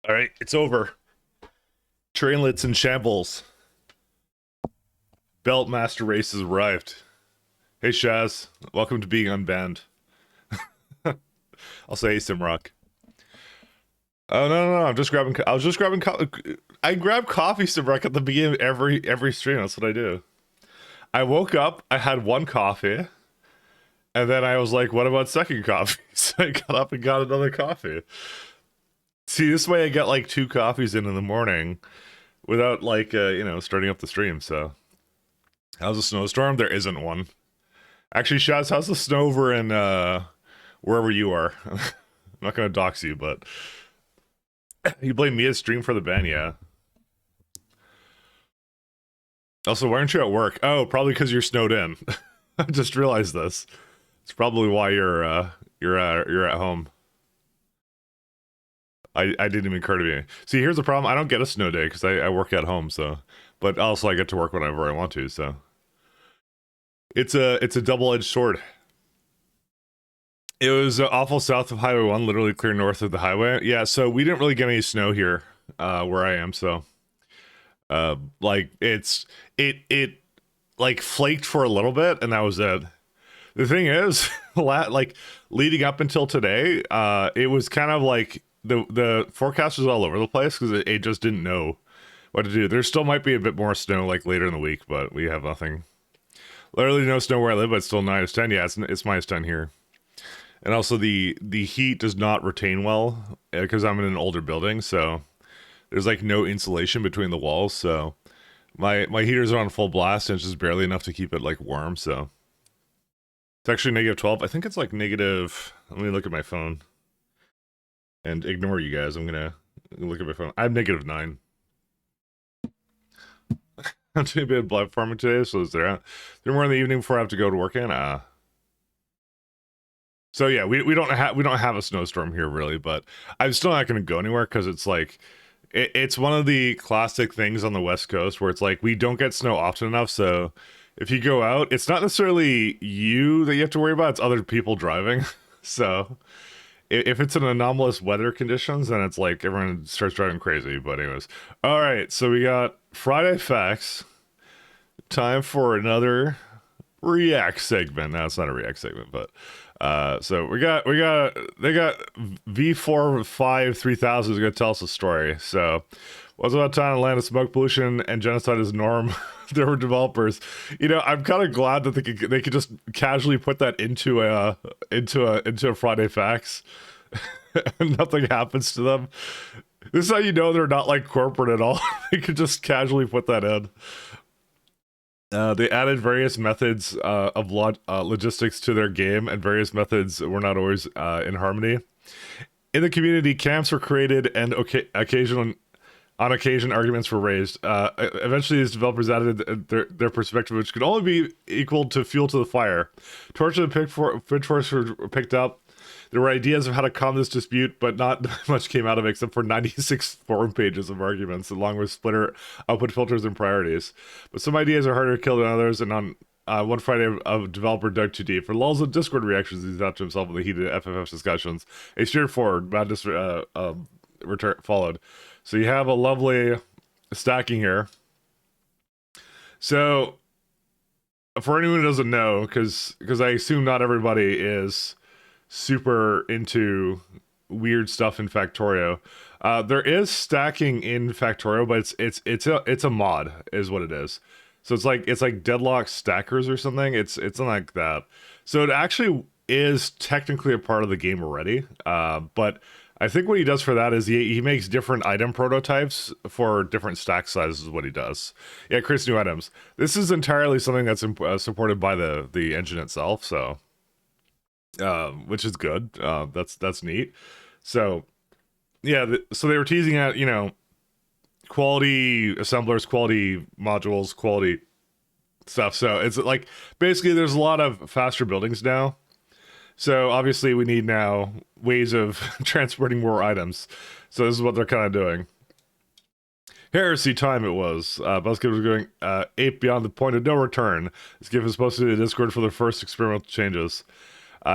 All right, it's over. Trainlets in shambles. Belt Master Race has arrived. Hey Shaz, welcome to being unbanned. I'll say Simrock. Oh no, I'm just grabbing. I was just grabbing. I grab coffee, Simrock, at the beginning of every stream. That's what I do. I woke up, I had one coffee, and then I was like, "What about second coffee?" So I got up and got another coffee. See, this way I get like two coffees in the morning without like starting up the stream. So how's the snowstorm? There isn't one. Actually, Shaz, how's the snow over in wherever you are? I'm not gonna dox you, but you blame me as stream for the ban, yeah. Also, why aren't you at work? Oh, probably because you're snowed in. I just realized this. It's probably why you're at home. I didn't even occur to me. See, here's the problem. I don't get a snow day because I work at home, so but also I get to work whenever I want to, so it's a double-edged sword. It was awful south of Highway 1, literally clear north of the highway. Yeah, so we didn't really get any snow here where I am, so like it like flaked for a little bit and that was it. The thing is, like leading up until today, it was kind of like the forecast was all over the place because it just didn't know what to do. There still might be a bit more snow like later in the week, but we have nothing. Literally no snow where I live, but it's still -10. Yeah, it's -10 here. And also the heat does not retain well because I'm in an older building, so there's like no insulation between the walls. So my heaters are on full blast, and it's just barely enough to keep it like warm. So it's actually -12. I think it's like negative. Let me look at my phone and ignore you guys. I'm gonna look at my phone. I'm -9. I'm doing a bit of blood farming today, so is there more in the evening before I have to go to work in? So yeah, we don't have a snowstorm here really, but I'm still not going to go anywhere because it's like it's one of the classic things on the West Coast where it's like we don't get snow often enough. So if you go out, it's not necessarily you that you have to worry about; it's other people driving. So if it's an anomalous weather conditions, then it's like everyone starts driving crazy. But anyways, all right. So we got Friday facts. Time for another React segment. Now it's not a React segment, but so they got V4 3000 is gonna tell us a story. So once upon a time in land of smoke pollution and genocide is norm, there were developers. You know, I'm kind of glad that they could just casually put that into a Friday facts and nothing happens to them. This is how you know they're not like corporate at all. They could just casually put that in. They added various methods of logistics to their game, and various methods were not always in harmony. In the community, camps were created, and on occasion, arguments were raised. Eventually, these developers added their perspective, which could only be equal to fuel to the fire. Torches and pitchforks were picked up. There were ideas of how to calm this dispute, but not much came out of it except for 96 forum pages of arguments, along with splitter output filters and priorities. But some ideas are harder to kill than others, and on one Friday, a developer dug too deep. For lulls of Discord reactions, he thought to himself in the heated FFF discussions. A straightforward madness return followed. So you have a lovely stacking here. So, for anyone who doesn't know, because I assume not everybody is super into weird stuff in Factorio. There is stacking in Factorio, but it's a mod is what it is. So it's like Deadlock Stackers or something. It's something like that. So it actually is technically a part of the game already. But I think what he does for that is he makes different item prototypes for different stack sizes is what he does. Yeah, creates new items. This is entirely something that's supported by the engine itself, so which is good. That's neat. So yeah, so they were teasing out, you know, quality assemblers, quality modules, quality stuff. So it's like basically there's a lot of faster buildings now. So obviously we need now ways of transporting more items. So this is what they're kind of doing. Heresy time it was. Buzzkid was going ape beyond the point of no return. This gift is posted to the Discord for the first experimental changes.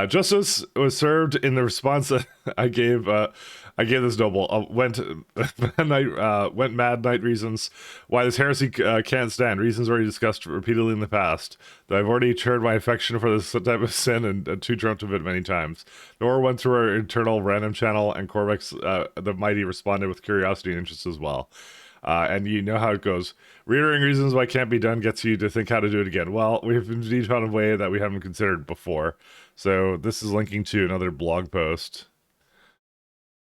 Justice was served in the response that I gave. I gave this noble went mad night reasons why this heresy can't stand. Reasons already discussed repeatedly in the past. That I've already shared my affection for this type of sin and too drunk of it many times. Nor went through our internal random channel, and Corvex the Mighty responded with curiosity and interest as well. And you know how it goes. Reiterating reasons why it can't be done gets you to think how to do it again. Well, we've indeed found a way that we haven't considered before. So this is linking to another blog post.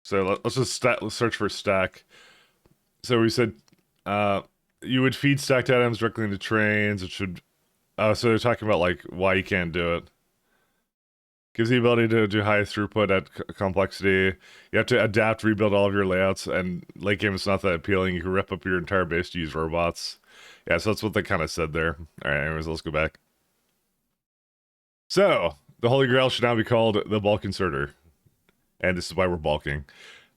So let's just let's search for stack. So we said you would feed stacked items directly into trains. It should. So they're talking about like why you can't do it. Gives the ability to do high throughput at complexity. You have to adapt, rebuild all of your layouts, and late game is not that appealing. You can rip up your entire base to use robots. Yeah, so that's what they kind of said there. All right, anyways, let's go back. So the Holy Grail should now be called the bulk inserter, and this is why we're bulking.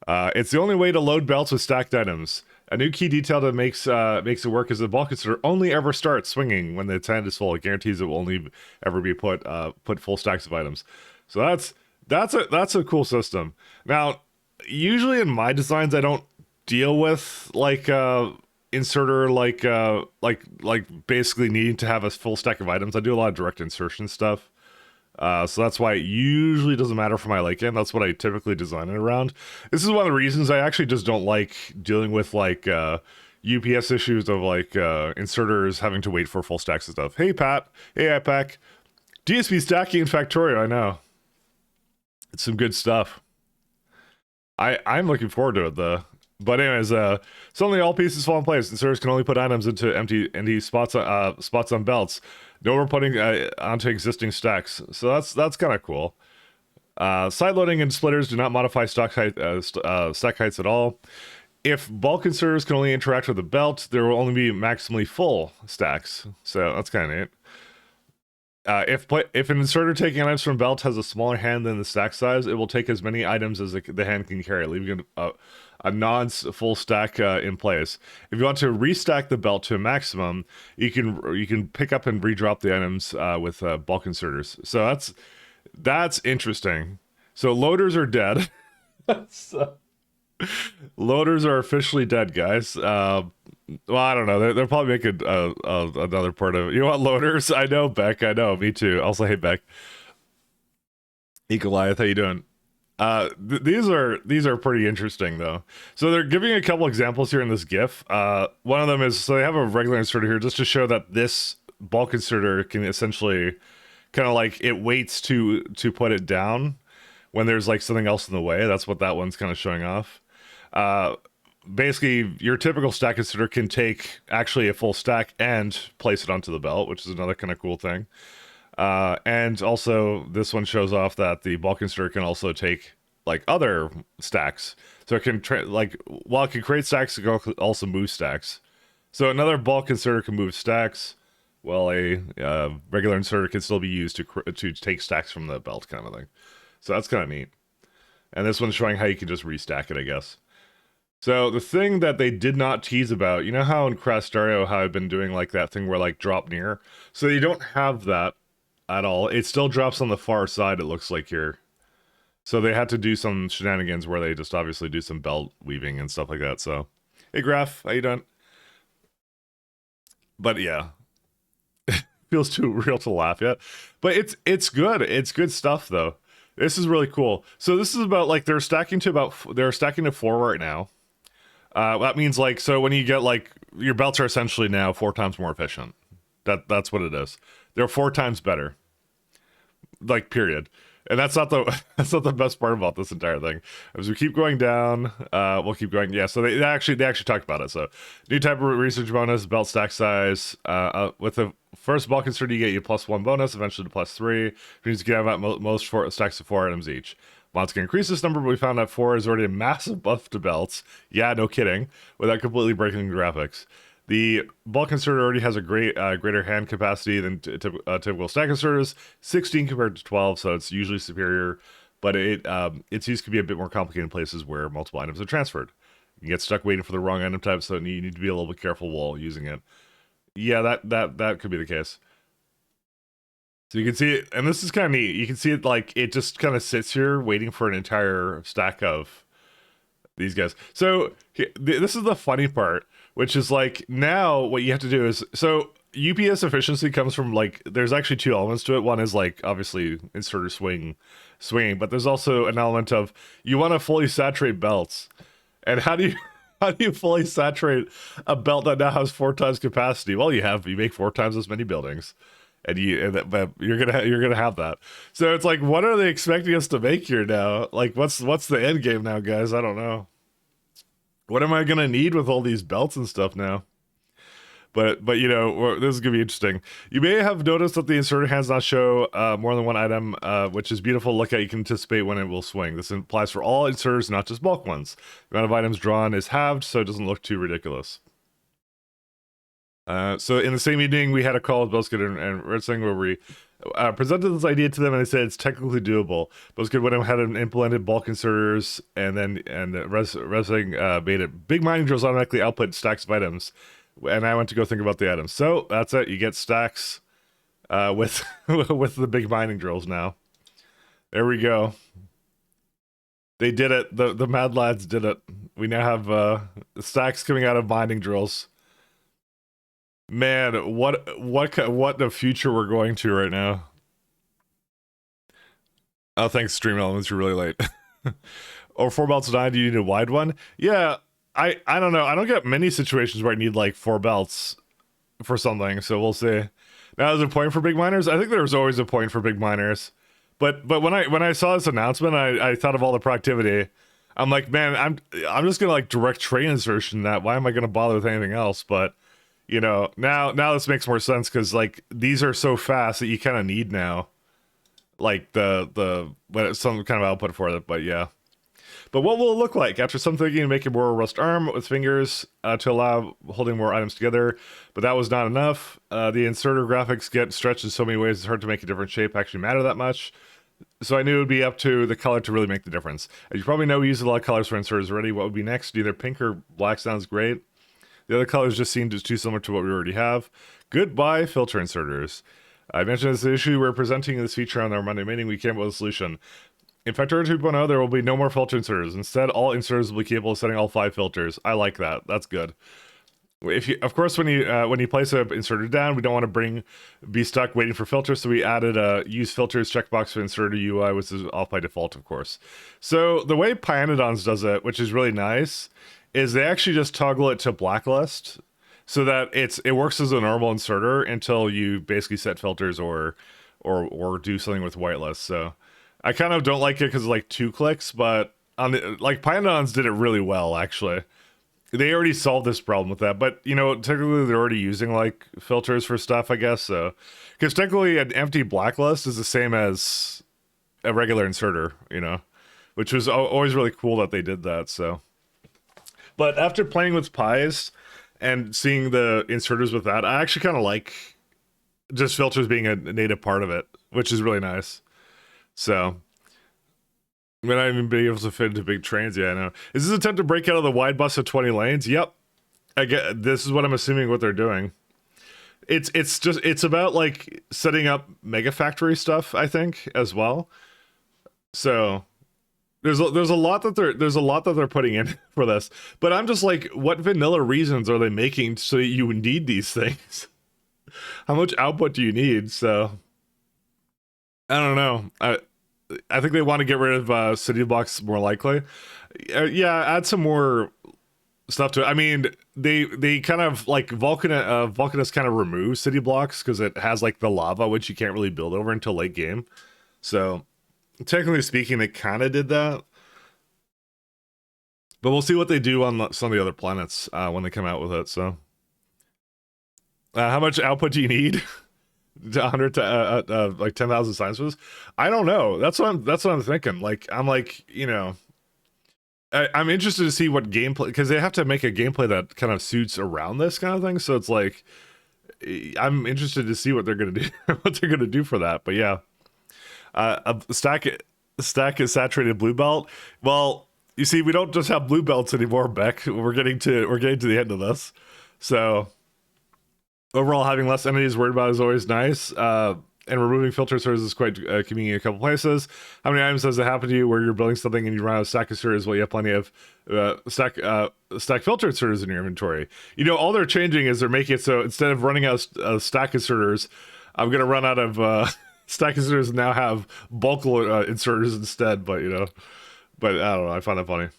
It's the only way to load belts with stacked items. A new key detail that makes it work is the bulk inserter only ever starts swinging when the tent is full. It guarantees it will only ever be put full stacks of items. So that's a cool system. Now, usually in my designs, I don't deal with like inserter like basically needing to have a full stack of items. I do a lot of direct insertion stuff. So that's why it usually doesn't matter for my late game. That's what I typically design it around. This is one of the reasons I actually just don't like dealing with like UPS issues of like inserters having to wait for full stacks of stuff. Hey Pat, hey IPAC, DSP stacking in Factorio. I know it's some good stuff. I'm looking forward to it though. But anyways, suddenly all pieces fall in place. Inserters can only put items into empty spots on belts. No, we're putting onto existing stacks. So that's kind of cool. Side loading and splitters do not modify stack heights at all. If bulk inserters can only interact with the belt, there will only be maximally full stacks. So that's kind of neat. If an inserter taking items from belt has a smaller hand than the stack size, it will take as many items as the hand can carry, leaving a non-full stack in place. If you want to restack the belt to a maximum, you can pick up and redrop the items with bulk inserters. So that's interesting. So loaders are dead. So, loaders are officially dead, guys. Well, I don't know. They'll probably make another part of it. You want loaders? I know, Beck. I know. Me too. Also, hey, Beck. Hey, Goliath. How you doing? These are pretty interesting though. So they're giving a couple examples here in this GIF. One of them is, so they have a regular inserter here just to show that this bulk inserter can essentially kind of like it waits to put it down when there's like something else in the way. That's what that one's kind of showing off. Basically, your typical stack inserter can take actually a full stack and place it onto the belt, which is another kind of cool thing. And also, this one shows off that the bulk inserter can also take like other stacks. So it can while it can create stacks, it can also move stacks. So another bulk inserter can move stacks, while a regular inserter can still be used to take stacks from the belt, kind of thing. So that's kind of neat. And this one's showing how you can just restack it, I guess. So the thing that they did not tease about, you know how in Crastario, how I've been doing like that thing where like drop near? So you don't have that at all. It still drops on the far side, it looks like here. So they had to do some shenanigans where they just obviously do some belt weaving and stuff like that. So, hey Graph, how you doing? But yeah, feels too real to laugh yet. But it's good. It's good stuff though. This is really cool. So this is about like they're stacking to 4 right now. That means like, so when you get like, your belts are essentially now 4 times more efficient. That's what it is. They're 4 times better. Like, period. And that's not the best part about this entire thing. As we keep going down, we'll keep going. Yeah, so they actually talked about it. So new type of research bonus, belt stack size. With the first bulk inserter, you get +1 bonus, eventually to +3. Which means you can have most 4 stacks of 4 items each. Mods can increase this number, but we found that 4 is already a massive buff to belts. Yeah, no kidding. Without completely breaking the graphics. The bulk inserter already has a greater hand capacity than typical stack inserters, 16 compared to 12, so it's usually superior. But its use can be a bit more complicated in places where multiple items are transferred. You get stuck waiting for the wrong item type, so you need to be a little bit careful while using it. Yeah, that could be the case. So you can see it, and this is kind of neat. You can see it like it just kind of sits here waiting for an entire stack of these guys. So this is the funny part, which is like now what you have to do is so UPS efficiency comes from like there's actually two elements to it. One is like obviously inserter swinging, but there's also an element of you want to fully saturate belts. And how do you how do you fully saturate a belt that now has 4 times capacity? Well, you make 4 times as many buildings, and but you're gonna have that. So it's like, what are they expecting us to make here now? Like, what's the end game now, guys? I don't know. What am I gonna need with all these belts and stuff now? But you know, this is gonna be interesting. You may have noticed that the inserter hands now show more than one item, which is beautiful to look at. You can anticipate when it will swing. This applies for all inserters, not just bulk ones. The amount of items drawn is halved, so it doesn't look too ridiculous. So in the same evening, we had a call with Buzzkid and Ritzing where we presented this idea to them, and they said it's technically doable. Buzzkid went ahead and implemented bulk inserters, and Ritzing made it. Big mining drills automatically output stacks of items. And I went to go think about the items. So that's it. You get stacks with with the big mining drills now. There we go. They did it. The Mad Lads did it. We now have stacks coming out of mining drills. Man, what the future we're going to right now. Oh, thanks, Stream Elements. You're really late. Or 4 belts 9. Do you need a wide one? Yeah. I don't know. I don't get many situations where I need like 4 belts for something, so we'll see. Now, is there a point for big miners? I think there was always a point for big miners, but when I saw this announcement, I thought of all the productivity. I'm like, man, I'm just gonna like direct train insertion that. Why am I gonna bother with anything else? But you know, now this makes more sense because like these are so fast that you kind of need now, like the some kind of output for it. But yeah. But what will it look like? After some thinking, make a more robust arm with fingers to allow holding more items together. But that was not enough. The inserter graphics get stretched in so many ways, it's hard to make a different shape actually matter that much. So I knew it would be up to the color to really make the difference. As you probably know, we use a lot of colors for inserters already. What would be next? Either pink or black sounds great. The other colors just seem too similar to what we already have. Goodbye, filter inserters. I mentioned this issue. We're presenting this feature on our Monday meeting. We came up with a solution. In Factorio 2.0, there will be no more filter inserters. Instead, all inserters will be capable of setting all 5 filters. I like that. That's good. Of course, when you place an inserter down, we don't want to be stuck waiting for filters. So we added a use filters checkbox for inserter UI, which is off by default, of course. So the way Pyanodons does it, which is really nice, is they actually just toggle it to blacklist, so that it works as a normal inserter until you basically set filters or do something with whitelist. So I kind of don't like it because it's like 2 clicks, but on the like Pyanodons did it really well actually. They already solved this problem with that, but you know, technically they're already using like filters for stuff, I guess. So because technically an empty blacklist is the same as a regular inserter, you know, which was always really cool that they did that. So, but after playing with pies and seeing the inserters with that, I actually kind of like just filters being a native part of it, which is really nice. So, may not even be able to fit into big trains. Yeah, I know. Is this an attempt to break out of the wide bus of 20 lanes? Yep. I get. This is what I'm assuming what they're doing. It's about like setting up mega factory stuff, I think, as well. So there's a lot that they're putting in for this. But I'm just like, what vanilla reasons are they making so that you need these things? How much output do you need? So I don't know. I think they want to get rid of city blocks more likely. Yeah, add some more stuff to it. I mean, they kind of like Vulcanus kind of removes city blocks because it has like the lava, which you can't really build over until late game. So technically speaking, they kind of did that. But we'll see what they do on some of the other planets when they come out with it. So how much output do you need? 100 to like 10,000 science was. I don't know. That's what I'm thinking. Like I'm like, you know, I'm interested to see what gameplay, because they have to make a gameplay that kind of suits around this kind of thing. So it's like I'm interested to see what they're gonna do, for that. But yeah, a stack is saturated blue belt. Well, you see, we don't just have blue belts anymore, Beck. We're getting to the end of this, so. Overall, having less entities worried about is always nice. and removing filter inserters is quite convenient in a couple places. How many items does it happen to you where you're building something and you run out of stack inserters? Well, you have plenty of stack filter inserters in your inventory. You know, all they're changing is they're making it so instead of running out of stack inserters, I'm gonna run out of stack inserters and now have bulk inserters instead. But you know, but I don't know. I find that funny.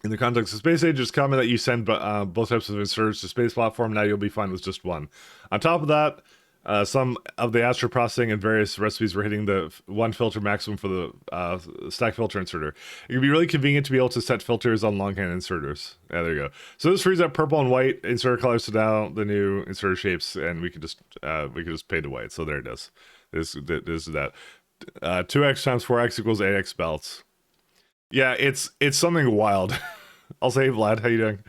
In the context of Space Age, it's common that you send both types of inserters to space platform. Now you'll be fine with just one. On top of that, some of the astro processing and various recipes were hitting the one filter maximum for the stack filter inserter. It can be really convenient to be able to set filters on longhand inserters. Yeah, there you go. So this frees up purple and white inserter colors to now the new inserter shapes, and we can just paint it white. So there it is. This is that. 2x times 4x equals 8x belts. Yeah, it's something wild. I'll say, Vlad, how you doing?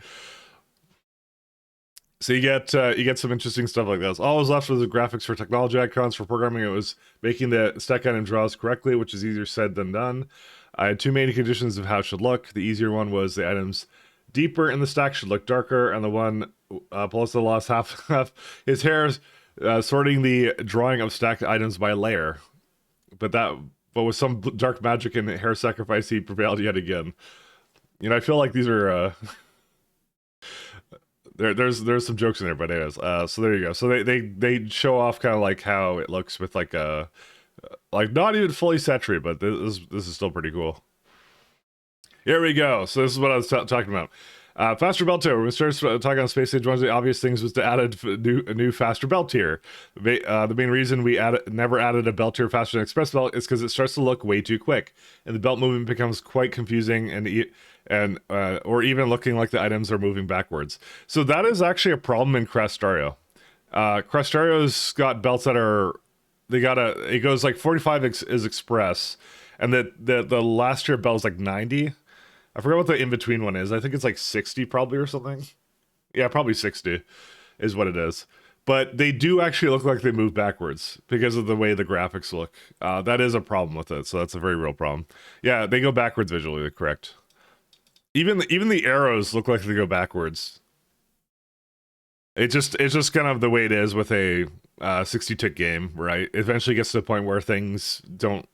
So you get some interesting stuff like this. All I was left was the graphics for technology icons. For programming, it was making the stack item draws correctly, which is easier said than done. I had two main conditions of how it should look. The easier one was the items deeper in the stack should look darker, and the one plus the last half his hair sorting the drawing of stacked items by layer. But with some dark magic and hair sacrifice, he prevailed yet again. You know, I feel like these are there's some jokes in there, but anyways, so there you go. So they show off kind of like how it looks with like not even fully saturated, but this is still pretty cool. Here we go. So this is what I was talking about. Faster belt tier. When we started talking on Space Age, one of the obvious things was to add a new faster belt tier. The main reason we never added a belt tier faster than express belt is because it starts to look way too quick, and the belt movement becomes quite confusing and or even looking like the items are moving backwards. So that is actually a problem in Crastario. Crastario's got belts that are it goes like 45 is express, and the last tier belt is like 90. I forgot what the in-between one is. I think it's like 60 probably or something. Yeah, probably 60 is what it is. But they do actually look like they move backwards because of the way the graphics look. That is a problem with it, so that's a very real problem. Yeah, they go backwards visually, correct. Even the arrows look like they go backwards. It's just kind of the way it is with a 60-tick game, right? It eventually gets to the point where things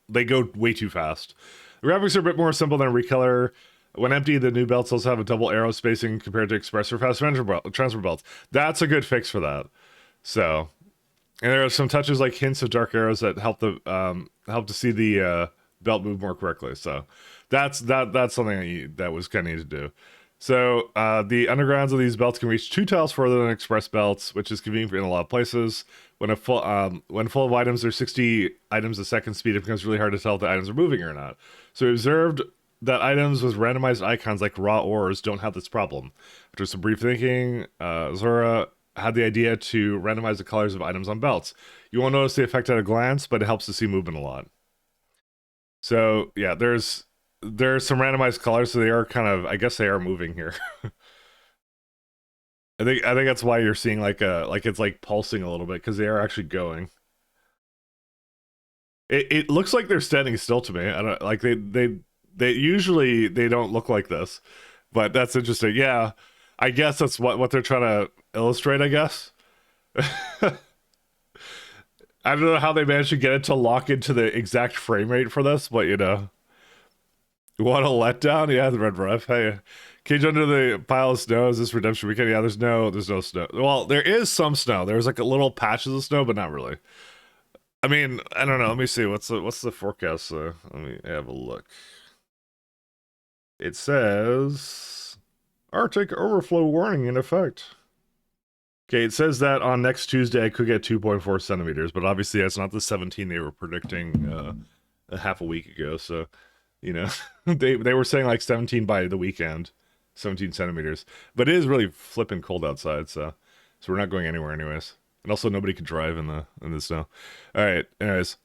they go way too fast. The graphics are a bit more simple than a recolor. When empty, the new belts also have a double arrow spacing compared to express or fast transfer belts. That's a good fix for that. So, and there are some touches like hints of dark arrows that help to see the belt move more correctly. So, that's something that was kind of neat to do. So, the undergrounds of these belts can reach 2 tiles further than express belts, which is convenient in a lot of places. When full of items, there's 60 items a second speed. It becomes really hard to tell if the items are moving or not. So, we observed that items with randomized icons like raw ores don't have this problem. After some brief thinking, Zora had the idea to randomize the colors of items on belts. You won't notice the effect at a glance, but it helps to see movement a lot. So yeah, there's some randomized colors, so they are kind of, I guess they are moving here. I think that's why you're seeing like it's like pulsing a little bit, because they are actually going. It looks like they're standing still to me. I don't like they usually they don't look like this, but that's interesting. Yeah, I guess that's what they're trying to illustrate, I guess. I don't know how they managed to get it to lock into the exact frame rate for this, but you know. What a letdown. Yeah, the red ref. Hey, cage under the pile of snow. Is this redemption weekend? Yeah, there's no snow. Well, there is some snow. There's like a little patches of snow, but not really. I mean, I don't know. Let me see. What's the forecast? Let me have a look. It says Arctic overflow warning in effect. Okay, it says that on next Tuesday I could get 2.4 centimeters, but obviously that's not the 17 they were predicting a half a week ago. So, you know, they were saying like 17 by the weekend, 17 centimeters. But it is really flipping cold outside, so we're not going anywhere anyways. And also nobody could drive in the snow. All right, anyways,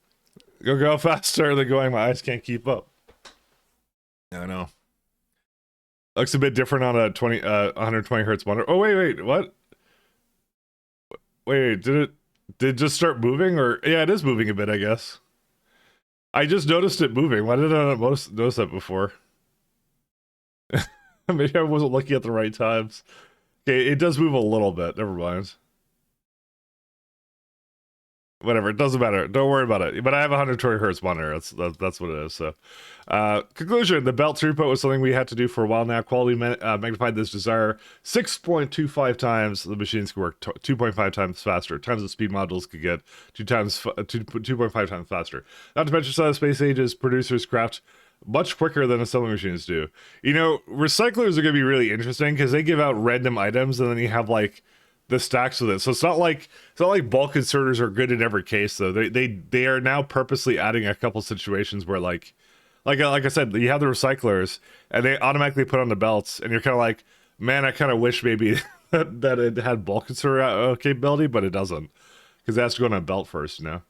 go faster than going. My eyes can't keep up. I know. Looks a bit different on a 120 hertz monitor. Oh wait, what? Wait, did it just start moving? Or yeah, it is moving a bit, I guess. I just noticed it moving. Why did I not notice that before? Maybe I wasn't looking at the right times. Okay, it does move a little bit. Never mind. Whatever, it doesn't matter. Don't worry about it. But I have a 120 hertz monitor. That's what it is. So, conclusion: the belt throughput was something we had to do for a while now. Quality magnified this desire 6.25 times. The machines could work 2.5 times faster. Times the speed modules could get 2.5 times faster. Not to mention, some of the space age's producers craft much quicker than assembly machines do. You know, recyclers are going to be really interesting because they give out random items and then you have like the stacks with it. So it's not like bulk inserters are good in every case though. They are now purposely adding a couple situations where like I said, you have the recyclers and they automatically put on the belts and you're kind of like, man, I kind of wish maybe that it had bulk inserter capability, but it doesn't because it has to go on a belt first, you know.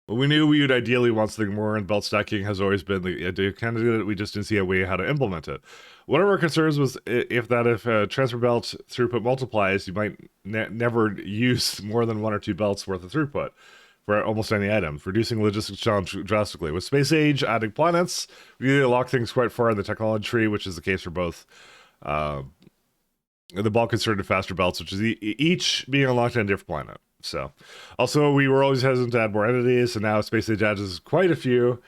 But we knew we would ideally want something more, and belt stacking has always been the idea kind of do it. We just didn't see a way how to implement it. One of our concerns was if transfer belt throughput multiplies, you might never use more than 1 or 2 belts worth of throughput for almost any item, reducing logistics challenge drastically. With space age adding planets, we either lock things quite far in the technology tree, which is the case for both the bulk inserted faster belts, which is each being unlocked on a different planet. So, also, we were always hesitant to add more entities, and now Space Age adds quite a few.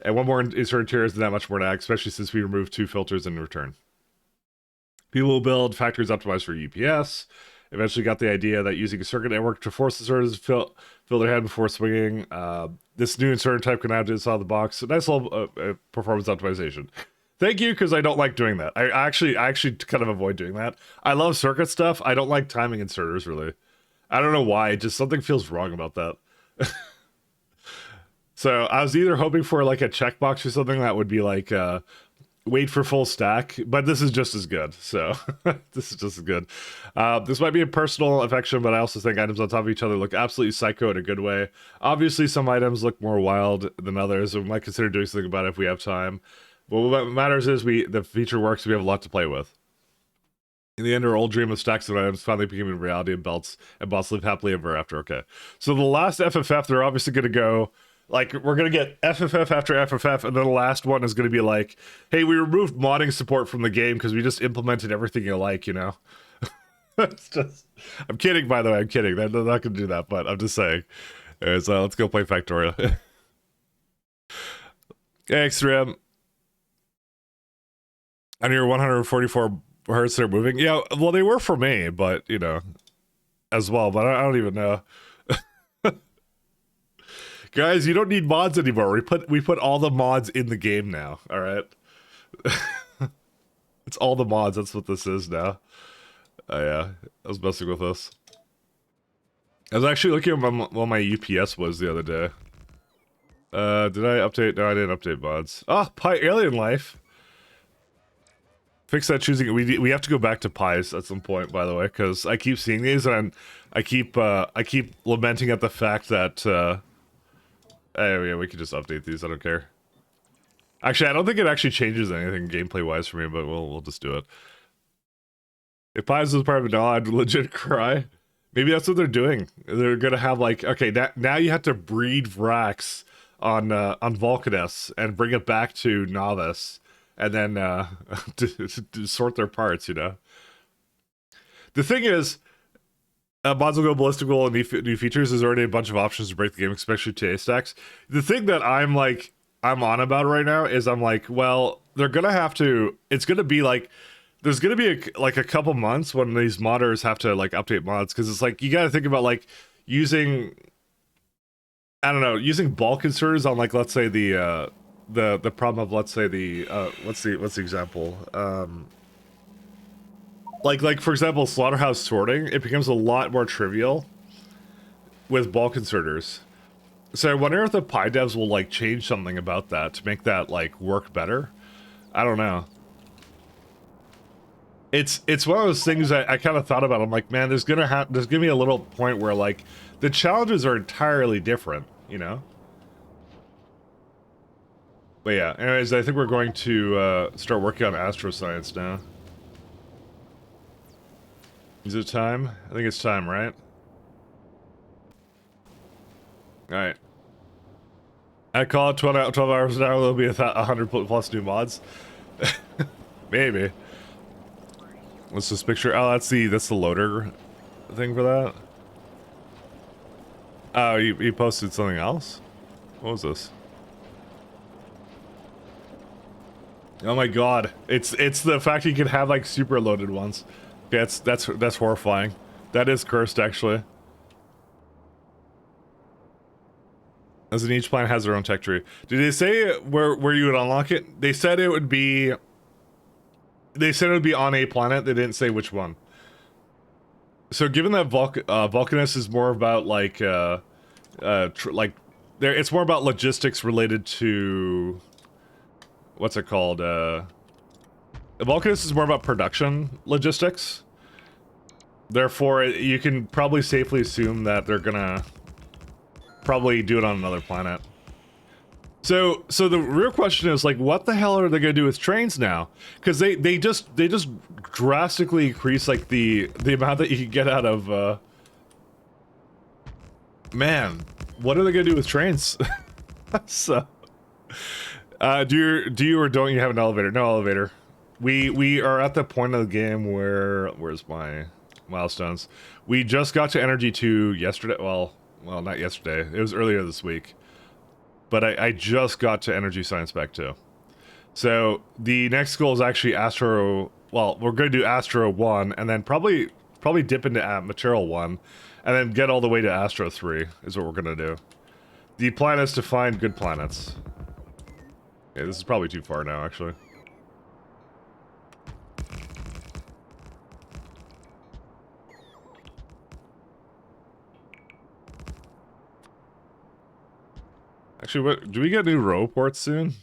And one more inserted tier isn't that much more to add, especially since we removed 2 filters in return. People will build factories optimized for UPS. Eventually got the idea that using a circuit network to force the inserters to fill their head before swinging. This new inserter type can add to inside the box. A nice little performance optimization. Thank you, because I don't like doing that. I actually kind of avoid doing that. I love circuit stuff. I don't like timing inserters, really. I don't know why, just something feels wrong about that. So I was either hoping for like a checkbox or something that would be like, wait for full stack, but this is just as good. So this is just as good. This might be a personal affection, but I also think items on top of each other look absolutely psycho in a good way. Obviously, some items look more wild than others, and we might consider doing something about it if we have time. But what matters is the feature works, we have a lot to play with. In the end, our old dream of stacks of items finally became a reality, and bots live happily ever after. Okay. So the last FFF, they're obviously going to go, like, we're going to get FFF after FFF, and then the last one is going to be like, hey, we removed modding support from the game because we just implemented everything you like, you know? It's just, I'm kidding, by the way, I'm kidding. They're not going to do that, but I'm just saying. So let's go play Factorio. Hey, X3M. On your 144 hertz they're moving. Yeah, well, they were for me, but, you know, as well, but I don't even know. Guys, you don't need mods anymore. We put all the mods in the game now, all right? It's all the mods. That's what this is now. Oh, yeah. I was messing with this. I was actually looking at what my UPS was the other day. Did I update? No, I didn't update mods. Oh, Pi Alien Life. Fix that choosing. We have to go back to pies at some point, by the way, because I keep seeing these and I keep lamenting at the fact that yeah, we could just update these. I don't care. Actually, I don't think it actually changes anything gameplay wise for me, but we'll just do it. If pies was part of it, no, I'd legit cry. Maybe that's what they're doing. They're gonna have like, okay, now you have to breed Vrax on Volcanes and bring it back to Novice. And then to sort their parts, you know. The thing is, mods will go ballistic and new features. There's already a bunch of options to break the game, especially today's stacks. The thing that I'm on about right now is I'm like, well, they're gonna have to. It's gonna be like, there's gonna be a couple months when these modders have to like update mods, because it's like you gotta think about like using, I don't know, using bulk inserters on like, let's say the problem of, let's say the what's the example, like for example slaughterhouse sorting, it becomes a lot more trivial with bulk inserters. So I wonder if the Pi devs will like change something about that to make that like work better. I don't know. It's one of those things I kind of thought about. I'm like, man, there's gonna be a little point where like the challenges are entirely different, you know. But yeah, anyways, I think we're going to start working on astroscience now. Is it time? I think it's time, right? Alright. I call it 12 hours an hour, there'll be 100 plus new mods. Maybe. Let's just picture, oh, that's the loader thing for that. Oh, you posted something else? What was this? Oh my god. It's the fact you can have like super loaded ones. Okay, that's horrifying. That is cursed actually. As in each planet has their own tech tree. Did they say where you would unlock it? They said it would be on a planet. They didn't say which one. So given that Vulcanus is more about like it's more about logistics related to what's it called? Vulcanus is more about production logistics. Therefore, you can probably safely assume that they're gonna probably do it on another planet. So the real question is like, what the hell are they gonna do with trains now? Because they just drastically increase like the amount that you can get out of. Man, what are they gonna do with trains? So, do you or don't you have an elevator? No elevator. We are at the point of the game where's my milestones? We just got to Energy 2 yesterday. Well, not yesterday. It was earlier this week. But I just got to Energy Science Spec 2. So the next goal is actually Astro. Well, we're going to do Astro 1 and then probably dip into Material 1 and then get all the way to Astro 3 is what we're going to do. The plan is to find good planets. Okay, this is probably too far now, actually. Actually, what do we get new row ports soon?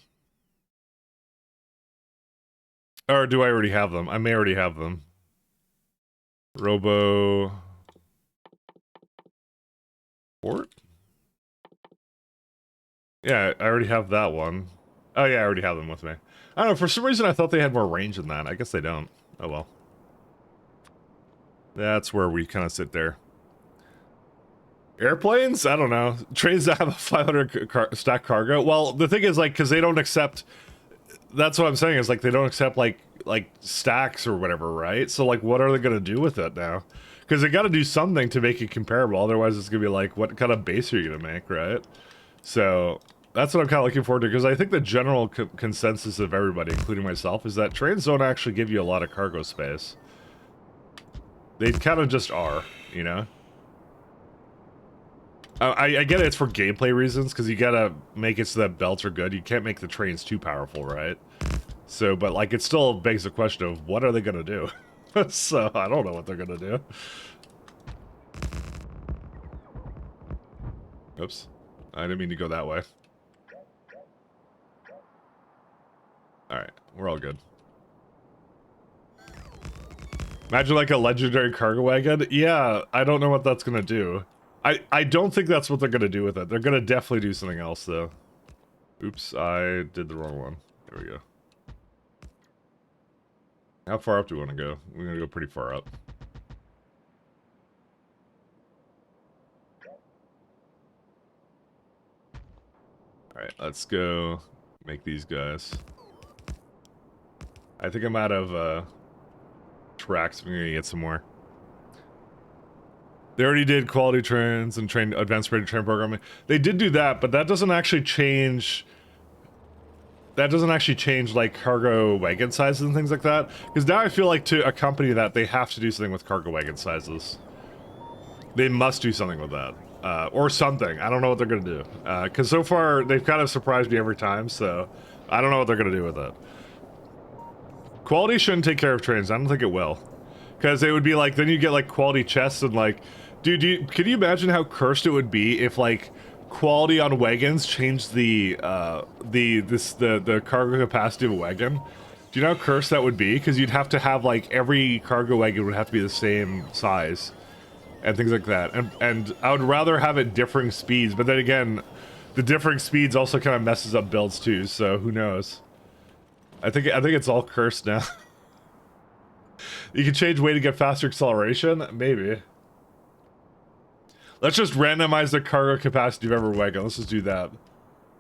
Or do I already have them? I may already have them. Robo port? Yeah, I already have that one. Oh yeah, I already have them with me. I don't know, for some reason I thought they had more range than that. I guess they don't. Oh well. That's where we kind of sit there. Airplanes? I don't know. Trains that have a 500 stack cargo? Well, the thing is, like, because they don't accept... That's what I'm saying, is, like, they don't accept, like stacks or whatever, right? So, like, what are they going to do with it now? Because they got to do something to make it comparable. Otherwise, it's going to be like, what kind of base are you going to make, right? So, that's what I'm kind of looking forward to. Because I think the general consensus of everybody, including myself, is that trains don't actually give you a lot of cargo space. They kind of just are, you know? I get it, it's for gameplay reasons, because you gotta make it so that belts are good. You can't make the trains too powerful, right? So, but like, it still begs the question of, what are they gonna do? So, I don't know what they're gonna do. Oops. I didn't mean to go that way. Alright, we're all good. Imagine like a legendary cargo wagon? Yeah, I don't know what that's gonna do. I don't think that's what they're gonna do with it. They're gonna definitely do something else, though. Oops, I did the wrong one. There we go. How far up do we want to go? We're gonna go pretty far up. Alright, let's go make these guys. I think I'm out of tracks. I'm gonna get some more. They already did quality trains and advanced rated train programming. They did do that, but that doesn't actually change. That doesn't actually change like cargo wagon sizes and things like that. Because now I feel like to accompany that, they have to do something with cargo wagon sizes. They must do something with that, or something. I don't know what they're gonna do. Because so far they've kind of surprised me every time. So I don't know what they're gonna do with it. Quality shouldn't take care of trains. I don't think it will. Because it would be like, then you get like quality chests and like, dude, can you imagine how cursed it would be if like quality on wagons changed the cargo capacity of a wagon? Do you know how cursed that would be? Because you'd have to have like every cargo wagon would have to be the same size and things like that. And I would rather have it differing speeds, but then again, the differing speeds also kind of messes up builds too. So who knows? I think it's all cursed now. You can change way to get faster acceleration? Maybe. Let's just randomize the cargo capacity of every wagon. Let's just do that.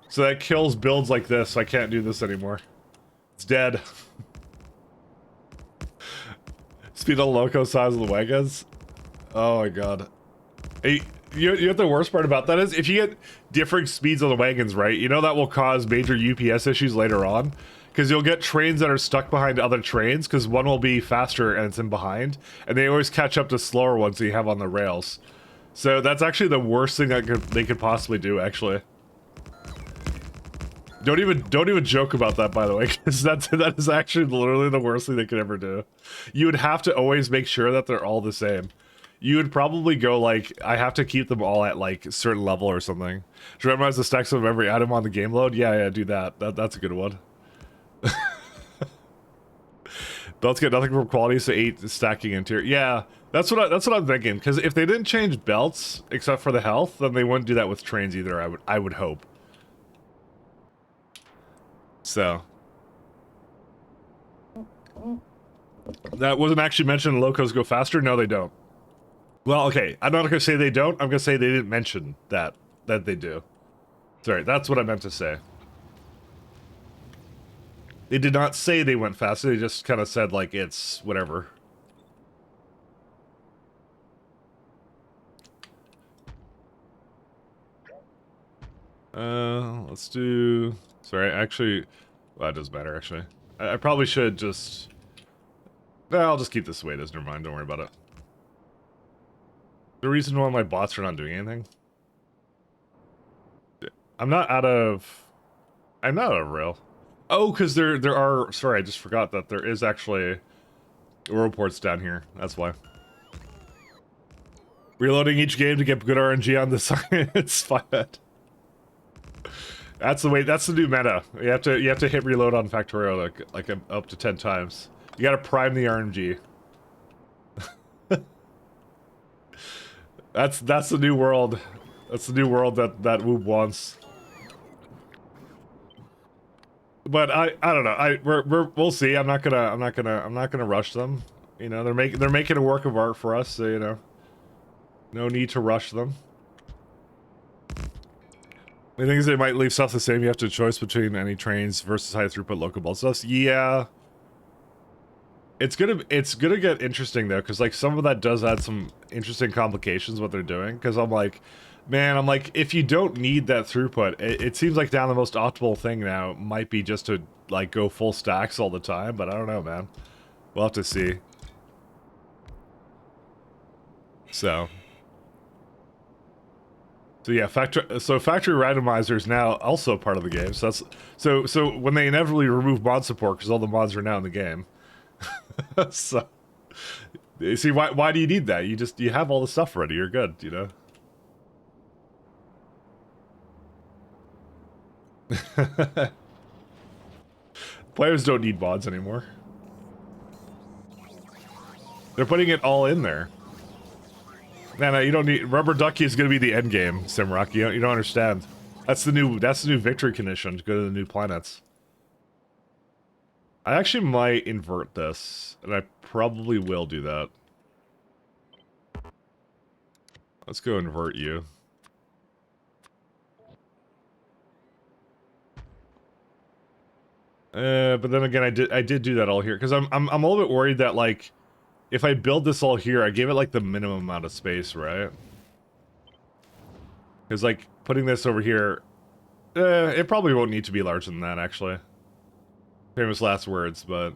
So that kills builds like this. So I can't do this anymore. It's dead. Speed on loco size of the wagons? Oh my god. You know what the worst part about that is? If you get differing speeds on the wagons, right? You know that will cause major UPS issues later on. Because you'll get trains that are stuck behind other trains, because one will be faster and it's in behind. And they always catch up to slower ones that you have on the rails. So that's actually the worst thing that they could possibly do, actually. Don't even joke about that, by the way, because that is actually literally the worst thing they could ever do. You would have to always make sure that they're all the same. You would probably go like, I have to keep them all at like a certain level or something. To memorize the stacks of every item on the game load? Yeah, do that. That's a good one. Belts get nothing from quality, so 8 stacking interior. Yeah, that's what I'm thinking. Because if they didn't change belts except for the health, then they wouldn't do that with trains either. I would hope. So that wasn't actually mentioned. Locos go faster. No, they don't. Well, okay. I'm not gonna say they don't. I'm gonna say they didn't mention that they do. Sorry, that's what I meant to say. They did not say they went faster, they just kind of said, like, it's whatever. Let's do... Sorry, actually... Well, that doesn't matter, actually. I probably should just... No, I'll just keep this the way it is, never mind, don't worry about it. The reason why my bots are not doing anything? I'm not out of rail. Oh, because there are... Sorry, I just forgot that there is actually aeroports down here. That's why. Reloading each game to get good RNG on the science. Fine. That's the way. That's the new meta. You have to hit reload on factorio like up to 10 times. You got to prime the RNG. That's the new world. That's the new world that Woob wants. But I don't know. We'll see. I'm not gonna rush them. You know, they're making a work of art for us, so you know. No need to rush them. The thing is, they might leave stuff the same. You have to choice between any trains versus high throughput local bus stuff. Yeah. It's gonna get interesting though, because like some of that does add some interesting complications what they're doing. Because I'm like, man, if you don't need that throughput, it seems like down the most optimal thing now might be just to like go full stacks all the time. But I don't know, man. We'll have to see. So yeah, factory randomizer is now also part of the game. So that's so when they inevitably remove mod support because all the mods are now in the game. So you see why do you need that? You have all the stuff ready. You're good, you know. Players don't need mods anymore. They're putting it all in there. No, you don't need... Rubber Ducky is going to be the end game, Simrock. You don't understand. That's the new victory condition to go to the new planets. I actually might invert this, and I probably will do that. Let's go invert you. But then again, I did do that all here because I'm a little bit worried that like if I build this all here, I gave it like the minimum amount of space, right? Because like putting this over here, it probably won't need to be larger than that actually. Famous last words, but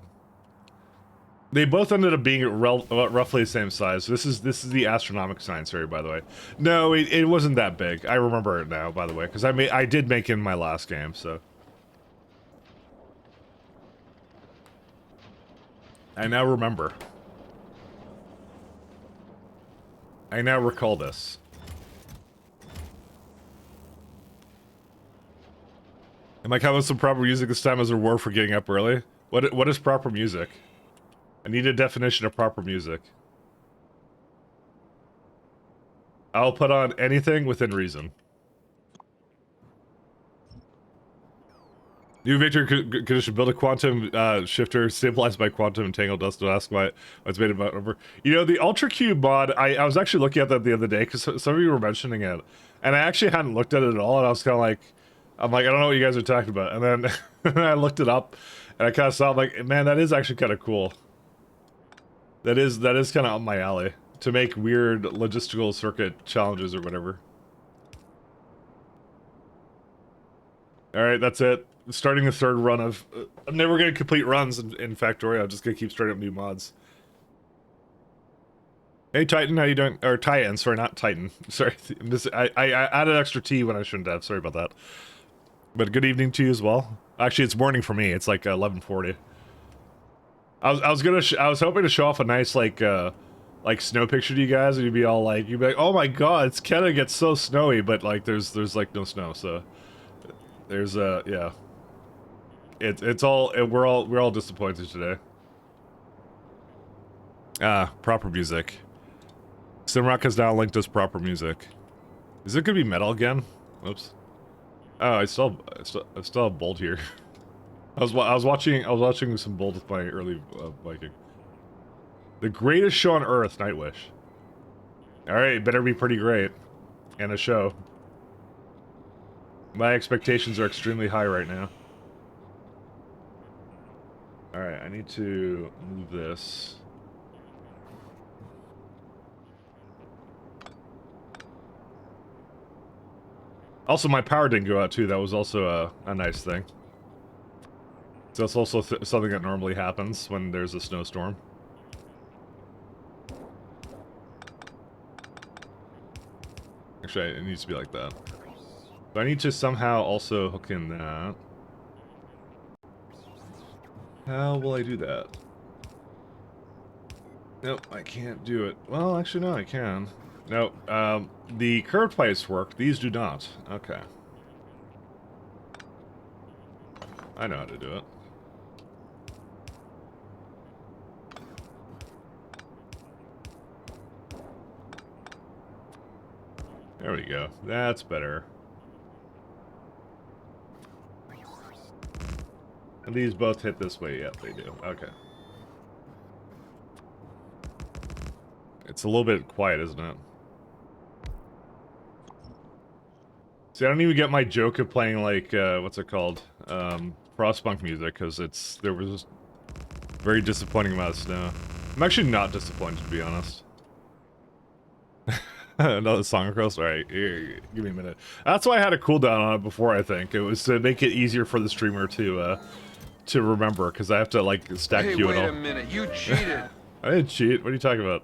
they both ended up being roughly the same size. This is the astronomical science area, by the way. No, it wasn't that big. I remember it now, by the way, because I did make it in my last game, so. I now remember. I now recall this. Am I coming with some proper music this time as a reward for getting up early? What is proper music? I need a definition of proper music. I'll put on anything within reason. New victory condition: build a quantum shifter stabilized by quantum entangled dust. Don't ask why it's made about over. You know, the Ultra Cube mod, I was actually looking at that the other day because some of you were mentioning it, and I actually hadn't looked at it at all, and I was kind of like, I don't know what you guys are talking about, and then I looked it up, and I kind of saw, I'm like, man, that is actually kind of cool. That is kind of up my alley to make weird logistical circuit challenges or whatever. Alright, that's it. Starting the third run of... I'm never going to complete runs in Factorio. I'm just going to keep starting up new mods. Hey, Titan, how you doing? Or Titan, sorry, not Titan. Sorry, I added extra T when I shouldn't have. Sorry about that. But good evening to you as well. Actually, it's morning for me. It's like 11:40. I was hoping to show off a nice like snow picture to you guys, and you'd be like, oh my god, it's Canada gets so snowy, but like there's like no snow, so there's yeah. We're all disappointed today. Proper music. Simrock has now linked us proper music. Is it gonna be metal again? Oops. Oh, I still have Bolt here. I was watching some Bolt with my early Viking. The greatest show on earth, Nightwish. All right, it better be pretty great, and a show. My expectations are extremely high right now. All right, I need to move this. Also, my power didn't go out too. That was also a nice thing. So that's also something that normally happens when there's a snowstorm. Actually, it needs to be like that. But I need to somehow also hook in that. How will I do that? Nope, I can't do it. Well, actually, no, I can. Nope, the curved pipes work. These do not. Okay. I know how to do it. There we go. That's better. And these both hit this way. Yep, they do. Okay. It's a little bit quiet, isn't it? See, I don't even get my joke of playing, like, what's it called? Frostpunk music, because there was a very disappointing amount of snow. I'm actually not disappointed, to be honest. Another song across? Alright, give me a minute. That's why I had a cooldown on it before, I think. It was to make it easier for the streamer to remember, because I have to, like, stack queue and all. Hey, wait a minute, you cheated! I didn't cheat, what are you talking about?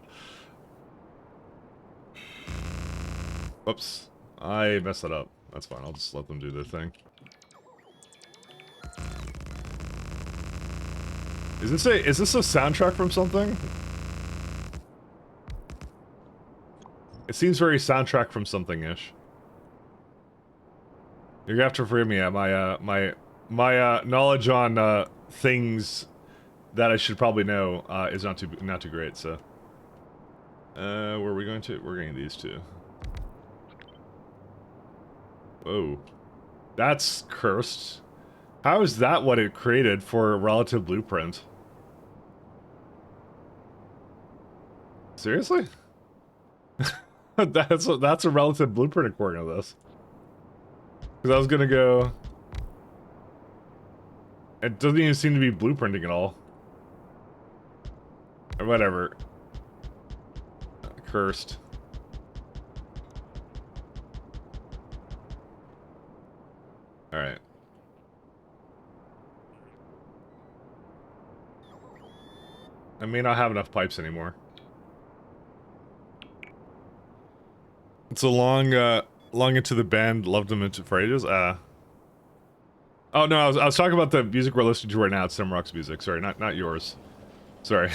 Whoops. I messed that up. That's fine, I'll just let them do their thing. Is this a soundtrack from something? It seems very soundtrack from something-ish. You're gonna have to forgive me, my knowledge on things that I should probably know is not too great, so. Where are we going to? We're getting these two. Whoa. That's cursed. How is that what it created for a relative blueprint? Seriously? That's a relative blueprint according to this. Because I was gonna go... It doesn't even seem to be blueprinting at all. Or whatever. Cursed. Alright. I may not have enough pipes anymore. It's a long into the band, loved them for ages. Oh no, I was talking about the music we're listening to right now. It's Simrock's music. Sorry, not yours. Sorry.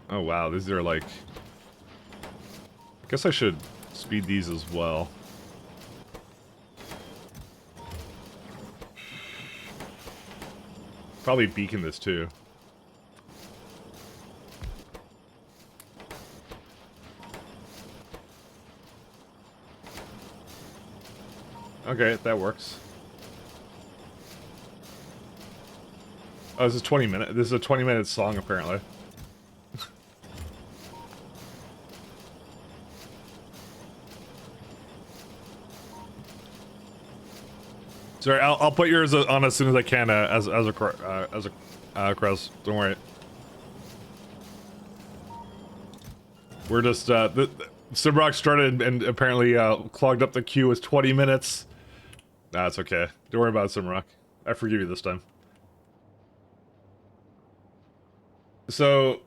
Oh wow, these are like... I guess I should speed these as well. Probably beacon this too. Okay, that works. Oh, this is 20 minutes. This is a 20-minute song, apparently. Sorry, I'll put yours on as soon as I can as Krause, don't worry. We're just, Simrock started and apparently, clogged up the queue with 20 minutes. Nah, it's okay. Don't worry about it, Simrock. I forgive you this time. So,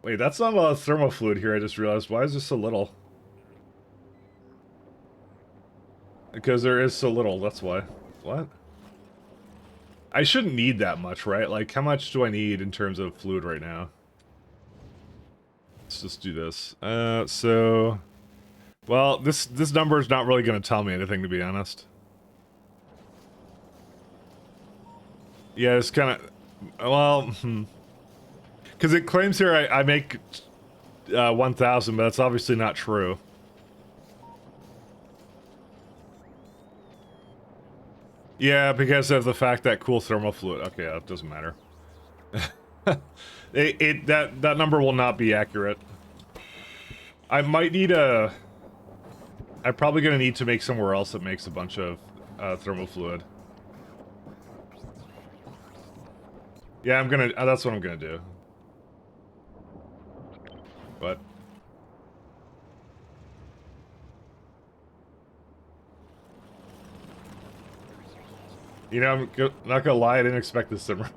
wait, that's not a lot of thermal fluid here, I just realized. Why is this so little? Because there is so little, that's why. What? I shouldn't need that much, right? Like, how much do I need in terms of fluid right now? Let's just do this. So... Well, this number is not really going to tell me anything, to be honest. Yeah, it's kind of... Well, because it claims here I make 1,000, but that's obviously not true. Yeah, because of the fact that cool thermal fluid. Okay, that doesn't matter. That number will not be accurate. I might need a... I'm probably gonna need to make somewhere else that makes a bunch of thermal fluid. Yeah, I'm gonna... that's what I'm gonna do. What? You know, I'm not gonna lie, I didn't expect this Simrock.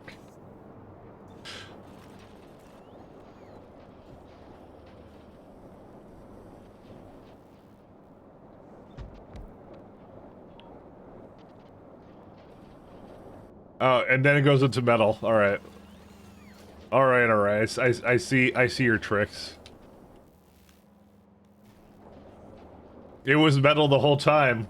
Oh, and then it goes into metal. Alright. Alright, alright. I see your tricks. It was metal the whole time.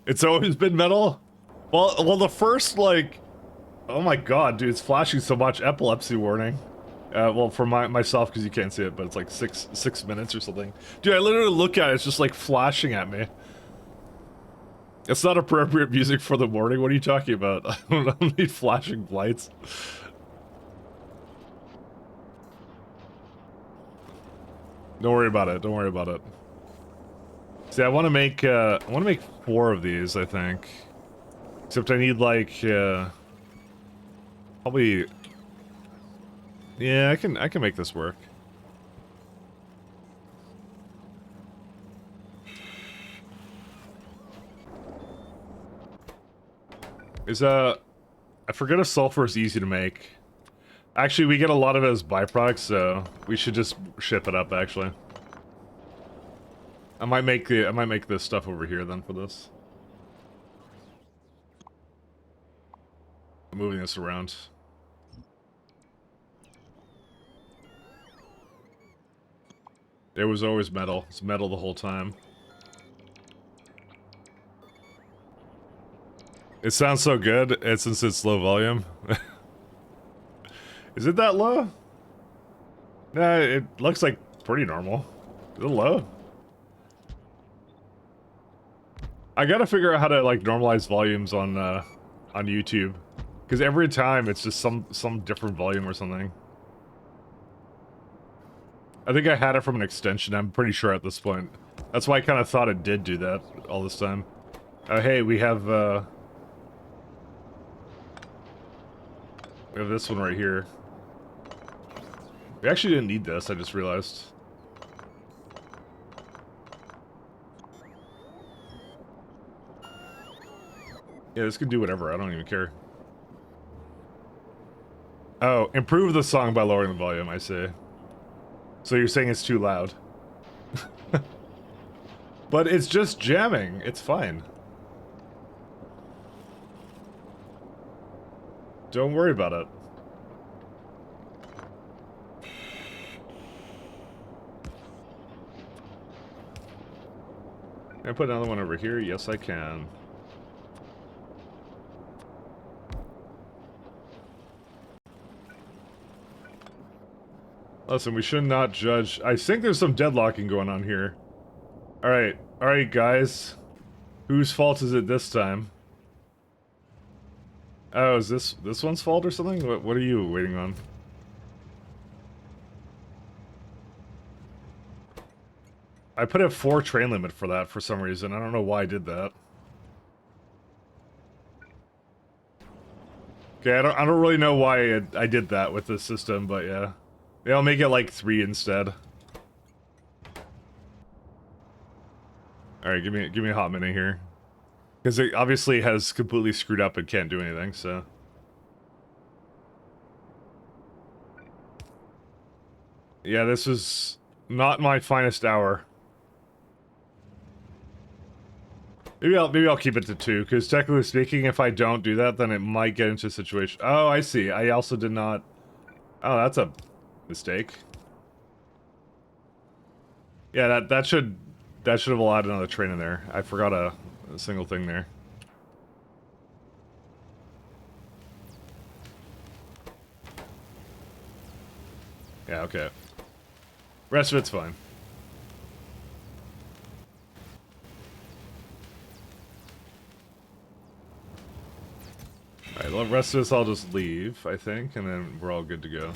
It's always been metal? Well, the first, like... Oh my god, dude, it's flashing so much. Epilepsy warning. Well, for myself, because you can't see it, but it's like six minutes or something. Dude, I literally look at it, it's just like flashing at me. It's not appropriate music for the morning, what are you talking about? I don't need flashing lights. Don't worry about it, don't worry about it. See, I want to make 4 of these, I think. Except I need, like, probably... Yeah, I can make this work. I forget if sulfur is easy to make. Actually, we get a lot of it as byproducts, so we should just ship it up, actually. I might make this stuff over here then for this. I'm moving this around. It was always metal. It's metal the whole time. It sounds so good, since it's low volume. Is it that low? Nah, it looks like pretty normal. Is it low? I gotta figure out how to, like, normalize volumes on YouTube. Because every time it's just some different volume or something. I think I had it from an extension, I'm pretty sure at this point. That's why I kind of thought it did do that all this time. Hey, we have this one right here. We actually didn't need this, I just realized. Yeah, this can do whatever, I don't even care. Oh, improve the song by lowering the volume, I see. So you're saying it's too loud. But it's just jamming, it's fine. Don't worry about it. Can I put another one over here? Yes, I can. Listen, we should not judge. I think there's some deadlocking going on here. Alright, guys. Whose fault is it this time? Oh, is this one's fault or something? What are you waiting on? I put a 4 train limit for that for some reason. I don't know why I did that. Okay, I don't really know why I did that with this system, but yeah. Maybe I'll make it like 3 instead. Alright, give me a hot minute here. Because it obviously has completely screwed up and can't do anything, so. Yeah, this is not my finest hour. Maybe I'll keep it to 2, because technically speaking, if I don't do that, then it might get into a situation. Oh, I see. I also did not. Oh, that's a mistake. Yeah, that should have allowed another train in there. I forgot a single thing there. Yeah, okay. Rest of it's fine. Alright, the rest of this I'll just leave, I think, and then we're all good to go.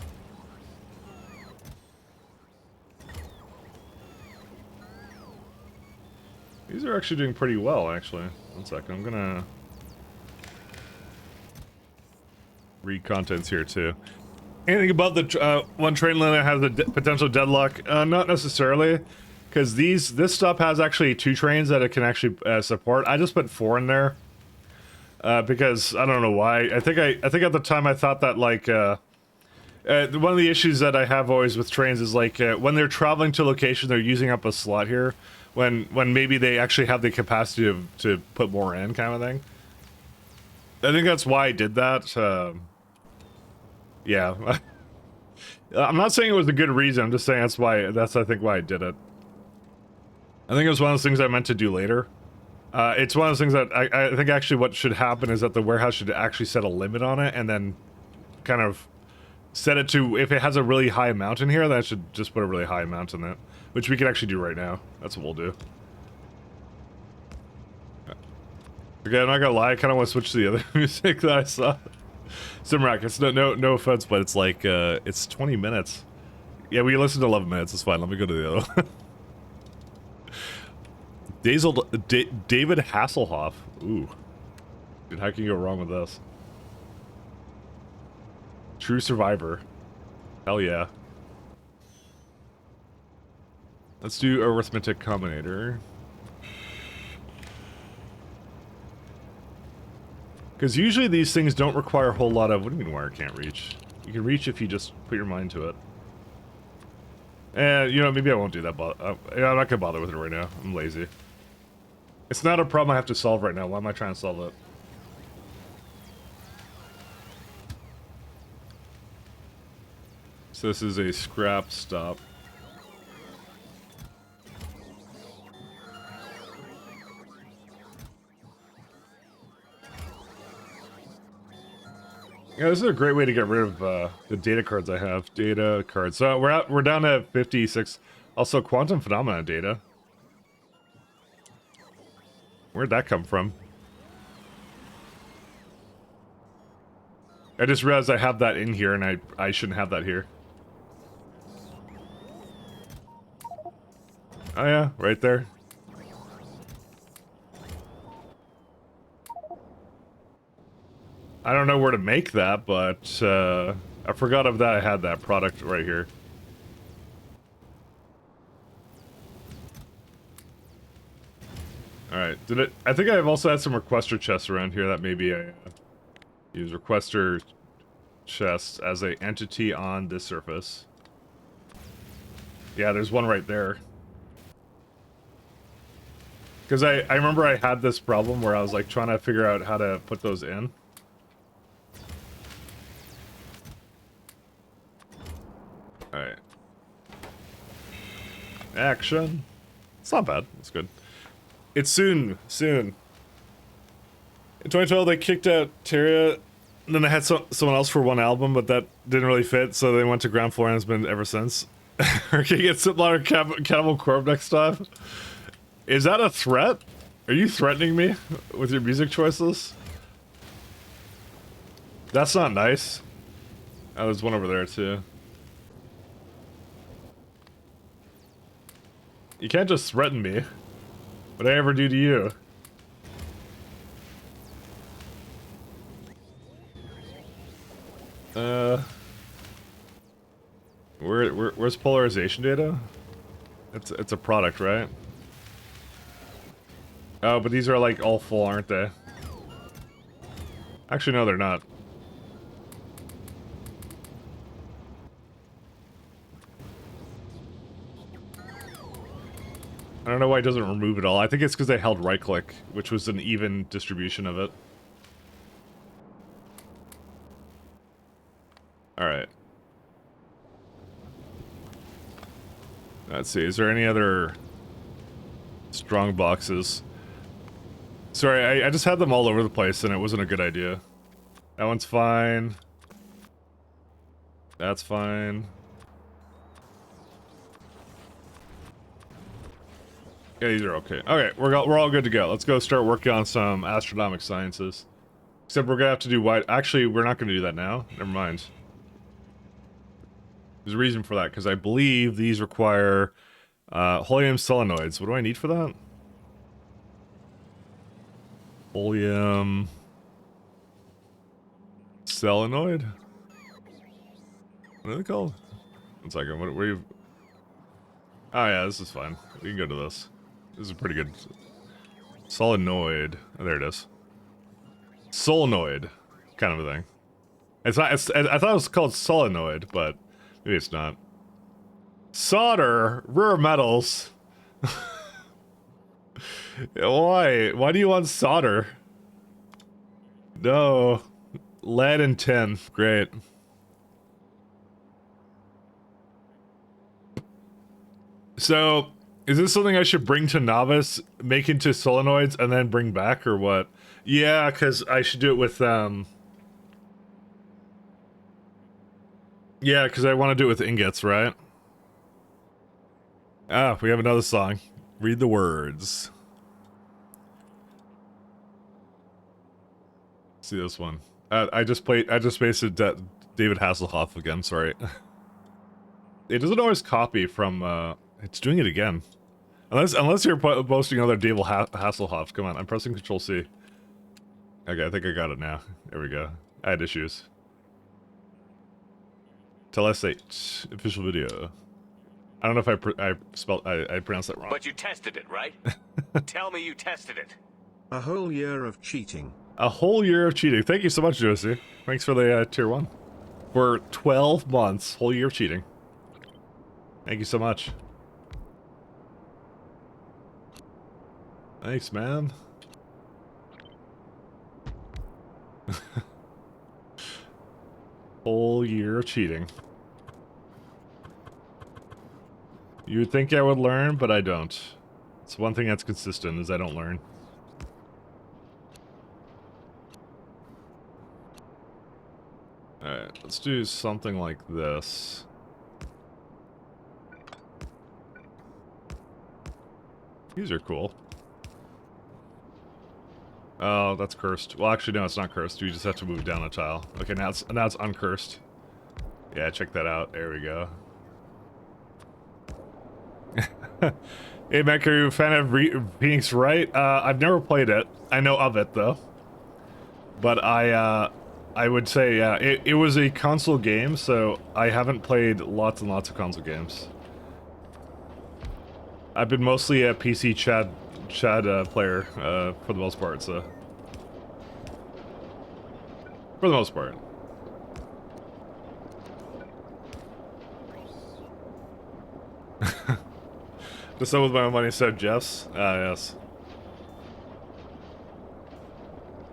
These are actually doing pretty well, actually. One second, I'm gonna read contents here, too. Anything about the one train limit has a potential deadlock? Not necessarily, because this stop has actually 2 trains that it can actually support. I just put 4 in there. Because I don't know why. I think at the time I thought that like one of the issues that I have always with trains is like when they're traveling to a location, they're using up a slot here when maybe they actually have the capacity to put more in, kind of thing. I think that's why I did that. Yeah, I'm not saying it was a good reason. I'm just saying that's I think why I did it. I think it was one of those things I meant to do later. It's one of those things that I think actually what should happen is that the warehouse should actually set a limit on it and then kind of set it to, if it has a really high amount in here, then I should just put a really high amount in it, which we can actually do right now. That's what we'll do. Okay, I'm not gonna lie, I kind of want to switch to the other music that I saw. Simrak, it's no offense, but it's like, it's 20 minutes. Yeah, we listened to 11 minutes, it's fine, let me go to the other one. David Hasselhoff. Ooh. Dude, how can you go wrong with this? True Survivor. Hell yeah. Let's do Arithmetic Combinator. Because usually these things don't require a whole lot of... What do you mean wire can't reach? You can reach if you just put your mind to it. You know, maybe I won't do that. I'm not gonna bother with it right now. I'm lazy. It's not a problem I have to solve right now. Why am I trying to solve it? So this is a scrap stop. Yeah, this is a great way to get rid of the data cards I have. Data cards. So we're down to 56. Also, quantum phenomena data. Where'd that come from? I just realized I have that in here, and I shouldn't have that here. Oh yeah, right there. I don't know where to make that, but I forgot of that I had that product right here. Alright, I think I've also had some requester chests around here that maybe I use requester chests as an entity on this surface. Yeah, there's one right there. Because I remember I had this problem where I was like trying to figure out how to put those in. Alright. Action. It's not bad. It's good. It's soon. In 2012, they kicked out Terra, and then they had someone else for one album, but that didn't really fit, so they went to Ground Floor and it's been ever since. Or can you get Slipknot or Cannibal Corpse next time? Is that a threat? Are you threatening me with your music choices? That's not nice. Oh, there's one over there, too. You can't just threaten me. What did I ever do to you? Where's polarization data? It's a product, right? Oh, but these are like all full, aren't they? Actually, no, they're not. I don't know why it doesn't remove it all. I think it's because I held right-click, which was an even distribution of it. Alright. Let's see, is there any other strong boxes? Sorry, I just had them all over the place and it wasn't a good idea. That one's fine. That's fine. Yeah, these are okay. Okay, we're all good to go. Let's go start working on some astronomic sciences. Except we're gonna have to do white. Actually, we're not gonna do that now. Never mind. There's a reason for that, because I believe these require helium solenoids. What do I need for that? Helium solenoid? What are they called? 1 second. What are you? Oh yeah, this is fine. We can go to this. This is pretty good. Solenoid. Oh, there it is. Solenoid, kind of a thing. It's not. I thought it was called solenoid, but maybe it's not. Solder, rare metals. Why? Why do you want solder? No, lead and tin. Great. So, is this something I should bring to novice, make into solenoids, and then bring back, or what? Yeah, because I should do it with, yeah, because I want to do it with ingots, right? Ah, we have another song. Read the words. See this one. I just pasted David Hasselhoff again, sorry. It doesn't always copy from, it's doing it again. Unless you're posting other David Hasselhoffs. Come on, I'm pressing Control-C. Okay, I think I got it now. There we go. I had issues. Telesate. Official video. I don't know if I pronounced that wrong. But you tested it, right? Tell me you tested it. A whole year of cheating. A whole year of cheating. Thank you so much, Josie. Thanks for the tier 1. For 12 months, whole year of cheating. Thank you so much. Thanks, man. Whole year of cheating. You would think I would learn, but I don't. It's one thing that's consistent, is I don't learn. Alright, let's do something like this. These are cool. Oh, that's cursed. Well, actually, no, it's not cursed. You just have to move down a tile. Okay, now it's uncursed. Yeah, check that out. There we go. Hey, Mac, are you a fan of Phoenix Wright? I've never played it. I know of it, though. But I would say, yeah, it was a console game, so I haven't played lots and lots of console games. I've been mostly a PC Chad player, for the most part, so. For the most part. The sum with my own money said Jess. Yes.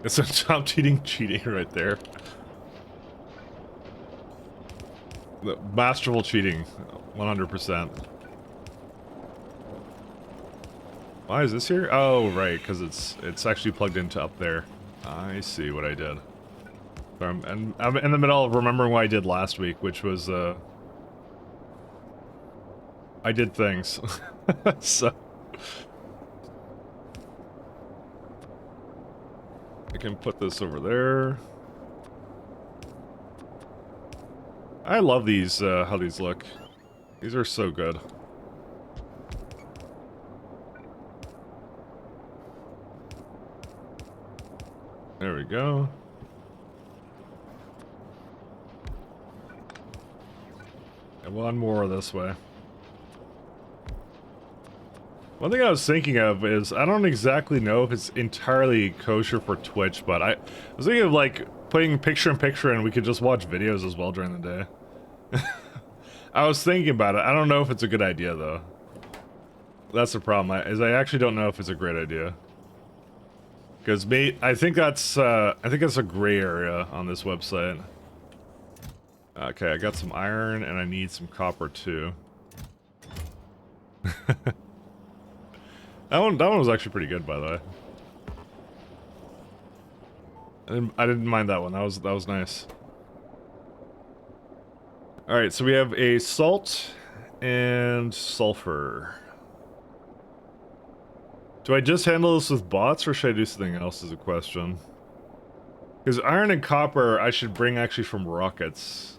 It's a job cheating right there. The masterful cheating, 100%. Why is this here? Oh, right, because it's actually plugged into up there. I see what I did. I'm in the middle of remembering what I did last week, which was, I did things. So... I can put this over there. I love these, how these look. These are so good. There we go. And one more this way. One thing I was thinking of is, I don't exactly know if it's entirely kosher for Twitch, but I was thinking of like putting picture-in-picture and we could just watch videos as well during the day. I was thinking about it. I don't know if it's a good idea though. That's the problem, is I actually don't know if it's a great idea. Because I think that's a gray area on this website. Okay, I got some iron and I need some copper too. That one was actually pretty good, by the way. I didn't mind that one. That was nice. All right, so we have a salt and sulfur. Do I just handle this with bots, or should I do something else? Is a question. Because iron and copper, I should bring actually from rockets.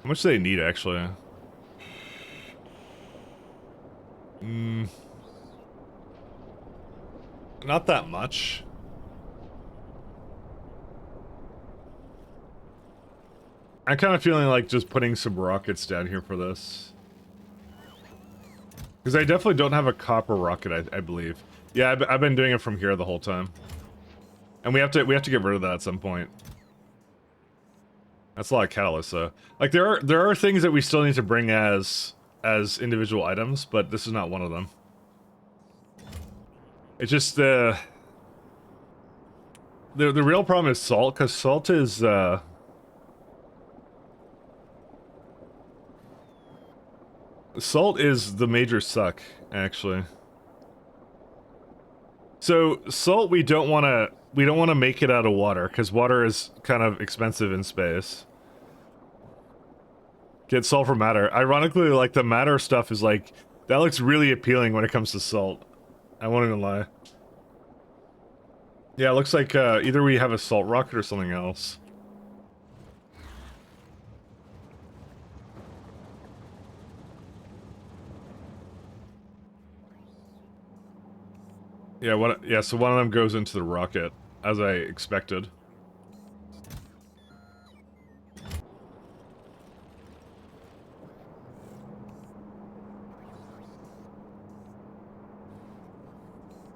How much do they need actually? Not that much. I'm kind of feeling like just putting some rockets down here for this. Because I definitely don't have a copper rocket, I believe. Yeah, I've been doing it from here the whole time. And we have to get rid of that at some point. That's a lot of catalyst, though. Like, there are things that we still need to bring as individual items, but this is not one of them. It's just the real problem is salt, because salt is salt is the major suck, actually. So salt we don't want to make it out of water, because water is kind of expensive in space. Get sulfur matter. Ironically, like the matter stuff is like, that looks really appealing when it comes to salt. I won't even lie. Yeah, it looks like either we have a salt rocket or something else. Yeah, so one of them goes into the rocket, as I expected.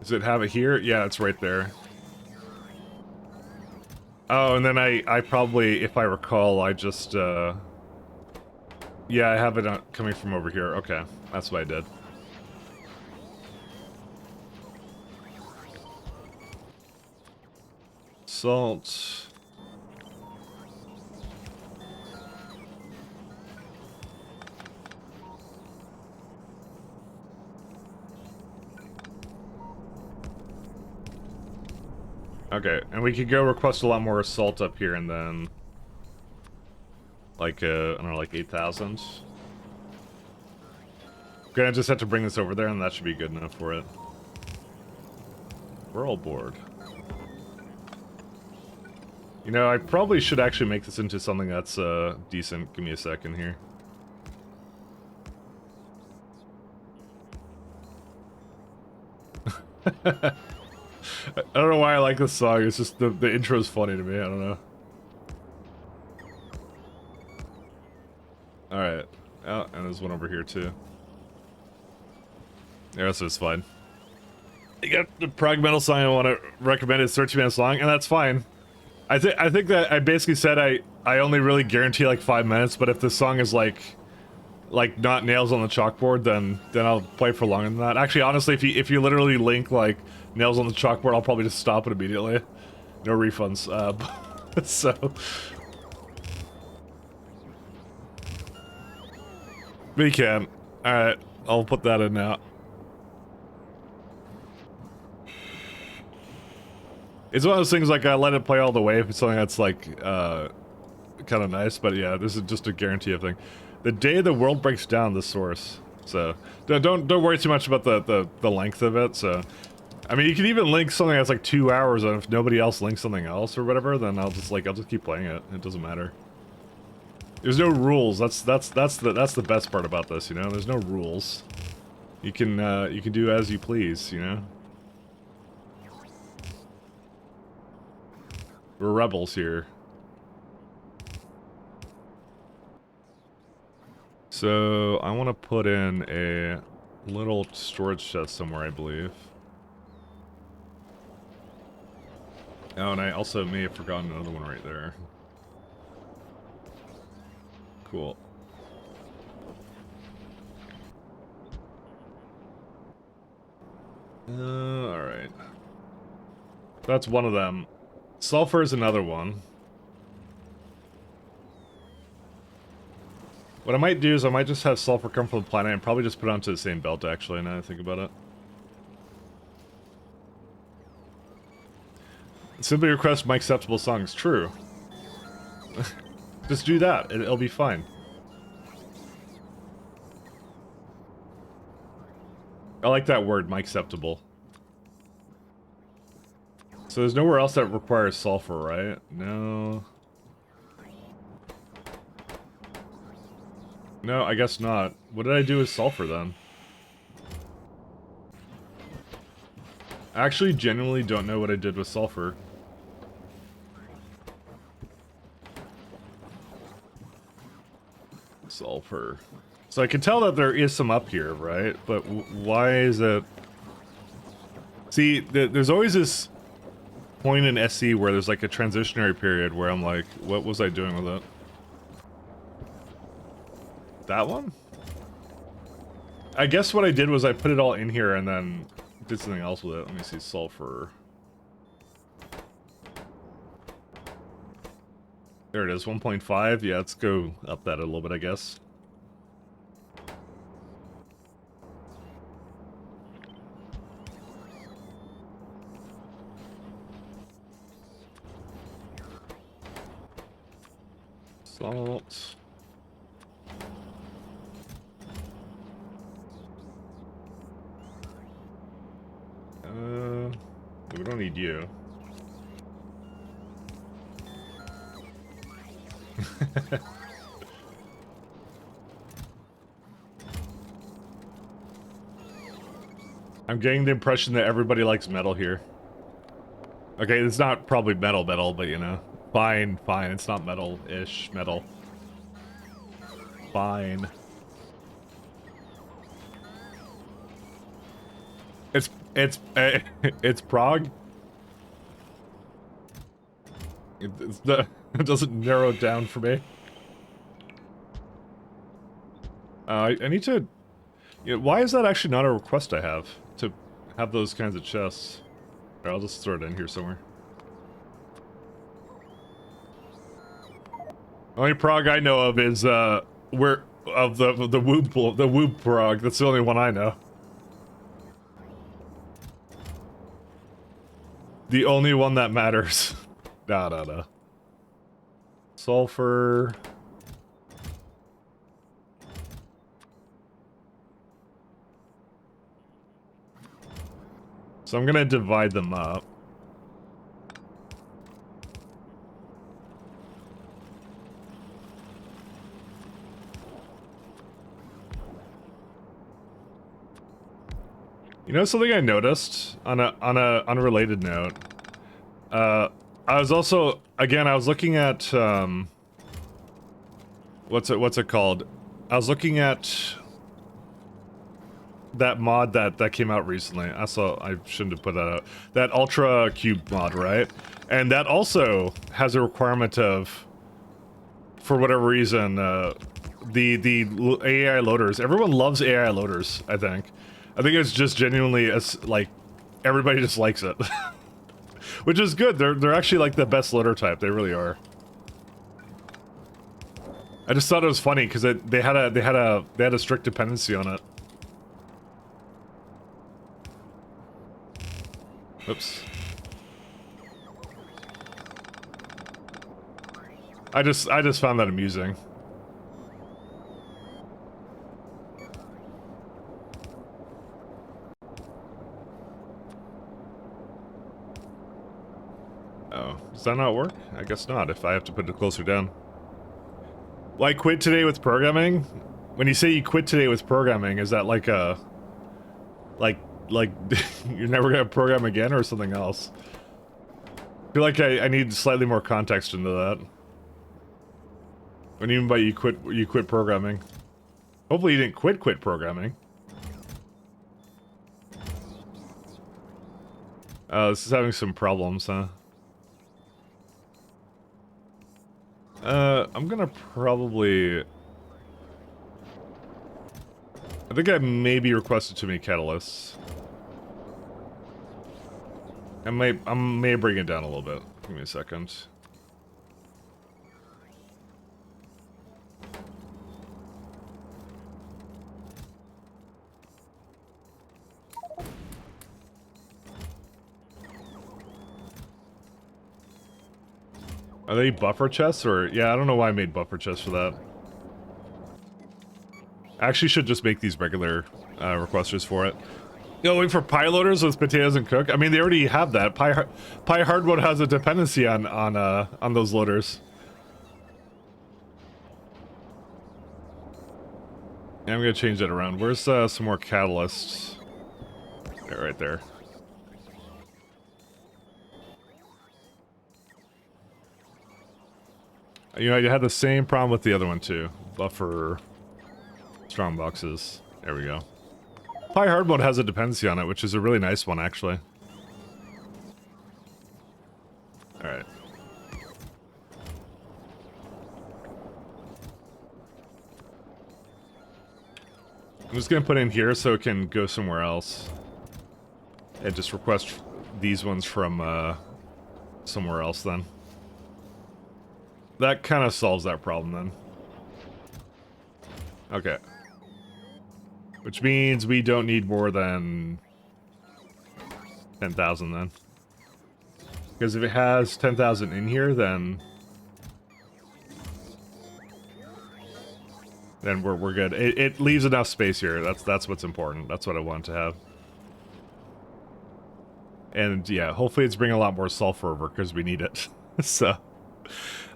Does it have it here? Yeah, it's right there. Oh, and then I probably, if I recall, I just, yeah, I have it coming from over here. Okay, that's what I did. Salt. Okay, and we could go request a lot more salt up here and then... Like, I don't know, like 8,000? Okay, I just have to bring this over there and that should be good enough for it. We're all bored. You know, I probably should actually make this into something that's, decent. Give me a second here. I don't know why I like this song, it's just the intro's funny to me, I don't know. Alright. Oh, and there's one over here too. Yeah, so it's fine. You got the prog metal song I want to recommend is 13 minutes long, and that's fine. I think that I basically said I only really guarantee like 5 minutes, but if the song is like not nails on the chalkboard, then I'll play for longer than that. Actually, honestly, if you literally link like nails on the chalkboard, I'll probably just stop it immediately. No refunds. So we can. All right, I'll put that in now. It's one of those things like I let it play all the way if it's something that's like kind of nice, but yeah, this is just a guarantee of thing. The day the world breaks down, the source. So don't worry too much about the length of it. So I mean, you can even link something that's like 2 hours, and if nobody else links something else or whatever, then I'll just keep playing it. It doesn't matter. There's no rules. That's the best part about this, you know. There's no rules. You can do as you please, you know. We're rebels here. So I want to put in a little storage chest somewhere, I believe. Oh, and I also may have forgotten another one right there. Cool. Alright. That's one of them. Sulfur is another one. What I might do is I might just have sulfur come from the planet and probably just put it onto the same belt, actually, now that I think about it. Simply request my acceptable songs. True. Just do that. It'll be fine. I like that word, my acceptable. So there's nowhere else that requires sulfur, right? No. No, I guess not. What did I do with sulfur then? I actually genuinely don't know what I did with sulfur. Sulfur. So I can tell that there is some up here, right? But why is it... See, there's always this point in SC where there's like a transitionary period where I'm like, what was I doing with it? That one? I guess what I did was I put it all in here and then did something else with it. Let me see, sulfur. There it is, 1.5. Yeah, let's go up that a little bit, I guess. Salt. We don't need you. I'm getting the impression that everybody likes metal here. Okay, it's not probably metal, but you know. Fine, fine, it's not metal-ish metal. Fine. It's Prague. It doesn't narrow it down for me. I need to... You know, why is that actually not a request I have? To have those kinds of chests. Right, I'll just throw it in here somewhere. Only Prague I know of is, where... Of the Woob Prague. That's the only one I know. The only one that matters. No. Sulfur. So I'm gonna divide them up. You know something I noticed on a unrelated note? I was also, again, I was looking at what's it called? I was looking at that mod that came out recently. I shouldn't have put that out. That Ultra Cube mod, right? And that also has a requirement of, for whatever reason, the AI loaders. Everyone loves AI loaders, I think. I think it's just genuinely, like, everybody just likes it. Which is good. They're actually like the best loader type. They really are. I just thought it was funny because they had a strict dependency on it. Oops. I just found that amusing. Oh, does that not work? I guess not, if I have to put it closer down. Well, I quit today with programming? When you say you quit today with programming, is that like a... Like, you're never gonna program again or something else? feel like I need slightly more context into that. What do you mean by you quit programming? Hopefully you didn't quit programming. This is having some problems, huh? I'm gonna probably... I think I maybe requested too many catalysts. I may bring it down a little bit. Give me a second. Are they buffer chests or... Yeah, I don't know why I made buffer chests for that. I actually should just make these regular requesters for it. You know, wait for pie loaders with potatoes and cook. I mean, they already have that. Pie hard mode has a dependency on those loaders. Yeah, I'm gonna change that around. Where's some more catalysts? There, right there. You know, I had the same problem with the other one too. Buffer strong boxes. There we go. Pie hard mode has a dependency on it, which is a really nice one, actually. Alright. I'm just gonna put in here so it can go somewhere else. And just request these ones from somewhere else then. That kind of solves that problem then. Okay. Which means we don't need more than 10,000 then. Because if it has 10,000 in here, then we're good. It leaves enough space here. That's what's important. That's what I want to have. And yeah, hopefully it's bringing a lot more sulfur over because we need it. So,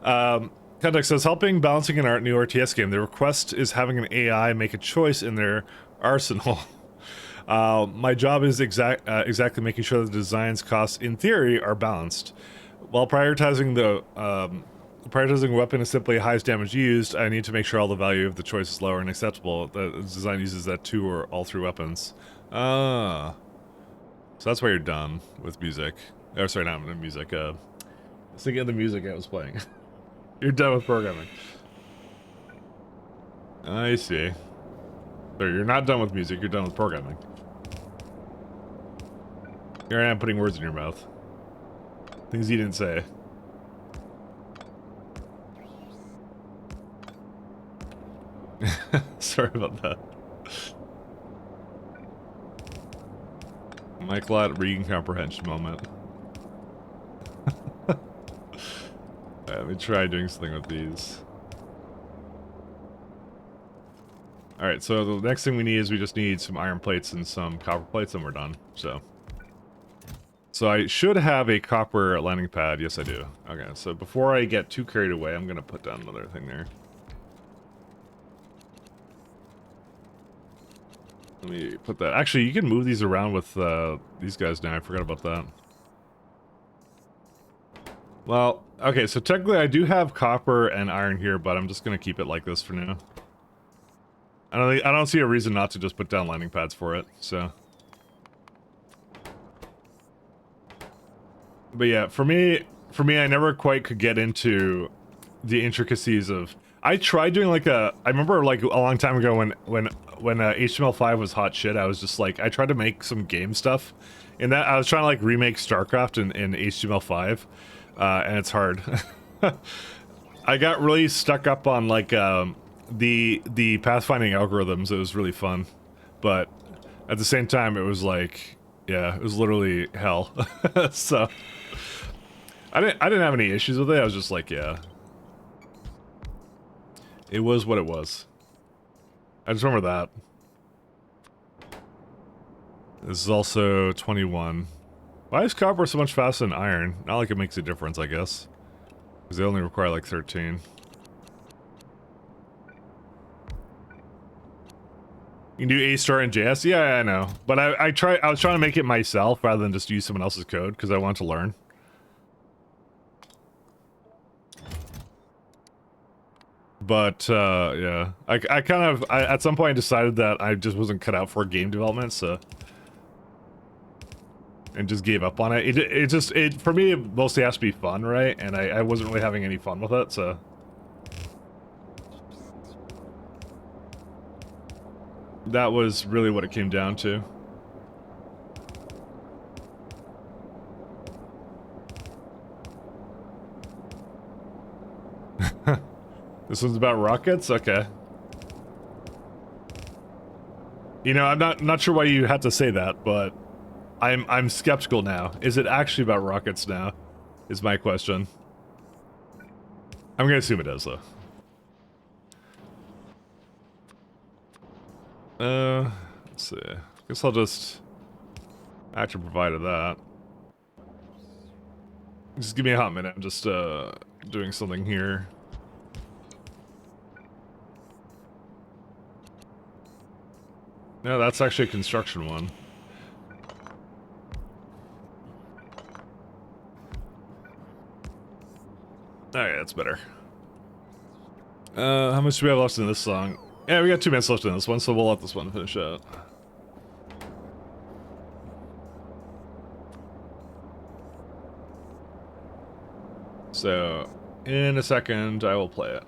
context says, helping balancing an new RTS game. The request is having an AI make a choice in their arsenal. My job is exactly making sure the design's costs, in theory, are balanced. While prioritizing a weapon is simply highest damage used, I need to make sure all the value of the choice is lower and acceptable. The design uses that 2 or all 3 weapons. Ah. So that's why you're done with music. Oh, sorry, not music. I was thinking of the music I was playing. You're done with programming. I see. So you're not done with music, you're done with programming. Here I am putting words in your mouth. Things you didn't say. Sorry about that. Mike-lot reading comprehension moment. Let me try doing something with these. Alright, so the next thing we need is we just need some iron plates and some copper plates and we're done. So I should have a copper landing pad. Yes, I do. Okay, so before I get too carried away, I'm going to put down another thing there. Let me put that. Actually, you can move these around with these guys now. I forgot about that. Well, okay, so technically I do have copper and iron here, but I'm just going to keep it like this for now. I don't see a reason not to just put down landing pads for it, so. But yeah, for me, I never quite could get into the intricacies of. I tried doing like I remember like a long time ago when HTML5 was hot shit. I was just like, I tried to make some game stuff, and that I was trying to like remake StarCraft in HTML5, and it's hard. I got really stuck up on like the pathfinding algorithms. It was really fun, but at the same time, it was like, yeah, it was literally hell. So I didn't have any issues with it. I was just like, yeah, it was what it was. I just remember that. This is also 21. Why is copper so much faster than iron? Not like it makes a difference, I guess, because they only require like 13. You can do A star and JS? Yeah, I know. But I was trying to make it myself rather than just use someone else's code because I want to learn. But yeah, I kind of at some point decided that I just wasn't cut out for game development, so and just gave up on it. It for me it mostly has to be fun, right? And I wasn't really having any fun with it, so that was really what it came down to. This one's about rockets? Okay. You know, I'm not sure why you had to say that, but I'm skeptical now. Is it actually about rockets now? Is my question. I'm gonna assume it is though. Let's see. Guess I'll just actually provide that. Just give me a hot minute. I'm just doing something here. No, that's actually a construction one. Alright, that's better. How much do we have left in this song? Yeah, we got 2 minutes left in this one, so we'll let this one finish out. So, in a second, I will play it.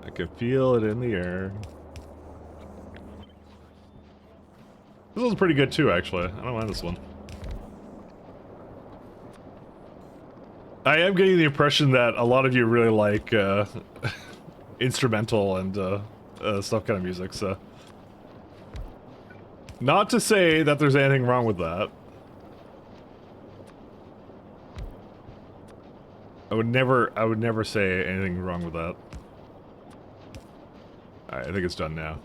I can feel it in the air. This one's pretty good too, actually. I don't mind this one. I am getting the impression that a lot of you really like instrumental and stuff kind of music, so. Not to say that there's anything wrong with that. I would never say anything wrong with that. Alright, I think it's done now.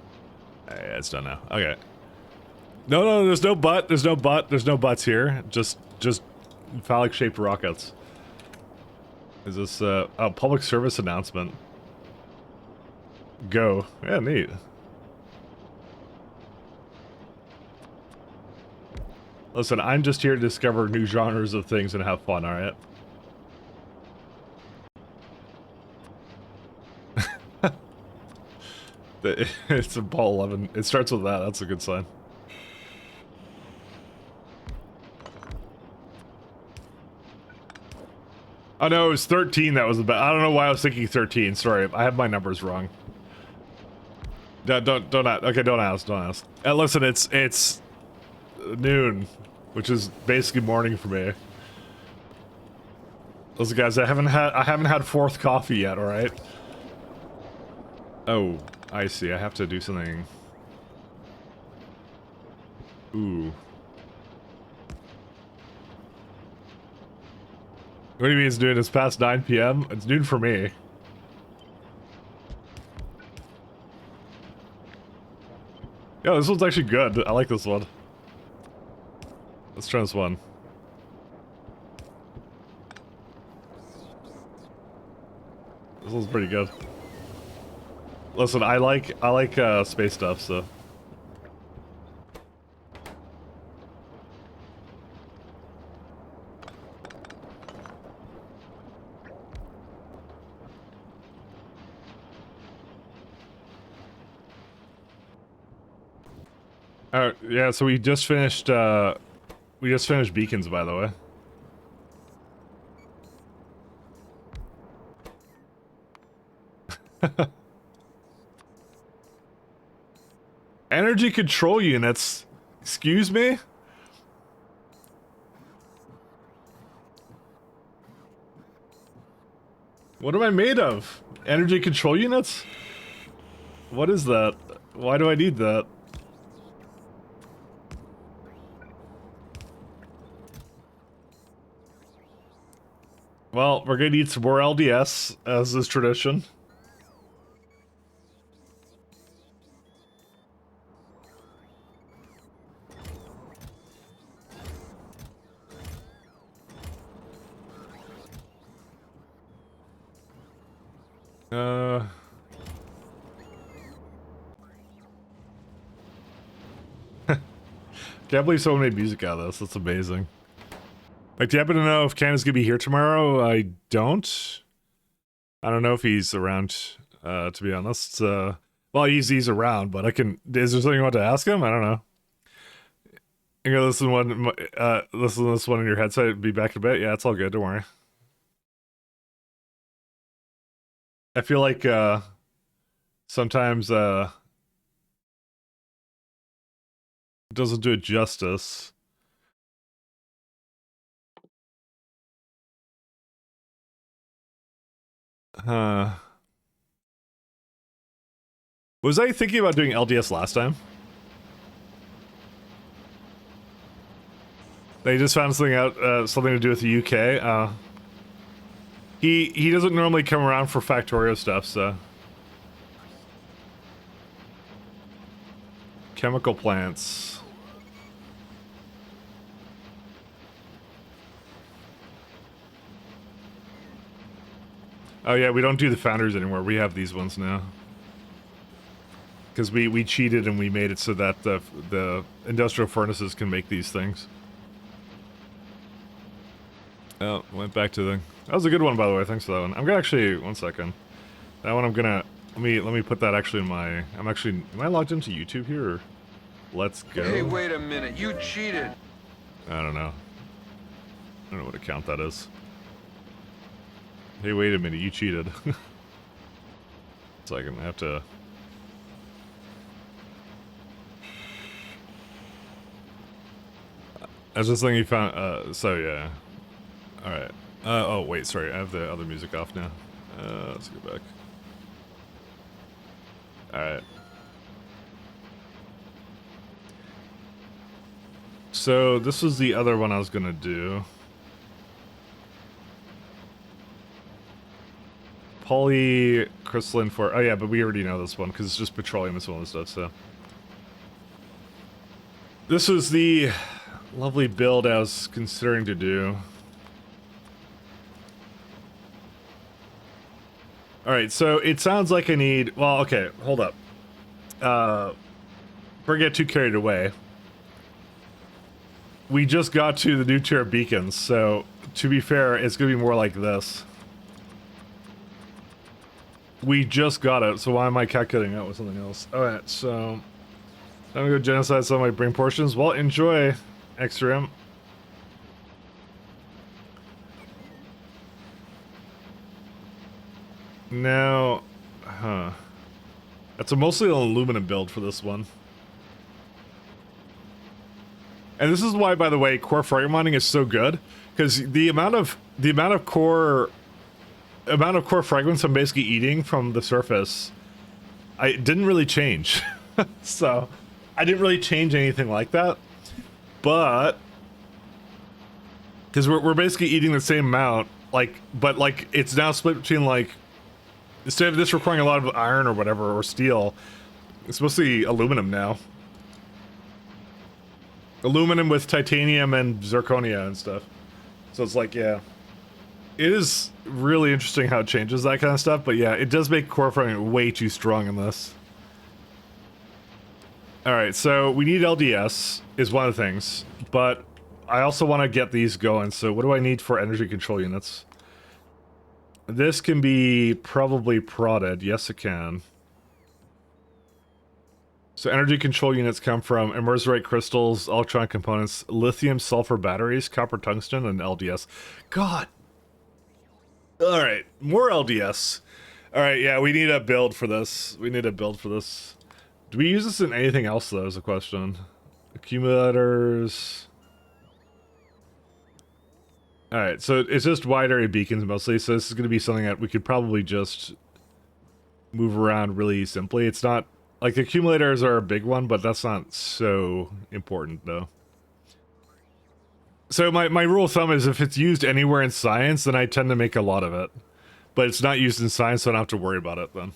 Yeah, it's done now. Okay. No, there's no butt. There's no butt. There's no butts here. Just phallic-shaped rockets. Is this a public service announcement? Go. Yeah, neat. Listen, I'm just here to discover new genres of things and have fun, alright? It's a ball 11. It starts with that. That's a good sign. Oh no, it was 13 that was the best. I don't know why I was thinking 13. Sorry, I have my numbers wrong. Don't okay, don't ask. Listen, it's noon, which is basically morning for me. Listen, guys, I haven't had fourth coffee yet. All right. Oh, I see. I have to do something. Ooh. What do you mean it's noon? It's past 9 p.m.? It's noon for me. Yo, this one's actually good. I like this one. Let's try this one. This one's pretty good. Listen, I like space stuff, so. Yeah, so we just finished beacons, by the way. Energy control units. Excuse me? What am I made of? Energy control units? What is that? Why do I need that? Well, we're gonna need some more LDS, as is tradition. Can't believe someone made music out of this. That's amazing. Like, do you happen to know if Canada's gonna be here tomorrow? I don't. I don't know if he's around, to be honest. Well, he's around, but I can... Is there something you want to ask him? I don't know. You go listen to this one in your headset, be back in a bit. Yeah, it's all good, don't worry. I feel like, sometimes, it doesn't do it justice. Was I thinking about doing LDS last time? They just found something out, something to do with the UK. He doesn't normally come around for factorio stuff, so. Chemical plants. Oh yeah, we don't do the founders anymore. We have these ones now. Because we cheated and we made it so that the industrial furnaces can make these things. Oh, went back to the... That was a good one, by the way. Thanks for that one. I'm gonna actually... One second. That one I'm gonna... Let me put that actually in my... I'm actually... Am I logged into YouTube here, or... Let's go. Hey, wait a minute. You cheated. I don't know. I don't know what account that is. Hey, wait a minute. You cheated. So I have to... I was just thinking you found... so, yeah. Alright. Oh, wait, sorry. I have the other music off now. Let's go back. Alright. So, this was the other one I was gonna do. Polycrystalline for... Oh yeah, but we already know this one, because it's just petroleum and some other stuff, so... This was the lovely build I was considering to do. Alright, so it sounds like I need... Well, okay, hold up. Before I get too carried away. We just got to the nuclear beacons, so to be fair, it's gonna be more like this. We just got it, so why am I calculating out with something else? Alright, so... I'm gonna go genocide some of my brain portions. Well, enjoy, X10. Now... Huh. That's mostly an aluminum build for this one. And this is why, by the way, core fragment mining is so good, because the amount of core fragments I'm basically eating from the surface, I didn't really change. So, I didn't really change anything like that, but because we're basically eating the same amount, but it's now split between instead of this requiring a lot of iron or whatever or steel, it's mostly aluminum now. Aluminum with titanium and zirconia and stuff. So it's like, yeah. It is really interesting how it changes that kind of stuff, but yeah, it does make core fragment way too strong in this. Alright, so we need LDS, is one of the things, but I also want to get these going, so what do I need for energy control units? This can be probably prodded, yes it can. So energy control units come from immersorite crystals, electronic components, lithium sulfur batteries, copper tungsten, and LDS. God! Alright, more LDS. Alright, yeah, we need a build for this. We need a build for this. Do we use this in anything else, though, is a question. Accumulators... Alright, so it's just wide area beacons mostly, so this is going to be something that we could probably just move around really simply. It's not... Like, the accumulators are a big one, but that's not so important, though. So my rule of thumb is if it's used anywhere in science, then I tend to make a lot of it. But it's not used in science, so I don't have to worry about it, then.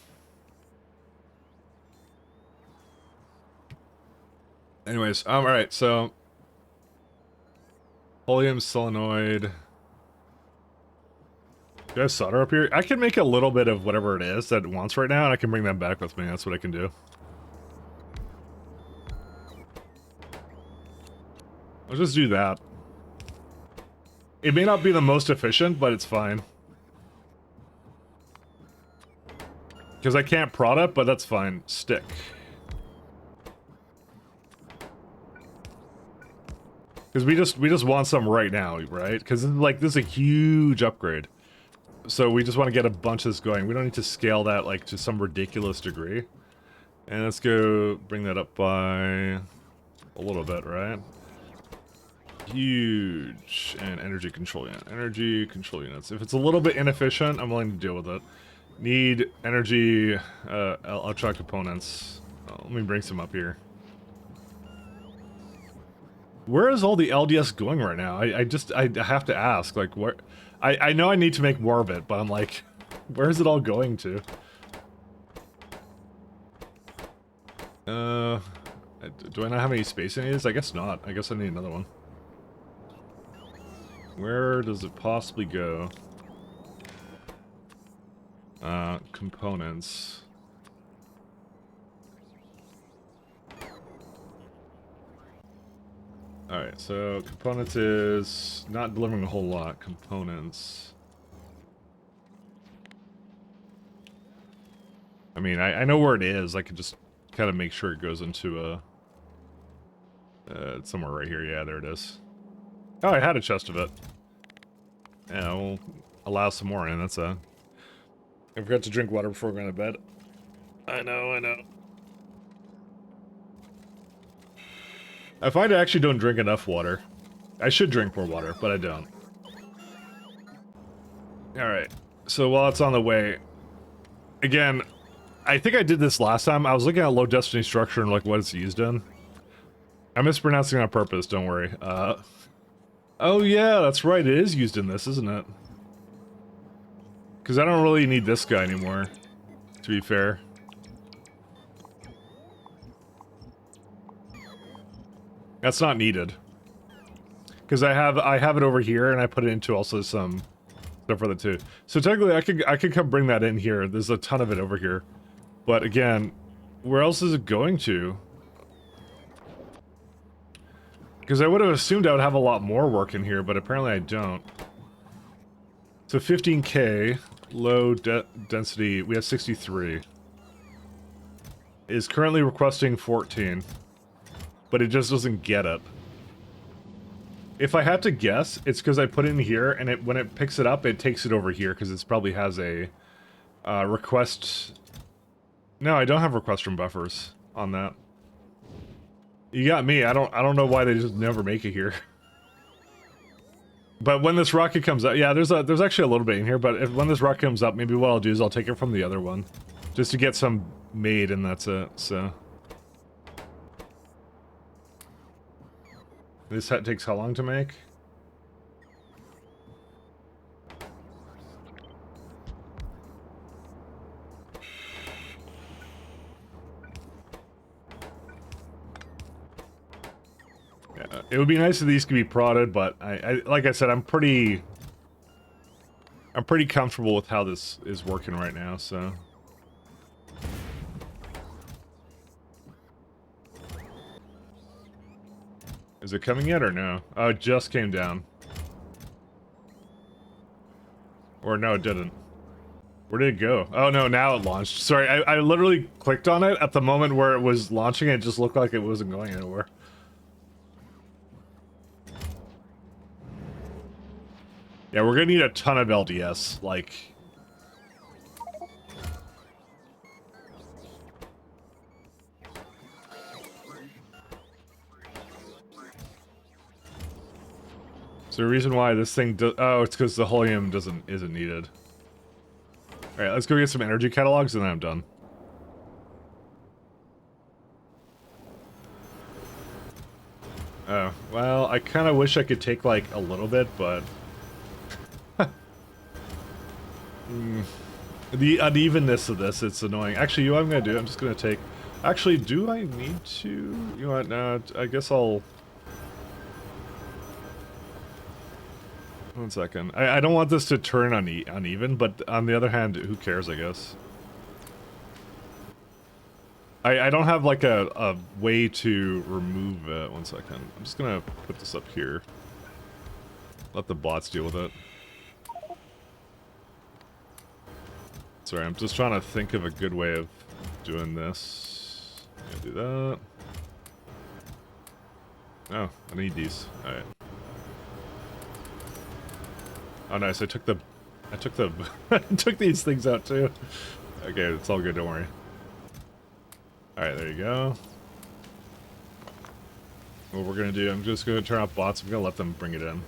Anyways, alright, so... Oleum solenoid... Do I have solder up here? I can make a little bit of whatever it is that it wants right now, and I can bring them back with me. That's what I can do. Let's just do that. It may not be the most efficient, but it's fine. Because I can't prod it, but that's fine. Stick. Because we just want some right now, right? Because this is a huge upgrade. So we just want to get a bunch of this going. We don't need to scale that like to some ridiculous degree. And let's go bring that up by a little bit, right? Huge. And energy control unit. Energy control units. If it's a little bit inefficient, I'm willing to deal with it. Need energy electronic components. Let me bring some up here. Where is all the LDS going right now? I have to ask, like, where... I know I need to make more of it, but I'm like, where is it all going to? Do I not have any space in these? I guess not. I guess I need another one. Where does it possibly go? Components. Alright, so components is not delivering a whole lot. Components. I mean, I know where it is. I could just kind of make sure it goes into it's somewhere right here. Yeah, there it is. Oh, I had a chest of it. Yeah, we'll allow some more in. That's I forgot to drink water before going to bed. I know. I find I actually don't drink enough water. I should drink more water, but I don't. Alright, so while it's on the way, again, I think I did this last time. I was looking at low density structure and like what it's used in. I'm mispronouncing it on purpose, don't worry. Oh yeah, that's right, it is used in this, isn't it? Because I don't really need this guy anymore, to be fair. That's not needed. Because I have it over here and I put it into also some stuff for the two. So technically I could come bring that in here. There's a ton of it over here. But again, where else is it going to? Because I would have assumed I would have a lot more work in here, but apparently I don't. So 15k, low density, we have 63. Is currently requesting 14. But it just doesn't get it. If I had to guess, it's because I put it in here, and when it picks it up, it takes it over here, because it probably has a request... No, I don't have request from buffers on that. You got me, I don't know why they just never make it here. But when this rocket comes up, yeah, there's actually a little bit in here, but when this rocket comes up, maybe what I'll do is I'll take it from the other one. Just to get some made, and that's it, so... This set takes how long to make? Yeah, it would be nice if these could be prodded, but I like I said, I'm pretty comfortable with how this is working right now, so... Is it coming yet or no? Oh, it just came down. Or no, it didn't. Where did it go? Oh no, now it launched. Sorry, I literally clicked on it at the moment where it was launching and it just looked like it wasn't going anywhere. Yeah, we're gonna need a ton of LDS, like... So the reason why this thing does... Oh, it's because the helium isn't needed. Alright, let's go get some energy catalogs and then I'm done. Oh, well, I kind of wish I could take, like, a little bit, but... The unevenness of this, it's annoying. Actually, you know what I'm gonna do? I'm just gonna take... Actually, do I need to... You know what, no, I guess I'll... 1 second. I don't want this to turn uneven, but on the other hand, who cares, I guess. I don't have like a way to remove it. 1 second. I'm just gonna put this up here. Let the bots deal with it. Sorry, I'm just trying to think of a good way of doing this. Gonna do that. Oh, I need these. Alright. Oh nice, I took the I took these things out too. Okay, it's all good, don't worry. Alright, there you go. What we're gonna do, I'm just gonna turn off bots, I'm gonna let them bring it in.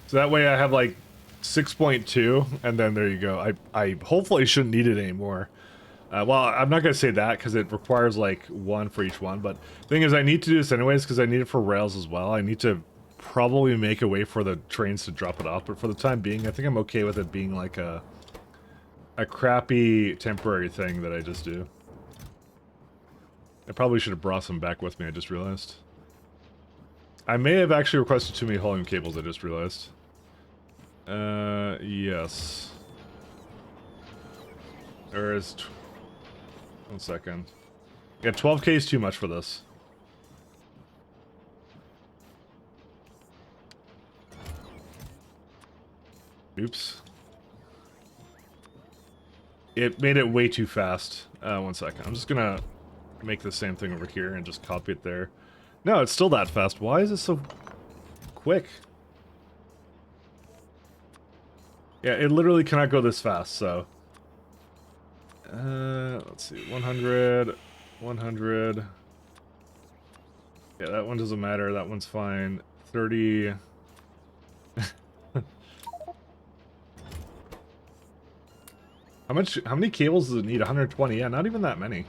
So that way I have like 6.2, and then there you go. I hopefully shouldn't need it anymore. Well, I'm not gonna say that because it requires like 1 for each one, but the thing is I need to do this anyways because I need it for rails as well. I need to probably make a way for the trains to drop it off, but for the time being, I think I'm okay with it being like a crappy temporary thing that I just do. I probably should have brought some back with me, I just realized. I may have actually requested too many hauling cables, I just realized. Yes. There is... 1 second. Yeah, 12k is too much for this. Oops. It made it way too fast. 1 second. I'm just gonna make the same thing over here and just copy it there. No, it's still that fast. Why is it so quick? Yeah, it literally cannot go this fast, so... let's see, 100, 100. Yeah, that one doesn't matter, that one's fine. 30. How many cables does it need? 120, yeah, not even that many.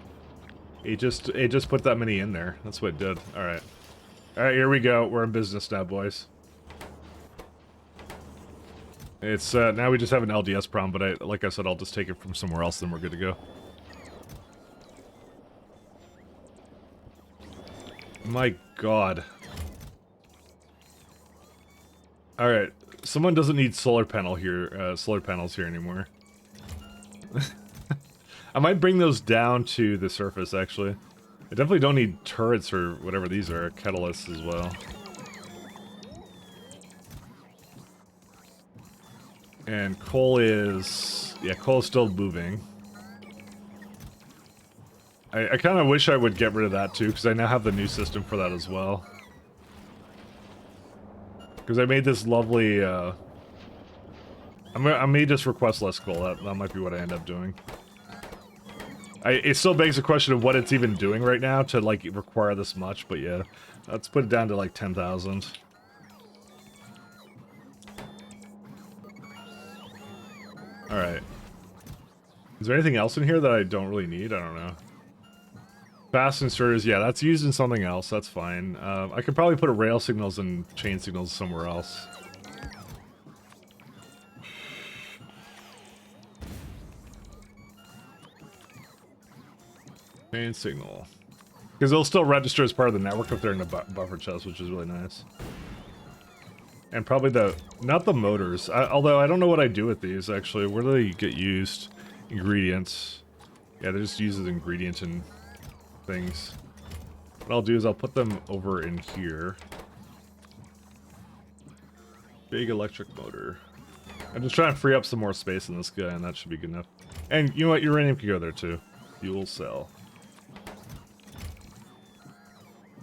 It just put that many in there. That's what it did. Alright. Alright, here we go. We're in business now, boys. It's, now we just have an LDS problem, but like I said, I'll just take it from somewhere else, then we're good to go. My god. Alright, someone doesn't need solar panels here anymore. I might bring those down to the surface, actually. I definitely don't need turrets or whatever these are, catalysts as well. And coal is... yeah, coal is still moving. I kind of wish I would get rid of that too, because I now have the new system for that as well. Because I made this lovely... I may just request less coal, that might be what I end up doing. It still begs the question of what it's even doing right now to, like, require this much, but yeah. Let's put it down to, like, 10,000. Alright. Is there anything else in here that I don't really need? I don't know. Fast inserters, yeah, that's used in something else, that's fine. I could probably put rail signals and chain signals somewhere else. Chain signal. Because it'll still register as part of the network if they're in a buffer chest, which is really nice. And probably not the motors. Although I don't know what I do with these, actually. Where do they get used? Ingredients. Yeah, they're just used as ingredient in things. What I'll do is I'll put them over in here. Big electric motor. I'm just trying to free up some more space in this guy, and that should be good enough. And you know what? Uranium can go there, too. Fuel cell.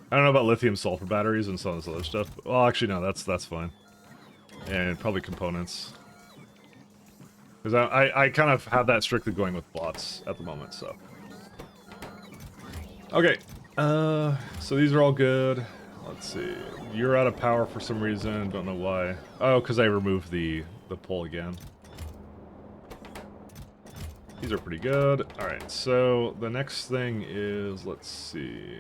I don't know about lithium sulfur batteries and some of this other stuff. Well, actually, no, that's fine. And probably components. Because I kind of have that strictly going with bots at the moment, so. Okay. So these are all good. Let's see. You're out of power for some reason. Don't know why. Oh, because I removed the pole again. These are pretty good. Alright, so the next thing is, let's see.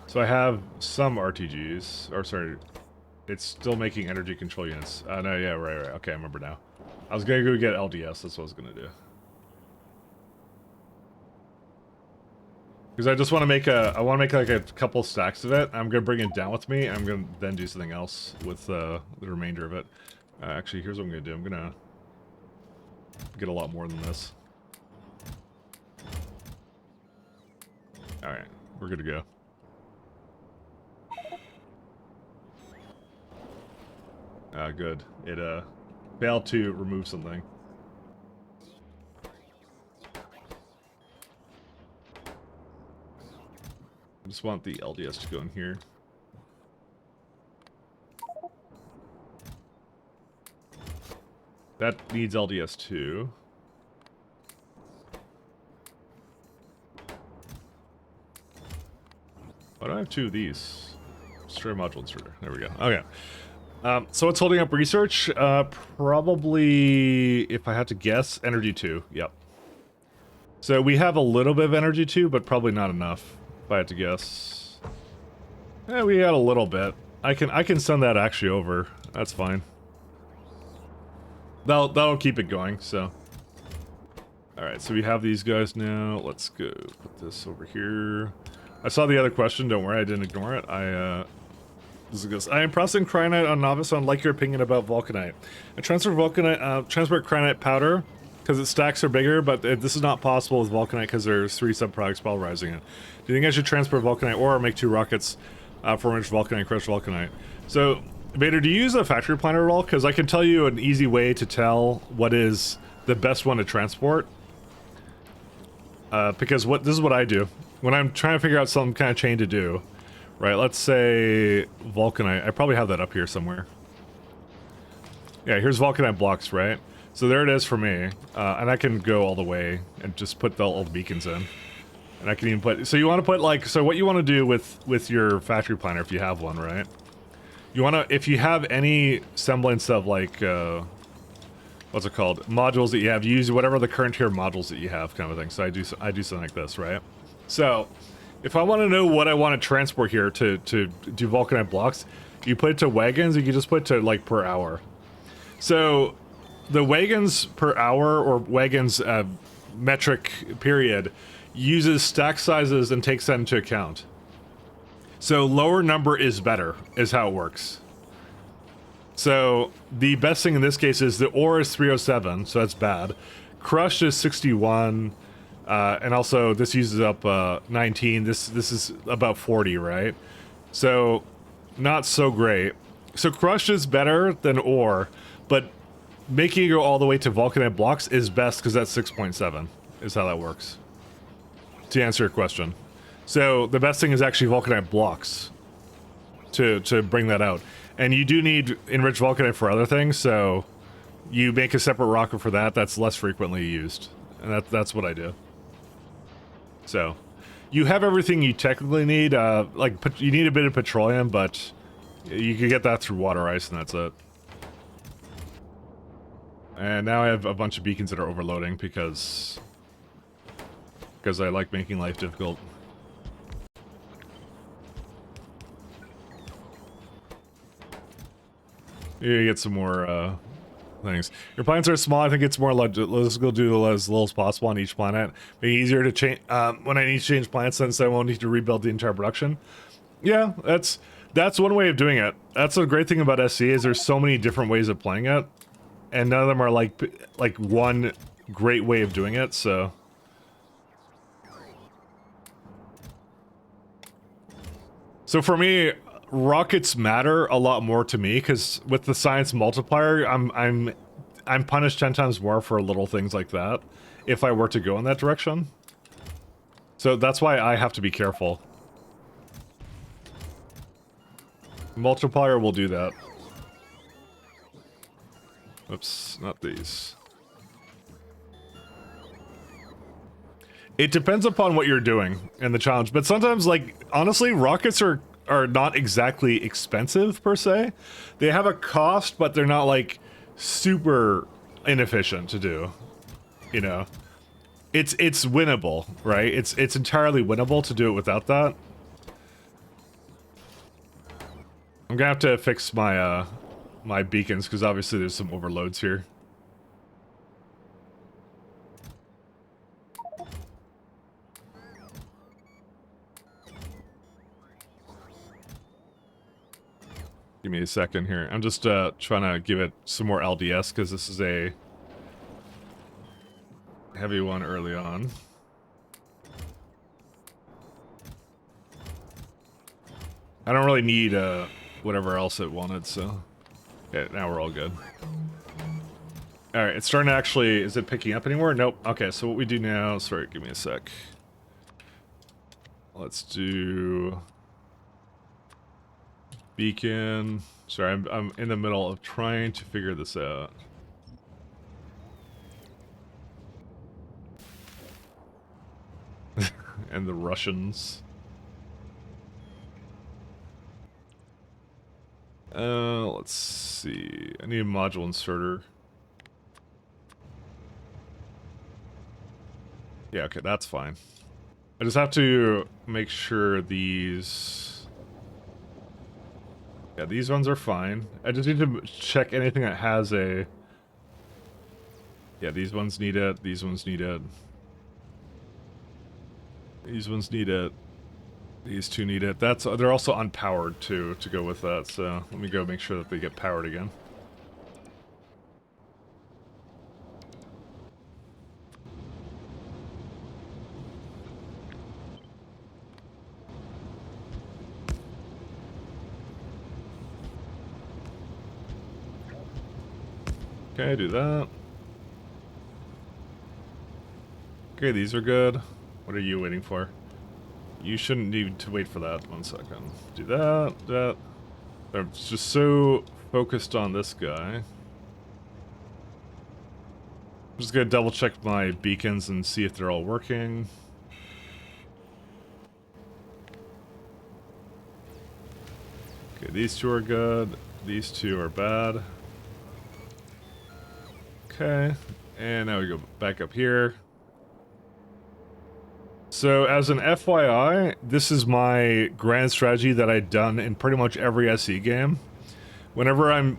So I have some RTGs, or sorry, it's still making energy control units. No, yeah, right, okay, I remember now. I was gonna go get LDS, that's what I was gonna do. Because I just want to make I want to make like a couple stacks of it. I'm gonna bring it down with me, and I'm gonna then do something else with the remainder of it. Actually, here's what I'm gonna do. I'm gonna Get a lot more than this. Alright, we're good to go. Good. It failed to remove something. I just want the LDS to go in here. That needs LDS too. Why do I have two of these? Stray module inserter. There we go. Okay. So what's holding up research? Probably, if I had to guess, energy 2. Yep. So we have a little bit of energy 2, but probably not enough, if I had to guess. Yeah, we had a little bit. I can send that actually over. That's fine. That'll keep it going, so. Alright, so we have these guys now. Let's go put this over here. I saw the other question, don't worry, I didn't ignore it. This is I am processing cryonite on novice, so I'd like your opinion about vulcanite. I transfer cryonite powder because its stacks are bigger, but this is not possible with vulcanite because there's 3 subproducts pulverizing it. Do you think I should transfer vulcanite or make 2 rockets for enriched vulcanite, crushed vulcanite? So, Vader, do you use a factory planner at all? Because I can tell you an easy way to tell what is the best one to transport. Because this is what I do when I'm trying to figure out some kind of chain to do. Right, let's say vulcanite. I probably have that up here somewhere. Yeah, here's vulcanite blocks, right? So there it is for me. And I can go all the way and just put all the beacons in. And I can even put... So you want to put, like... So what you want to do with your factory planner, if you have one, right? You want to... If you have any semblance of, like... what's it called? Modules that you have. You use whatever the current tier modules that you have, kind of thing. So I do something like this, right? So... If I want to know what I want to transport here to do vulcanite blocks, you put it to wagons, you can just put it to, like, per hour. So, the wagons per hour, or wagons metric period, uses stack sizes and takes that into account. So, lower number is better, is how it works. So, the best thing in this case is the ore is 307, so that's bad. Crushed is 61... and also, this uses up 19. This is about 40, right? So, not so great. So, crushed is better than ore, but making it go all the way to vulcanite blocks is best because that's 6.7, is how that works. To answer your question. So, the best thing is actually vulcanite blocks to bring that out. And you do need enriched vulcanite for other things, so you make a separate rocket for that. That's less frequently used. And that's what I do. So, you have everything you technically need. You need a bit of petroleum, but you can get that through water ice, and that's it. And now I have a bunch of beacons that are overloading because I like making life difficult. You get some more things. Your planets are small. I think it's more like let's go do as little as possible on each planet. Make it easier to change when I need to change planets, since I won't need to rebuild the entire production. Yeah, that's one way of doing it. That's the great thing about SC is there's so many different ways of playing it, and none of them are like one great way of doing it. So. So for me, rockets matter a lot more to me because with the science multiplier, I'm punished 10 times more for little things like that if I were to go in that direction. So that's why I have to be careful. Multiplier will do that. Oops, not these. It depends upon what you're doing in the challenge, but sometimes, like, honestly, rockets are not exactly expensive per se. They have a cost, but they're not like super inefficient to do. You know, it's winnable, right? It's entirely winnable to do it without that. I'm gonna have to fix my my beacons because obviously there's some overloads here. Give me a second here. I'm just trying to give it some more LDS because this is a heavy one early on. I don't really need whatever else it wanted, so... Okay, now we're all good. Alright, it's starting to actually... Is it picking up anymore? Nope. Okay, so what we do now... Sorry, give me a sec. Let's do... Beacon... Sorry, I'm in the middle of trying to figure this out. And the Russians. Let's see. I need a module inserter. Yeah, okay, that's fine. I just have to make sure these... Yeah, these ones are fine. I just need to check anything that has a... Yeah, these ones need it. These ones need it. These ones need it. These two need it. They're also unpowered too, to go with that, so let me go make sure that they get powered again. Okay, do that. Okay, these are good. What are you waiting for? You shouldn't need to wait for that. 1 second. Do that. I'm just so focused on this guy. I'm just gonna double check my beacons and see if they're all working. Okay, these two are good. These two are bad. Okay, and now we go back up here. So as an FYI, this is my grand strategy that I've done in pretty much every SE game. Whenever I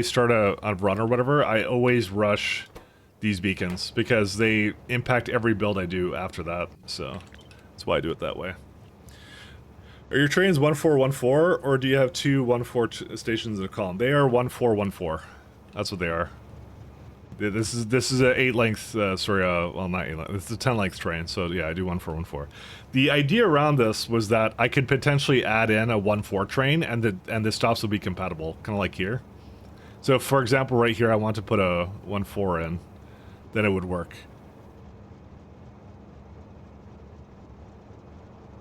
start a run or whatever, I always rush these beacons because they impact every build I do after that. So that's why I do it that way. Are your trains 1414 or do you have two 14 stations in a column? They are 1414. That's what they are. This is a 8 length, well not 8 length, it's a 10 length train, so yeah, I do 1414. The idea around this was that I could potentially add in a 14 train and the stops will be compatible, kind of like here. So for example, right here I want to put a 14 in, then it would work.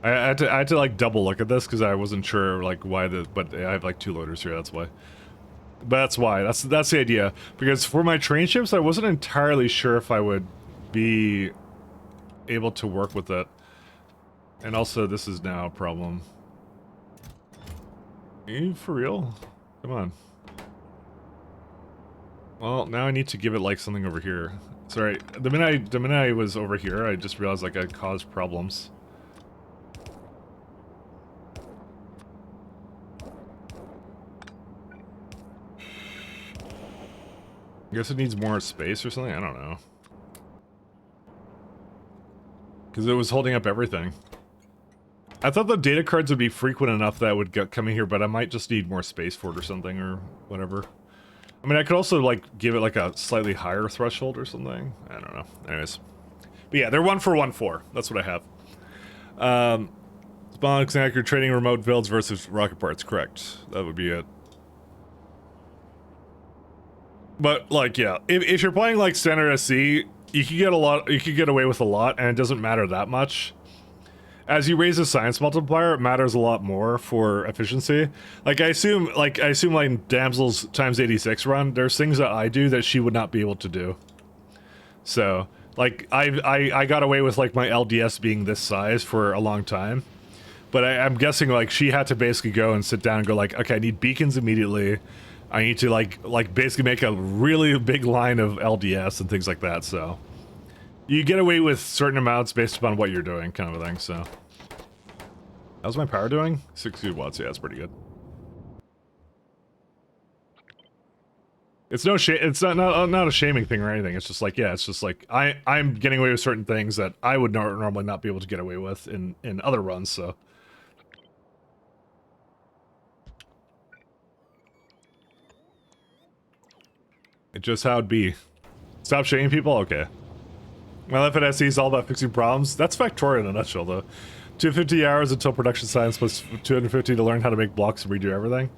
I had to like double look at this because I wasn't sure like why but I have like 2 loaders here, that's why. But that's why. That's the idea. Because for my train ships, I wasn't entirely sure if I would be able to work with it. And also, this is now a problem. Are you for real? Come on. Well, now I need to give it like something over here. Sorry, the minute I was over here, I just realized like I caused problems. I guess it needs more space or something? I don't know. Because it was holding up everything. I thought the data cards would be frequent enough that I would come in here, but I might just need more space for it or something, or whatever. I mean, I could also, like, give it, like, a slightly higher threshold or something. I don't know. Anyways. But yeah, they're 1414. That's what I have. Spawn, you're trading remote builds versus rocket parts. Correct. That would be it. But, like, yeah, if you're playing, like, standard SC, you could get away with a lot, and it doesn't matter that much. As you raise the science multiplier, it matters a lot more for efficiency. Like, I assume, like, Damsel's times 86 run, there's things that I do that she would not be able to do. So, like, I got away with, like, my LDS being this size for a long time. But I'm guessing, like, she had to basically go and sit down and go, like, okay, I need beacons immediately. I need to, like basically make a really big line of LDS and things like that, so. You get away with certain amounts based upon what you're doing, kind of a thing, so. How's my power doing? 60 watts, yeah, that's pretty good. It's it's not a shaming thing or anything, it's just like, yeah, it's just like, I'm getting away with certain things that I would normally not be able to get away with in other runs, so. It's just how it be. Stop shaming people? Okay. My life at SE is all about fixing problems. That's Factorio in a nutshell, though. 250 hours until production science plus 250 to learn how to make blocks and redo everything.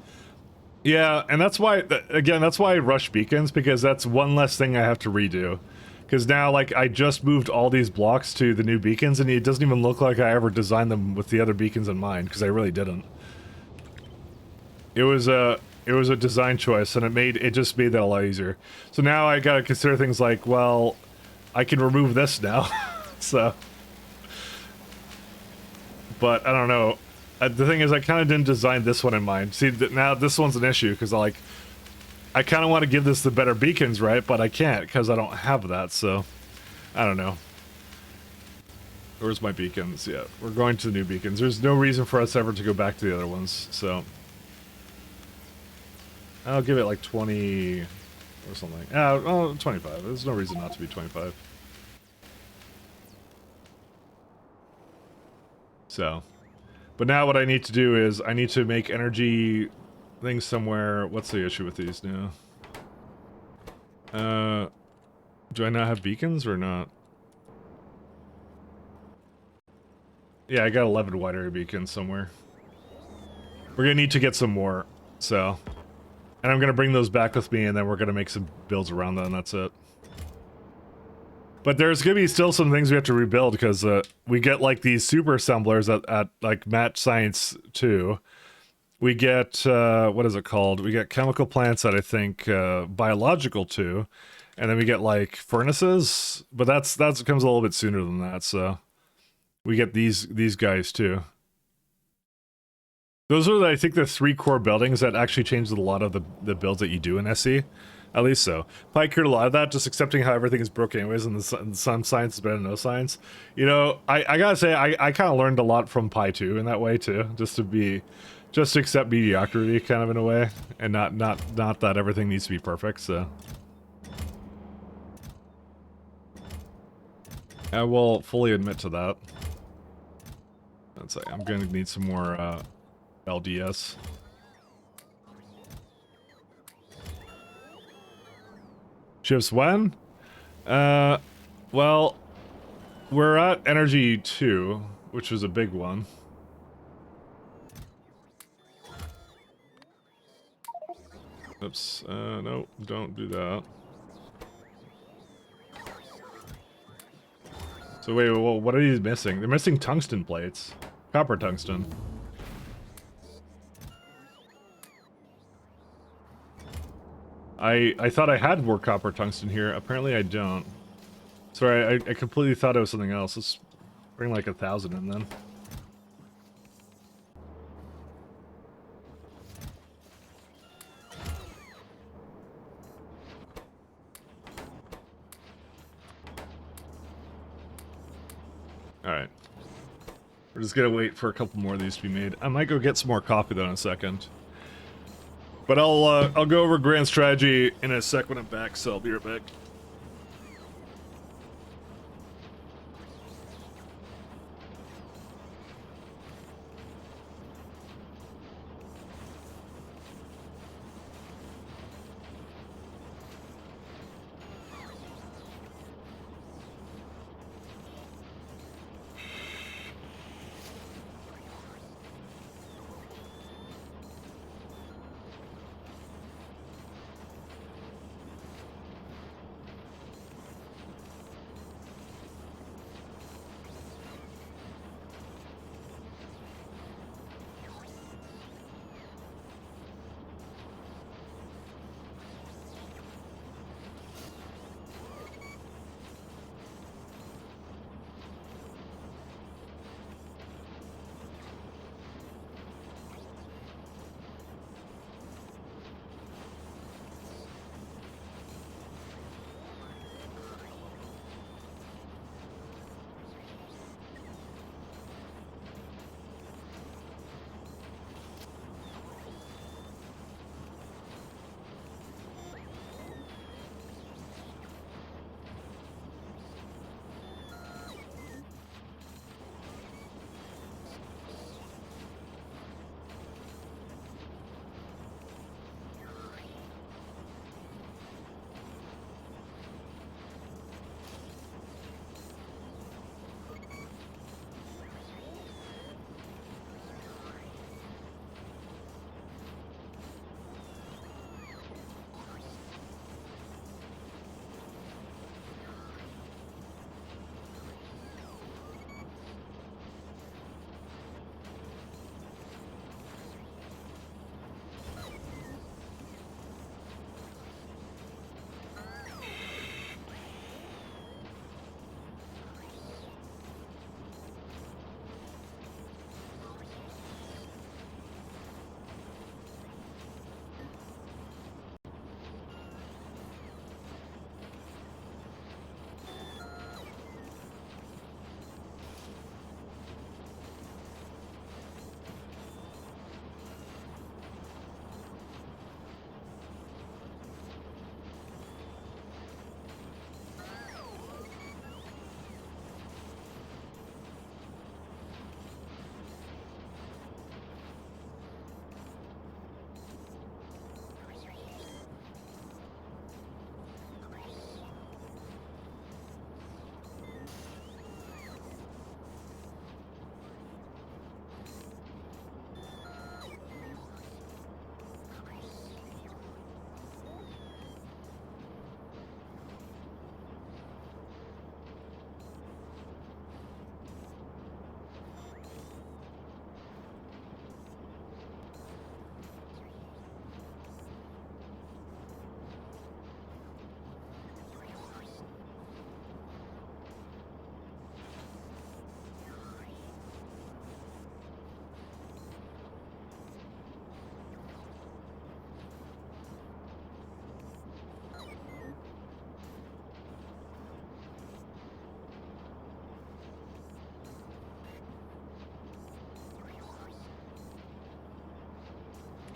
Yeah, and that's why, again, that's why I rush beacons, because that's one less thing I have to redo. Because now, like, I just moved all these blocks to the new beacons, and it doesn't even look like I ever designed them with the other beacons in mind, because I really didn't. It was a design choice, and it just made that a lot easier. So now I gotta consider things like, well, I can remove this now, so. But I don't know. The thing is, I kind of didn't design this one in mind. See, now this one's an issue, because I kind of want to give this the better beacons, right? But I can't, because I don't have that, so... I don't know. Where's my beacons? Yeah, we're going to the new beacons. There's no reason for us ever to go back to the other ones, so... I'll give it like 20... or something. Oh, 25. There's no reason not to be 25. So... But now what I need to do is, I need to make energy things somewhere. What's the issue with these now? Do I not have beacons or not? Yeah, I got 11 wide area beacons somewhere. We're gonna need to get some more, so. And I'm gonna bring those back with me, and then we're gonna make some builds around that, and that's it. But there's gonna be still some things we have to rebuild, because we get like these super assemblers at like Match Science 2. We get, what is it called? We get chemical plants at, I think, biological 2. And then we get like furnaces, but that comes a little bit sooner than that, so. We get these guys too. Those are, I think, the 3 core buildings that actually changed a lot of the builds that you do in SE. At least so. Pi cured a lot of that, just accepting how everything is broken anyways, and some science is better than no science. You know, I gotta say, I kind of learned a lot from Pi 2 in that way too, just to accept mediocrity kind of in a way, and not that everything needs to be perfect, so. I will fully admit to that. That's like, I'm gonna need some more LDS. Shifts when? Well, we're at energy 2, which is a big one. Oops, no, don't do that. So wait, well, what are these missing? They're missing tungsten plates. Copper tungsten. I thought I had more copper tungsten here. Apparently I don't. Sorry, I completely thought it was something else. Let's bring like 1,000 in then. Alright. We're just gonna wait for a couple more of these to be made. I might go get some more coffee though in a second. But I'll go over grand strategy in a sec when I'm back, so I'll be right back.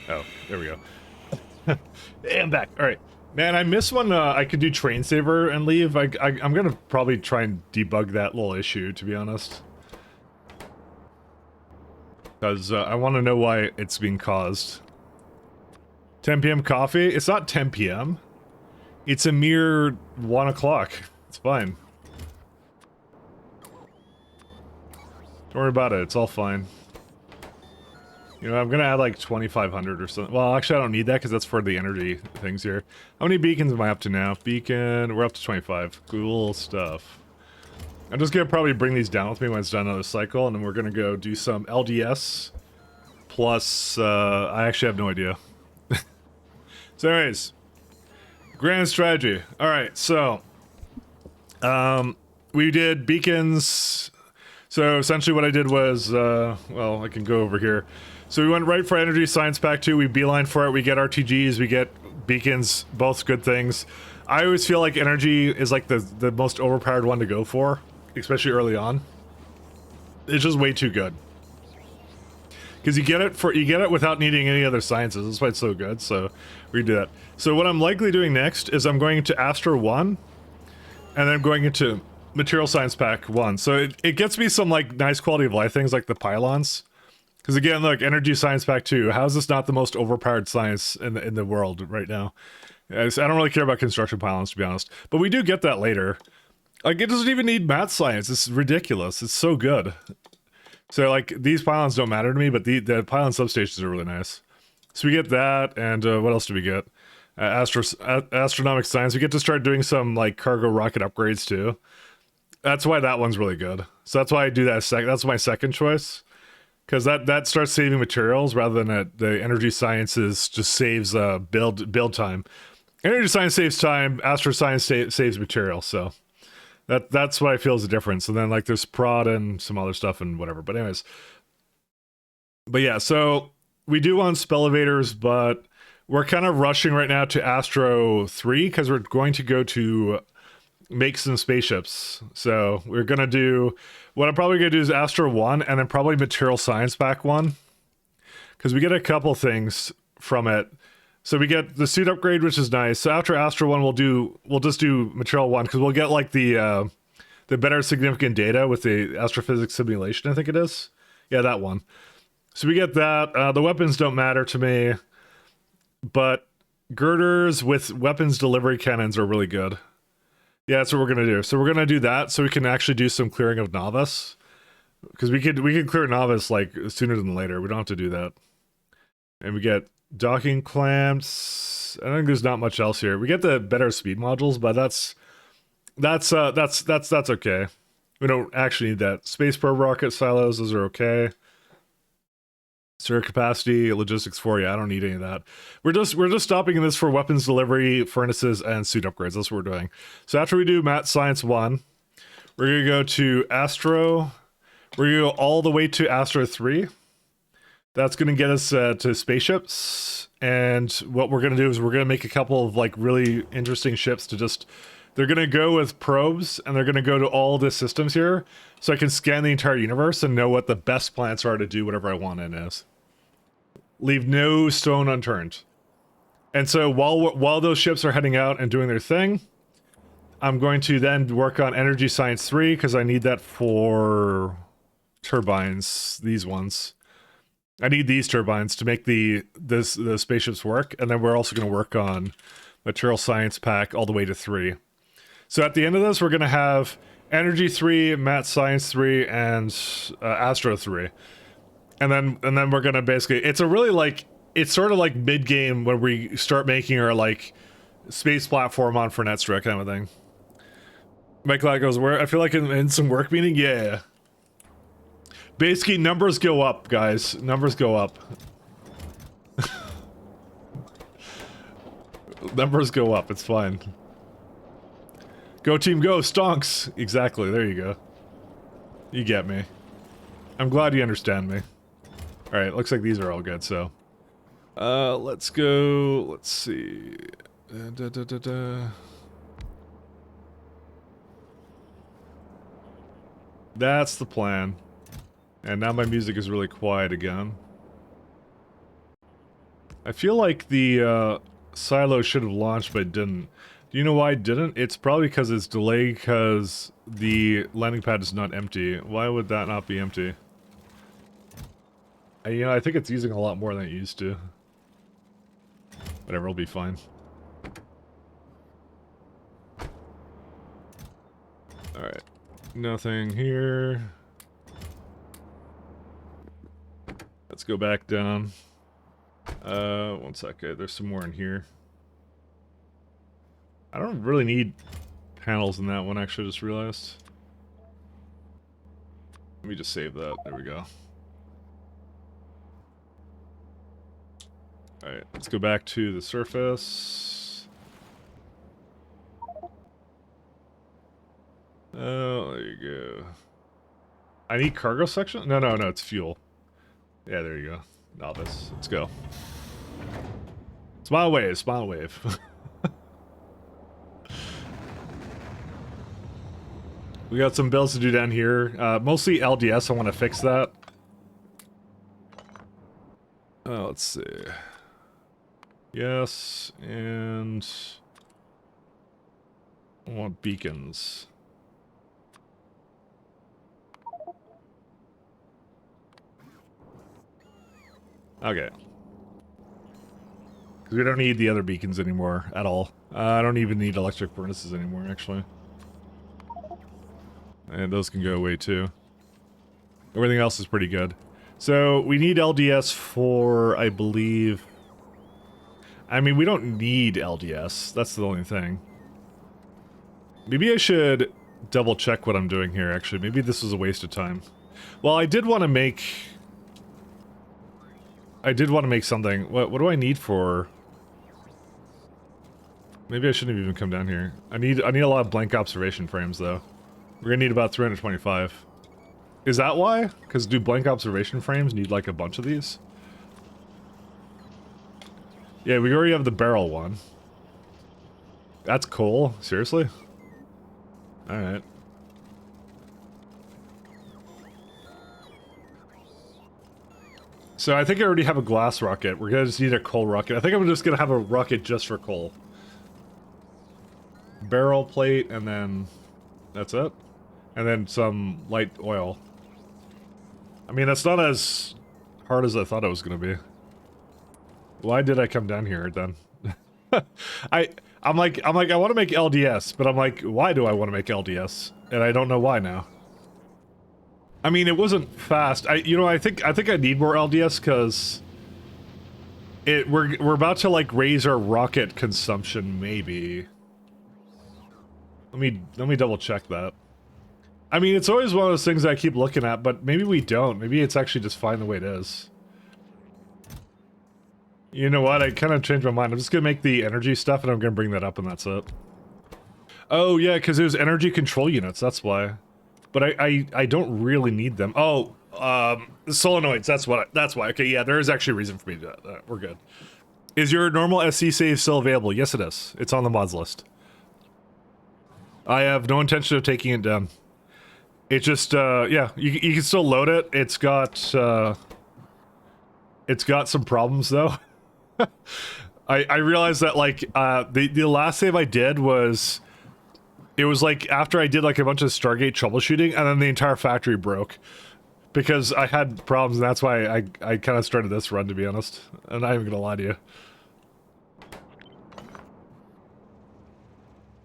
Oh, there we go. Hey, I'm back. All right. Man, I miss when I could do train saver and leave. I'm gonna probably try and debug that little issue, to be honest. Because I want to know why it's being caused. 10 p.m. coffee? It's not 10 p.m. It's a mere 1 o'clock. It's fine. Don't worry about it. It's all fine. You know, I'm gonna add like 2,500 or something. Well, actually, I don't need that because that's for the energy things here. How many beacons am I up to now? Beacon, we're up to 25. Cool stuff. I'm just gonna probably bring these down with me when it's done another cycle, and then we're gonna go do some LDS. Plus, I actually have no idea. So anyways, grand strategy. Alright, so, we did beacons. So essentially what I did was, well, I can go over here. So we went right for Energy Science Pack 2, we beeline for it, we get RTGs, we get beacons, both good things. I always feel like energy is like the most overpowered one to go for, especially early on. It's just way too good. Because you get it without needing any other sciences, that's why it's so good, so we do that. So what I'm likely doing next is I'm going into Astro 1, and then I'm going into Material Science Pack 1. So it gets me some like nice quality of life things like the pylons. Because again, look, Energy Science Pack 2, how is this not the most overpowered science in the world right now? I don't really care about construction pylons, to be honest. But we do get that later. Like, it doesn't even need math science. It's ridiculous. It's so good. So, like, these pylons don't matter to me, but the pylon substations are really nice. So we get that, and what else do we get? Astronomic science. We get to start doing some, like, cargo rocket upgrades, too. That's why that one's really good. So that's why I do that that's my second choice. Because that starts saving materials rather than the energy sciences just saves build time. Energy science saves time, astro science saves material, so that's what I feel is the difference. And then like there's prod and some other stuff and whatever. But anyways. But yeah, so we do want spell evaders, but we're kind of rushing right now to Astro 3 because we're going to go to make some spaceships. So we're gonna do what I'm probably gonna do is Astro 1 and then probably Material Science Pack 1, because we get a couple things from it. So we get the suit upgrade, which is nice. So after Astro 1 we'll just do Material 1 because we'll get like the better significant data with the astrophysics simulation, I think it is. Yeah, that one. So we get that. The weapons don't matter to me, but girders with weapons delivery cannons are really good. Yeah, that's what we're gonna do. So we're gonna do that so we can actually do some clearing of novice. Because we could clear novice like sooner than later. We don't have to do that. And we get docking clamps. I think there's not much else here. We get the better speed modules, but that's okay. We don't actually need that. Space probe rocket silos, those are okay. Sir capacity, logistics 4, yeah, I don't need any of that. We're just stopping this for weapons delivery, furnaces, and suit upgrades. That's what we're doing. So after we do Math Science 1, we're gonna go to Astro. We're gonna go all the way to Astro 3. That's gonna get us to spaceships. And what we're gonna do is we're gonna make a couple of like really interesting ships to just. They're gonna go with probes, and they're gonna go to all the systems here, so I can scan the entire universe and know what the best plants are to do whatever I want in is. Leave no stone unturned. And so while those ships are heading out and doing their thing, I'm going to then work on Energy Science 3 because I need that for turbines. These ones. I need these turbines to make the spaceships work, and then we're also going to work on Material Science Pack all the way to 3. So at the end of this, we're going to have Energy 3, Math Science 3, and Astro 3. And then we're going to basically... It's a really like... It's sort of like mid-game when we start making our like space platform on for Netstra kind of thing. Mike Ladd goes, where I feel like in some work meeting, yeah. Basically, numbers go up, guys. Numbers go up. Numbers go up, it's fine. Go team go, stonks! Exactly, there you go. You get me. I'm glad you understand me. Alright, looks like these are all good, so... let's go... Let's see... That's the plan. And now my music is really quiet again. I feel like the silo should have launched, but it didn't. Do you know why it didn't? It's probably because it's delayed because the landing pad is not empty. Why would that not be empty? You know, I think it's using a lot more than it used to. Whatever, it'll be fine. Alright. Nothing here. Let's go back down. One sec. There's some more in here. I don't really need panels in that one, actually, I just realized. Let me just save that. There we go. Alright, let's go back to the surface. Oh, there you go. I need cargo section? No, it's fuel. Yeah, there you go. Novice. Let's go. Smile wave, smile wave. We got some builds to do down here. Mostly LDS, I want to fix that. Let's see. Yes, and I want beacons. Okay. Because we don't need the other beacons anymore at all. I don't even need electric furnaces anymore, actually. And those can go away too. Everything else is pretty good. So we need LDS for, I believe... I mean, we don't need LDS. That's the only thing. Maybe I should double check what I'm doing here, actually. Maybe this was a waste of time. Well, I did want to make something. What do I need for... Maybe I shouldn't have even come down here. I need a lot of blank observation frames, though. We're gonna need about 325. Is that why? Because do blank observation frames need, like, a bunch of these? Yeah, we already have the barrel one. That's coal? Seriously? Alright. So I think I already have a glass rocket. We're gonna just need a coal rocket. I think I'm just gonna have a rocket just for coal. Barrel plate, and then... that's it? And then some light oil. I mean, that's not as hard as I thought it was gonna be. Why did I come down here, then? I'm like, I want to make LDS, but I'm like, why do I want to make LDS? And I don't know why now. I mean, it wasn't fast. I think I need more LDS because we're about to like raise our rocket consumption, maybe. Let me double check that. I mean, it's always one of those things I keep looking at, but maybe we don't. Maybe it's actually just fine the way it is. You know what? I kind of changed my mind. I'm just gonna make the energy stuff, and I'm gonna bring that up, and that's it. Oh yeah, because it was energy control units. That's why. But I don't really need them. Oh, solenoids. That's why. Okay, yeah, there is actually a reason for me to do that. We're good. Is your normal SC save still available? Yes, it is. It's on the mods list. I have no intention of taking it down. It just, yeah, you can still load it. It's got some problems though. I realized that like, the last save I did was, it was like after I did like a bunch of Stargate troubleshooting, and then the entire factory broke. Because I had problems, and that's why I kind of started this run, to be honest. I'm not even gonna lie to you.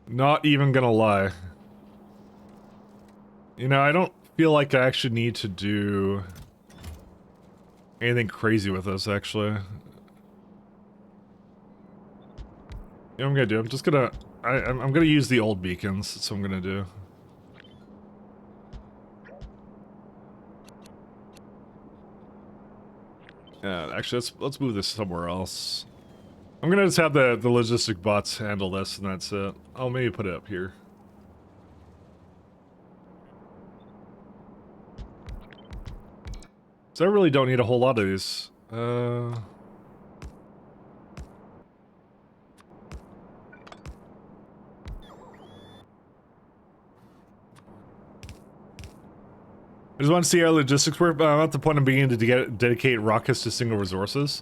Not even gonna lie. You know, I don't feel like I actually need to do anything crazy with this, actually. You know what I'm gonna do? I'm just gonna... I'm gonna use the old beacons, that's what I'm gonna do. Yeah, actually, let's move this somewhere else. I'm gonna just have the logistic bots handle this, and that's it. I'll maybe put it up here. So I really don't need a whole lot of these. I just want to see how logistics work, but I'm at the point of beginning to dedicate rockets to single resources.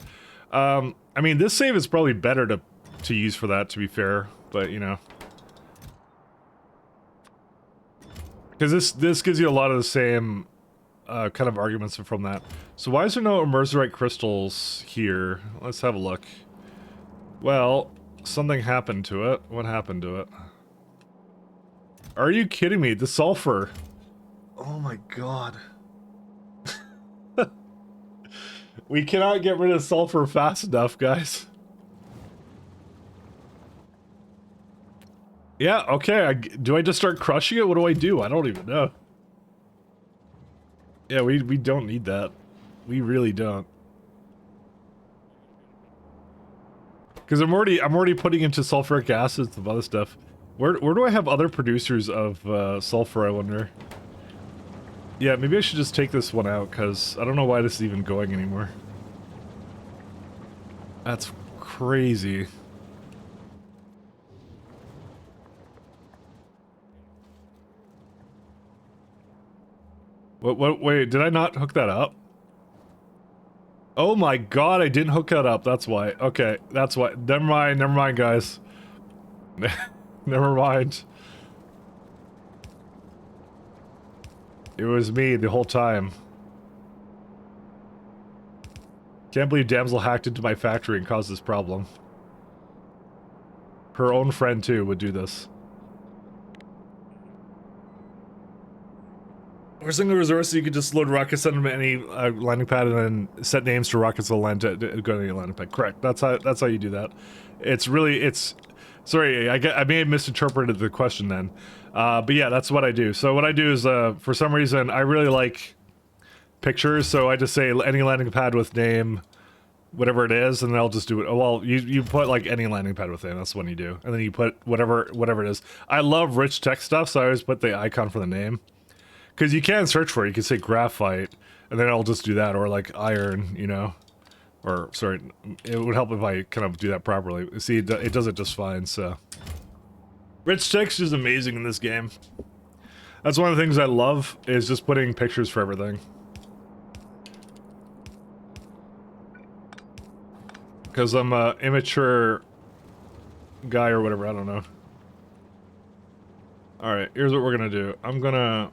I mean, this save is probably better to use for that, to be fair, but, you know. Because this gives you a lot of the same kind of arguments from that. So why is there no immersorite crystals here? Let's have a look. Well, something happened to it. What happened to it? Are you kidding me? The sulfur. Oh my god. We cannot get rid of sulfur fast enough, guys. Yeah, okay. Do I just start crushing it? What do I do? I don't even know. Yeah, we don't need that. We really don't. Because I'm already putting into sulfuric acid and some other stuff. Where do I have other producers of sulfur, I wonder? Yeah, maybe I should just take this one out, because I don't know why this is even going anymore. That's crazy. Wait, did I not hook that up? Oh my god, I didn't hook that up, that's why. Okay, that's why. Never mind, guys. Never mind. It was me the whole time. Can't believe Damsel hacked into my factory and caused this problem. Her own friend, too, would do this. For single resources, you could just load rockets, send them to any landing pad, and then set names to rockets that land to go to any landing pad. Correct. That's how you do that. Sorry, I may have misinterpreted the question then. But yeah, that's what I do. So what I do is, for some reason, I really like pictures, so I just say any landing pad with name, whatever it is, and then I'll just do it. Oh, well, you put like any landing pad with name, that's what you do. And then you put whatever it is. I love rich text stuff, so I always put the icon for the name. Because you can search for it, you can say graphite, and then I'll just do that, or like iron, you know? Or, sorry, it would help if I kind of do that properly. See, it does it just fine, so. Rich text is amazing in this game. That's one of the things I love, is just putting pictures for everything. Because I'm a immature guy or whatever, I don't know. Alright, here's what we're gonna do. I'm gonna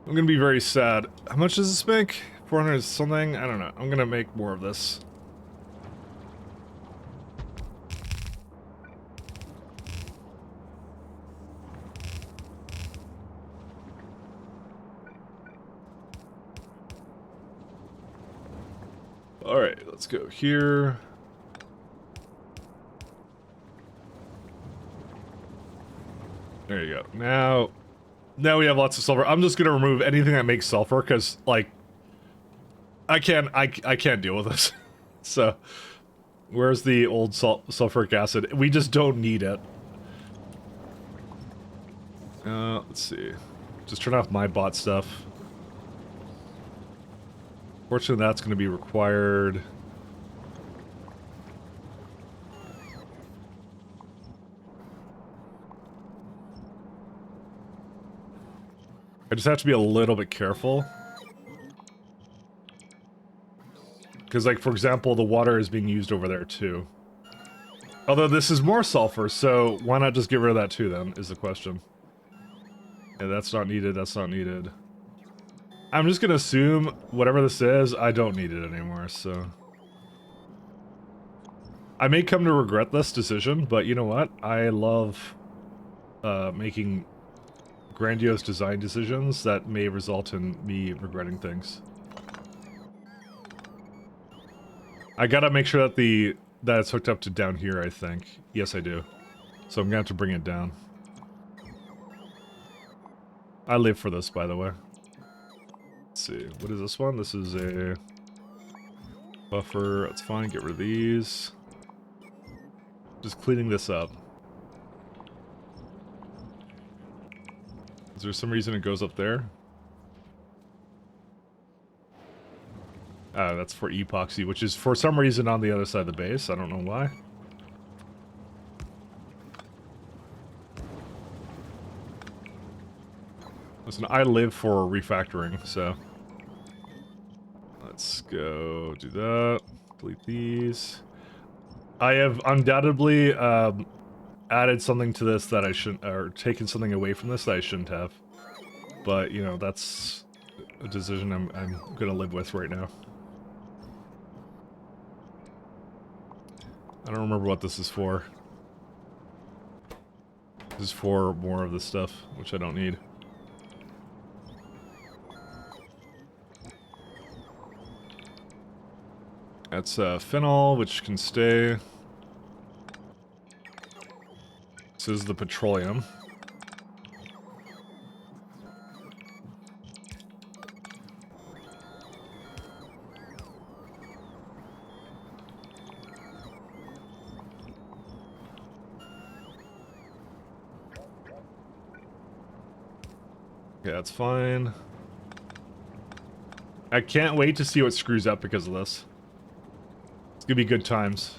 be very sad. How much does this make? 400 something? I don't know. I'm gonna make more of this. Alright, let's go here. There you go. Now we have lots of sulfur. I'm just gonna remove anything that makes sulfur, because, like, I can't deal with this. So, where's the old sulfuric acid? We just don't need it. Let's see. Just turn off my bot stuff. Fortunately, that's gonna be required. I just have to be a little bit careful. Because, like, for example, the water is being used over there, too. Although this is more sulfur, so why not just get rid of that, too, then, is the question. Yeah, that's not needed, that's not needed. I'm just gonna assume, whatever this is, I don't need it anymore, so... I may come to regret this decision, but you know what? I love making grandiose design decisions that may result in me regretting things. I gotta make sure that that it's hooked up to down here, I think. Yes, I do. So I'm gonna have to bring it down. I live for this, by the way. Let's see, what is this one? This is a buffer. That's fine, get rid of these. Just cleaning this up. Is there some reason it goes up there? That's for epoxy, which is for some reason on the other side of the base. I don't know why. Listen, I live for refactoring, so... Let's go do that. Delete these. I have undoubtedly added something to this that I shouldn't, or taken something away from this that I shouldn't have. But, you know, that's a decision I'm gonna live with right now. I don't remember what this is for. This is for more of this stuff, which I don't need. That's phenol, which can stay. This is the petroleum. Okay, that's fine. I can't wait to see what screws up because of this. It's gonna be good times.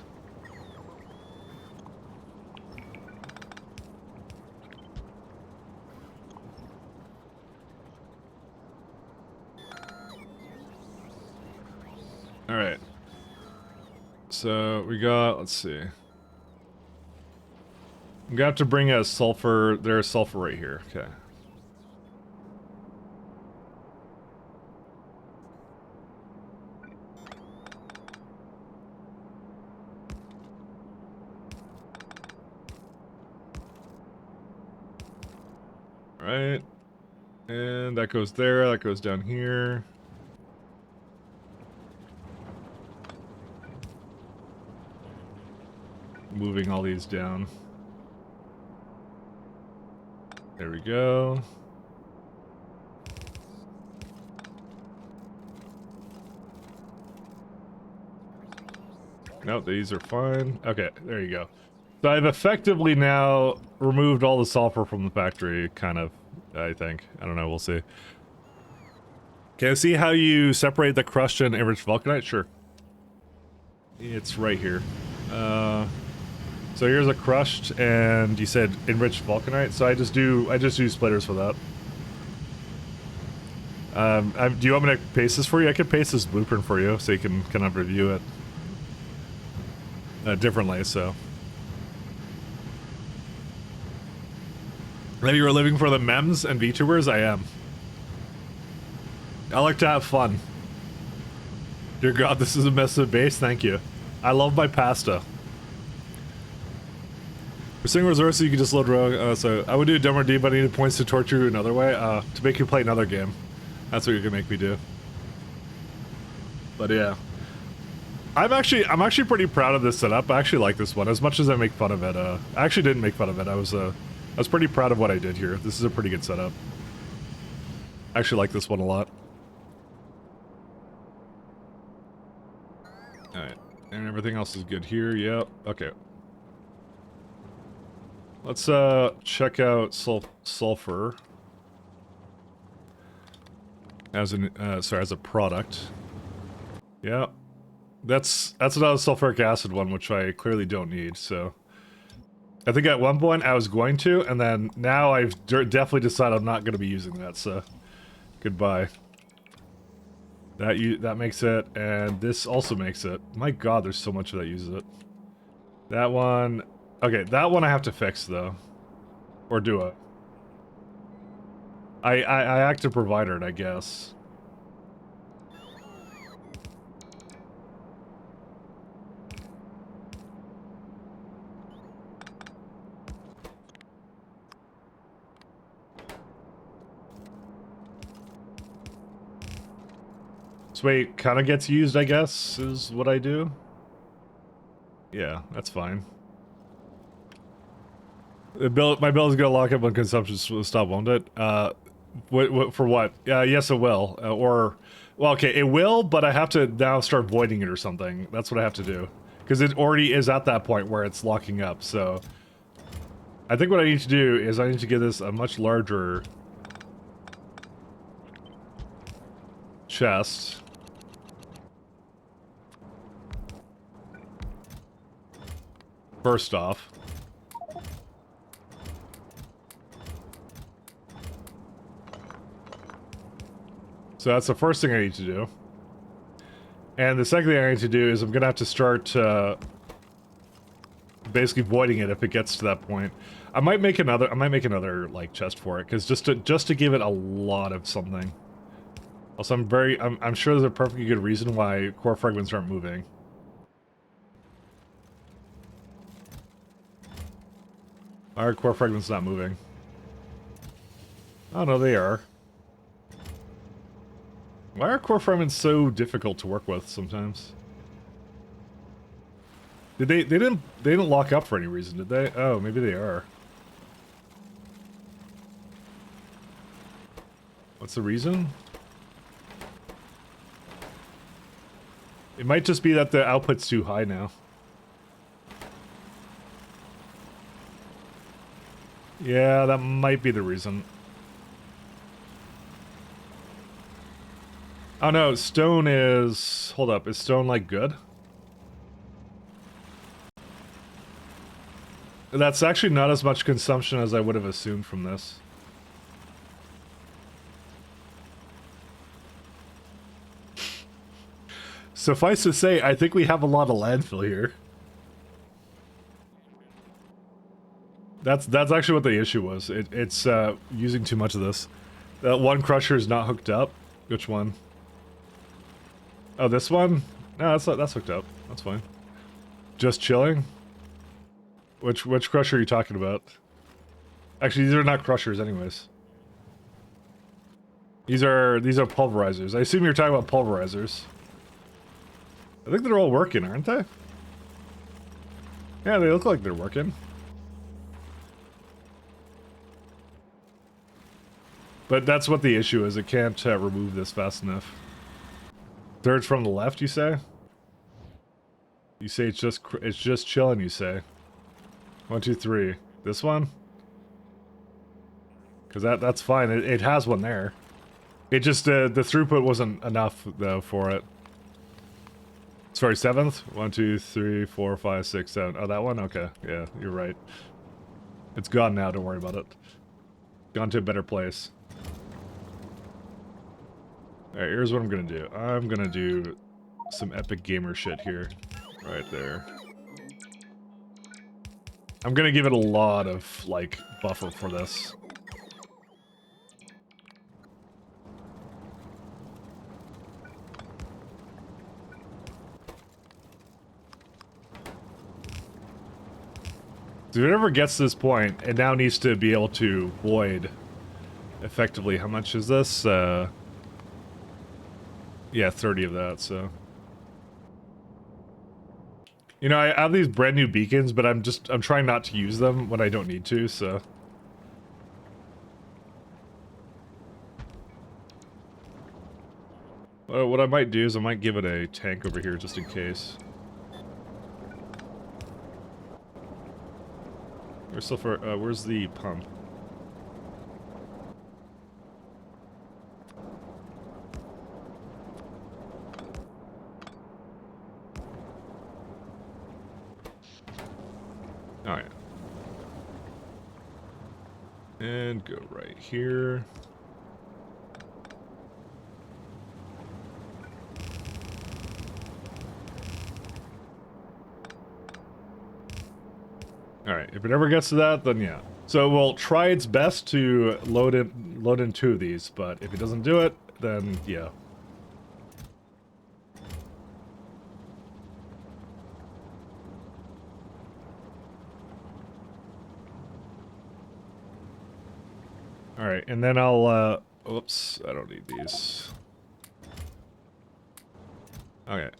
Alright. So, we got, let's see. I'm gonna have to bring a sulfur, there's sulfur right here, okay. Right, and that goes there, that goes down here. Moving all these down. There we go. Nope, these are fine. Okay, there you go. So I've effectively now removed all the sulfur from the factory, kind of, I think. I don't know, we'll see. Can I see how you separate the crushed and enriched vulcanite? Sure. It's right here. So here's a crushed, and you said enriched vulcanite, so I just do splitters for that. Do you want me to paste this for you? I could paste this blueprint for you, so you can kind of review it differently, so. Maybe you were living for the memes and VTubers? I am. I like to have fun. Dear God, this is a massive base. Thank you. I love my pasta. For single resources, you can just load rogue. So I would do a demo D, but I needed points to torture you another way. To make you play another game. That's what you're gonna make me do. But yeah. I'm actually pretty proud of this setup. I actually like this one, as much as I make fun of it. I actually didn't make fun of it. I was pretty proud of what I did here. This is a pretty good setup. I actually like this one a lot. Alright. And everything else is good here. Yep. Okay. Let's check out sulfur as an as a product. Yeah. That's another sulfuric acid one, which I clearly don't need, so I think at one point I was going to, and then now I've definitely decided I'm not going to be using that, so goodbye. That makes it, and this also makes it. My God, there's so much that uses it. That one, okay, that one I have to fix though, or do I act a provider, I guess. Wait, kind of gets used, I guess, is what I do. Yeah, that's fine. My bill is gonna lock up when consumption will stop, won't it? For what? Yes, it will. Well, okay, it will, but I have to now start voiding it or something. That's what I have to do, because it already is at that point where it's locking up. So, I think what I need to do is I need to give this a much larger chest. First off. So that's the first thing I need to do. And the second thing I need to do is I'm gonna have to start basically voiding it if it gets to that point. I might make another like chest for it, because just to give it a lot of something. Also, I'm sure there's a perfectly good reason why core fragments aren't moving. Why are core fragments not moving? Oh no, they are. Why are core fragments so difficult to work with sometimes? Did they didn't lock up for any reason, did they? Oh, maybe they are. What's the reason? It might just be that the output's too high now. Yeah, that might be the reason. Oh no, stone is... Hold up, is stone like good? That's actually not as much consumption as I would have assumed from this. Suffice to say, I think we have a lot of landfill here. That's actually what the issue was. It's using too much of this. That one crusher is not hooked up. Which one? Oh, this one? No, that's hooked up. That's fine. Just chilling? Which crusher are you talking about? Actually, these are not crushers anyways. These are pulverizers. I assume you're talking about pulverizers. I think they're all working, aren't they? Yeah, they look like they're working. But that's what the issue is. It can't remove this fast enough. Third from the left, you say? You say it's just chilling, you say. 1, 2, 3. This one? Because that's fine. It has one there. It just, the throughput wasn't enough, though, for it. Sorry, 7th? 1, 2, 3, 4, 5, 6, 7. Oh, that one? Okay. Yeah, you're right. It's gone now, don't worry about it. Gone to a better place. Alright, here's what I'm gonna do. I'm gonna do some epic gamer shit here. Right there. I'm gonna give it a lot of, like, buffer for this. So if it ever gets to this point, it now needs to be able to void effectively. How much is this? Yeah, 30 of that, so. You know, I have these brand new beacons, but I'm trying not to use them when I don't need to, so. What I might do is I might give it a tank over here just in case. Where's the pump? Alright. And go right here. Alright, if it ever gets to that, then yeah. So we'll try its best to load in 2 of these, but if it doesn't do it, then yeah. Alright, and then I'll, oops, I don't need these. Okay.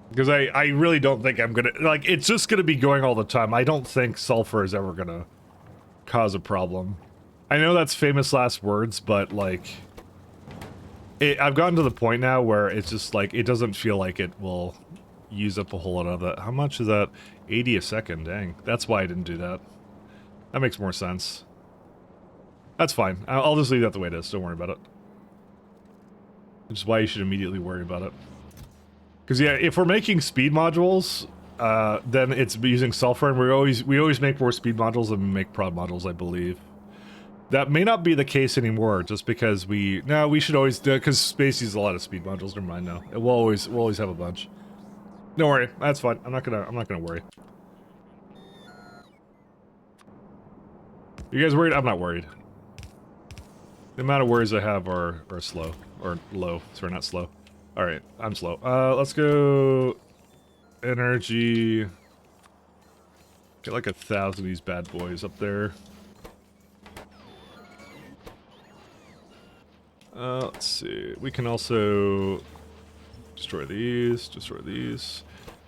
Because I really don't think I'm gonna, like, it's just gonna be going all the time. I don't think sulfur is ever gonna cause a problem. I know that's famous last words, but, like, I've gotten to the point now where it's just, like, it doesn't feel like it will use up a whole lot of that. How much is that? 80 a second, dang. That's why I didn't do that. That makes more sense. That's fine. I'll just leave that the way it is. Don't worry about it. Which is why you should immediately worry about it. Because yeah, if we're making speed modules, then it's using sulfur, and we always make more speed modules than we make prod modules, I believe. That may not be the case anymore, just because we should always do, because space uses a lot of speed modules. Never mind, no, we'll always have a bunch. Don't worry, that's fine. I'm not gonna worry. You guys worried? I'm not worried. The amount of worries I have are slow or low. Sorry, not slow. All right, I'm slow. Let's go energy. Get like 1,000 of these bad boys up there. Let's see. We can also destroy these,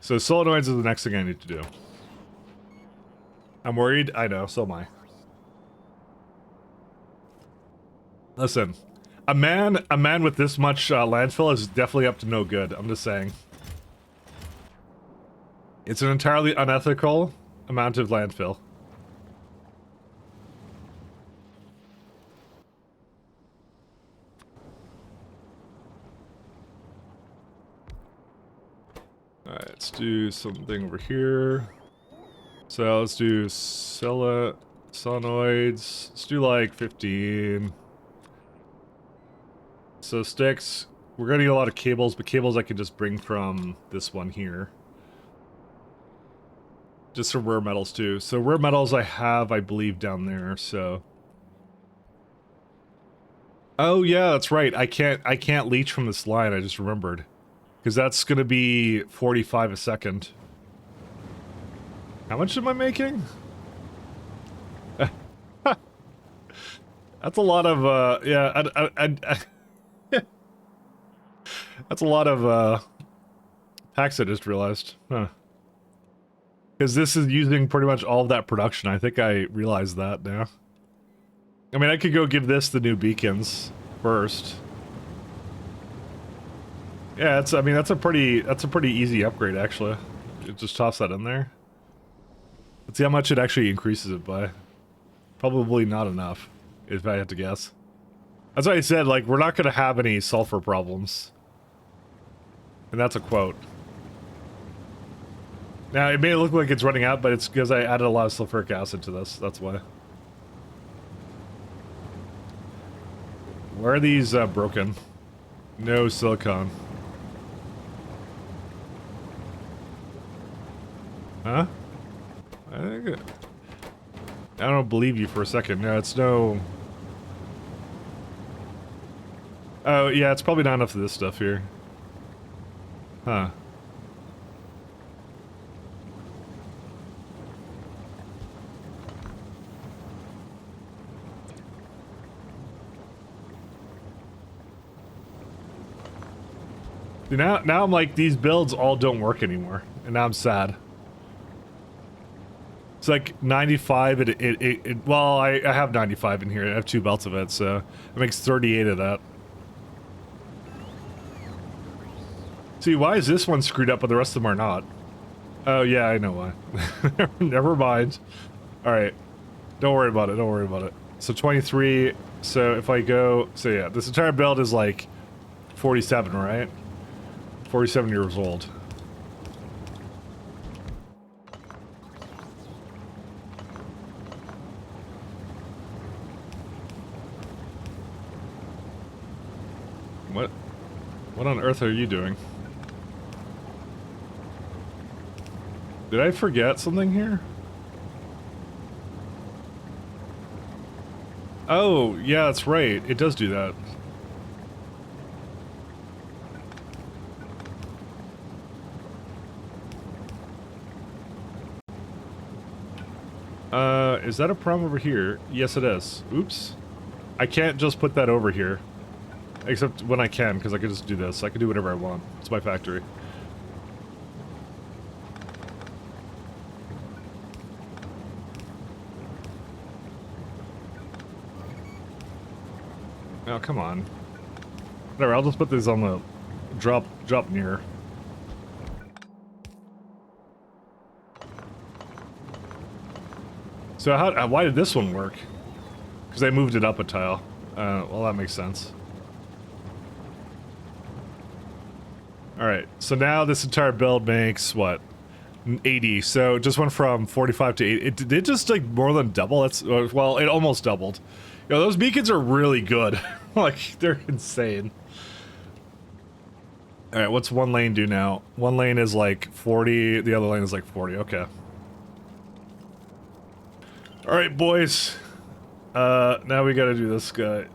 So solenoids is the next thing I need to do. I'm worried. I know, so am I. Listen, a man with this much landfill is definitely up to no good. I'm just saying. It's an entirely unethical amount of landfill. Alright, let's do something over here. So let's do solenoids. Let's do like 15. So sticks, we're gonna need a lot of cables, but cables I can just bring from this one here. Just some rare metals too. So rare metals I have, I believe, down there, so. Oh yeah, that's right. I can't leech from this line, I just remembered. Because that's gonna be 45 a second. How much am I making? That's a lot of, yeah, that's a lot of, packs I just realized. Huh. Because this is using pretty much all of that production. I think I realized that now. I mean, I could go give this the new beacons first. Yeah, I mean, that's a pretty easy upgrade, actually. Just toss that in there. Let's see how much it actually increases it by. Probably not enough, if I had to guess. That's why I said, like, we're not going to have any sulfur problems. And that's a quote. Now, it may look like it's running out, but it's because I added a lot of sulfuric acid to this. That's why. Where are these broken? No silicon. Huh? I don't believe you for a second. No, it's no... Oh, yeah, it's probably not enough of this stuff here. Huh. See, now I'm like, these builds all don't work anymore, and now I'm sad. It's like 95, well, I have 95 in here, I have 2 belts of it, so it makes 38 of that. See, why is this one screwed up but the rest of them are not? Oh yeah, I know why. Never mind. Alright. Don't worry about it, don't worry about it. So 23, so if I go, so yeah, this entire build is like 47, right? 47 years old. What on earth are you doing? Did I forget something here? Oh, yeah, that's right. It does do that. Is that a problem over here? Yes, it is. Oops. I can't just put that over here. Except when I can, because I can just do this. I can do whatever I want. It's my factory. Oh, come on. Whatever, I'll just put these on the drop near. So why did this one work? Because I moved it up a tile. Well, that makes sense. Alright, so now this entire build makes, what? 80, so it just went from 45 to 80. It did just, like, more than double. That's, well, it almost doubled. Yo, those beacons are really good. Like, they're insane. Alright, what's one lane do now? One lane is like 40, the other lane is like 40, okay. Alright, boys. Now we gotta do this guy.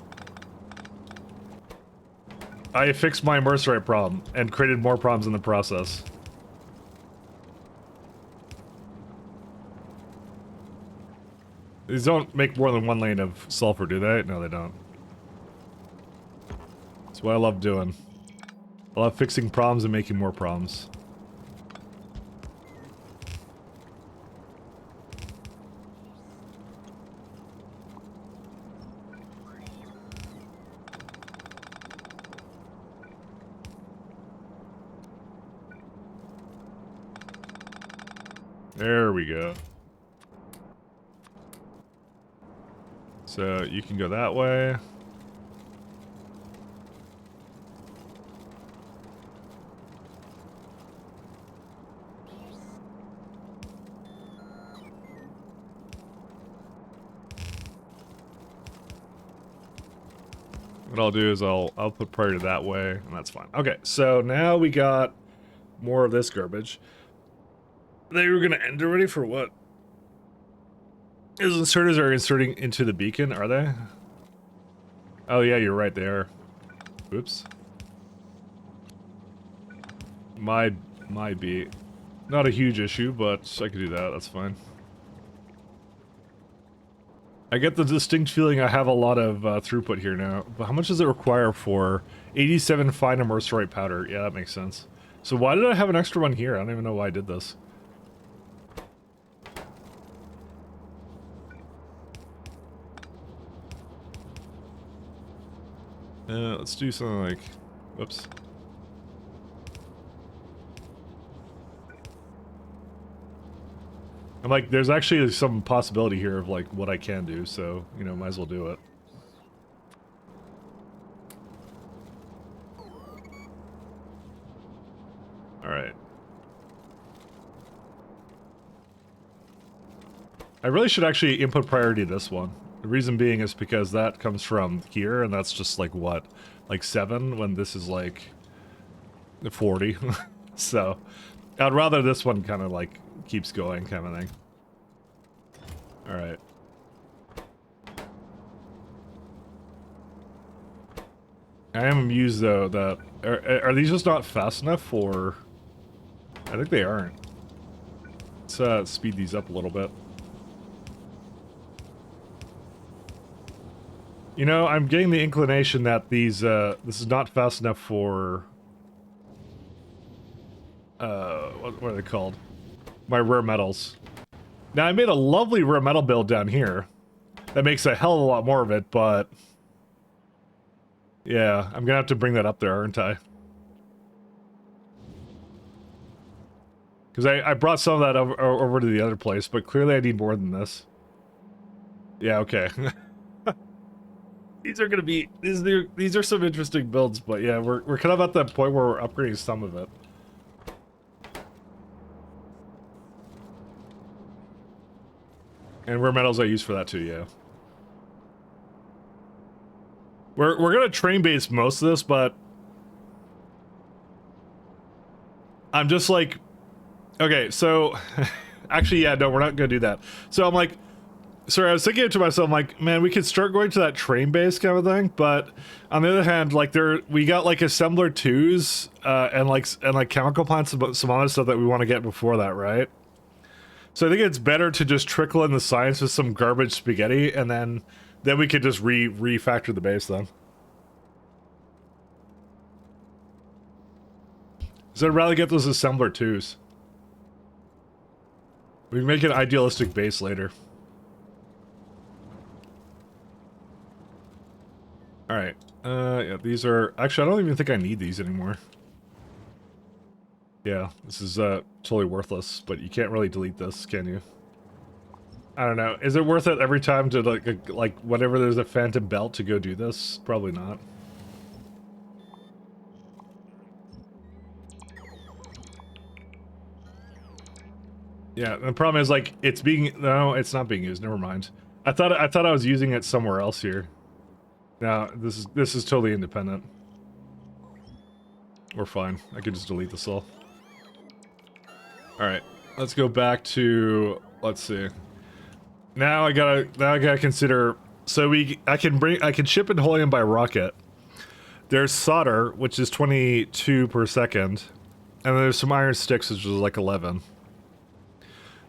I fixed my mercenary problem, and created more problems in the process. These don't make more than one lane of sulfur, do they? No, they don't. That's what I love doing. I love fixing problems and making more problems. There we go. So you can go that way. What I'll do is I'll put priority that way, and that's fine. Okay, so now we got more of this garbage. They were gonna end already for what? Those inserters are inserting into the beacon, are they? Oh yeah, you're right, they are. Oops. My beat. Not a huge issue, but I could do that, that's fine. I get the distinct feeling I have a lot of throughput here now. But how much does it require for 87 fine mercerite powder? Yeah, that makes sense. So why did I have an extra one here? I don't even know why I did this. Let's do something like... Whoops. I'm like, there's actually some possibility here of like what I can do, so, you know, might as well do it. Alright. I really should actually input priority this one. The reason being is because that comes from here, and that's just like what? Like 7, when this is like 40. So, I'd rather this one kind of like keeps going kind of thing. Alright. I am amused though that... Are these just not fast enough for... I think they aren't. Let's speed these up a little bit. You know, I'm getting the inclination that these, this is not fast enough for... what are they called? My rare metals. Now, I made a lovely rare metal build down here. That makes a hell of a lot more of it, but... Yeah, I'm gonna have to bring that up there, aren't I? Because I brought some of that over to the other place, but clearly I need more than this. Yeah, okay. These are gonna be... These are some interesting builds, but yeah, we're kind of at that point where we're upgrading some of it. And rare metals I use for that too, yeah. We're gonna train base most of this, but... I'm just like... Okay, so... Actually, yeah, no, we're not gonna do that. So I'm like... Sorry, I was thinking to myself, I'm like, man, we could start going to that train base kind of thing, but... On the other hand, like, we got, like, assembler 2s, and like chemical plants, and some other stuff that we want to get before that, right? So I think it's better to just trickle in the science with some garbage spaghetti, and then we could just refactor the base then. So I'd rather get those assembler 2s. We can make an idealistic base later. Alright. Yeah, these are... Actually, I don't even think I need these anymore. Yeah, this is totally worthless, but you can't really delete this, can you? I don't know. Is it worth it every time to like whenever there's a phantom belt to go do this? Probably not. Yeah, the problem is like it's being... No, it's not being used. Never mind. I thought I was using it somewhere else here. No, this is totally independent. We're fine. I could just delete this all. Alright, let's go back to, let's see. Now I gotta consider, so I can ship petroleum by rocket. There's solder, which is 22 per second, and there's some iron sticks, which is like 11.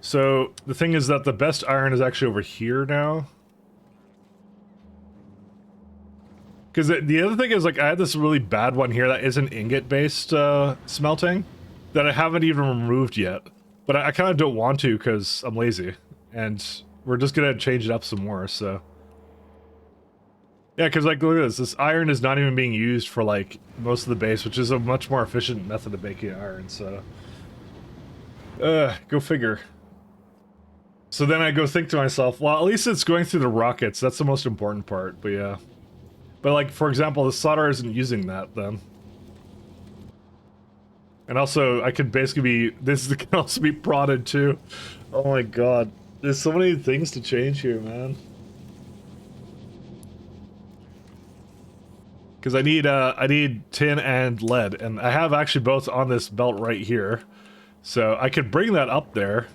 So the thing is that the best iron is actually over here now. Because the other thing is, like, I had this really bad one here that isn't ingot-based smelting that I haven't even removed yet. But I kind of don't want to because I'm lazy. And we're just going to change it up some more, so... Yeah, because, like, look at this. This iron is not even being used for, like, most of the base, which is a much more efficient method of making iron, so... Go figure. So then I go think to myself, well, at least it's going through the rockets. That's the most important part, but yeah. But, like, for example, the solder isn't using that, then. And also, I could basically be... This can also be prodded, too. Oh my god. There's so many things to change here, man. Because I need tin and lead, and I have actually both on this belt right here. So, I could bring that up there.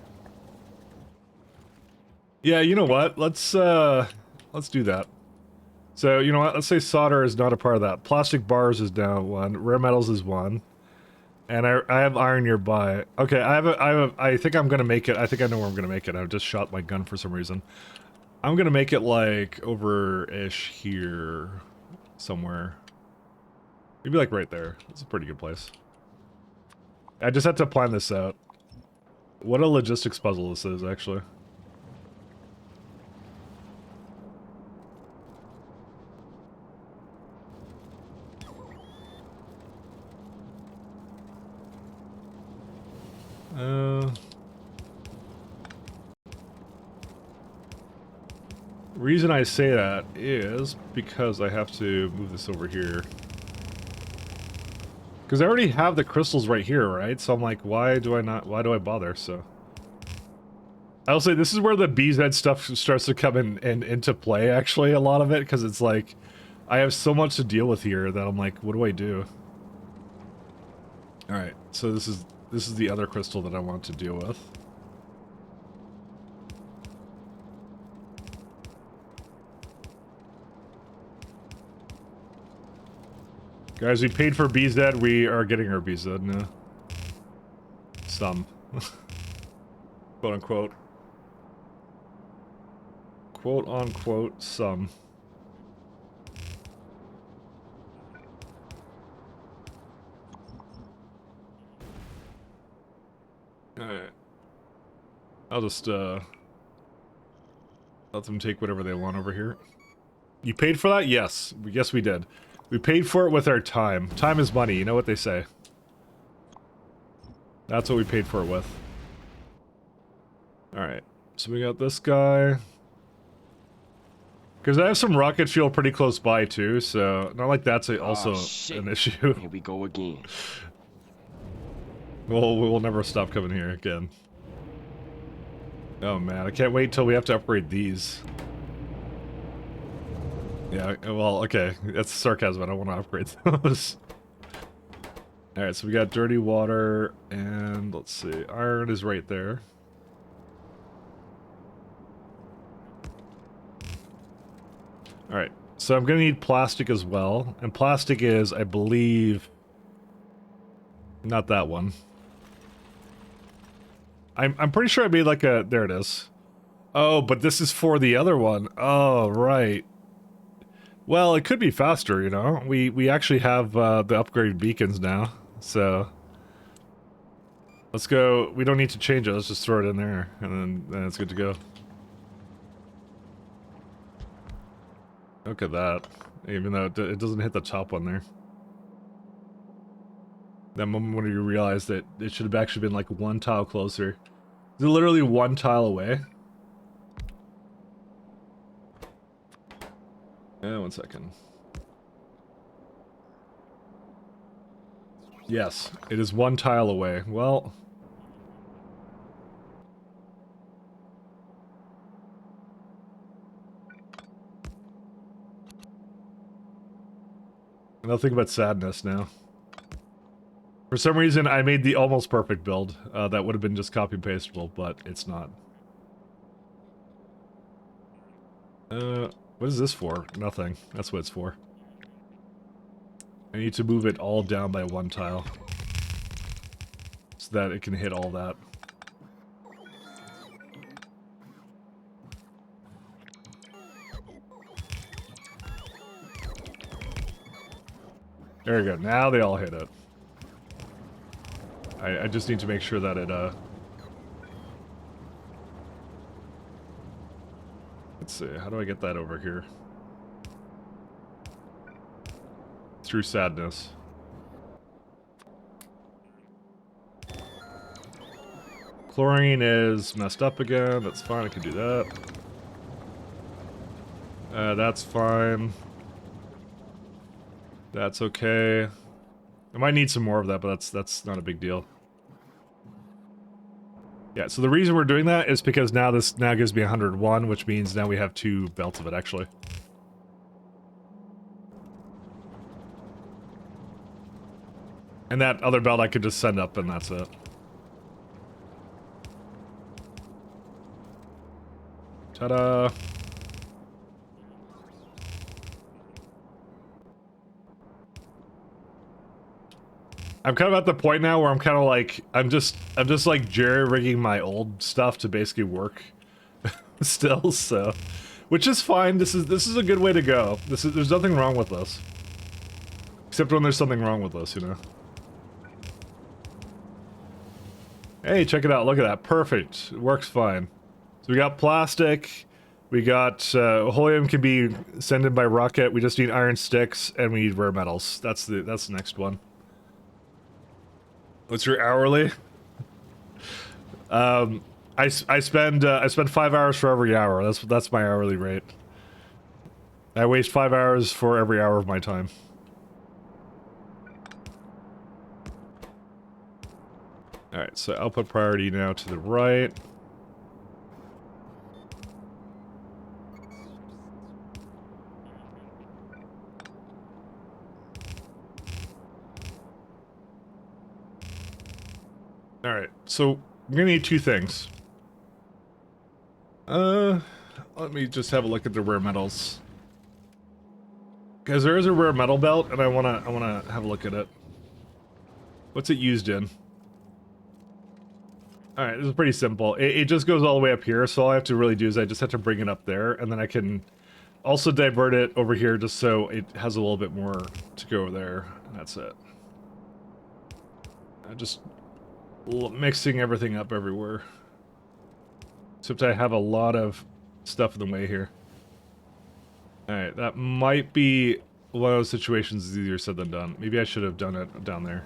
Yeah, you know what? Let's do that. So, you know what? Let's say solder is not a part of that. Plastic bars is now 1. Rare metals is 1. And I have iron nearby. Okay, I think I'm gonna make it. I think I know where I'm gonna make it. I just shot my gun for some reason. I'm gonna make it like over-ish here somewhere. Maybe like right there. It's a pretty good place. I just had to plan this out. What a logistics puzzle this is, actually. Reason I say that is because I have to move this over here. Because I already have the crystals right here, right? So I'm like, why do I bother, so... I'll say this is where the BZ stuff starts to come into play, actually, a lot of it, because it's like, I have so much to deal with here that I'm like, what do I do? Alright, so this is the other crystal that I want to deal with. Guys, we paid for BZ, we are getting our BZ now. Some. Quote unquote. Quote unquote, some. Alright. I'll just, let them take whatever they want over here. You paid for that? Yes. Yes, we did. We paid for it with our time. Time is money, you know what they say. That's what we paid for it with. Alright. So we got this guy. Because I have some rocket fuel pretty close by, too, so... Not like that's also an issue. Here we go again. Well, we will never stop coming here again. Oh man, I can't wait till we have to upgrade these. Yeah, well, okay, that's sarcasm, I don't want to upgrade those. Alright, so we got dirty water, and let's see, iron is right there. Alright, so I'm gonna need plastic as well, and plastic is, I believe... Not that one. I'm pretty sure I made like a... There it is. Oh, but this is for the other one. Oh, right. Well, it could be faster, you know? We actually have the upgraded beacons now, so... Let's go... We don't need to change it, let's just throw it in there, and then it's good to go. Look at that. Even though it doesn't hit the top one there. That moment when you realize that it should have actually been like one tile closer. Is it literally one tile away? Yeah, 1 second. Yes, it is one tile away. Well... Nothing but sadness now. For some reason, I made the almost perfect build. That would have been just copy pastable, but it's not. What is this for? Nothing. That's what it's for. I need to move it all down by one tile. So that it can hit all that. There we go. Now they all hit it. I just need to make sure that it, let's see, how do I get that over here? Through sadness. Chlorine is messed up again. That's fine, I can do that. That's fine. That's okay. I might need some more of that, but that's not a big deal. Yeah, so the reason we're doing that is because now this now gives me 101, which means now we have 2 belts of it, actually. And that other belt I could just send up, and that's it. Ta-da! I'm kind of at the point now where I'm kind of like, I'm just like jerry-rigging my old stuff to basically work still, so, which is fine. This is a good way to go. There's nothing wrong with this. Except when there's something wrong with this, you know. Hey, check it out. Look at that. Perfect. It works fine. So we got plastic. We got helium can be sent in by rocket. We just need iron sticks and we need rare metals. That's the next one. What's your hourly? I spend 5 hours for every hour. That's my hourly rate. I waste 5 hours for every hour of my time. Alright, so output priority now to the right. Alright, so we're gonna need 2 things. Let me just have a look at the rare metals. Because there is a rare metal belt, and I wanna have a look at it. What's it used in? Alright, this is pretty simple. It just goes all the way up here, so all I have to really do is I just have to bring it up there, and then I can also divert it over here just so it has a little bit more to go there, and that's it. I just mixing everything up everywhere. Except I have a lot of stuff in the way here. Alright, that might be one of those situations that's easier said than done. Maybe I should have done it down there.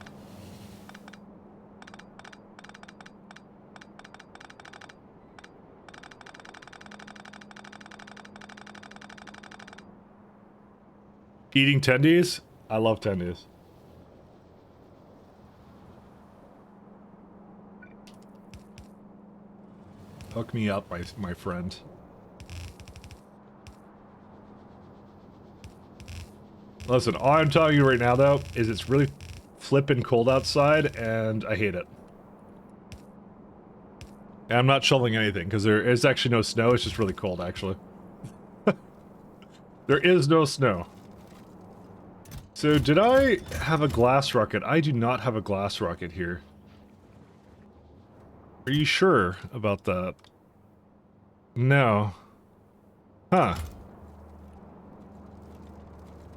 Eating tendies? I love tendies. Hook me up, my friend. Listen, all I'm telling you right now, though, is it's really flippin' cold outside, and I hate it. And I'm not shoveling anything, because there is actually no snow, it's just really cold, actually. There is no snow. So, did I have a glass rocket? I do not have a glass rocket here. Are you sure about that? No. Huh.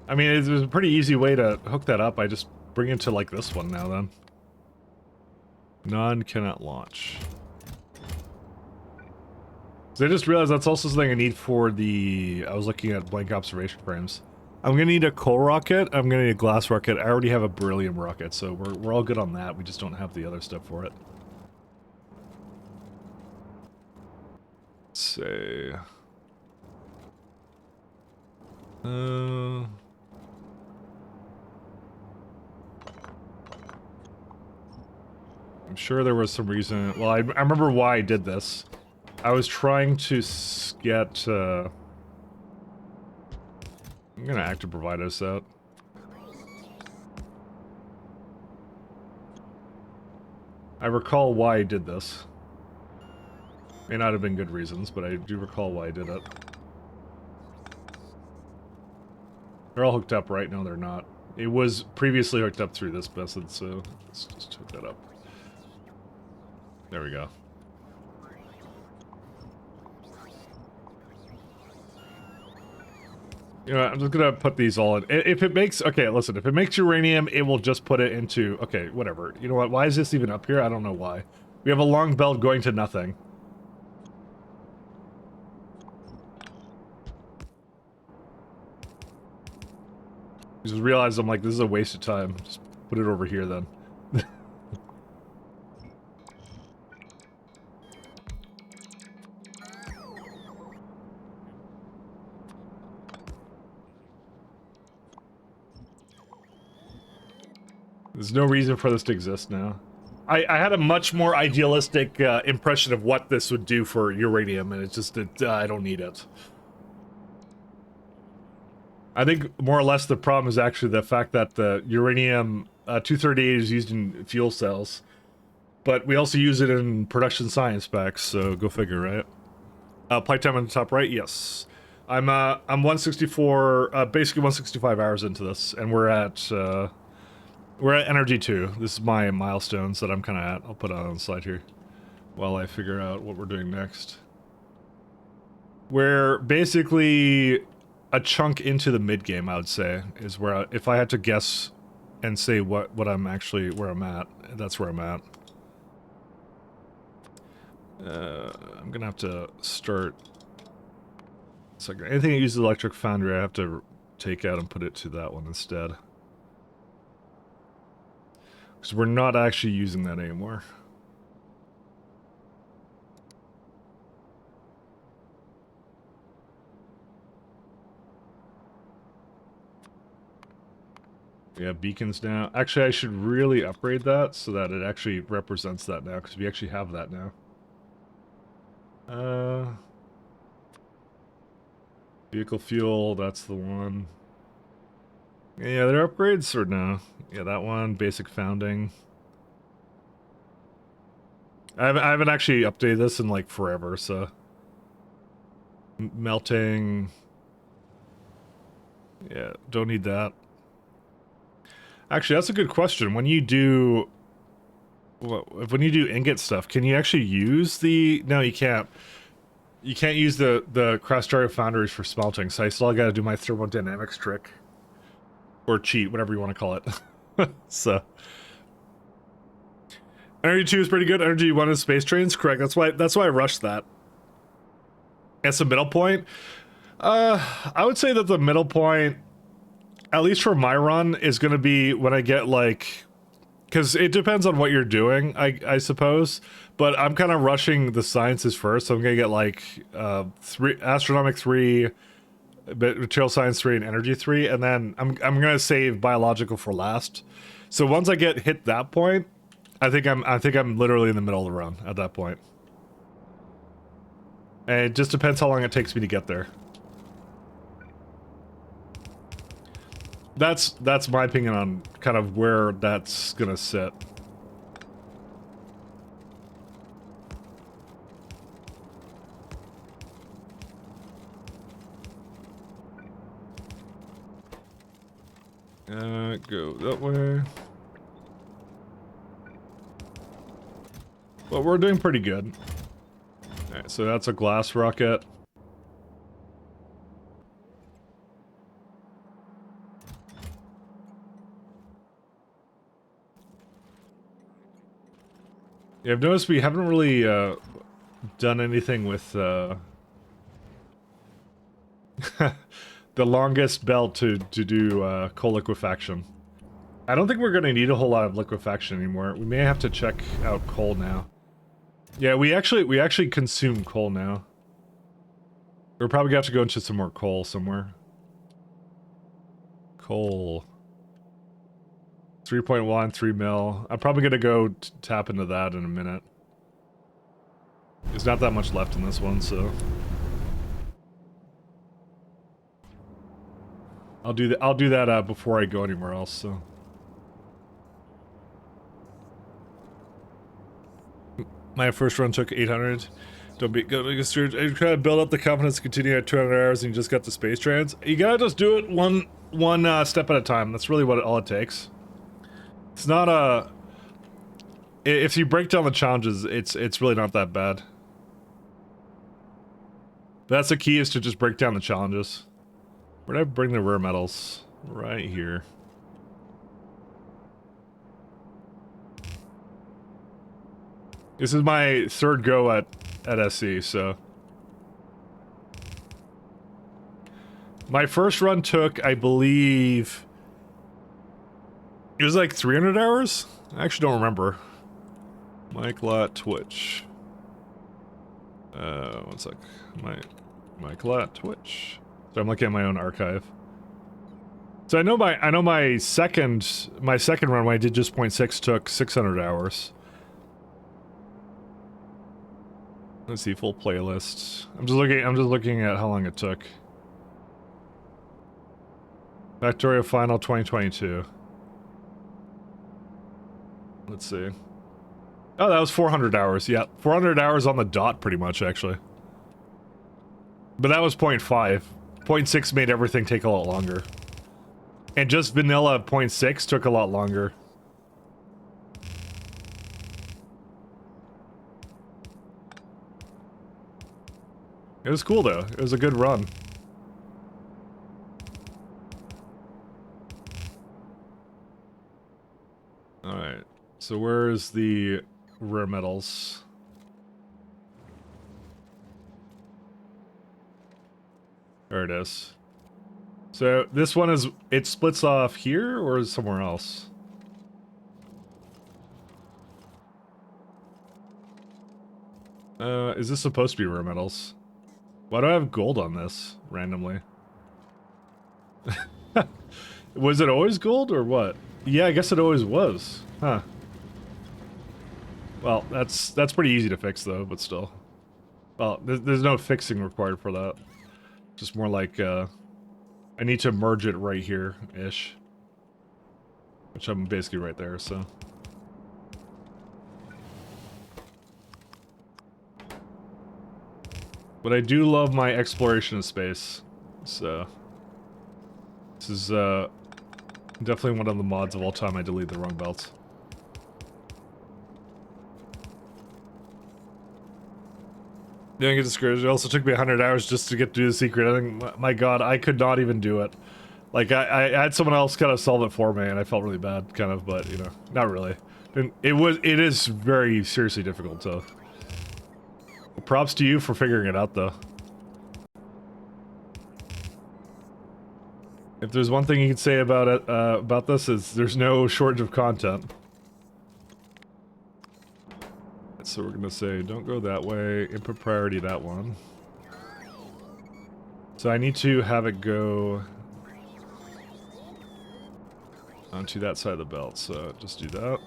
I mean, it's a pretty easy way to hook that up. I just bring it to, like, this one now, then. None cannot launch. So I just realized that's also something I need for the... I was looking at blank observation frames. I'm gonna need a coal rocket, I'm gonna need a glass rocket. I already have a beryllium rocket, so we're all good on that. We just don't have the other stuff for it. Let's see. I'm sure there was some reason... Well, I remember why I did this. I was trying to get... I'm gonna active provide us out. I recall why I did this. May not have been good reasons, but I do recall why I did it. They're all hooked up, right? No, they're not. It was previously hooked up through this method, so let's just hook that up. There we go. You know, I'm just gonna put these all in. If it makes, okay, listen, if it makes uranium, it will just put it into, okay, whatever. You know what, why is this even up here? I don't know why. We have a long belt going to nothing. Just realized I'm like, this is a waste of time. Just put it over here then. There's no reason for this to exist now. I had a much more idealistic impression of what this would do for uranium, and it's just that I don't need it. I think more or less the problem is actually the fact that the uranium 238 is used in fuel cells, but we also use it in production science specs. So go figure, right? Playtime on the top right, yes. I'm 164, basically 165 hours into this, and we're at energy 2. This is my milestones that I'm kind of at. I'll put it on the slide here while I figure out what we're doing next. We're basically a chunk into the mid game, I would say, is where if I had to guess and say what I'm actually where I'm at, that's where I'm at. I'm gonna have to start. So anything that uses electric foundry, I have to take out and put it to that one instead, because we're not actually using that anymore. We have beacons now. Actually, I should really upgrade that so that it actually represents that now, because we actually have that now. Vehicle fuel, that's the one. Yeah, there are upgrades or no? Yeah, that one, basic founding. I haven't actually updated this in like forever, so. Melting. Yeah, don't need that. Actually, that's a good question. When you do ingot stuff, can you actually use the... No, you can't. You can't use the cross-stereo foundries for smelting, so I still gotta do my thermodynamics trick. Or cheat, whatever you want to call it. So... Energy 2 is pretty good. Energy 1 is space trains, correct. That's why I rushed that. It's the middle point. I would say that the middle point, at least for my run, is going to be when I get like, because it depends on what you're doing, I suppose. But I'm kind of rushing the sciences first, so I'm gonna get like 3 astronomic 3, material science 3, and energy 3, and then I'm gonna save biological for last. So once I hit that point, I think I'm literally in the middle of the run at that point. And it just depends how long it takes me to get there. That's my opinion on kind of where that's gonna sit. Go that way. Well, we're doing pretty good. Alright, so that's a glass rocket. Yeah, I've noticed we haven't really done anything with the longest belt to do coal liquefaction. I don't think we're going to need a whole lot of liquefaction anymore. We may have to check out coal now. Yeah, we actually consume coal now. We're probably going to have to go into some more coal somewhere. Coal. 3.1, 3 mil. I'm probably going to go tap into that in a minute. There's not that much left in this one, so... I'll do that before I go anywhere else, so... My first run took 800. Don't be good. I try to build up the confidence to continue at 200 hours and you just got the space trans. You gotta just do it one step at a time. That's really all it takes. It's not a... If you break down the challenges, it's really not that bad. That's the key, is to just break down the challenges. Where did I bring the rare metals? Right here. This is my third go at SC, so... My first run took, I believe... It was like 300 hours? I actually don't remember. Mike Lot Twitch. One sec. Mike Lot Twitch. So I'm looking at my own archive. So I know my second run when I did just 0.6 took 600 hours. Let's see, full playlist. I'm just looking at how long it took. Factorio Final 2022. Let's see. Oh, that was 400 hours. Yeah, 400 hours on the dot, pretty much, actually. But that was 0.5. 0.6 made everything take a lot longer. And just vanilla 0.6 took a lot longer. It was cool, though. It was a good run. Alright. So where's the rare metals? There it is. So this one is... It splits off here, or is somewhere else? Is this supposed to be rare metals? Why do I have gold on this, randomly? Was it always gold, or what? Yeah, I guess it always was. Huh. Well, that's pretty easy to fix, though, but still. Well, there's no fixing required for that. Just more like, I need to merge it right here-ish. Which I'm basically right there, so... But I do love my exploration of space, so... This is, definitely one of the mods of all time I delete the wrong belts. Doing it discouraged. It also took me 100 hours just to get to the secret. I think, my god, I could not even do it. Like, I had someone else kind of solve it for me, and I felt really bad, kind of, but, you know, not really. And it is very seriously difficult, so... Props to you for figuring it out, though. If there's one thing you can say about it, about this, is there's no shortage of content. So we're gonna say, don't go that way, input priority that one. So I need to have it go onto that side of the belt, so just do that.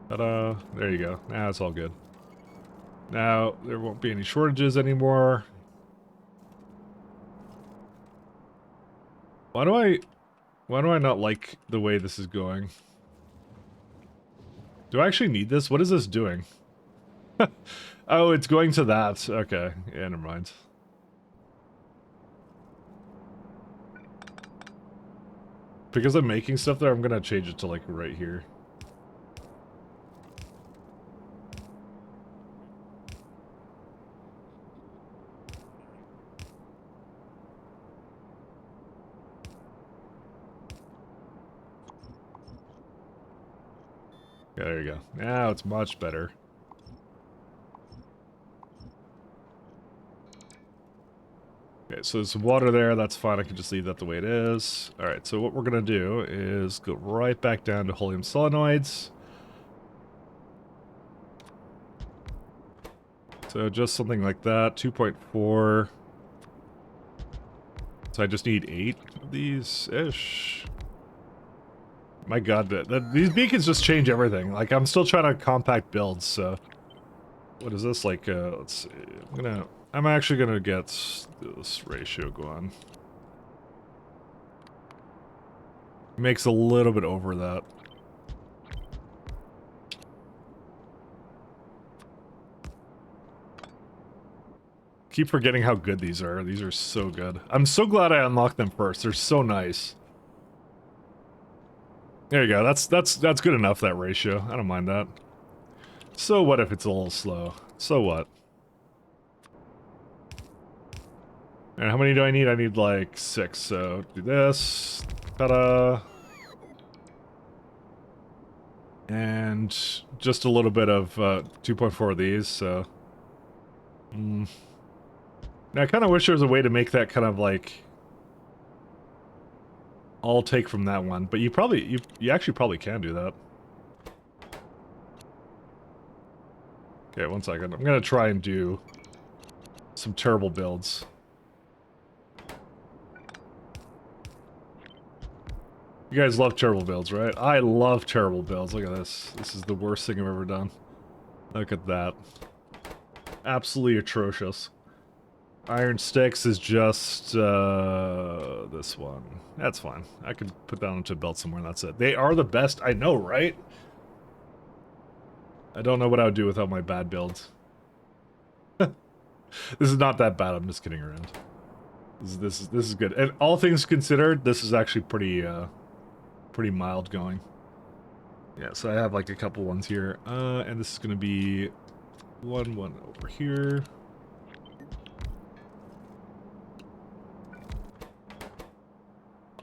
Ta-da! There you go. Now it's all good. Now, there won't be any shortages anymore. Why do I not like the way this is going? Do I actually need this? What is this doing? Oh, it's going to that. Okay. Yeah, never mind. Because I'm making stuff there, I'm gonna change it to, like, right here. Yeah, there you go. Now it's much better. Okay, so there's some water there. That's fine. I can just leave that the way it is. Alright, so what we're going to do is go right back down to helium solenoids. So just something like that. 2.4. So I just need 8 of these-ish. My god, these beacons just change everything. Like, I'm still trying to compact builds, so... What is this? Like, let's see. I'm actually gonna get this ratio going. Makes a little bit over that. keep forgetting how good these are. These are so good. I'm so glad I unlocked them first. They're so nice. There you go. That's good enough, that ratio. I don't mind that. So what if it's a little slow? So what? And how many do I need? I need like 6, so do this. Ta-da! And just a little bit of 2.4 of these, so... Now, I kind of wish there was a way to make that kind of like... all take from that one, but you actually probably can do that. Okay, 1 second. I'm gonna try and do some terrible builds. You guys love terrible builds, right? I love terrible builds. Look at this. This is the worst thing I've ever done. Look at that. Absolutely atrocious. Iron Sticks is just this one. That's fine. I could put that onto a belt somewhere and that's it. They are the best. I know, right? I don't know what I would do without my bad builds. This is not that bad. I'm just kidding around. This is good. And all things considered, this is actually pretty mild going. Yeah, so I have like a couple ones here. And this is gonna be one over here.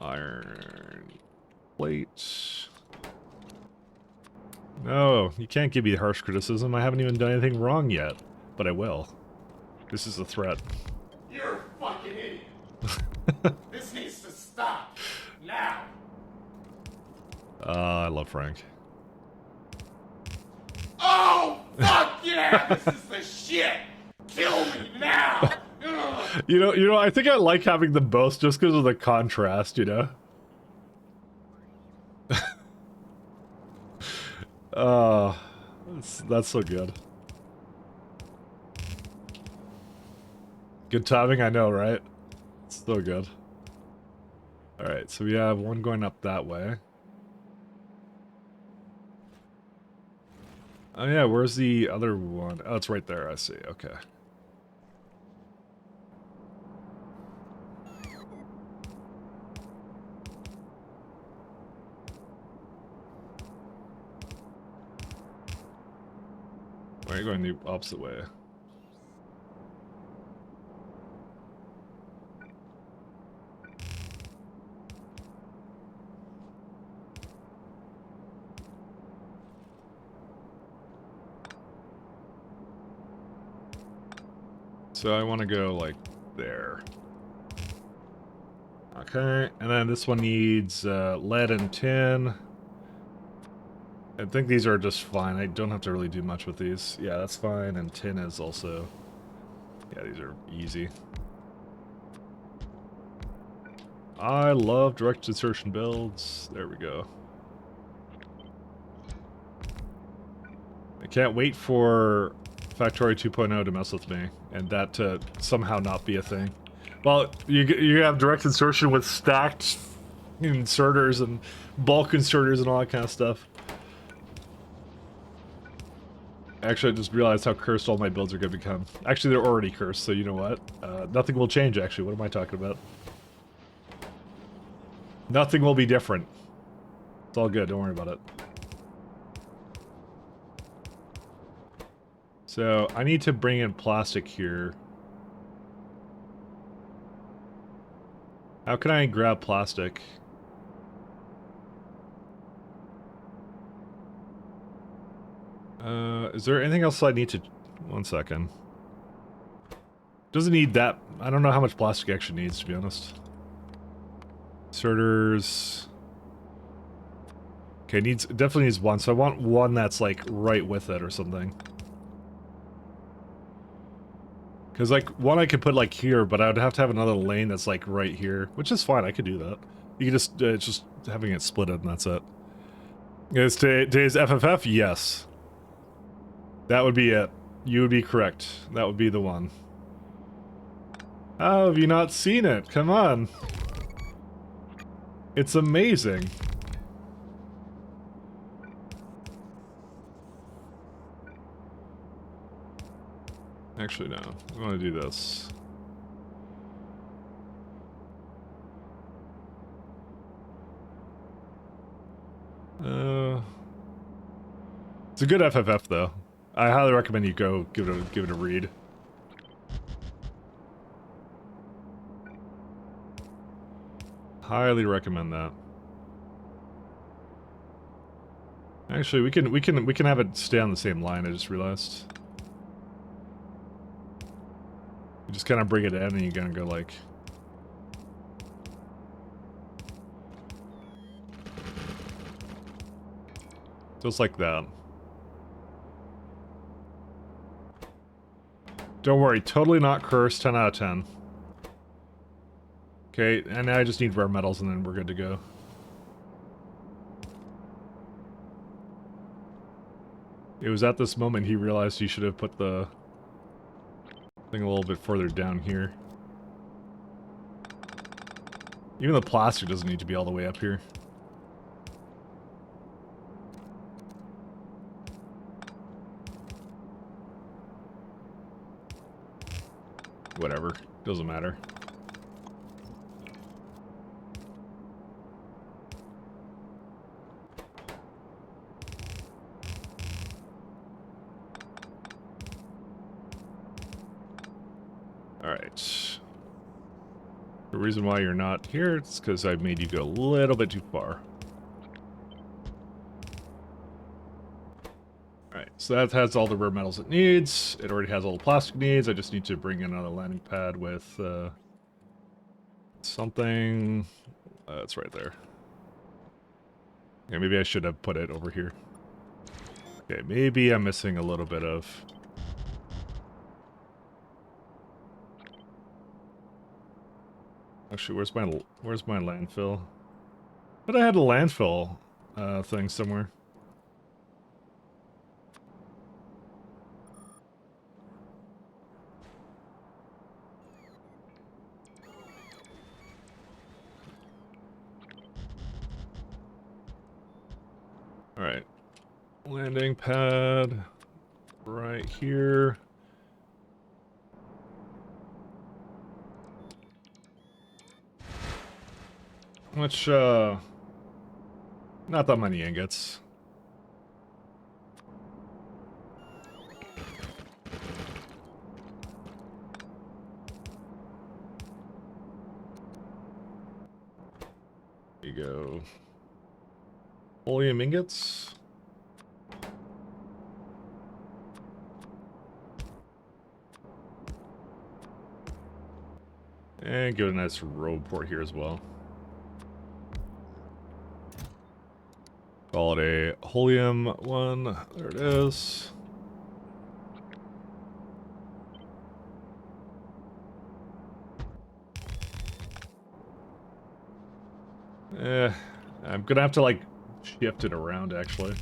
Iron plate. No, you can't give me harsh criticism. I haven't even done anything wrong yet, but I will. This is a threat. You're a fucking idiot. This needs to stop now. I love Frank. Oh fuck yeah! This is the shit. Kill me now. You know, I think I like having them both just because of the contrast, you know? That's so good. Good timing, I know, right? It's so good. Alright, so we have one going up that way. Oh yeah, where's the other one? Oh, it's right there, I see, okay. Why are you going the opposite way? So I want to go like there. Okay, and then this one needs lead and tin. I think these are just fine. I don't have to really do much with these. Yeah, that's fine. And tin is also... Yeah, these are easy. I love direct insertion builds. There we go. I can't wait for Factorio 2.0 to mess with me, and that to somehow not be a thing. Well, you have direct insertion with stacked inserters and bulk inserters and all that kind of stuff. Actually, I just realized how cursed all my builds are going to become. Actually, they're already cursed, so you know what? Nothing will change, actually. What am I talking about? Nothing will be different. It's all good, don't worry about it. So, I need to bring in plastic here. How can I grab plastic? Is there anything else I need to... One second. Doesn't need that... I don't know how much plastic it actually needs, to be honest. Inserters... Okay, definitely needs one, so I want one that's, like, right with it or something. Because, like, one I could put, like, here, but I would have to have another lane that's, like, right here. Which is fine, I could do that. You can just... it's just having it split it, and that's it. Is today's FFF? Yes. That would be it. You would be correct. That would be the one. How have you not seen it? Come on. It's amazing. Actually, no. I want to do this. It's a good FFF though. I highly recommend you go give it a read. Highly recommend that. Actually, we can have it stay on the same line. I just realized. You just kind of bring it in, and you're gonna go like. Just like that. Don't worry, totally not cursed. 10 out of 10. Okay, and now I just need rare metals, and then we're good to go. It was at this moment he realized he should have put the thing a little bit further down here. Even the plastic doesn't need to be all the way up here. Whatever, doesn't matter. Alright. The reason why you're not here is because I made you go a little bit too far. Alright, so that has all the rare metals it needs. It already has all the plastic needs. I just need to bring in another landing pad with something. It's right there. Yeah, maybe I should have put it over here. Okay, maybe I'm missing a little bit of... Actually, where's my landfill? But I had a landfill thing somewhere. Alright. Landing pad right here. Which, not that many ingots. There you go. Oleum ingots. And give it a nice road port here as well. Call it a Holium one. There it is. I'm gonna have to like shift it around actually.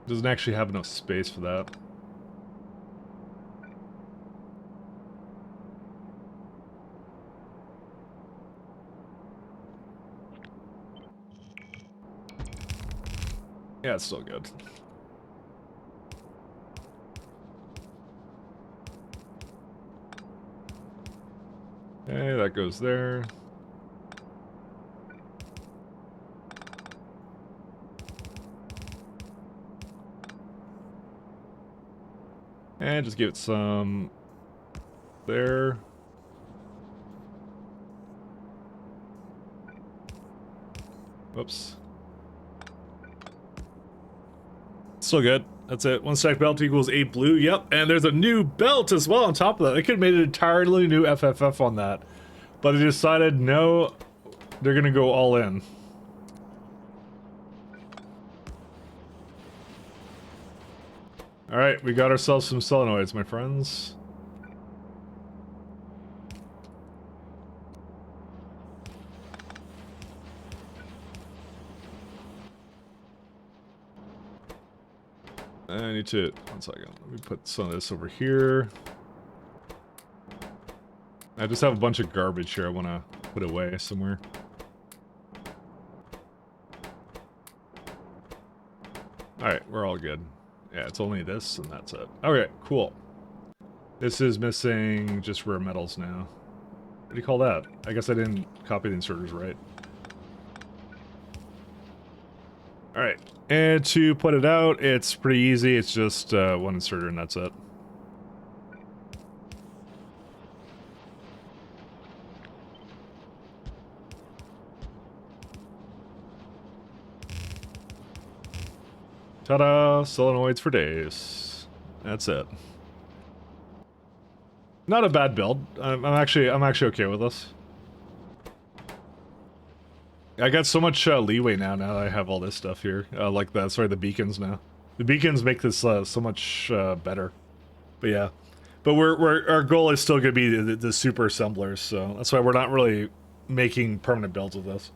Doesn't actually have enough space for that. Yeah, it's still good. Okay, that goes there. And just give it some there. Whoops. Still good. That's it. One stack belt equals 8 blue. Yep. And there's a new belt as well on top of that. They could have made an entirely new FFF on that. But they decided, no, they're going to go all in. Alright, we got ourselves some solenoids, my friends. I need to... One second. Let me put some of this over here. I just have a bunch of garbage here I want to put away somewhere. Alright, we're all good. Yeah, it's only this and that's it. Okay, cool. This is missing just rare metals now. What do you call that? I guess I didn't copy the inserters right. Alright, and to put it out, it's pretty easy. It's just one inserter and that's it. Ta-da! Solenoids for days. That's it. Not a bad build. I'm actually okay with this. I got so much leeway now that I have all this stuff here. Like the beacons now. The beacons make this so much better. But yeah. But our goal is still going to be the super assemblers, so that's why we're not really making permanent builds of this.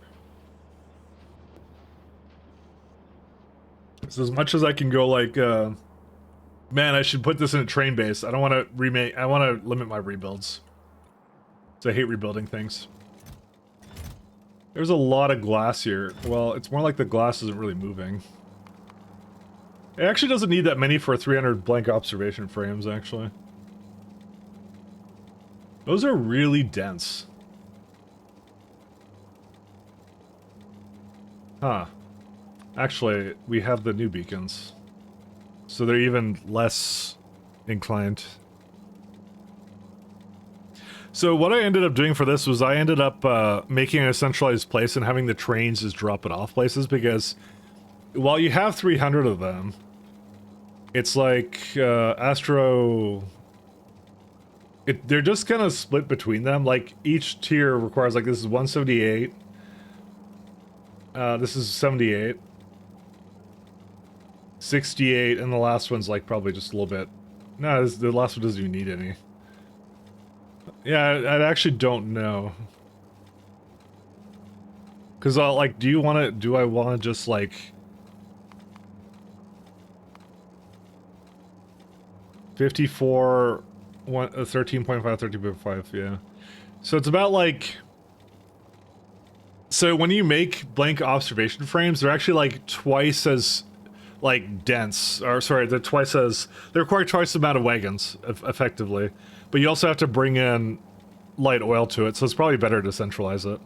So as much as I can go like, man, I should put this in a train base. I don't want to remake, I want to limit my rebuilds. So I hate rebuilding things. There's a lot of glass here. Well, it's more like the glass isn't really moving. It actually doesn't need that many for 300 blank observation frames, actually. Those are really dense. Huh. Actually, we have the new beacons. So they're even less inclined. So what I ended up doing for this was I ended up making a centralized place and having the trains just drop it off places, because while you have 300 of them, it's like Astro... they're just kind of split between them. Like each tier requires, like, this is 178. This is 78. 68, and the last one's like probably just a little bit. No, the last one doesn't even need any. Yeah, I actually don't know. Cause like, do I want to just like... $54, 13.5, 13.5, yeah. So it's about like... So when you make blank observation frames, they're actually like twice as... like dense, or sorry, they're require twice the amount of wagons, effectively. But you also have to bring in light oil to it, so it's probably better to centralize it.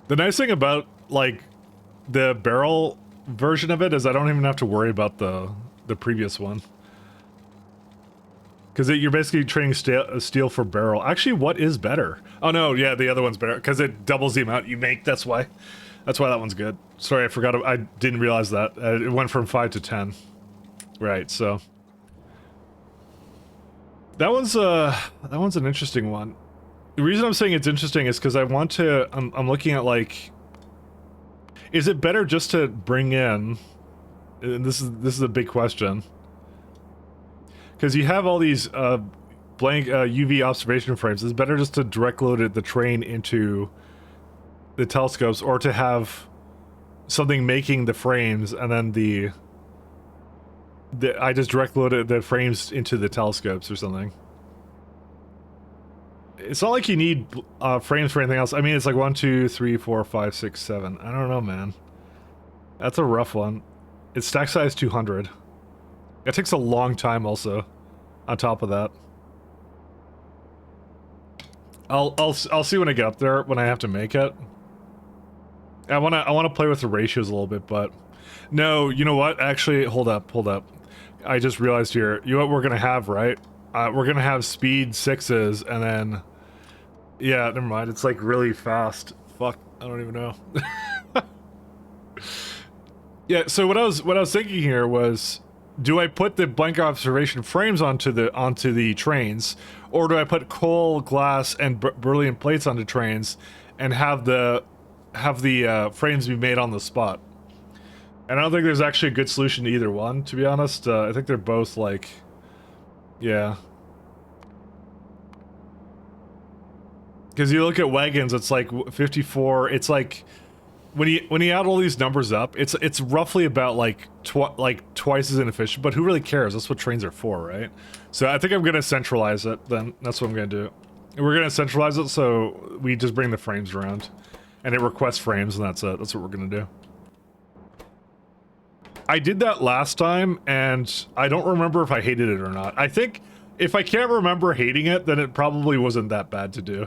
The nice thing about, like, the barrel version of it is I don't even have to worry about the previous one. Because you're basically trading steel for barrel. Actually, what is better? Oh no, yeah, the other one's better, because it doubles the amount you make, that's why. That's why that one's good. Sorry, I forgot. I didn't realize that. It went from 5 to 10. Right, so... That one's an interesting one. The reason I'm saying it's interesting is because I want to... I'm looking at, like... Is it better just to bring in... And this is a big question. Because you have all these blank UV observation frames. It's better just to direct load the train into... the telescopes, or to have something making the frames, and then I just direct loaded the frames into the telescopes or something. It's not like you need frames for anything else. I mean, it's like 1, 2, 3, 4, 5, 6, 7. I don't know, man. That's a rough one. It's stack size 200. It takes a long time also, on top of that. I'll see when I get up there, when I have to make it. I wanna play with the ratios a little bit, but no, you know what? Actually, hold up. I just realized here. You know what we're gonna have, right? We're gonna have speed 6s, and then yeah, never mind. It's like really fast. Fuck, I don't even know. Yeah. So what I was thinking here was, do I put the blank observation frames onto the trains, or do I put coal, glass, and beryllium plates onto trains, and have the frames be made on the spot? And I don't think there's actually a good solution to either one, to be honest. I think they're both like, yeah. Because you look at wagons, it's like 54. It's like when you add all these numbers up, it's roughly about like twice as inefficient. But who really cares? That's what trains are for, right? So I think I'm gonna centralize it. Then that's what I'm gonna do. We're gonna centralize it so we just bring the frames around. And it requests frames, and that's it. That's what we're gonna do. I did that last time, and I don't remember if I hated it or not. I think if I can't remember hating it, then it probably wasn't that bad to do.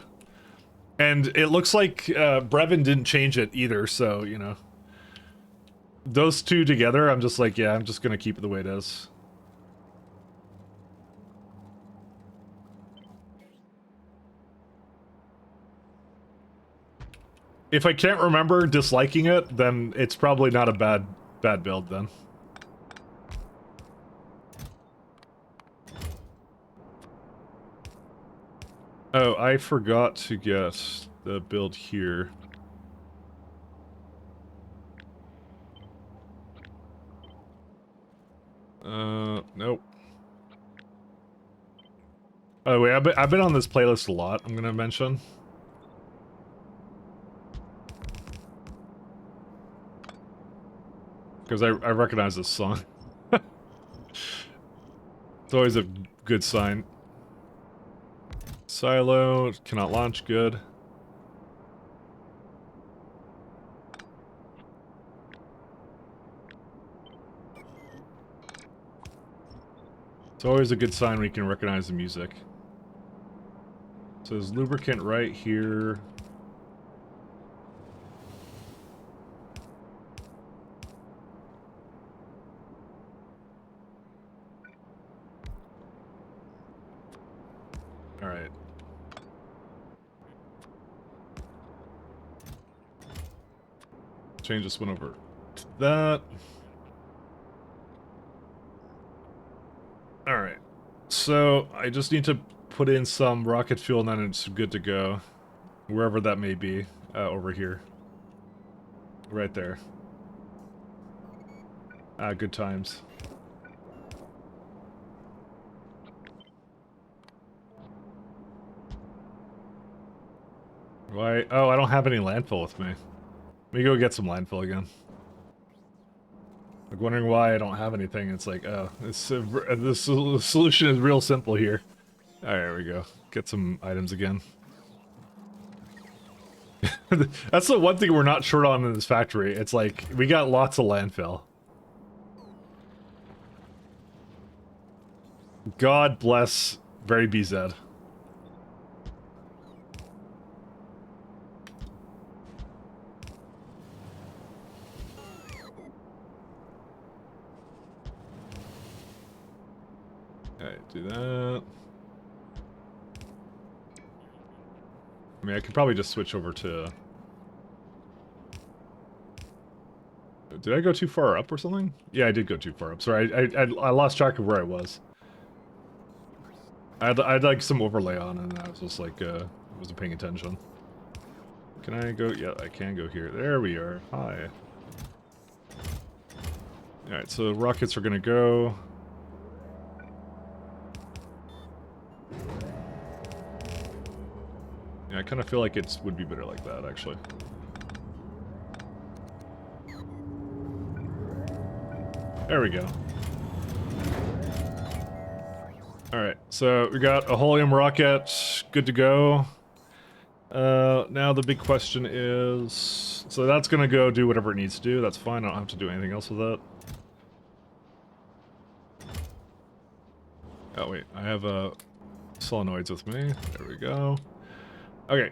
And it looks like Brevin didn't change it either, so, you know. Those two together, I'm just like, yeah, I'm just gonna keep it the way it is. If I can't remember disliking it, then it's probably not a bad build then. Oh, I forgot to get the build here. Nope. Oh wait, I've been on this playlist a lot, I'm gonna mention. Because I recognize this song. It's always a good sign. Silo, cannot launch, good. It's always a good sign when you can recognize the music. So there's lubricant right here. Alright. Change this one over to that. Alright. So, I just need to put in some rocket fuel and then it's good to go. Wherever that may be. Over here. Right there. Good times. Why? Oh, I don't have any landfill with me. Let me go get some landfill again. Like wondering why I don't have anything. It's like, oh, the solution is real simple here. Alright, there we go. Get some items again. That's the one thing we're not short on in this factory. It's like, we got lots of landfill. God bless Very BZ. Alright, do that. I mean, I could probably just switch over to... Did I go too far up or something? Yeah, I did go too far up. Sorry, I lost track of where I was. I had like some overlay on and I was just like, wasn't paying attention. Can I go? Yeah, I can go here. There we are. Hi. Alright, so rockets are gonna go. Yeah, I kind of feel like it would be better like that, actually. There we go. Alright, so we got a helium rocket, good to go. Now the big question is... So that's gonna go do whatever it needs to do, that's fine, I don't have to do anything else with that. Oh wait, I have solenoids with me, there we go. Okay,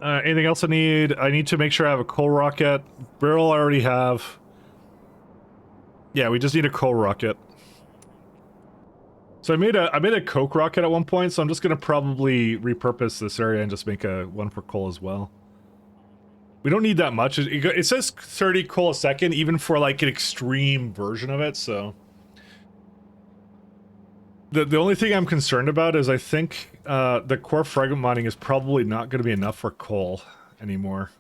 anything else I need? I need to make sure I have a coal rocket. Barrel I already have. Yeah, we just need a coal rocket. So I made a coke rocket at one point, so I'm just gonna probably repurpose this area and just make one for coal as well. We don't need that much. It says 30 coal a second, even for like an extreme version of it, so... The only thing I'm concerned about is I think the core fragment mining is probably not going to be enough for coal anymore.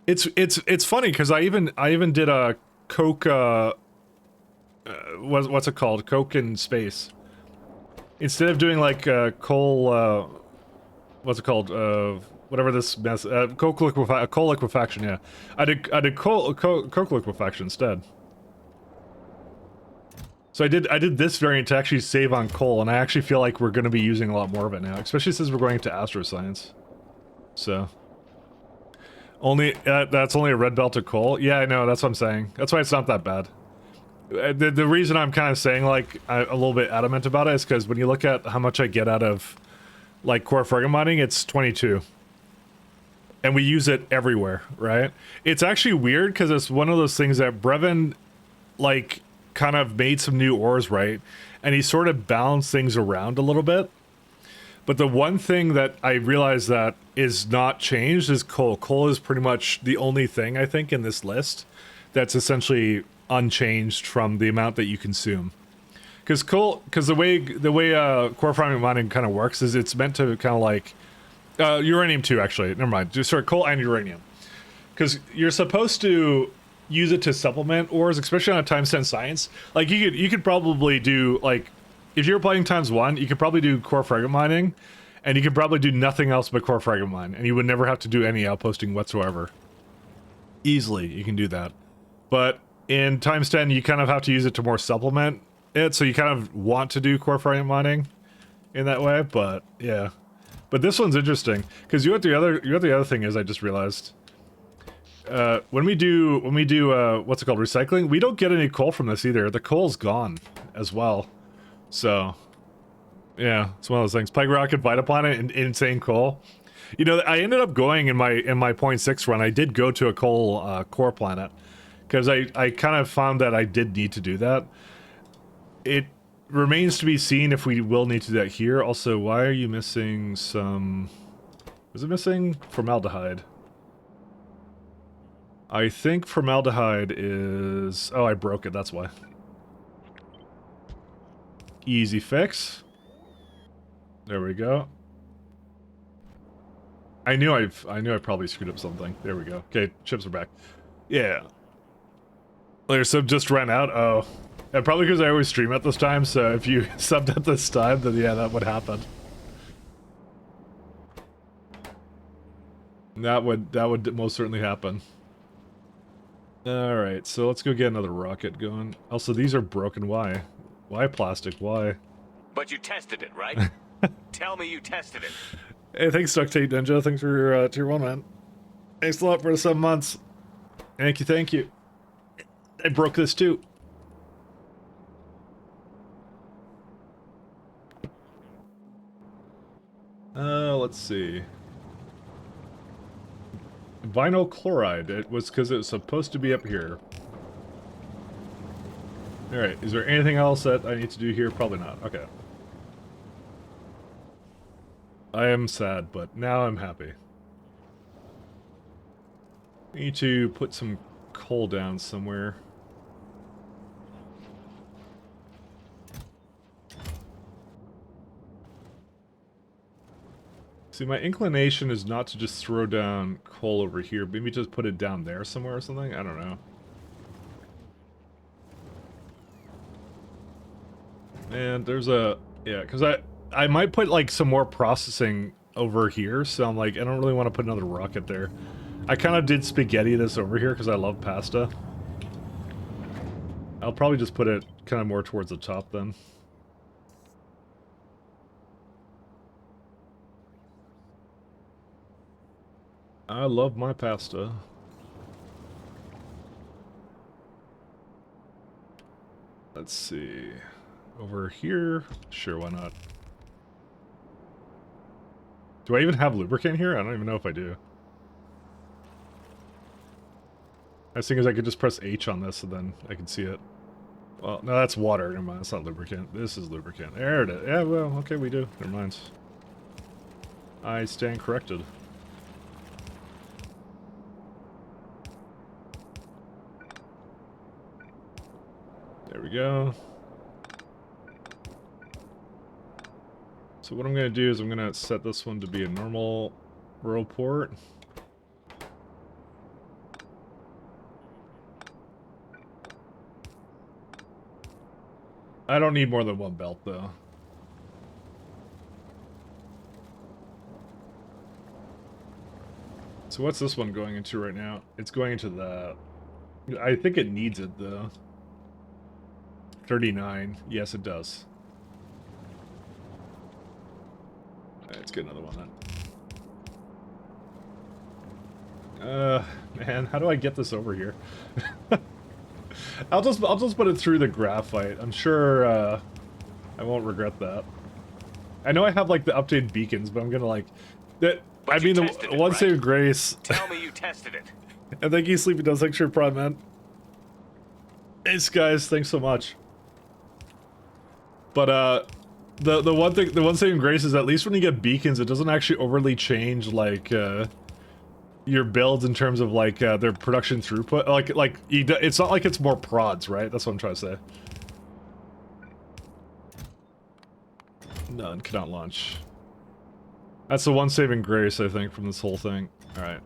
It's funny because I even did a coke what's it called, coke in space. Instead of doing like coal what's it called, whatever this mess, coal liquefaction, yeah. I did coke liquefaction instead. So I did this variant to actually save on coal, and I actually feel like we're going to be using a lot more of it now, especially since we're going into astroscience. So, Only that's only a red belt of coal. Yeah, I know. That's what I'm saying. That's why it's not that bad. The reason I'm kind of saying like a little bit adamant about it is because when you look at how much I get out of like core fragment mining, it's 22, and we use it everywhere, right? It's actually weird because it's one of those things that Brevin like kind of made some new ores, right? And he sort of balanced things around a little bit. But the one thing that I realized that is not changed is coal. Coal is pretty much the only thing, I think, in this list that's essentially unchanged from the amount that you consume. Because the way core farming mining kind of works is it's meant to kind of like uranium too. Actually, never mind. Just sort of coal and uranium, because you're supposed to use it to supplement ores, especially on a time-spent science. Like you could probably do like. If you're playing ×1, you could probably do core fragment mining, and you could probably do nothing else but core fragment mine, and you would never have to do any outposting whatsoever. Easily, you can do that. But in ×10, you kind of have to use it to more supplement it, so you kind of want to do core fragment mining in that way, but yeah. But this one's interesting, because you know what the other thing is I just realized? When we do what's it called, recycling, we don't get any coal from this either. The coal's gone as well. So, yeah, it's one of those things. Plague Rocket, Vitaplanet, and Insane Coal. You know, I ended up going in my 0.6 run. I did go to a coal core planet because I kind of found that I did need to do that. It remains to be seen if we will need to do that here. Also, why are you missing some... Was it missing formaldehyde? I think formaldehyde is... Oh, I broke it, that's why. Easy fix. There we go. I knew I probably screwed up something. There we go. Okay, chips are back. Yeah. There's some just ran out. Oh. And probably because I always stream at this time, so if you subbed at this time, then yeah, that would happen. That would most certainly happen. Alright, so let's go get another rocket going. Also, these are broken. Why? Why plastic? Why? But you tested it, right? Tell me you tested it. Hey, thanks, Ductate Ninja. Thanks for tier 1, man. Thanks a lot for the 7 months. Thank you. I broke this too. Let's see. Vinyl chloride. It was because it was supposed to be up here. Alright, is there anything else that I need to do here? Probably not. Okay. I am sad, but now I'm happy. I need to put some coal down somewhere. See, my inclination is not to just throw down coal over here. Maybe just put it down there somewhere or something? I don't know. And there's a... Yeah, because I might put, like, some more processing over here, so I'm like, I don't really want to put another rocket there. I kind of did spaghetti this over here because I love pasta. I'll probably just put it kind of more towards the top then. I love my pasta. Let's see. Over here? Sure, why not? Do I even have lubricant here? I don't even know if I do. Nice thing is I could just press H on this and then I can see it. Well, no, that's water. Never mind, that's not lubricant. This is lubricant. There it is. Yeah, well, okay, we do. Never mind. I stand corrected. There we go. So what I'm going to do is I'm going to set this one to be a normal row port. I don't need more than one belt though. So what's this one going into right now? It's going into that. I think it needs it though. 39. Yes, it does. Let's get another one then. Man, how do I get this over here? I'll just put it through the graphite. I'm sure, I won't regret that. I know I have, like, the updated beacons, but I'm gonna, like... I mean, the one right? saving grace... Tell me you tested it. And thank you, Sleepy Does. Thanks for your prime, man. Thanks, guys. Thanks so much. But, the one saving grace is at least when you get beacons, it doesn't actually overly change, like, your builds in terms of, like, their production throughput. It's not like it's more prods, right? That's what I'm trying to say. None cannot launch. That's the one saving grace, I think, from this whole thing. Alright.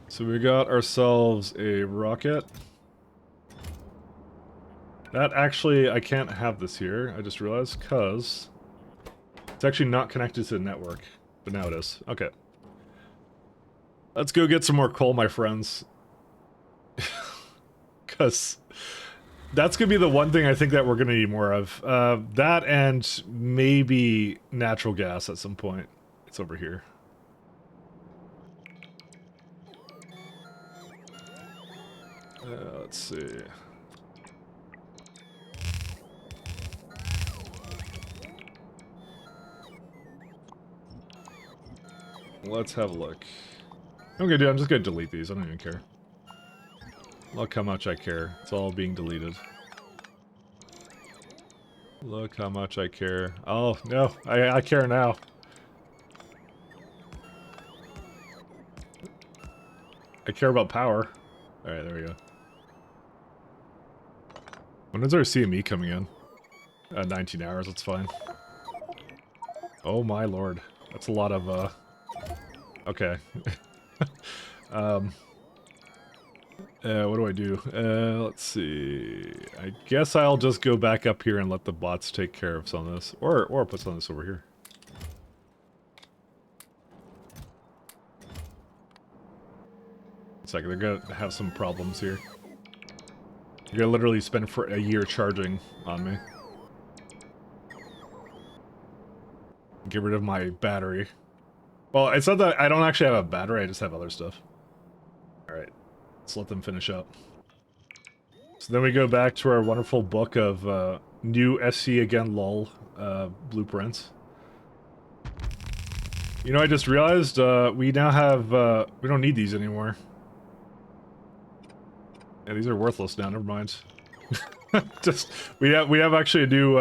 So we got ourselves a rocket. That actually, I can't have this here, I just realized, because it's actually not connected to the network. But now it is. Okay. Let's go get some more coal, my friends. Because that's going to be the one thing I think that we're going to need more of. That and maybe natural gas at some point. It's over here. Let's see. Let's have a look. I'm just gonna delete these. I don't even care. Look how much I care. It's all being deleted. Look how much I care. Oh, no. I care now. I care about power. Alright, there we go. When is our CME coming in? 19 hours, that's fine. Oh my lord. That's a lot of, okay. What do I do? Let's see. I guess I'll just go back up here and let the bots take care of some of this. Or put some of this over here. It's like they're gonna have some problems here. You're gonna literally spend for a year charging on me. Get rid of my battery. Well, it's not that I don't actually have a battery, I just have other stuff. Alright, let's let them finish up. So then we go back to our wonderful book of new SC again lol blueprints. You know, I just realized we now have, we don't need these anymore. Yeah, these are worthless now, never mind. Just, we have actually a new,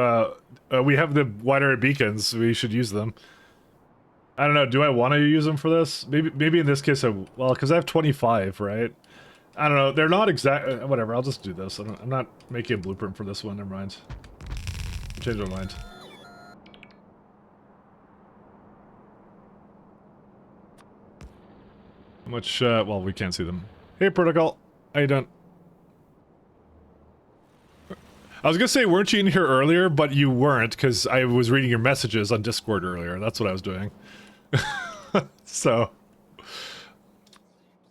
we have the wider beacons, we should use them. I don't know, do I want to use them for this? Maybe in this case, well, because I have 25, right? I don't know, they're not exact, whatever, I'll just do this. I'm not making a blueprint for this one, never mind. Change my mind. How much, well, we can't see them. Hey, Protocol, how you doing? I was gonna say, weren't you in here earlier, but you weren't, because I was reading your messages on Discord earlier. That's what I was doing. So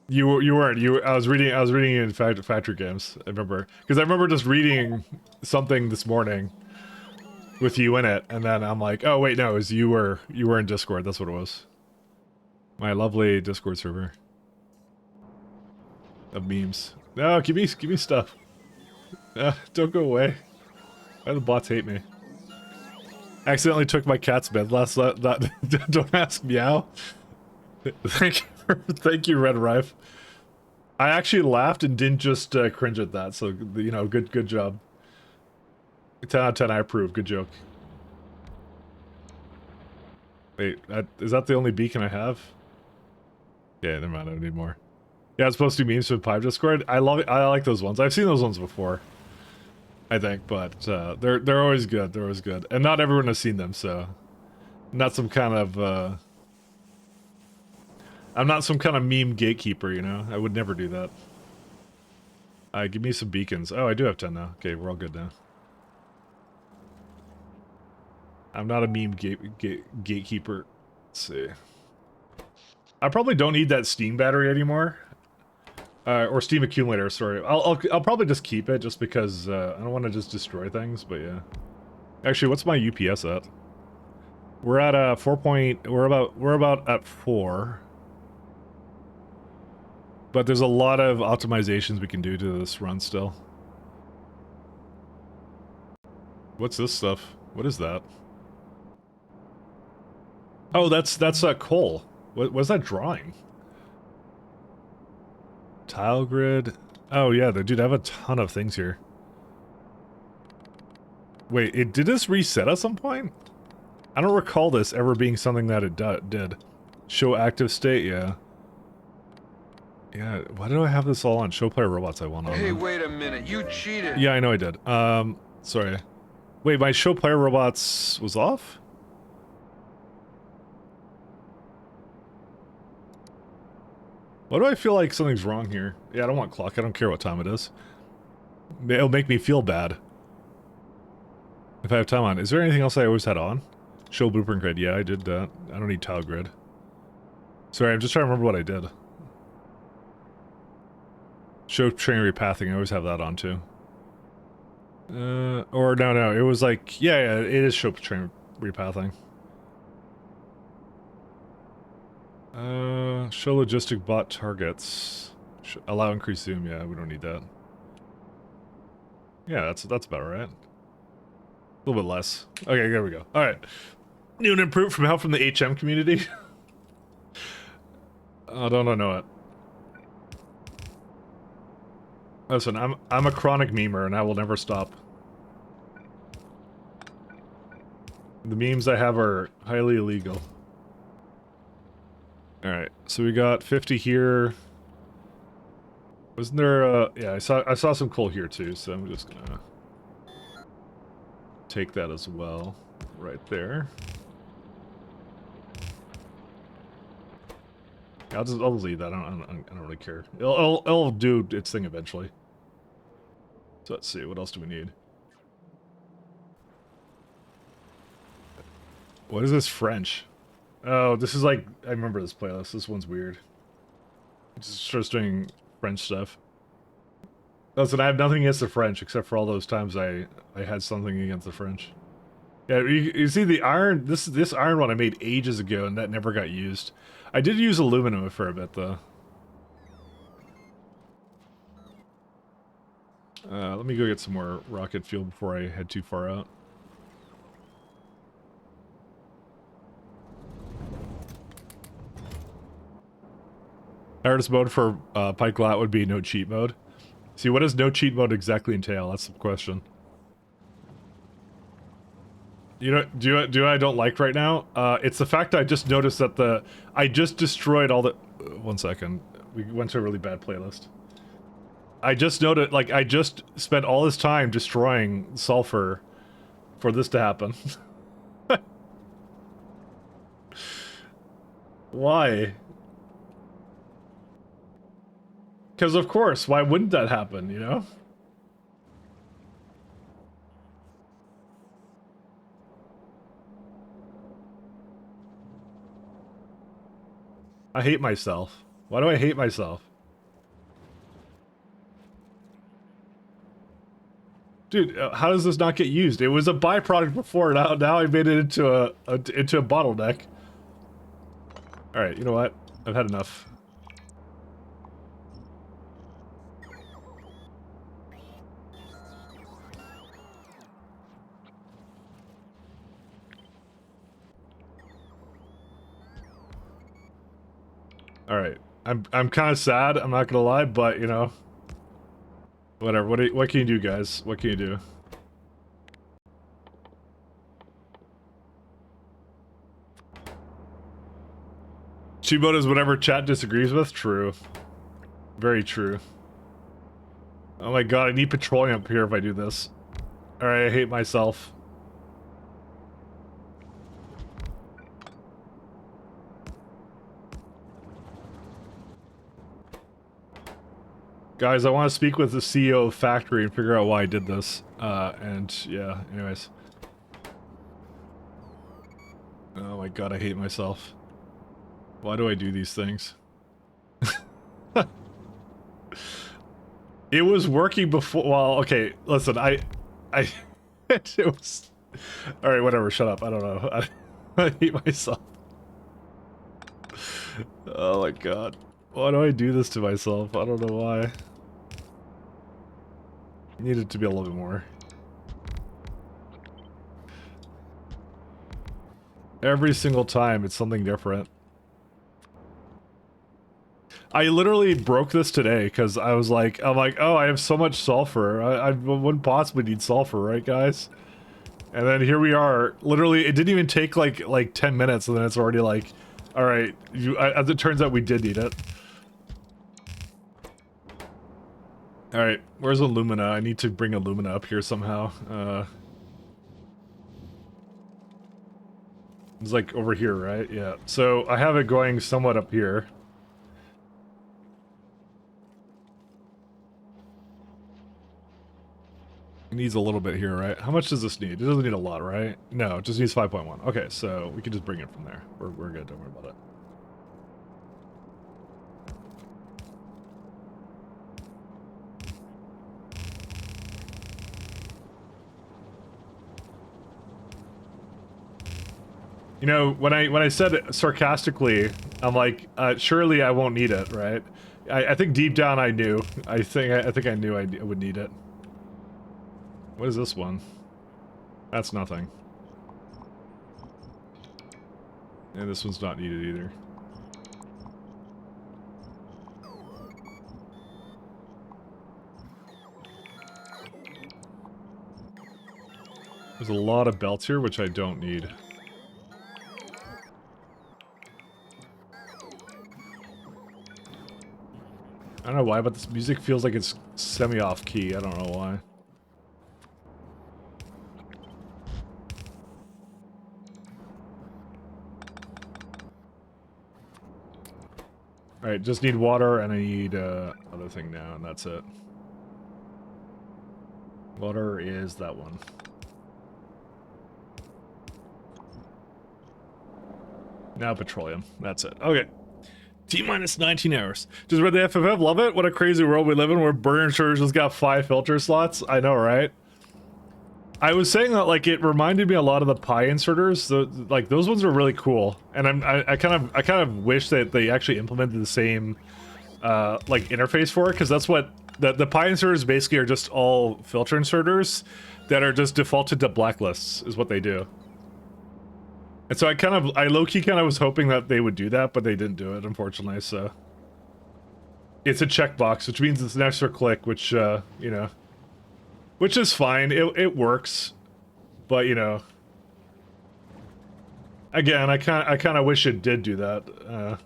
you weren't. I was reading in Factory Games. I remember, because I remember just reading something this morning with you in it, and then I'm like, oh wait, no, it was you were in Discord. That's what it was. My lovely Discord server of memes. No, give me stuff. Don't go away. Why do the bots hate me? Accidentally took my cat's bed last night. Don't ask meow. Thank you, Red Rife. I actually laughed and didn't just cringe at that. So you know, good job. 10 out of 10, I approve. Good joke. Wait, is that the only beacon I have? Yeah, never mind. I don't need more. Yeah, it's supposed to be memes for Pipe Discord. I love it. I like those ones. I've seen those ones before, I think, but they're always good. They're always good, and not everyone has seen them, so not some kind of I'm not some kind of meme gatekeeper, you know. I would never do that. Give me some beacons. Oh, I do have 10 now. Okay, we're all good now. I'm not a meme gatekeeper. Let's see. I probably don't need that Steam battery anymore. Or Steam accumulator, sorry. I'll probably just keep it just because I don't want to just destroy things, but yeah. Actually, what's my UPS at? We're at 4 point, we're about at 4. But there's a lot of optimizations we can do to this run still. What's this stuff? What is that? Oh, that's coal. What's that drawing? Tile grid. Oh yeah, dude, I have a ton of things here. Wait, did this reset at some point? I don't recall this ever being something that it did. Show active state, yeah. Yeah, why do I have this all on? Show player robots I want on. Hey, wait a minute. You cheated. Yeah, I know I did. Sorry. Wait, my show player robots was off? Why do I feel like something's wrong here? Yeah, I don't want clock. I don't care what time it is. It'll make me feel bad. If I have time on. Is there anything else I always had on? Show blueprint grid. Yeah, I did that. I don't need tile grid. Sorry, I'm just trying to remember what I did. Show train repathing. I always have that on too. Or no, it was like, yeah, it is show train repathing. Show logistic bot targets. Allow increased zoom. Yeah, we don't need that. Yeah, that's about right. A little bit less. Okay, there we go. All right. New and improved from help from the HM community. Oh, don't know it. Listen, I'm a chronic memer and I will never stop. The memes I have are highly illegal. Alright, so we got 50 here. Wasn't there yeah, I saw some coal here too, so I'm just gonna take that as well. Right there. I'll just leave that. I don't really care. It'll do its thing eventually. So let's see, what else do we need? What is this French? Oh, this is like, I remember this playlist. This one's weird. It just starts doing French stuff. Listen, I have nothing against the French, except for all those times I had something against the French. Yeah, you see the iron, this iron one I made ages ago, and that never got used. I did use aluminum a fair bit, though. Let me go get some more rocket fuel before I head too far out. Hardest mode for Pike Lat would be no cheat mode. See, what does no cheat mode exactly entail? That's the question. You know, do I don't like right now? It's the fact I just noticed that I just destroyed all the... one second. We went to a really bad playlist. I just noted, like, I just spent all this time destroying sulfur for this to happen. Why? Because of course, why wouldn't that happen, you know? I hate myself. Why do I hate myself? Dude, how does this not get used? It was a byproduct before, now I made it into a bottleneck. Alright, you know what? I've had enough. Alright. I'm kind of sad, I'm not gonna lie, but, you know... Whatever, what can you do, guys? What can you do? Cheat mode is whatever chat disagrees with? True. Very true. Oh my god, I need petroleum up here if I do this. Alright, I hate myself. Guys, I want to speak with the CEO of Factory and figure out why I did this. And yeah, anyways. Oh my god, I hate myself. Why do I do these things? It was working before. Well, okay, listen, it was. Alright, whatever, shut up. I don't know. I hate myself. Oh my god. Why do I do this to myself? I don't know why. I need it to be a little bit more. Every single time, it's something different. I literally broke this today because I'm like, oh, I have so much sulfur. I wouldn't possibly need sulfur, right, guys? And then here we are. Literally, it didn't even take like 10 minutes, and then it's already like, all right. As it turns out, we did need it. All right, where's Illumina? I need to bring Illumina up here somehow. It's like over here, right? Yeah. So I have it going somewhat up here. It needs a little bit here, right? How much does this need? It doesn't need a lot, right? No, it just needs 5.1. Okay, so we can just bring it from there. We're good, don't worry about it. You know, when I said it sarcastically, I'm like, surely I won't need it, right? I think deep down I knew. I think I knew I would need it. What is this one? That's nothing. And this one's not needed either. There's a lot of belts here, which I don't need. I don't know why, but this music feels like it's semi-off key. I don't know why. Alright, just need water, and I need other thing now, and that's it. Water is that one. Now petroleum. That's it. Okay. T-minus 19 hours. Just read the FFF. Love it. What a crazy world we live in where burner inserters just got 5 filter slots. I know, right? I was saying that, like, it reminded me a lot of the Pi inserters. Like, those ones are really cool. And I kind of wish that they actually implemented the same, like, interface for it. Because that's what... The Pi inserters basically are just all filter inserters that are just defaulted to blacklists, is what they do. And so I low-key kind of was hoping that they would do that, but they didn't do it, unfortunately, so. It's a checkbox, which means it's an extra click, which, you know, which is fine. It works, but, you know, again, I kind of wish it did do that.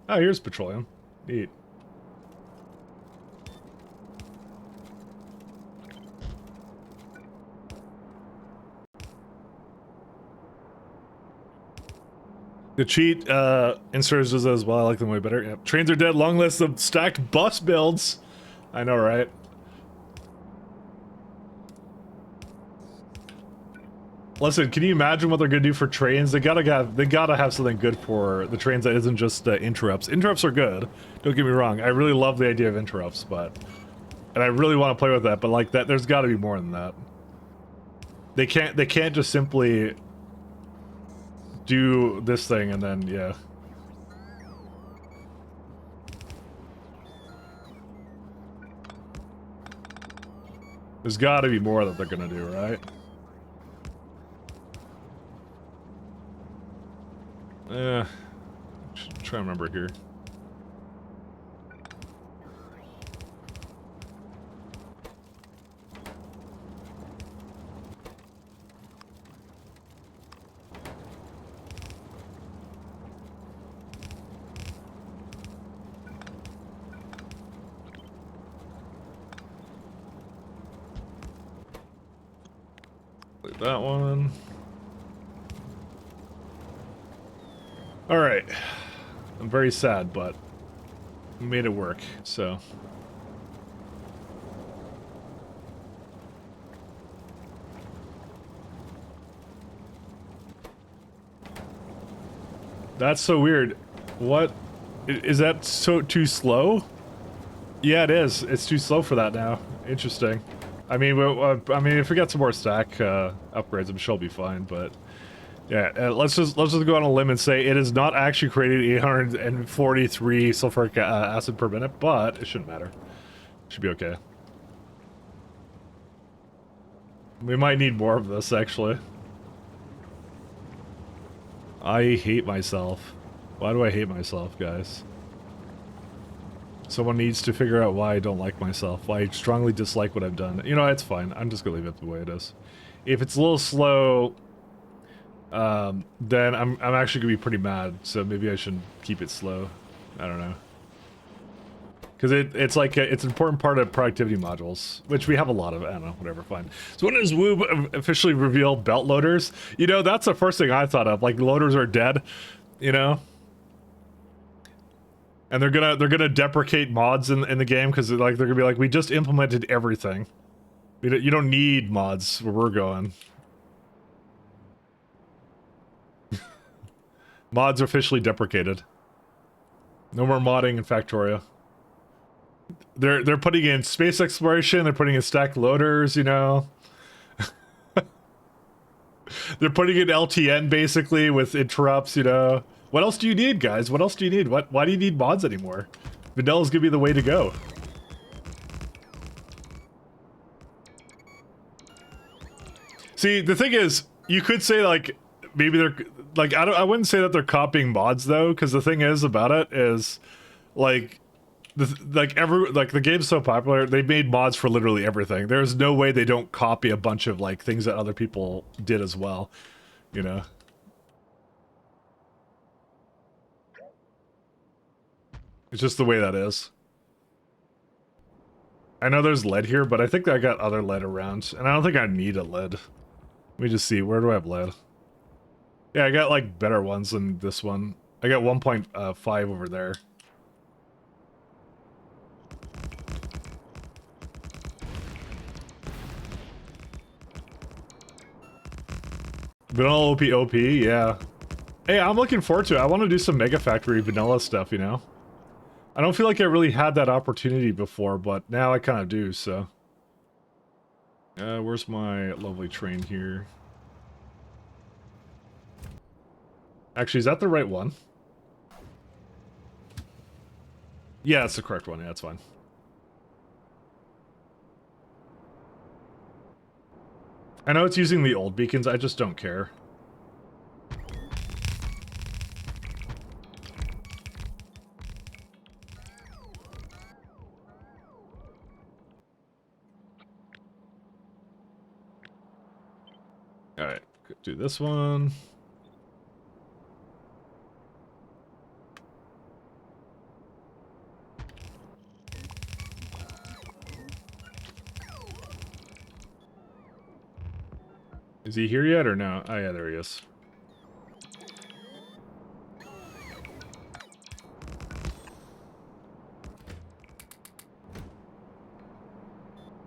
Oh, here's petroleum. Neat. The cheat inserts does that as well. I like them way better. Yep. Trains are dead. Long list of stacked bus builds. I know, right? Listen, can you imagine what they're gonna do for trains? They gotta have something good for the trains that isn't just interrupts. Interrupts are good. Don't get me wrong. I really love the idea of interrupts, and I really want to play with that. But like that, there's got to be more than that. They can't just simply do this thing and then, yeah. There's gotta be more that they're gonna do, right? Try to remember here. That one. Alright. I'm very sad, but we made it work, so. That's so weird. What? Is that so too slow? Yeah, it is. It's too slow for that now. Interesting. I mean, if we got some more stack upgrades, I'm sure I'll be fine, but Yeah, let's just go on a limb and say it is not actually creating 843 sulfuric acid per minute, but it shouldn't matter. Should be okay. We might need more of this, actually. I hate myself. Why do I hate myself, guys? Someone needs to figure out why I don't like myself, why I strongly dislike what I've done. You know, it's fine. I'm just gonna leave it the way it is. If it's a little slow, then I'm actually gonna be pretty mad, so maybe I should keep it slow. I don't know. Because it's like it's an important part of productivity modules, which we have a lot of. I don't know, whatever, fine. So when does Woob officially reveal belt loaders? You know, that's the first thing I thought of. Like, loaders are dead, you know? And they're gonna deprecate mods in the game because like they're gonna be like, we just implemented everything. You don't need mods where we're going. Mods are officially deprecated. No more modding in Factorio. They're putting in space exploration, they're putting in stack loaders, you know. They're putting in LTN basically with interrupts, you know. What else do you need, guys? What else do you need? Why do you need mods anymore? Vanilla's gonna be the way to go. See, the thing is, you could say like maybe they're like I wouldn't say that they're copying mods though, because the thing is about it is like the game's so popular, they made mods for literally everything. There's no way they don't copy a bunch of like things that other people did as well, you know. It's just the way that is. I know there's lead here, but I think I got other lead around, and I don't think I need a lead. Let me just see, where do I have lead? Yeah, I got like better ones than this one. I got 1.5 over there. Vanilla OP, yeah. Hey, I'm looking forward to it. I want to do some Mega Factory vanilla stuff, you know? I don't feel like I really had that opportunity before, but now I kind of do, so. Where's my lovely train here? Actually, is that the right one? Yeah, that's the correct one. Yeah, that's fine. I know it's using the old beacons, I just don't care. Alright, do this one. Is he here yet or no? Oh yeah, there he is.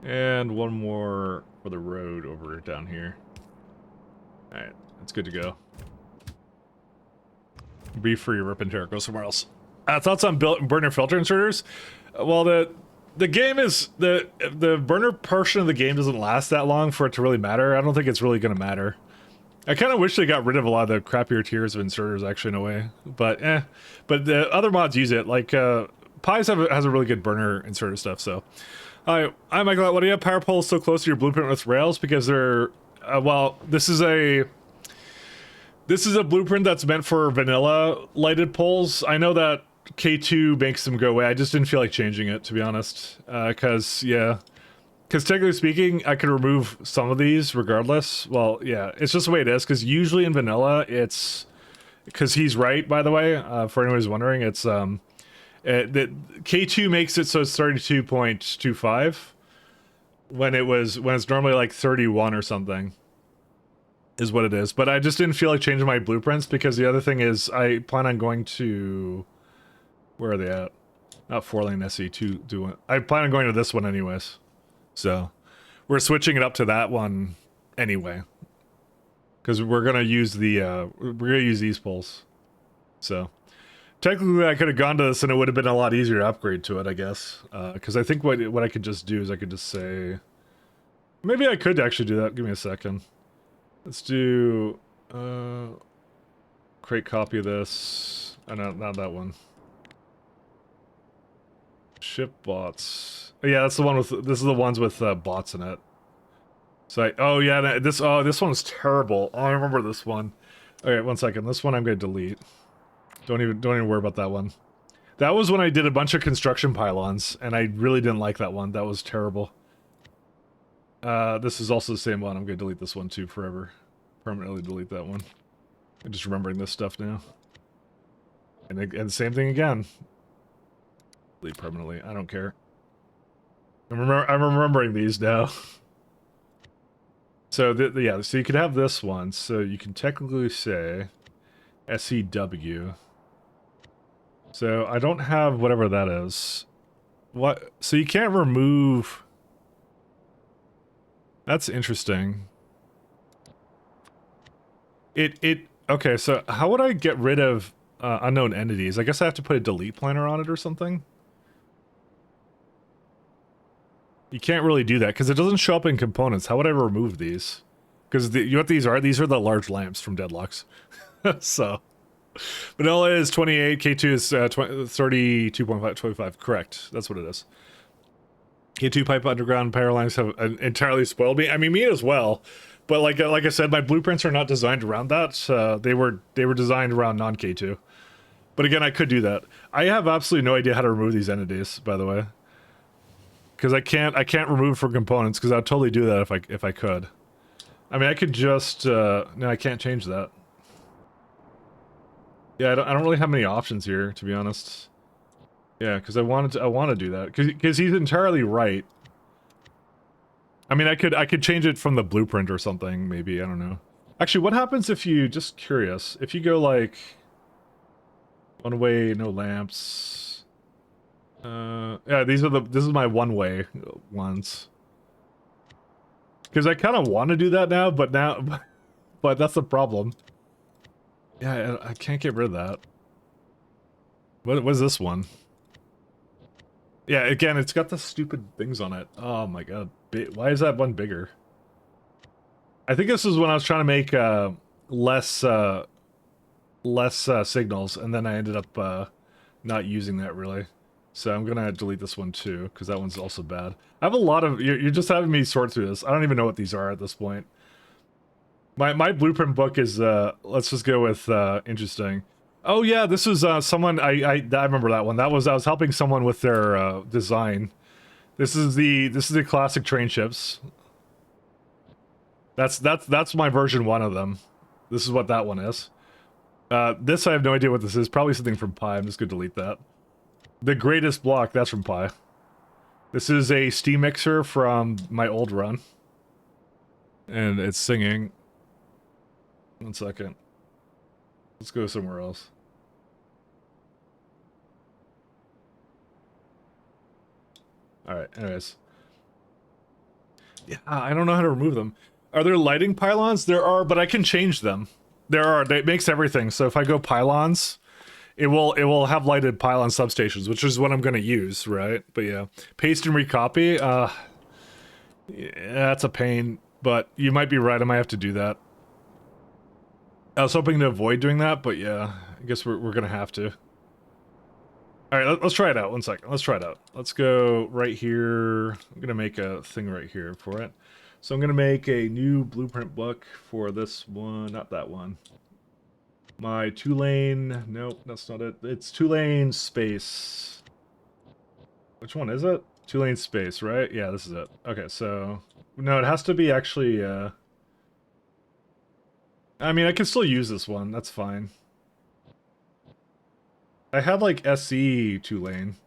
And one more for the road over down here. Alright, that's good to go. Be free, rip and tear, go somewhere else. Thoughts on burner filter inserters? Well, the game is the burner portion of the game doesn't last that long for it to really matter. I don't think it's really going to matter. I kind of wish they got rid of a lot of the crappier tiers of inserters, actually, in a way. But but the other mods use it. Like Pies has a really good burner inserter stuff. So, hi Michael. What do you have? Power poles so close to your blueprint with rails because they're well. This is a blueprint that's meant for vanilla lighted poles. I know that K2 makes them go away. I just didn't feel like changing it, to be honest. Because technically speaking, I could remove some of these regardless. Well, yeah, it's just the way it is. Because usually in vanilla, it's... Because he's right, by the way, for anyone who's wondering, it's... that K2 makes it so it's 32.25 when it's normally like 31 or something. Is what it is. But I just didn't feel like changing my blueprints because the other thing is I plan on going to... Where are they at? Not 4-lane SE2. I plan on going to this one anyways. So, we're switching it up to that one anyway. Because we're going to use these poles. So, technically I could have gone to this and it would have been a lot easier to upgrade to it, I guess. Because I think what I could just do is I could just say... Maybe I could actually do that. Give me a second. Let's do Create copy of this. Oh, no, not that one. Ship bots. Oh, yeah, that's the one with. This is the ones with bots in it. So oh yeah, this one's terrible. Oh, I remember this one. Okay, 1 second. This one I'm gonna delete. Don't even worry about that one. That was when I did a bunch of construction pylons, and I really didn't like that one. That was terrible. This is also the same one. I'm gonna delete this one too forever. Permanently delete that one. I'm just remembering this stuff now. And the same thing again. Delete permanently. I don't care. I'm remembering these now. So yeah, so you could have this one. So you can technically say SEW. So I don't have whatever that is. What? So you can't remove. That's interesting. Okay, so how would I get rid of unknown entities? I guess I have to put a delete planner on it or something? You can't really do that because it doesn't show up in components. How would I remove these? Because you know what these are? These are the large lamps from Deadlocks. So, vanilla is 28, K2 is 32.525. Correct. That's what it is. K2 pipe underground power lines have entirely spoiled me. I mean, me as well. But like I said, my blueprints are not designed around that. They were designed around non-K2. But again, I could do that. I have absolutely no idea how to remove these entities, by the way. Because I can't remove from components, because I'd totally do that if I could. I mean, I could just no, I can't change that. Yeah, I don't really have many options here, to be honest. Yeah, because I want to do that because he's entirely right. I mean, I could change it from the blueprint or something, maybe. I don't know. Actually, what happens if you, just curious, if you go like one way, no lamps. Yeah, this is my one way ones. Because I kind of want to do that now, but that's the problem. Yeah, I can't get rid of that. What is this one? Yeah, again, it's got the stupid things on it. Oh my god. Why is that one bigger? I think this is when I was trying to make less signals, and then I ended up not using that really. So I'm gonna delete this one too, because that one's also bad. I have a lot of... You're just having me sort through this. I don't even know what these are at this point. My blueprint book is, let's just go with, interesting. Oh yeah, this is, someone, I remember that one. I was helping someone with their, design. This is the classic train ships. That's my version 1 of them. This is what that one is. This I have no idea what this is. Probably something from Pi. I'm just gonna delete that. The greatest block, that's from Pi. This is a steam mixer from my old run. And it's singing. 1 second. Let's go somewhere else. Alright, anyways. Yeah, I don't know how to remove them. Are there lighting pylons? There are, but I can change them. There are. It makes everything. So if I go pylons, it will have lighted pylon substations, which is what I'm going to use, right? But yeah. Paste and recopy. Yeah, that's a pain, but you might be right. I might have to do that. I was hoping to avoid doing that, but yeah, I guess we're gonna have to. Alright, let's try it out. 1 second. Let's try it out. Let's go right here. I'm gonna make a thing right here for it. So I'm gonna make a new blueprint book for this one, not that one. My 2-lane, nope, that's not it. It's 2-lane space. Which one is it? 2-lane space, right? Yeah, this is it. Okay, so, no, it has to be actually, I mean, I can still use this one. That's fine. I had, like, SE 2-lane.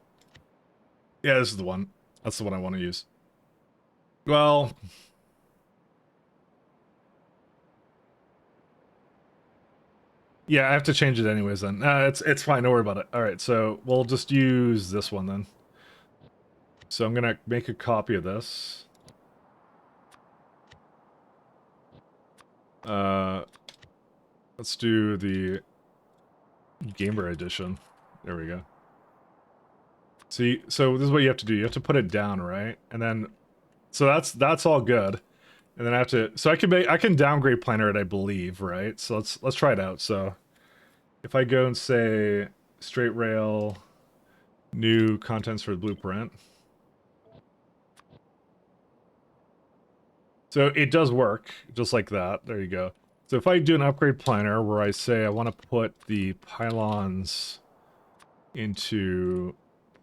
Yeah, this is the one. That's the one I want to use. Well... yeah, I have to change it anyways then. It's fine. Don't worry about it. Alright, so we'll just use this one then. So I'm gonna make a copy of this. Let's do the Gamer Edition. There we go. So this is what you have to do. You have to put it down, right? And then, so that's all good. And then I have to, so I can downgrade planar it, I believe, right? So let's try it out. So if I go and say straight rail, new contents for the blueprint. So it does work, just like that. There you go. So if I do an upgrade planar where I say I want to put the pylons into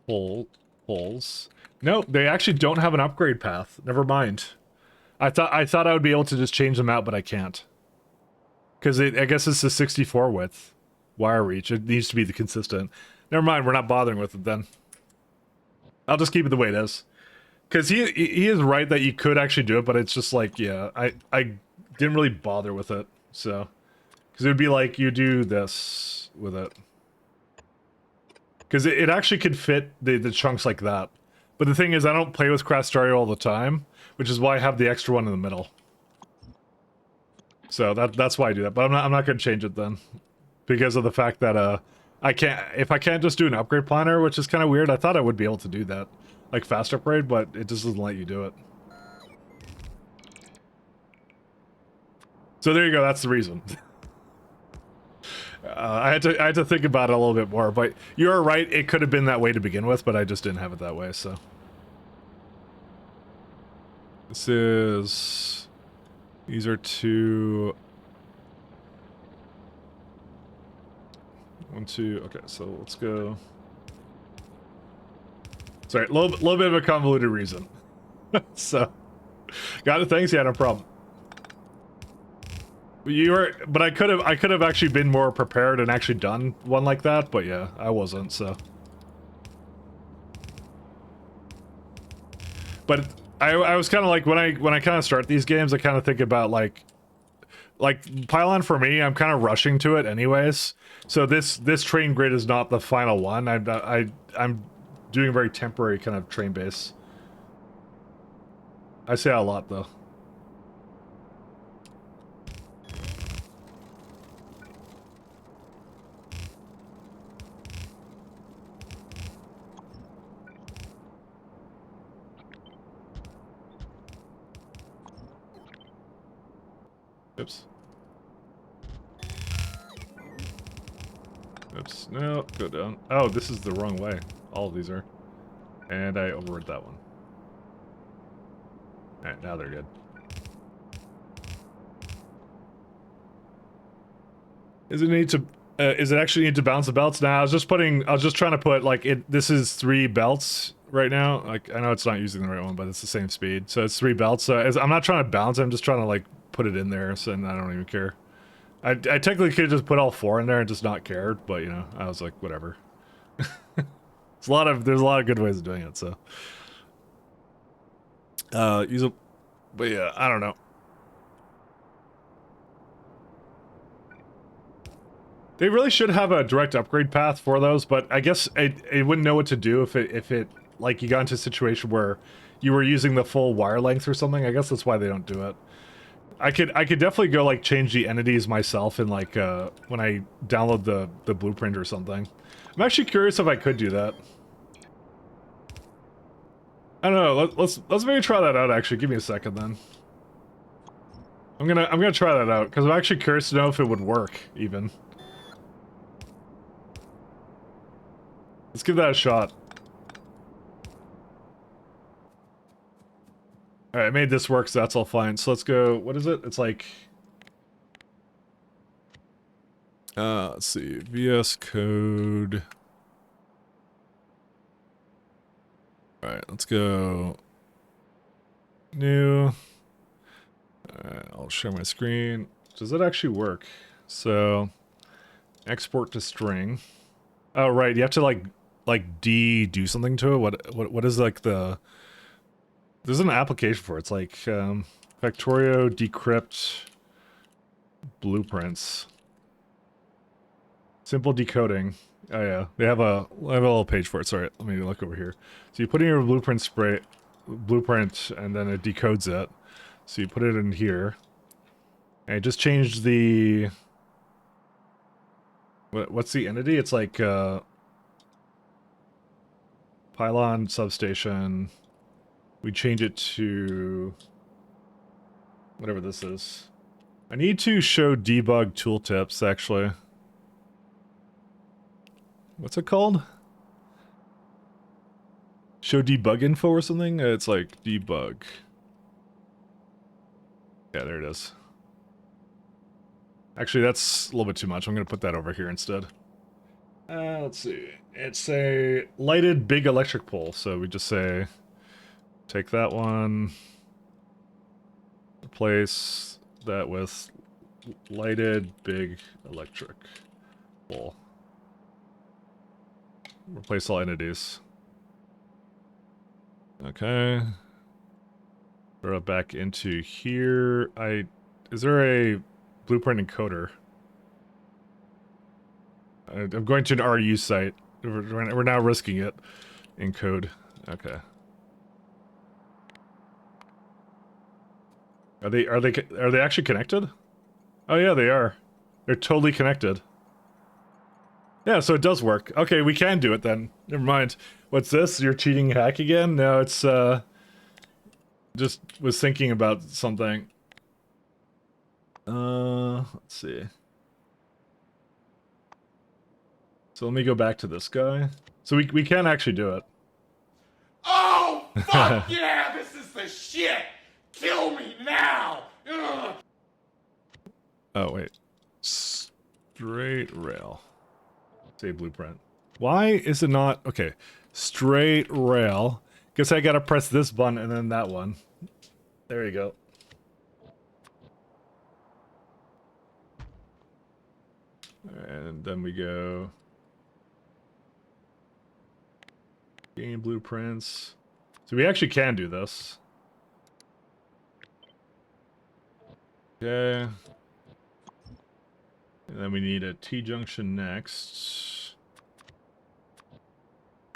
poles. No, they actually don't have an upgrade path. Never mind. I thought I would be able to just change them out, but I can't. Because I guess it's the 64 width wire reach. It needs to be the consistent. Never mind, we're not bothering with it then. I'll just keep it the way it is. Because he is right that you could actually do it, but it's just like, yeah, I didn't really bother with it. So, because it would be like you do this with it. Because it actually could fit the chunks like that. But the thing is, I don't play with Crastario all the time, which is why I have the extra one in the middle. So that's why I do that. But I'm not going to change it then, because of the fact that if I can't just do an upgrade planner, which is kind of weird. I thought I would be able to do that, like fast upgrade, but it just doesn't let you do it. So there you go. That's the reason. I had to think about it a little bit more, but you're right. It could have been that way to begin with, but I just didn't have it that way. So these are two. 1, 2. Okay, so let's go. Sorry, a little bit of a convoluted reason. So, got it. Thanks. Yeah, no problem. But I could have actually been more prepared and actually done one like that. But yeah, I wasn't. So, but I was kind of like when I kind of start these games, I kind of think about like Pylon for me, I'm kind of rushing to it anyways. So this train grid is not the final one. I'm doing a very temporary kind of train base. I say that a lot though. Oops. Oops. No, go down. Oh, this is the wrong way. All of these are. And I overrode that one. Alright, now they're good. Is it actually need to balance the belts? Now I was just trying to put like this is 3 belts right now. Like I know it's not using the right one, but it's the same speed. So it's 3 belts. So I'm not trying to balance it, I'm just trying to like put it in there, so I don't even care. I technically could just put all 4 in there and just not cared, but you know, I was like, whatever. There's a lot of good ways of doing it, so. But yeah, I don't know. They really should have a direct upgrade path for those, but I guess it wouldn't know what to do if it like you got into a situation where you were using the full wire length or something. I guess that's why they don't do it. I could definitely go like change the entities myself in like when I download the blueprint or something. I'm actually curious if I could do that. I don't know. Let's maybe try that out. Actually, give me a second then. I'm gonna try that out because I'm actually curious to know if it would work even. Let's give that a shot. Alright, I made this work, so that's all fine. So let's go, what is it? It's like... let's see, VS Code... Alright, let's go... New... Alright, I'll share my screen. Does that actually work? So... Export to string. Oh, right, you have to like do something to it? What is like the... There's an application for it. It's like factorio decrypt blueprints. Simple decoding. Oh yeah, they have a little page for it. Sorry, let me look over here. So you put in your blueprint and then it decodes it. So you put it in here. And it just changed the... What's the entity? It's like pylon substation. We change it to Whatever this is. I need to show debug tooltips, actually. What's it called? Show debug info or something? It's like debug. Yeah, there it is. Actually, that's a little bit too much. I'm going to put that over here instead. Let's see. It's a lighted big electric pole. So we just say, take that one, replace that with lighted big electric pole. Replace all entities. Okay. Throw it back into here. Is there a blueprint encoder? I'm going to an RU site. We're now risking it in code. Okay. Are they actually connected? Oh yeah, they are. They're totally connected. Yeah, so it does work. Okay, we can do it then. Never mind. What's this? You're cheating hack again? No, it's just was thinking about something. Let's see. So let me go back to this guy. So we can actually do it. Oh, fuck yeah, this is the shit! Kill me now! Ugh. Oh, wait. Straight rail. Say blueprint. Why is it not... Okay. Straight rail. Guess I gotta press this button and then that one. There you go. And then we go... Game blueprints. So we actually can do this. Okay. And then we need a T-junction next.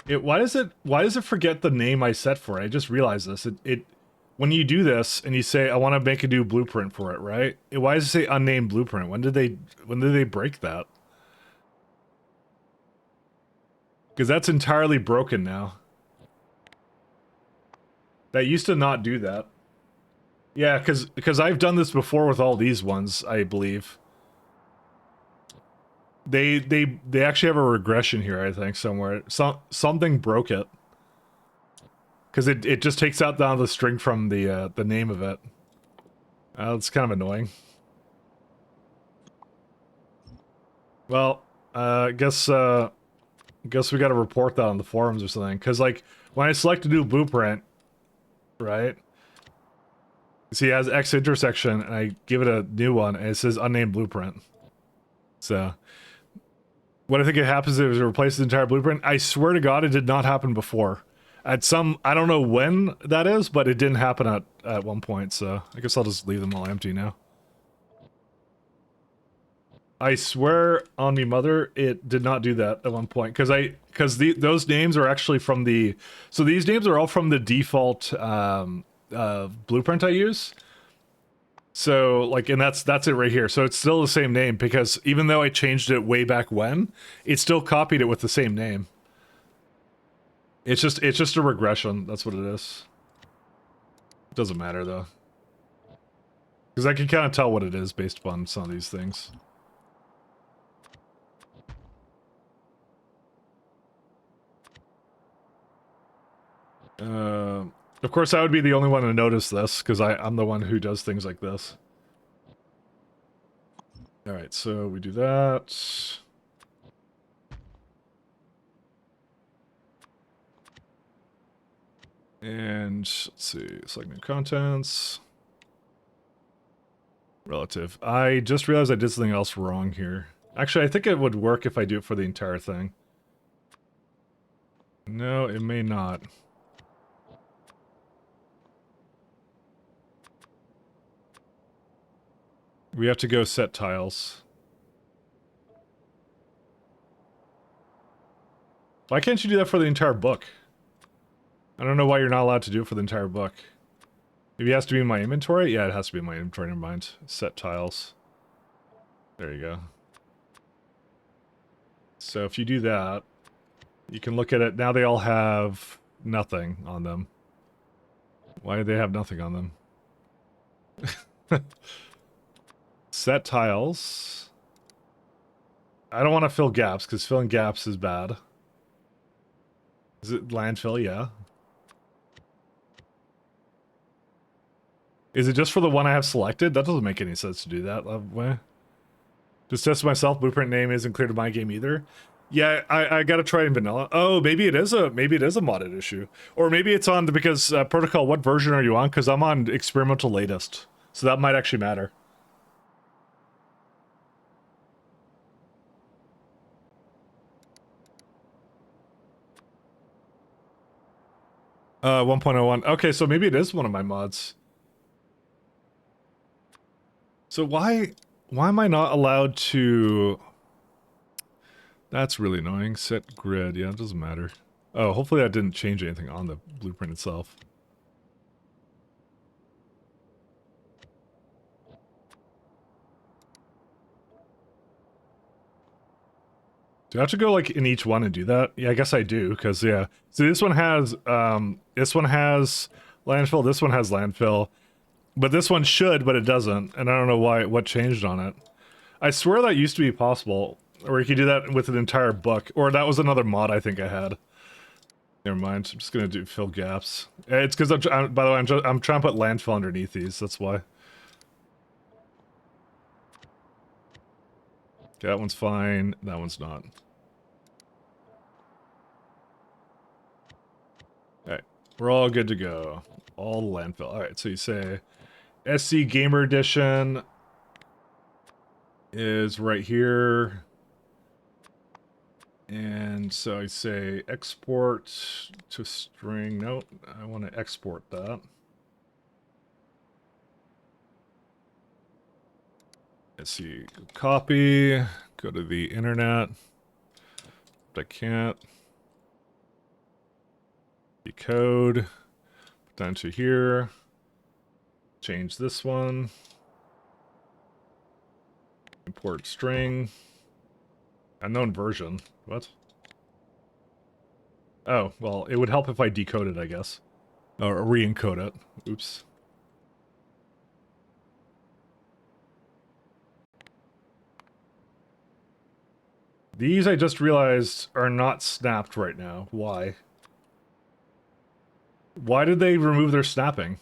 Why does it forget the name I set for it? I just realized this. When you do this and you say I want to make a new blueprint for it, right? Why does it say unnamed blueprint? When did they break that? Because that's entirely broken now. That used to not do that. Yeah, because I've done this before with all these ones, I believe. They actually have a regression here, I think, somewhere. Something broke it. Because it just takes out down the string from the name of it. It's kind of annoying. Well, guess we gotta report that on the forums or something. Because, like, when I select a new blueprint, right? See, it has X intersection, and I give it a new one, and it says unnamed blueprint. So, what I think it happens is it replaces the entire blueprint. I swear to God, it did not happen before. At some, I don't know when that is, but it didn't happen at one point, so I guess I'll just leave them all empty now. I swear on me mother, it did not do that at one point, because those names are actually from the, so these names are all from the default blueprint I use. So, like, and that's it right here. So it's still the same name, because even though I changed it way back when, it still copied it with the same name. It's just a regression. That's what it is. It doesn't matter though, because I can kind of tell what it is based upon some of these things. Of course, I would be the only one to notice this, because I'm the one who does things like this. Alright, so we do that. And, let's see, select new contents. Relative. I just realized I did something else wrong here. Actually, I think it would work if I do it for the entire thing. No, it may not. We have to go set tiles. Why can't you do that for the entire book? I don't know why you're not allowed to do it for the entire book. Maybe it has to be in my inventory? Yeah, it has to be in my inventory, never mind. Set tiles. There you go. So if you do that, you can look at it. Now they all have nothing on them. Why do they have nothing on them? Set tiles. I don't want to fill gaps because filling gaps is bad. Is it landfill? Yeah. Is it just for the one I have selected? That doesn't make any sense to do that way. Just test myself. Blueprint name isn't clear to my game either. Yeah, I gotta try in vanilla. Oh, maybe it is a modded issue, or maybe it's on because protocol. What version are you on? Because I'm on experimental latest, so that might actually matter. 1.01. Okay, so maybe it is one of my mods. So why am I not allowed to... That's really annoying. Set grid. Yeah, it doesn't matter. Oh, hopefully that didn't change anything on the blueprint itself. Do I have to go like in each one and do that? Yeah, I guess I do, because yeah. So this one has landfill, this one has landfill. But this one should, but it doesn't. And I don't know what changed on it. I swear that used to be possible. Or you could do that with an entire book. Or that was another mod I think I had. Never mind. I'm just gonna fill gaps. It's because by the way, I'm trying to put landfill underneath these. That's why. Okay, that one's fine. That one's not. Alright. We're all good to go. All landfill. Alright, so you say SC Gamer Edition is right here. And so I say export to string. No, I want to export that. Let's see, copy, go to the internet. But I can't. Decode, put that into here. Change this one. Import string. Unknown version. What? Oh, well, it would help if I decode it, I guess. Or re-encode it. Oops. These, I just realized, are not snapped right now. Why? Why did they remove their snapping?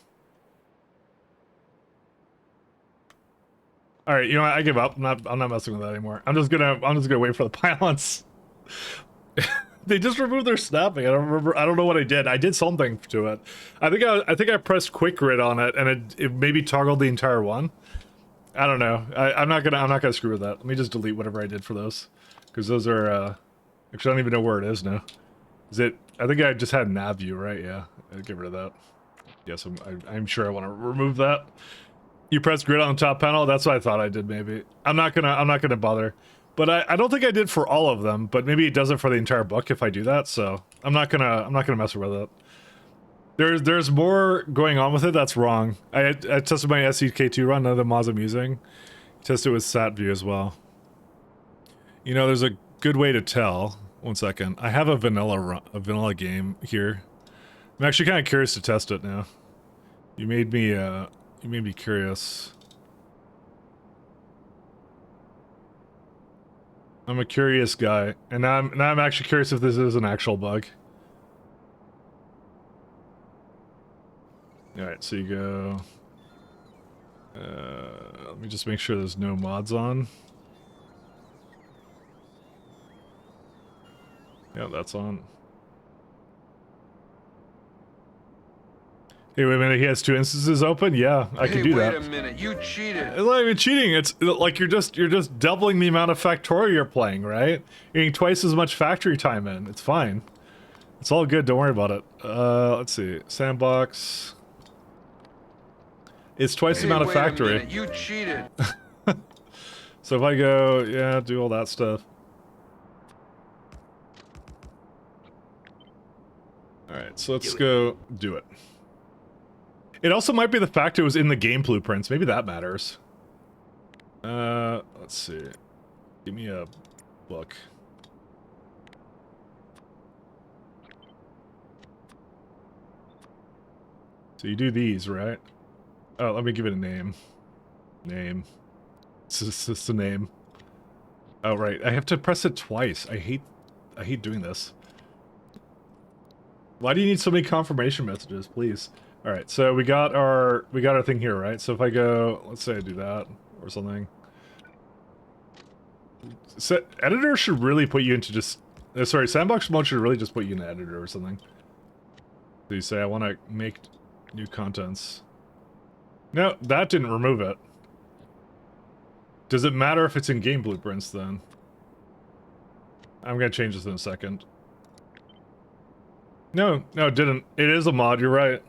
All right, you know what? I give up. I'm not messing with that anymore. I'm just gonna wait for the pylons. They just removed their snapping. I don't remember. I don't know what I did. I did something to it. I think I pressed quick grid on it, and it maybe toggled the entire one. I don't know. I'm not gonna screw with that. Let me just delete whatever I did for those, because those are actually I don't even know where it is now. Is it? I think I just had nav view, right? Yeah, I'd get rid of that. Yes, I'm sure I want to remove that. You press grid on the top panel. That's what I thought I did. Maybe I'm not gonna bother. But I don't think I did for all of them. But maybe it does it for the entire book if I do that. So I'm not gonna mess with it. There's more going on with it. That's wrong. I tested my SCK2 run. None of the mods I'm using. Tested with sat view as well. You know, there's a good way to tell. One second. I have a vanilla game here. I'm actually kind of curious to test it now. You made me curious. I'm a curious guy, and now I'm actually curious if this is an actual bug. All right, so you go. Let me just make sure there's no mods on. Yeah, that's on. Hey, wait a minute, he has 2 instances open? Yeah, I can do that. Wait a minute, you cheated. It's not even cheating, it's like you're just doubling the amount of factorio you're playing, right? You're getting twice as much factory time in. It's fine. It's all good, don't worry about it. Let's see. Sandbox. It's twice the amount of factory. Wait a minute, you cheated. So if I go, yeah, do all that stuff. Alright, so let's go do it. It also might be the fact it was in the game blueprints. Maybe that matters. Let's see. Give me a book. So you do these, right? Oh, let me give it a name. Name. It's just a name. Oh, right. I have to press it twice. I hate doing this. Why do you need so many confirmation messages, please? All right, so we got our thing here, right? So if I go, let's say I do that or something. So editor should really put you into just sorry, sandbox mode should really just put you in editor or something. So you say I want to make new contents. No, that didn't remove it. Does it matter if it's in game blueprints then? I'm gonna change this in a second. No, it didn't. It is a mod, you're right.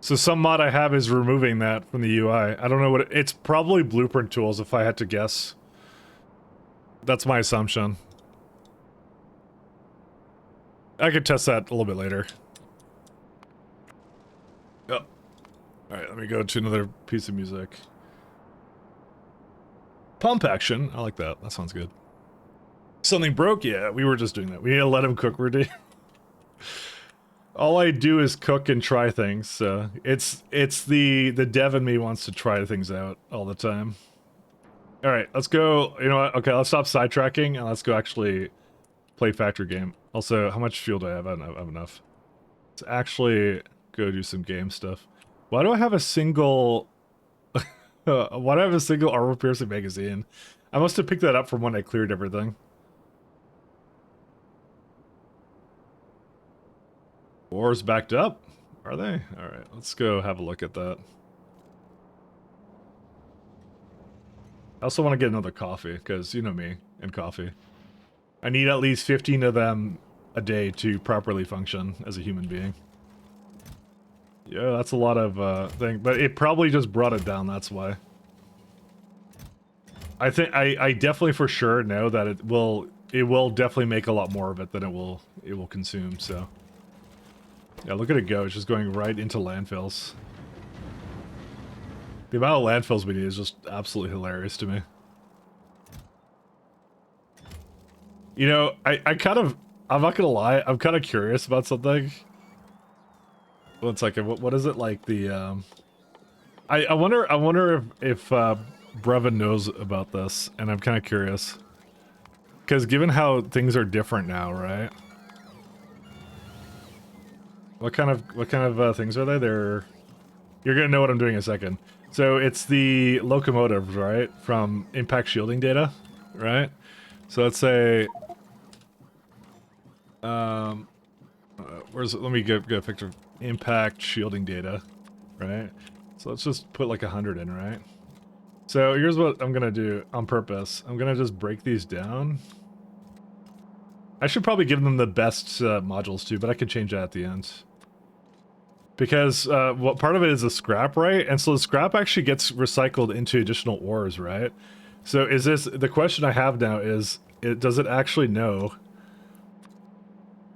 So some mod I have is removing that from the UI. I don't know what it's probably blueprint tools if I had to guess. That's my assumption. I could test that a little bit later. Oh. Alright, let me go to another piece of music. Pump action. I like that. That sounds good. Something broke? Yeah, we were just doing that. We need to let him cook, Rudy. All I do is cook and try things, so it's the dev in me wants to try things out all the time. Alright, let's go. You know what? Okay, let's stop sidetracking and let's go actually play factory game. Also, how much fuel do I have? I don't have enough. Let's actually go do some game stuff. Why do I have a single... why do I have a single armor-piercing magazine? I must have picked that up from when I cleared everything. Wars backed up? Are they? Alright, let's go have a look at that. I also want to get another coffee, because you know me and coffee. I need at least 15 of them a day to properly function as a human being. Yeah, that's a lot of thing, but it probably just brought it down, that's why. I think I definitely for sure know that it will definitely make a lot more of it than it will consume, so. Yeah, look at it go, it's just going right into landfills. The amount of landfills we need is just absolutely hilarious to me. You know, I'm not gonna lie, I'm kind of curious about something. 1 second, what is it like the, I wonder if Brevin knows about this, and I'm kind of curious. Because given how things are different now, right? What kind of things are they? You're gonna know what I'm doing in a second. So it's the locomotives, right? From impact shielding data, right? So let's say, let me get a picture of impact shielding data, right? So let's just put like 100 in, right? So here's what I'm gonna do on purpose. I'm gonna just break these down. I should probably give them the best modules too, but I could change that at the end. Because what part of it is the scrap, right? And so the scrap actually gets recycled into additional ores, right? So is this, the question I have now is, does it actually know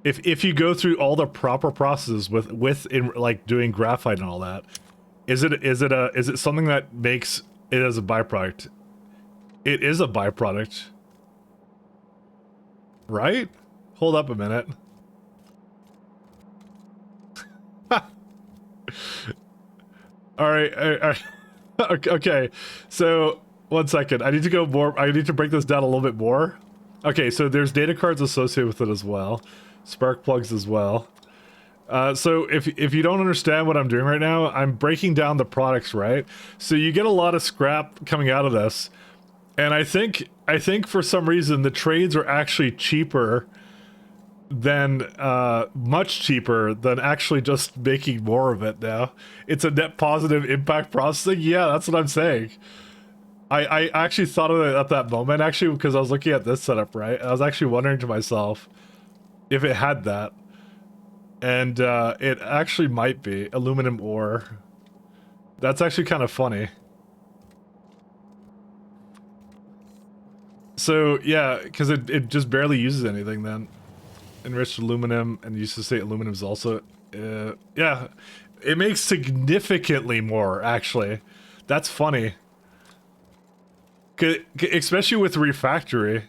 if you go through all the proper processes with like doing graphite and all that, is it something that makes it as a byproduct? It is a byproduct, right? Hold up a minute. All right. Okay, so 1 second. I need to go more. I need to break this down a little bit more. Okay, so there's data cards associated with it as well, spark plugs as well. So if you don't understand what I'm doing right now, I'm breaking down the products, right? So you get a lot of scrap coming out of this, and I think for some reason the trades are actually cheaper than much cheaper than actually just making more of it now. It's a net positive impact processing. Yeah, that's what I'm saying. I actually thought of it at that moment, actually, because I was looking at this setup, right? I was actually wondering to myself if it had that. And it actually might be aluminum ore. That's actually kind of funny. So yeah, because it just barely uses anything then. Enriched aluminum, and used to say aluminum is also, yeah, it makes significantly more, actually. That's funny. Especially with refactory.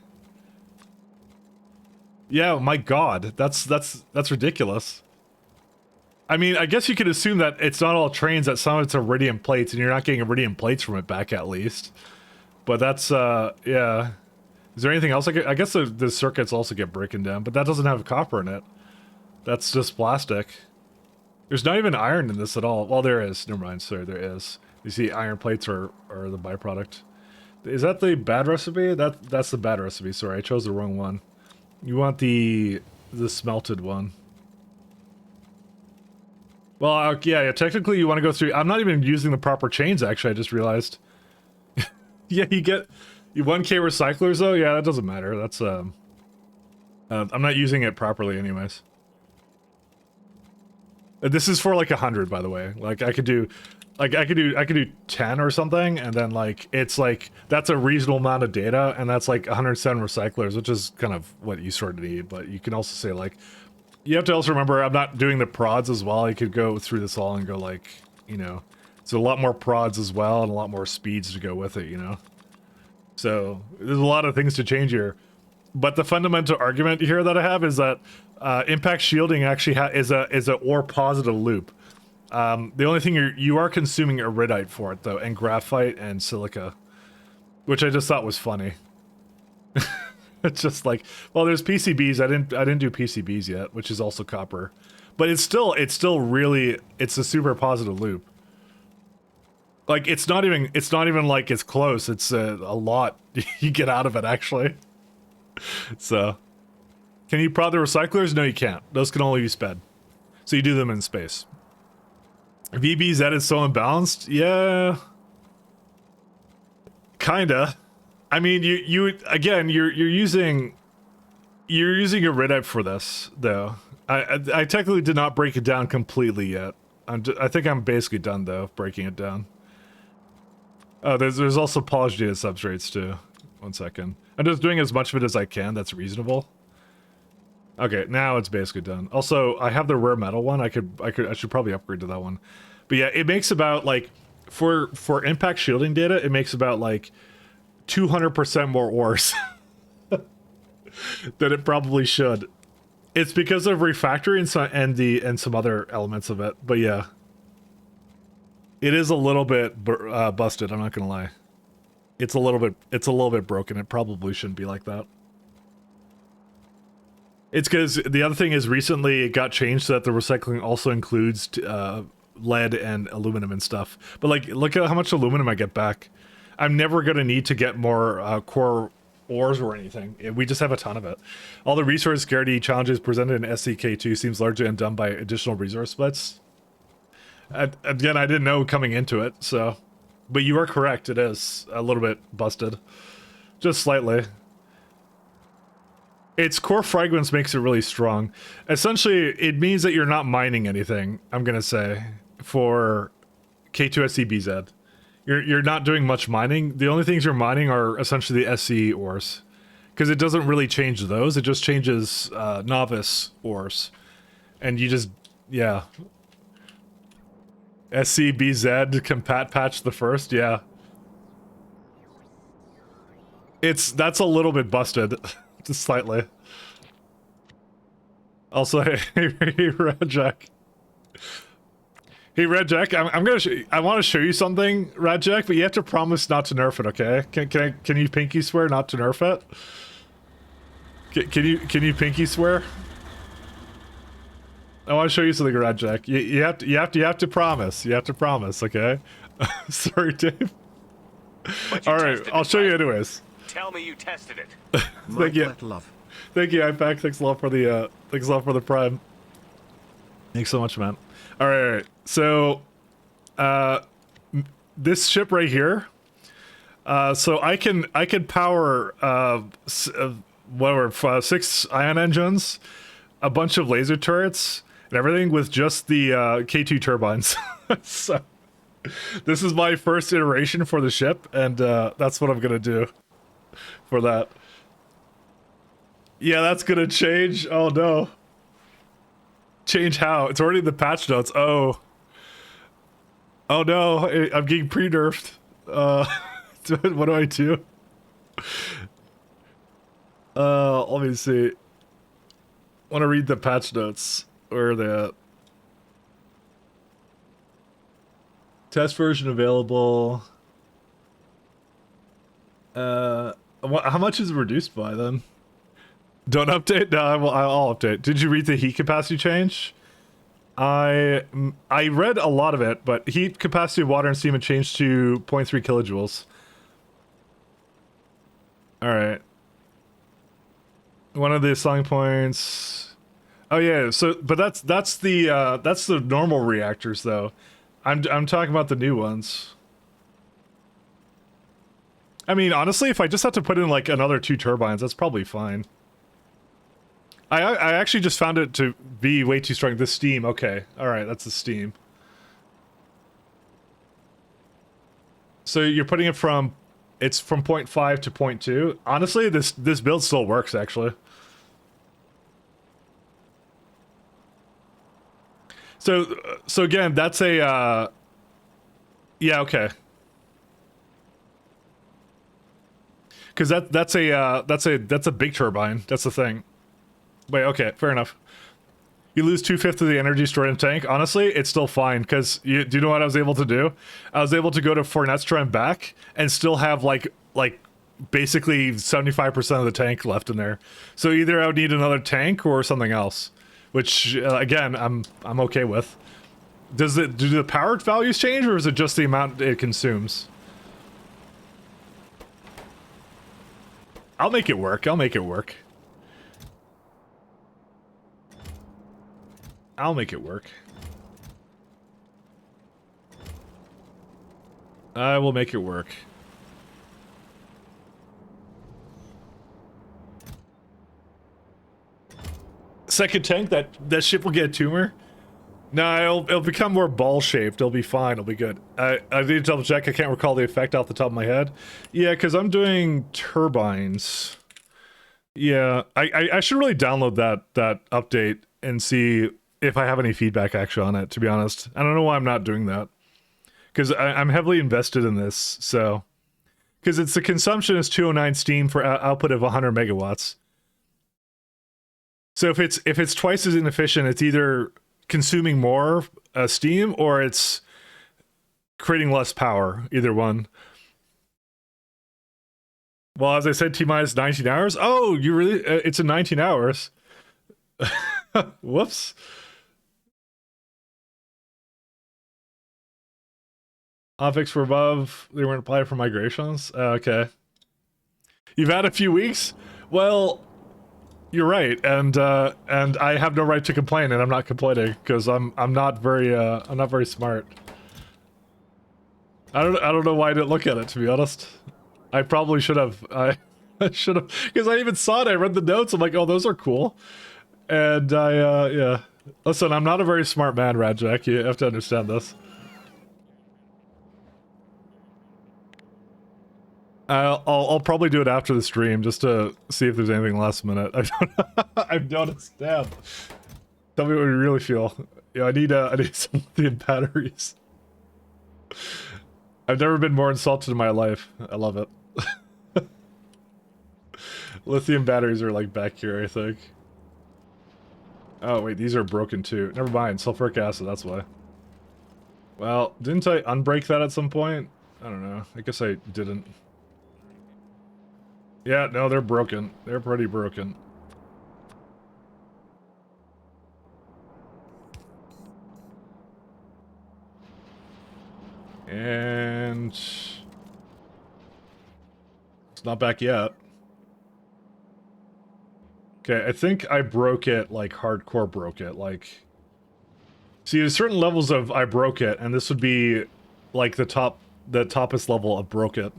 Yeah, my god, that's ridiculous. I mean, I guess you could assume that it's not all trains, that some of it's iridium plates, and you're not getting iridium plates from it back at least. But that's, yeah. Is there anything else? I guess the circuits also get broken down, but that doesn't have copper in it. That's just plastic. There's not even iron in this at all. Well, there is. Never mind, sir, there is. You see, iron plates are the byproduct. Is that the bad recipe? That's the bad recipe. Sorry, I chose the wrong one. You want the smelted one. Well, yeah, technically you want to go through... I'm not even using the proper chains, actually, I just realized. Yeah, you get... 1K recyclers, though? Yeah, that doesn't matter. That's, I'm not using it properly anyways. This is for, like, 100, by the way. Like, I could do 10 or something, and then, like, it's, like, that's a reasonable amount of data, and that's, like, 107 recyclers, which is kind of what you sort of need, but you can also say, like... You have to also remember, I'm not doing the prods as well. I could go through this all and go, like, you know... So a lot more prods as well, and a lot more speeds to go with it, you know? So, there's a lot of things to change here. But the fundamental argument here that I have is that impact shielding actually is a ore positive loop. The only thing you are consuming iridite for it, though, and graphite and silica. Which I just thought was funny. It's just like, well, there's PCBs. I didn't do PCBs yet, which is also copper. But it's still really, it's a super positive loop. Like, it's not even like it's close. It's a lot you get out of it, actually. So, can you prod the recyclers? No, you can't. Those can only be sped. So you do them in space. VBZ is so imbalanced? Yeah. Kinda. I mean, you again, you're using iridite for this, though. I technically did not break it down completely yet. I think I'm basically done, though, breaking it down. Oh, there's also polished data substrates, too. 1 second. I'm just doing as much of it as I can. That's reasonable. Okay, now it's basically done. Also, I have the rare metal one. I should probably upgrade to that one. But yeah, it makes about, like, for impact shielding data, it makes about, like, 200% more ores than it probably should. It's because of refactory and some other elements of it. But yeah, it is a little bit busted. I'm not gonna lie. It's a little bit broken. It probably shouldn't be like that. It's because the other thing is recently it got changed so that the recycling also includes lead and aluminum and stuff. But like, look at how much aluminum I get back. I'm never going to need to get more core ores or anything. We just have a ton of it. All the resource scarcity challenges presented in SCK2 seems largely undone by additional resource splits. Again, I didn't know coming into it, so... But you are correct, it is a little bit busted. Just slightly. Its core fragments makes it really strong. Essentially, it means that you're not mining anything, I'm going to say, for K2SCBZ. You're not doing much mining. The only things you're mining are essentially the SC ores. Because it doesn't really change those, it just changes novice ores. And you just, yeah. SCBZ, compat patch the first, yeah. That's a little bit busted. Just slightly. Also, hey, Red Jack. Hey, Red Jack, I want to show you something, Red Jack, but you have to promise not to nerf it, okay? Can you pinky swear not to nerf it? Can you pinky swear? I want to show you something, Red Jack. You have to promise. You have to promise, okay? Sorry, Dave. All right, I'll show you anyways. Tell me you tested it. Thank you. Love. Thank you, IPAC. Thanks a lot for the prime. Thanks so much, man. All right. So, this ship right here. So I can power whatever 6 ion engines, a bunch of laser turrets, and everything with just the K2 turbines. So this is my first iteration for the ship, and that's what I'm gonna do for that. Yeah, that's gonna change. Oh no. Change how? It's already in the patch notes. Oh. Oh no, I'm getting pre-nerfed. What do I do? Let me see. I want to read the patch notes. Where are they at? Test version available. How much is it reduced by then? Don't update? No, I'll update. Did you read the heat capacity change? I read a lot of it, but heat capacity of water and steam had changed to 0.3 kilojoules. Alright. One of the selling points... Oh yeah, so, but that's the normal reactors though. I'm talking about the new ones. I mean, honestly, if I just have to put in like another 2 turbines, that's probably fine. I actually just found it to be way too strong. The steam, okay. Alright, that's the steam. So you're putting it from... It's from 0.5 to 0.2. Honestly, this build still works, actually. So again, that's a... yeah, okay. Because that's a big turbine. That's the thing. Wait, okay, fair enough. You lose 2/5 of the energy stored in the tank. Honestly, it's still fine, because do you know what I was able to do? I was able to go to Fornetstra and back, and still have, like basically 75% of the tank left in there. So either I would need another tank or something else, which, again, I'm okay with. Do the power values change, or is it just the amount it consumes? I'll make it work. I'll make it work. I'll make it work. I will make it work. Second tank, that ship will get a tumor? No, it'll become more ball-shaped. It'll be fine. It'll be good. I need to double check. I can't recall the effect off the top of my head. Yeah, because I'm doing turbines. Yeah, I should really download that update and see if I have any feedback actually on it, to be honest. I don't know why I'm not doing that. Because I'm heavily invested in this, so... Because it's the consumption is 209 steam for output of 100 megawatts. So if it's twice as inefficient, it's either consuming more steam or it's creating less power. Either one. Well, as I said, T-minus 19 hours. Oh, you really? It's in 19 hours. Whoops. Objects were above. They weren't applied for migrations. Okay. You've had a few weeks? Well, you're right, and I have no right to complain, and I'm not complaining because I'm not very smart. I don't know why I didn't look at it, to be honest. I probably should have. I should have, because I even saw it. I read the notes. I'm like, oh, those are cool. And yeah. Listen, I'm not a very smart man, Radjack. You have to understand this. I'll probably do it after the stream just to see if there's anything last minute. I don't understand. Tell me what you really feel. Yeah, I need some lithium batteries. I've never been more insulted in my life. I love it. Lithium batteries are like back here, I think. Oh wait, these are broken too. Never mind, sulfuric acid, that's why. Well, didn't I unbreak that at some point? I don't know. I guess I didn't. Yeah, no, they're broken. They're pretty broken. And... it's not back yet. Okay, I think I broke it, like, hardcore broke it, like... See, there's certain levels of I broke it, and this would be, like, the toppest level of broke it.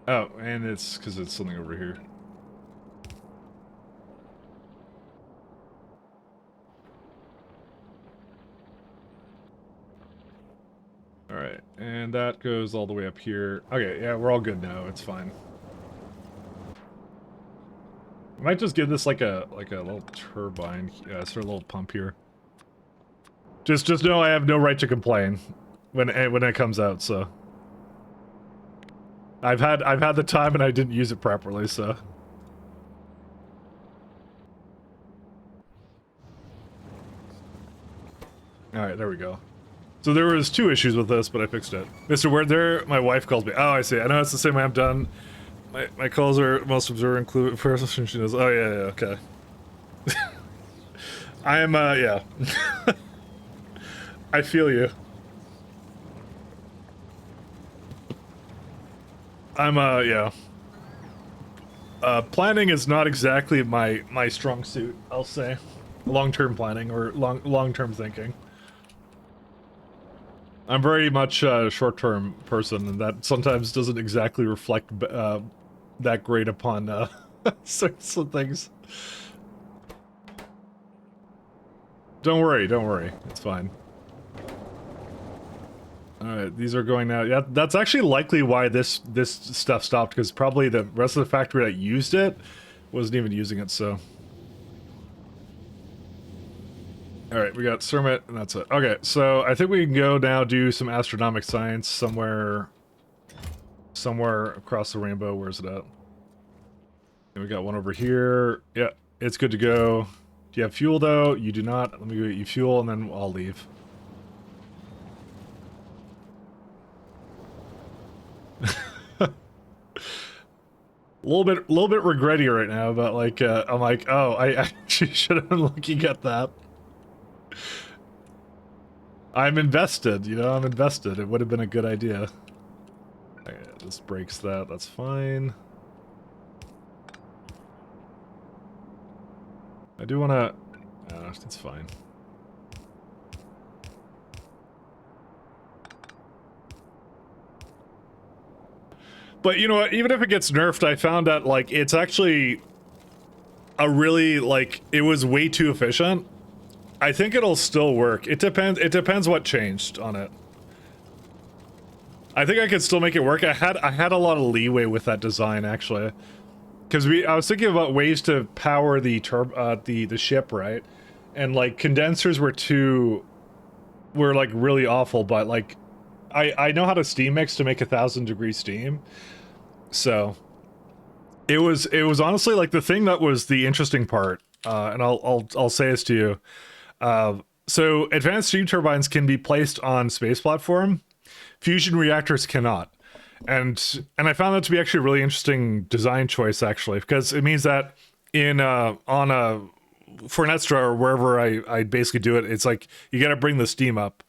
Oh, and it's because it's something over here. Alright, and that goes all the way up here. Okay, yeah, we're all good now. It's fine. I might just give this like a little turbine, sort of little pump here. Just know I have no right to complain when it comes out, so. I've had the time and I didn't use it properly, so. Alright, there we go. So there was 2 issues with this, but I fixed it. Mr. Word there, my wife calls me. Oh, I see. I know it's the same way I'm done. My calls are most observant include first she knows. Oh yeah, okay. I'm yeah. I feel you. I'm yeah. Planning is not exactly my strong suit, I'll say. Long-term planning or long-term thinking. I'm very much a short-term person, and that sometimes doesn't exactly reflect that great upon certain things. Don't worry, it's fine. Alright, these are going out. Yeah, that's actually likely why this stuff stopped, because probably the rest of the factory that used it wasn't even using it, so. Alright, we got Cermet, and that's it. Okay, so I think we can go now do some astronomic science somewhere across the rainbow. Where's it at? And we got one over here. Yeah, it's good to go. Do you have fuel, though? You do not. Let me go get you fuel, and then I'll leave. A little bit regretty right now, but like, I'm like, oh, I actually should have been looking at that. I'm invested, you know, I'm invested. It would have been a good idea. Okay, this breaks that, that's fine. I do want to... it's fine. But you know what, even if it gets nerfed, I found that, like, it's actually a really, like, it was way too efficient. I think it'll still work. It depends what changed on it. I think I could still make it work. I had a lot of leeway with that design, actually. Because I was thinking about ways to power the ship, right? And, like, condensers were like, really awful, but, like, I know how to steam mix to make 1,000-degree steam. So it was honestly like the thing that was the interesting part, and I'll say this to you. So advanced steam turbines can be placed on space platform. Fusion reactors cannot. And I found that to be actually a really interesting design choice, actually, because it means that for Netstra or wherever I basically do it, it's like you got to bring the steam up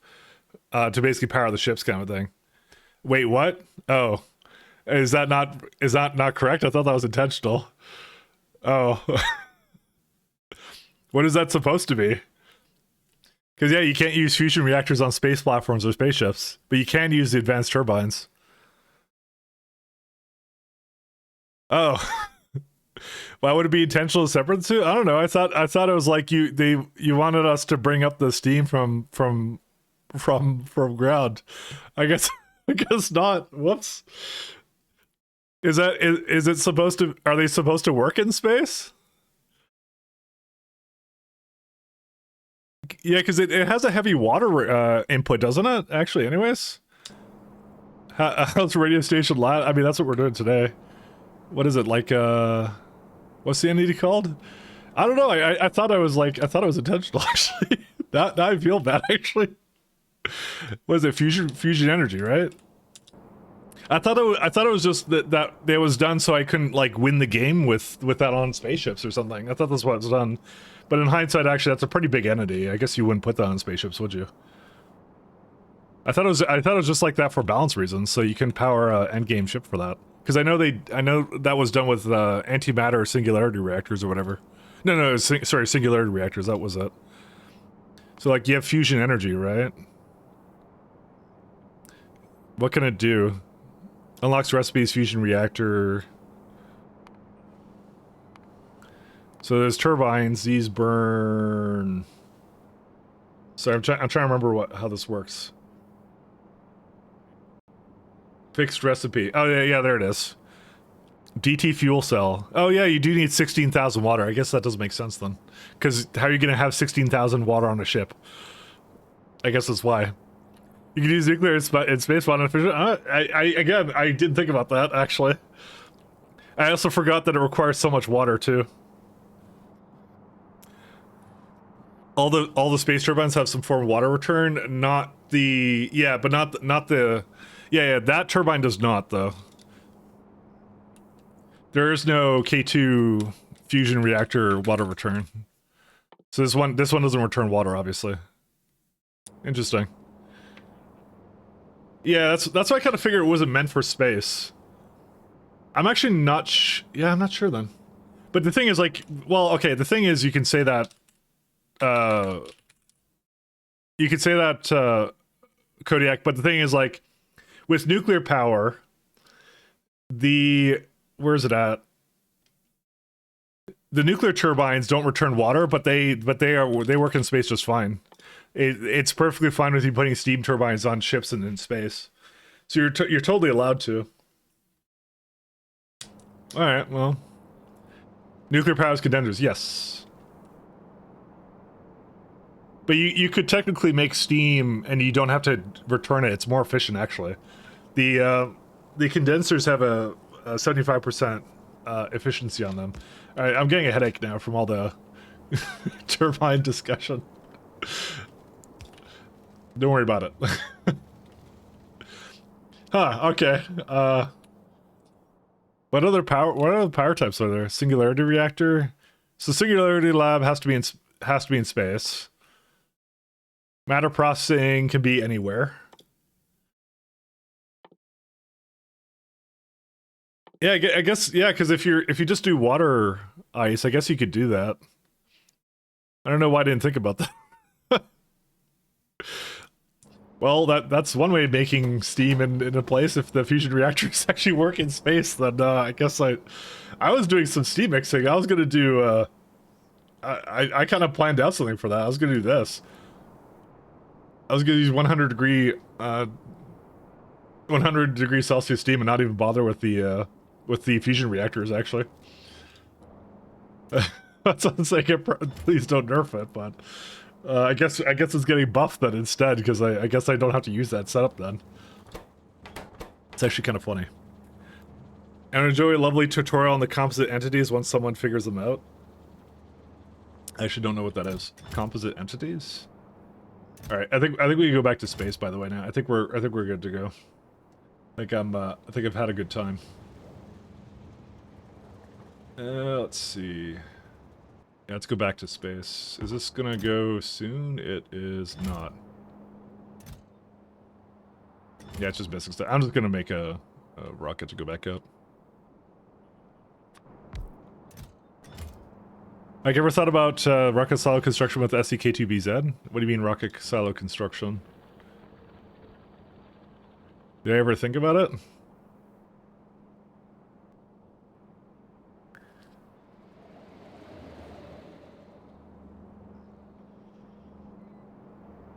to basically power the ships, kind of thing. Wait, what? Oh, is that not correct? I thought that was intentional. Oh, what is that supposed to be? Because yeah, you can't use fusion reactors on space platforms or spaceships, but you can use the advanced turbines. Oh, why would it be intentional separate too? I don't know. I thought it was like you wanted us to bring up the steam from ground. I guess not. Whoops. Is it supposed to? Are they supposed to work in space? Yeah, because it has a heavy water input, doesn't it? Actually, anyways. How's the radio station loud? I mean, that's what we're doing today. What is it like? What's the entity called? I don't know. I thought it was intentional. Actually, now I feel bad. Actually, what is it? Fusion energy, right? I thought it was just that it was done so I couldn't like win the game with that on spaceships or something. I thought that's what it's done. But in hindsight, actually, that's a pretty big entity. I guess you wouldn't put that on spaceships, would you? I thought it was just like that for balance reasons, so you can power an endgame ship for that. Because I know that was done with antimatter singularity reactors or whatever. No, sorry, singularity reactors. That was it. So like you have fusion energy, right? What can it do? Unlocks recipes, fusion reactor. So there's turbines. These burn. So I'm trying to remember how this works. Fixed recipe. Oh yeah, there it is. DT fuel cell. Oh yeah, you do need 16,000 water. I guess that does make sense then. Because how are you going to have 16,000 water on a ship? I guess that's why. You can use nuclear in space water efficient. I didn't think about that, actually. I also forgot that it requires so much water, too. all the space turbines have some form of water return. Not the but not the that turbine does not though. There is no K2 fusion reactor water return. So this one doesn't return water, obviously. Interesting. Yeah, that's why I kind of figured it wasn't meant for space. I'm actually not I'm not sure then. But the thing is, like, well, okay, the thing is you can say that Kodiak, but the thing is, like, with nuclear power, where is it at? The nuclear turbines don't return water, but they work in space just fine. It's perfectly fine with you putting steam turbines on ships and in space. So you're totally allowed to. All right, well, nuclear power condensers, yes. But you could technically make steam and you don't have to return it. It's more efficient, actually. The condensers have a 75% efficiency on them. All right, I'm getting a headache now from all the turbine discussion. Don't worry about it. Okay. What other power types are there? Singularity reactor. So Singularity Lab has to be in space. Matter processing can be anywhere. Yeah, I guess, yeah, because if you just do water ice, I guess you could do that. I don't know why I didn't think about that. Well, that's one way of making steam in a place. If the fusion reactors actually work in space, then I guess I was doing some steam mixing. I was gonna do I kind of planned out something for that. I was gonna do this. I was gonna use 100 degree Celsius steam and not even bother with the fusion reactors, actually. That sounds like please don't nerf it, but I guess it's getting buffed then instead, because I guess I don't have to use that setup then. It's actually kind of funny. And enjoy a lovely tutorial on the composite entities once someone figures them out. I actually don't know what that is. Composite entities? All right, I think we can go back to space, by the way. Now I think we're good to go. I think I've had a good time. Let's see. Yeah, let's go back to space. Is this gonna go soon? It is not. Yeah, it's just missing stuff. I'm just gonna make a rocket to go back up. Like, ever thought about rocket silo construction with SEK2BZ? What do you mean rocket silo construction? Did I ever think about it?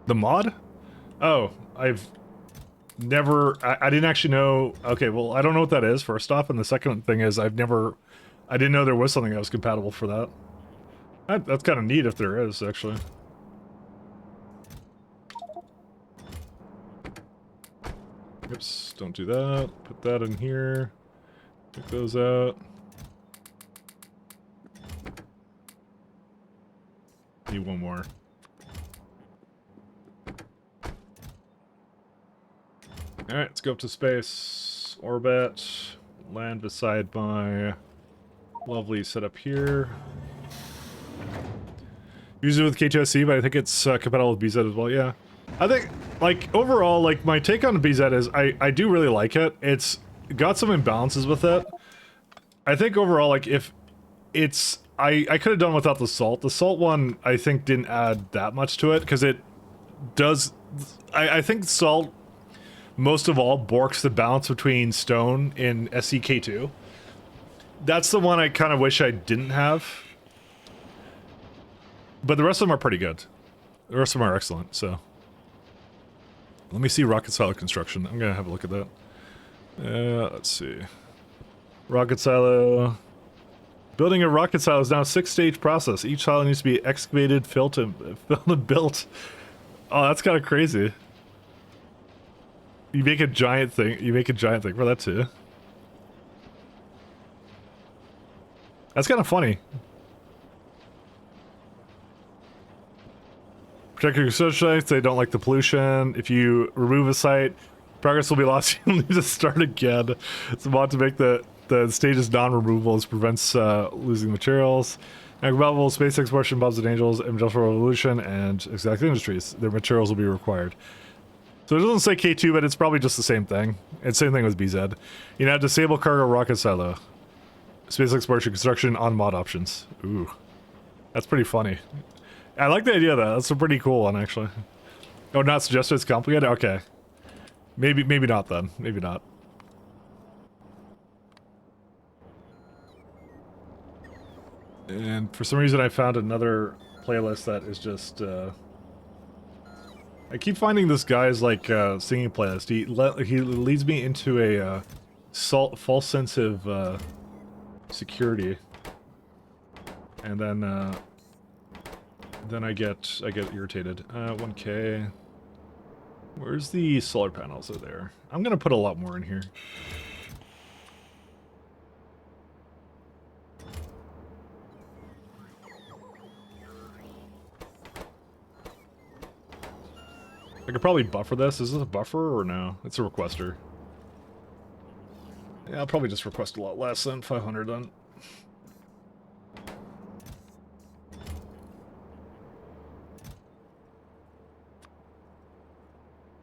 The mod? Oh, I've never... I didn't actually know... Okay, well, I don't know what that is, first off, and the second thing is I didn't know there was something that was compatible for that. That's kind of neat if there is, actually. Oops, don't do that. Put that in here. Take those out. Need one more. Alright, let's go up to space. Orbit. Land beside my lovely setup here. Use it with K2SC, but I think it's compatible with BZ as well, yeah. I think, like, overall, like, my take on BZ is I do really like it. It's got some imbalances with it. I think overall, like, if it's... I could have done without the salt. The salt one, I think, didn't add that much to it, because it does... I think salt, most of all, borks the balance between stone in SCK2. That's the one I kind of wish I didn't have. But the rest of them are pretty good. The rest of them are excellent, so... Let me see rocket silo construction. I'm gonna have a look at that. Let's see. Rocket silo... Building a rocket silo is now a 6-stage process. Each silo needs to be excavated, filled, and built. Oh, that's kind of crazy. You make a giant thing. You make a giant thing for that too. That's kind of funny. Protect your research sites. They don't like the pollution. If you remove a site, progress will be lost. You'll need to start again. It's about to make the stages non-removable. This prevents losing materials. Agricultural, space exploration, bombs and angels, industrial revolution, and exact industries. Their materials will be required. So it doesn't say K2, but it's probably just the same thing. It's same thing with BZ. You know, disable cargo rocket silo. Space exploration construction on mod options. Ooh. That's pretty funny. I like the idea though. That's a pretty cool one actually. Oh, not suggested, it's complicated? Okay. Maybe not then. Maybe not. And for some reason I found another playlist that is just I keep finding this guy's like singing playlist. He leads me into a false sense of security, and then I get irritated. 1K. Where's the solar panels? Are there? I'm gonna put a lot more in here. I could probably buffer this. Is this a buffer or no? It's a requester. Yeah, I'll probably just request a lot less than 500 then.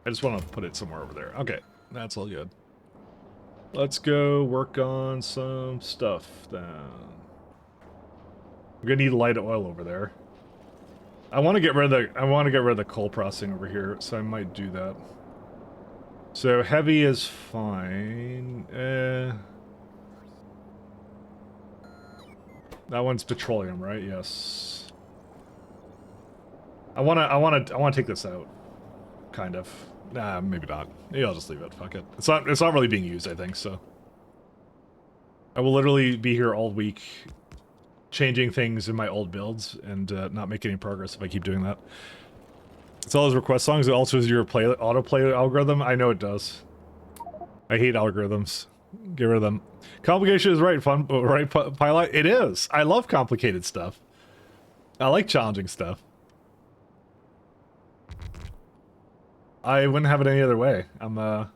I just want to put it somewhere over there. Okay, that's all good. Let's go work on some stuff then. We're gonna need light oil over there. I want to get rid of the coal processing over here, so I might do that. So heavy is fine. That one's petroleum, right? Yes. I wanna take this out. Kind of. Nah, maybe not. Maybe I'll just leave it. Fuck it. It's not really being used, I think, so. I will literally be here all week changing things in my old builds and not make any progress if I keep doing that. It's all those request songs. It also is your autoplay algorithm. I know it does. I hate algorithms. Get rid of them. Complication is right, fun, right, Pilot? It is. I love complicated stuff. I like challenging stuff. I wouldn't have it any other way. I'm a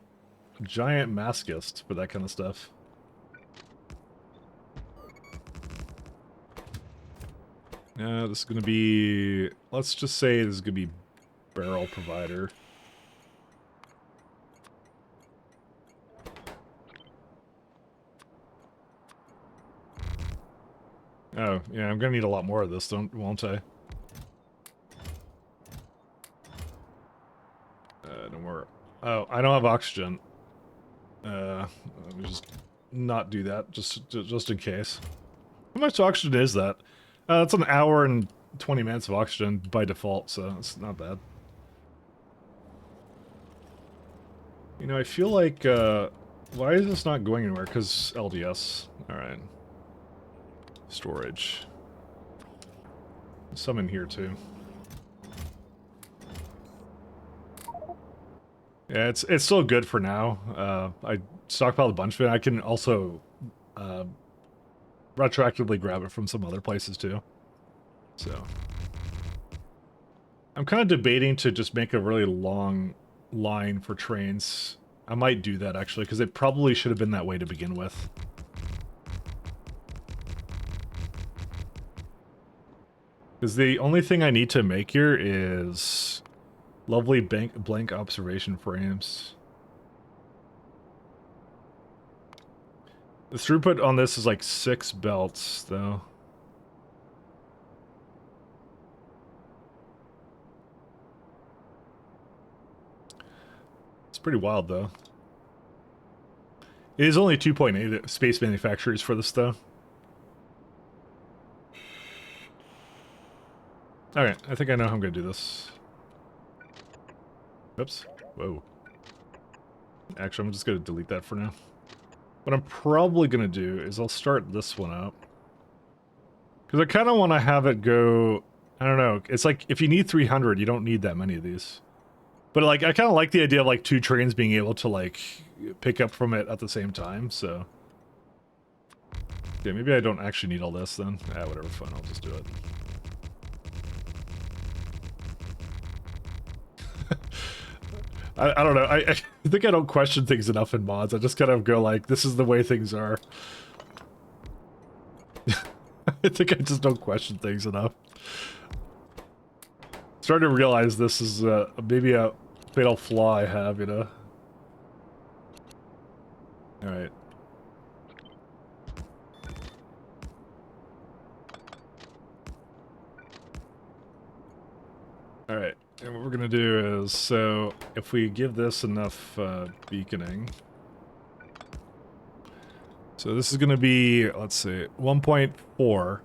giant masochist for that kind of stuff. This is gonna be... Let's just say this is gonna be barrel provider. Oh, yeah, I'm gonna need a lot more of this, won't I? No more. Oh, I don't have oxygen. Let me just not do that, just in case. How much oxygen is that? That's an hour and 20 minutes of oxygen by default, so it's not bad. You know, I feel like, why is this not going anywhere? Because LDS. Alright. Storage. Some in here, too. Yeah, it's still good for now. I stockpiled a bunch of it. I can also retroactively grab it from some other places too. So I'm kind of debating to just make a really long line for trains. I might do that actually, because it probably should have been that way to begin with. Because the only thing I need to make here is lovely blank observation frames. The throughput on this is like 6 belts, though. It's pretty wild, though. It is only 2.8 space manufacturers for this, though. Okay, I think I know how I'm gonna do this. Oops. Whoa. Actually, I'm just gonna delete that for now. What I'm probably gonna do is I'll start this one up. Because I kind of want to have it go... I don't know. It's like, if you need 300, you don't need that many of these. But like, I kind of like the idea of like 2 trains being able to like pick up from it at the same time, so... Okay, maybe I don't actually need all this then. Ah, whatever, fine, I'll just do it. I don't know. I think I don't question things enough in mods. I just kind of go like, this is the way things are. I think I just don't question things enough. Starting to realize this is maybe a fatal flaw I have, you know? Alright. Alright, and what we're gonna do is, so, if we give this enough beaconing... So this is gonna be, let's see, 1.4.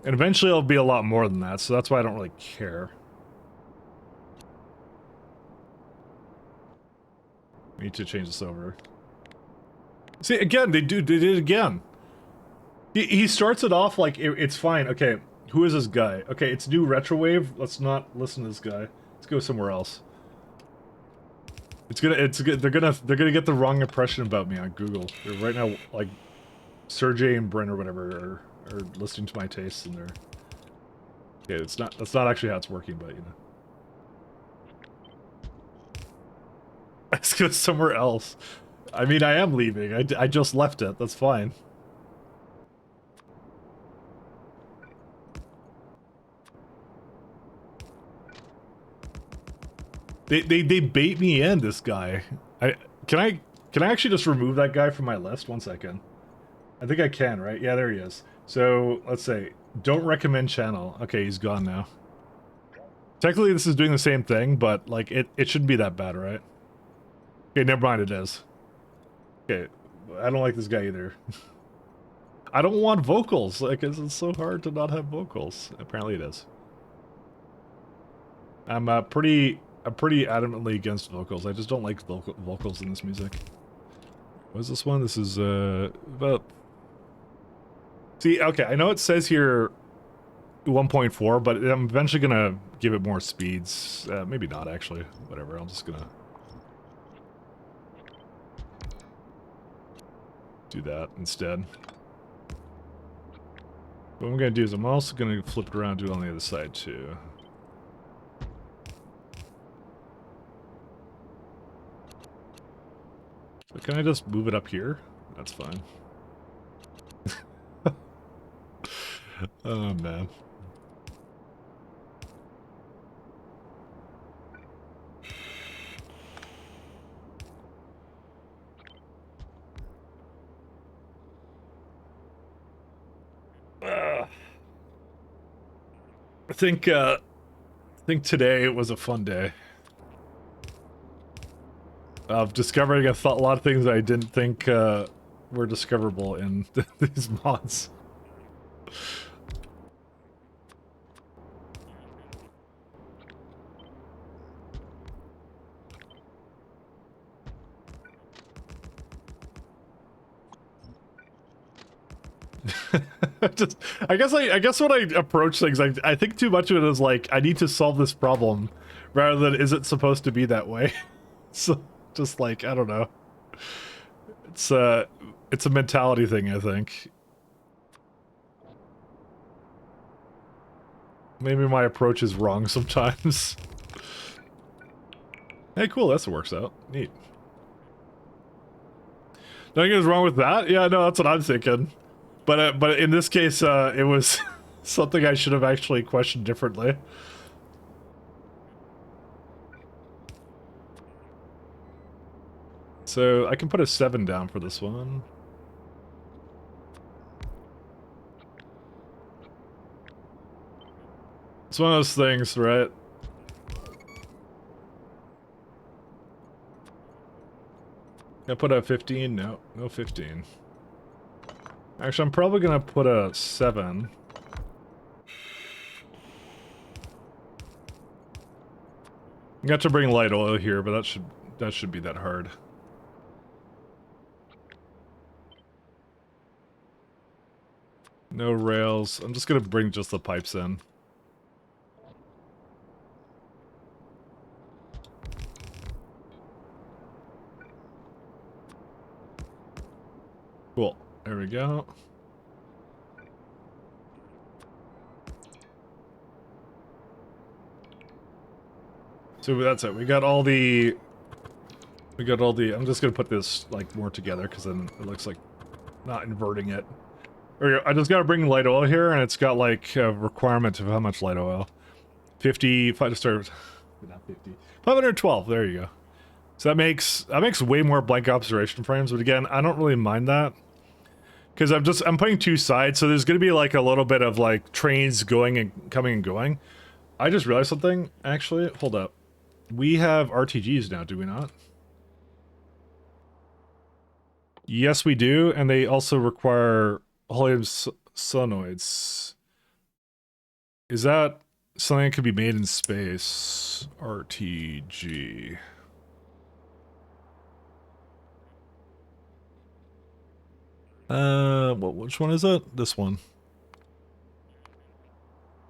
And eventually it'll be a lot more than that, so that's why I don't really care. We need to change this over. See, again, they did it again. He starts it off like it's fine. Okay, who is this guy? Okay, it's new retrowave. Let's not listen to this guy. Let's go somewhere else. They're gonna get the wrong impression about me on Google. They're right now, like, Sergey and Bryn or whatever are listening to my tastes, and they're... Okay, that's not actually how it's working, but, you know. Let's go somewhere else. I mean, I am leaving. I just left it. That's fine. They bait me in, this guy. Can I actually just remove that guy from my list? 1 second. I think I can, right? Yeah, there he is. So, let's say, don't recommend channel. Okay, he's gone now. Technically, this is doing the same thing, but, like, it shouldn't be that bad, right? Okay, never mind, it is. Okay, I don't like this guy either. I don't want vocals. Like, it's so hard to not have vocals. Apparently it is. I'm pretty adamantly against vocals. I just don't like vocals in this music. What is this one? This is, about... See, okay, I know it says here 1.4, but I'm eventually gonna give it more speeds. Maybe not, actually. Whatever, I'm just gonna... do that instead. What I'm gonna do is I'm also gonna flip it around and do it on the other side, too. So can I just move it up here? That's fine. Oh, man. I think today was a fun day. Of discovering a lot of things I didn't think were discoverable in these mods. I guess when I approach things, I think too much of it is like, I need to solve this problem, rather than is it supposed to be that way? So, just like, I don't know. It's a mentality thing, I think. Maybe my approach is wrong sometimes. Hey, cool, that works out. Neat. Nothing is wrong with that? Yeah, no, that's what I'm thinking. But in this case, it was something I should have actually questioned differently. So, I can put a 7 down for this one. It's one of those things, right? I put a 15? No, no 15. Actually, I'm probably gonna put a 7. Got to bring light oil here, but that should be that hard. No rails. I'm just gonna bring just the pipes in. Cool. There we go. So that's it. We got all the We got all the... I'm just gonna put this, like, more together, because then it looks like not inverting it. I just gotta bring light oil here, and it's got, like, a requirement of how much light oil. 50... If I just start... Not 50. 512, there you go. So that makes way more blank observation frames, but again, I don't really mind that. Because I'm putting two sides, so there's gonna be, like, a little bit of, like, trains going and coming and going. I just realized something, actually. Hold up. We have RTGs now, do we not? Yes, we do, and they also require helium solenoids. Is that something that could be made in space? RTG. Which one is it? This one.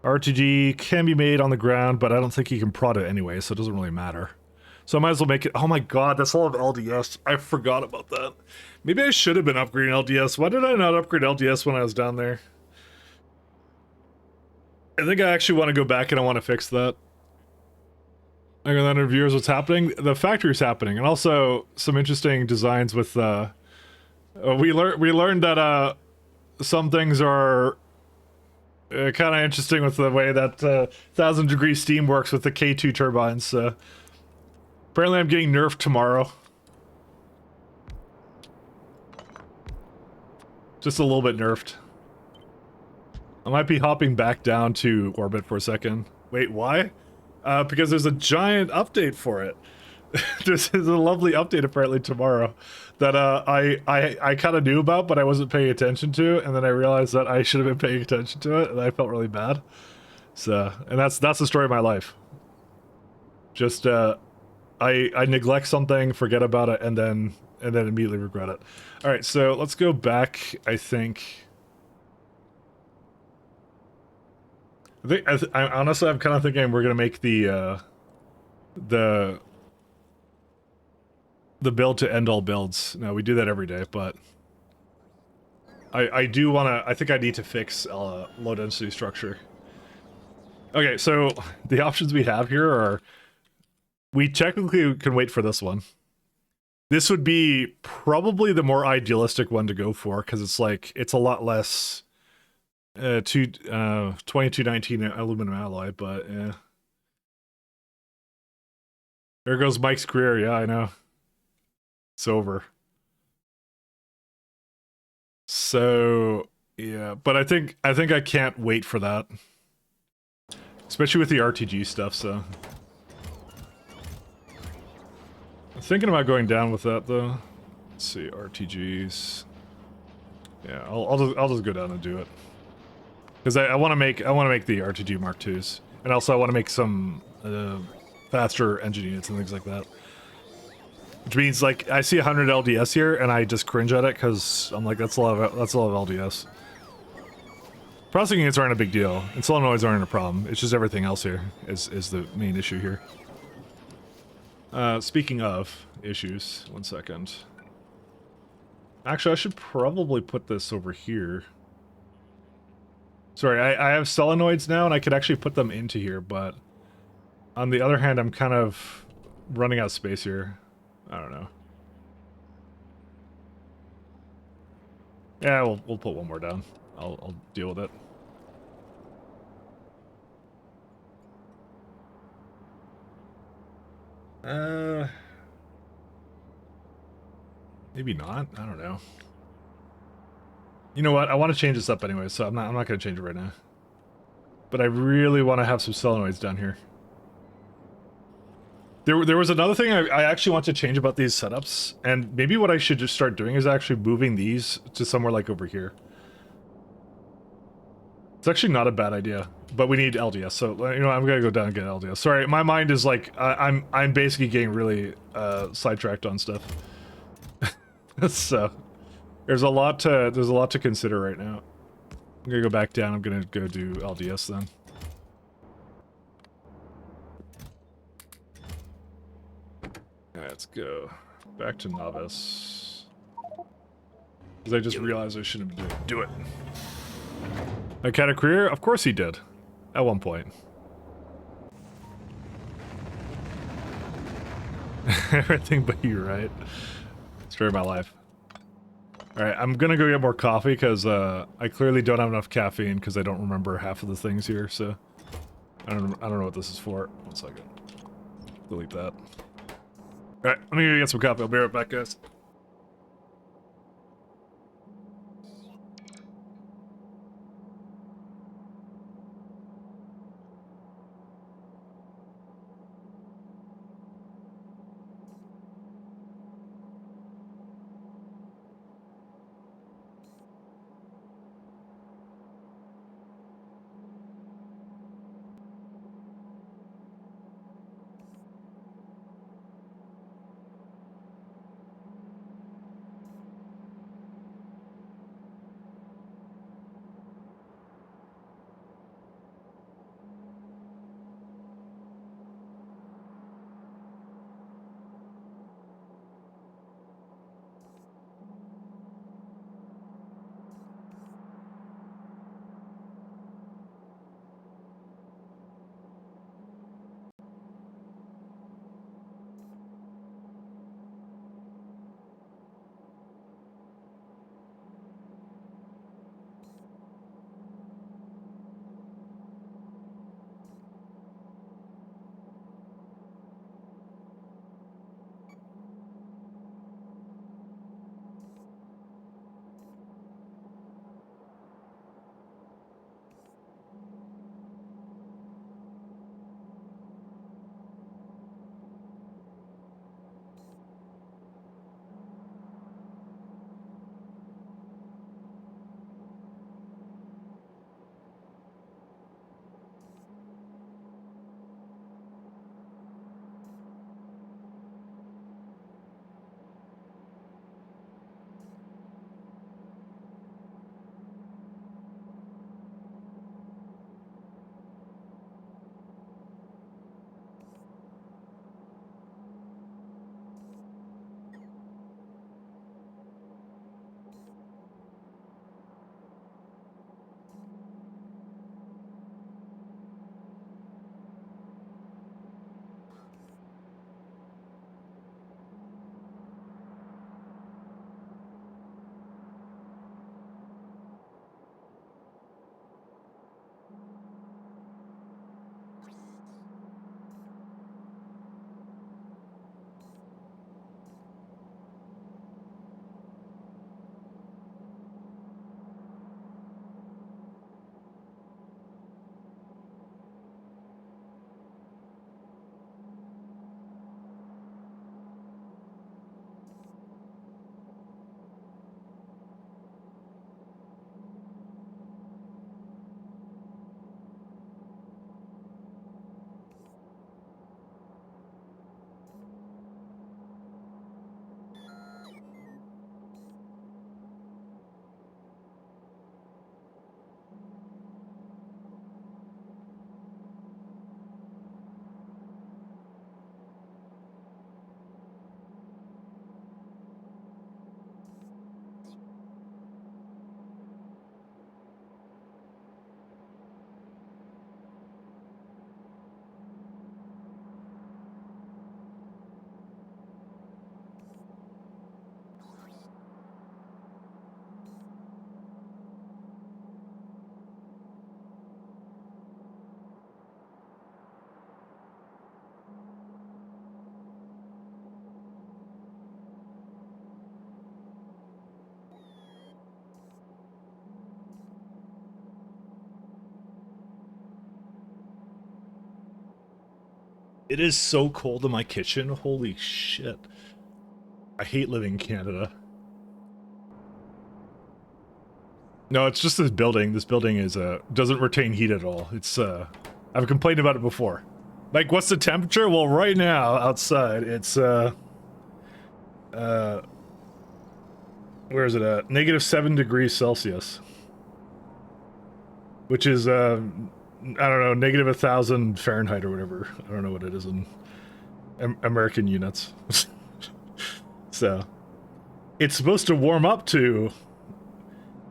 RTG can be made on the ground, but I don't think you can prod it anyway, so it doesn't really matter. So I might as well make it... Oh my god, that's all of LDS. I forgot about that. Maybe I should have been upgrading LDS. Why did I not upgrade LDS when I was down there? I think I actually want to go back and I want to fix that. I'm gonna let our viewers what's happening. The factory's happening, and also some interesting designs with... we learned that some things are... kind of interesting with the way that 1000 degree steam works with the K2 turbines. Apparently I'm getting nerfed tomorrow. Just a little bit nerfed. I might be hopping back down to orbit for a second. Wait, why? Because there's a giant update for it. There's a lovely update apparently tomorrow that I kind of knew about, but I wasn't paying attention to, and then I realized that I should have been paying attention to it, and I felt really bad. So, and that's the story of my life. Just I neglect something, forget about it, and then immediately regret it. All right, so let's go back. I think. I honestly, I'm kind of thinking we're gonna make the build to end all builds. No, we do that every day, but I do want to... I think I need to fix low density structure. Okay, so the options we have here are... We technically can wait for this one. This would be probably the more idealistic one to go for, because it's like, it's a lot less 2219 aluminum alloy, but yeah. There goes Mike's career, yeah, I know. It's over. So yeah, but I think I can't wait for that, especially with the RTG stuff. So I'm thinking about going down with that though. Let's see, RTGs. Yeah, I'll just go down and do it because I want to make the RTG Mark IIs, and also I want to make some faster engine units and things like that. Which means, like, I see 100 LDS here, and I just cringe at it, because I'm like, that's a lot of LDS. Processing units aren't a big deal, and solenoids aren't a problem. It's just everything else here is the main issue here. Speaking of issues, one second. Actually, I should probably put this over here. Sorry, I have solenoids now, and I could actually put them into here, but... On the other hand, I'm kind of running out of space here. I don't know. Yeah, we'll put one more down. I'll deal with it. Maybe not. I don't know. You know what? I want to change this up anyway, so I'm not going to change it right now. But I really want to have some solenoids down here. There was another thing I actually want to change about these setups, and maybe what I should just start doing is actually moving these to somewhere like over here. It's actually not a bad idea, but we need LDS, so you know I'm gonna go down and get LDS. Sorry, my mind is like I'm basically getting really sidetracked on stuff. So there's a lot to consider right now. I'm gonna go back down. I'm gonna go do LDS then. Alright, let's go back to novice. Because I just realized I shouldn't have been doing it. Do it. Like, had a career? Of course he did. At one point. Everything but you, right? Story of my life. Alright, I'm gonna go get more coffee because I clearly don't have enough caffeine because I don't remember half of the things here, so I don't know what this is for. 1 second. Delete that. Alright, let me go get some coffee. I'll be right back, guys. It is so cold in my kitchen. Holy shit. I hate living in Canada. No, it's just this building. This building is doesn't retain heat at all. It's I've complained about it before. Like, what's the temperature? Well, right now outside it's where is it at? -7 degrees Celsius. Which is I don't know, -1,000 Fahrenheit or whatever. I don't know what it is in American units. So, it's supposed to warm up to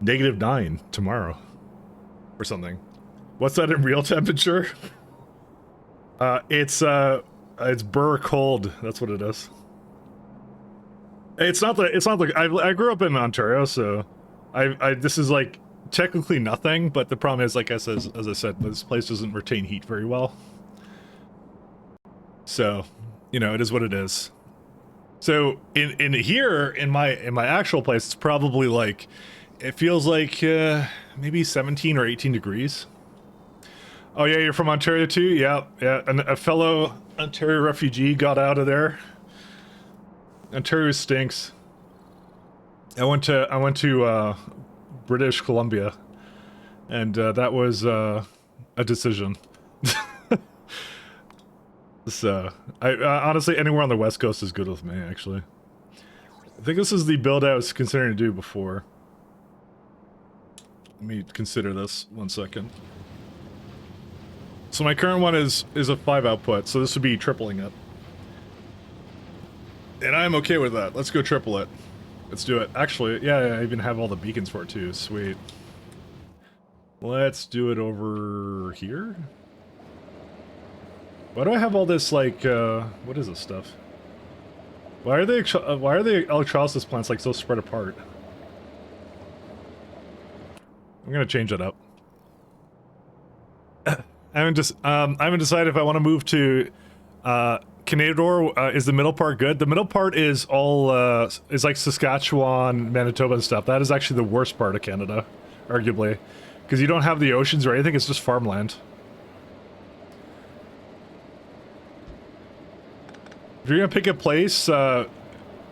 -9 tomorrow or something. What's that in real temperature? It's It's burr cold. That's what it is. It's not the. I grew up in Ontario, so this is like technically nothing. But the problem is, like as I said, this place doesn't retain heat very well. So, you know, it is what it is. So in here in my actual place, it's probably like, it feels like maybe 17 or 18 degrees. Oh yeah, you're from Ontario too? Yeah, yeah. And a fellow Ontario refugee got out of there. Ontario stinks. I went to British Columbia, and that was a decision. So, I honestly, anywhere on the West Coast is good with me, actually. I think this is the build I was considering to do before. Let me consider this 1 second. So my current one is a 5 output, so this would be tripling it. And I'm okay with that. Let's go triple it. Let's do it. Actually, yeah, I even have all the beacons for it too. Sweet. Let's do it over here. Why do I have all this, like, what is this stuff? Why are the electrolysis plants, like, so spread apart? I'm gonna change that up. I haven't decided if I want to move to, Canador. Is the middle part good? The middle part is all, is like Saskatchewan, Manitoba and stuff. That is actually the worst part of Canada, arguably. Because you don't have the oceans or anything, it's just farmland. If you're gonna pick a place,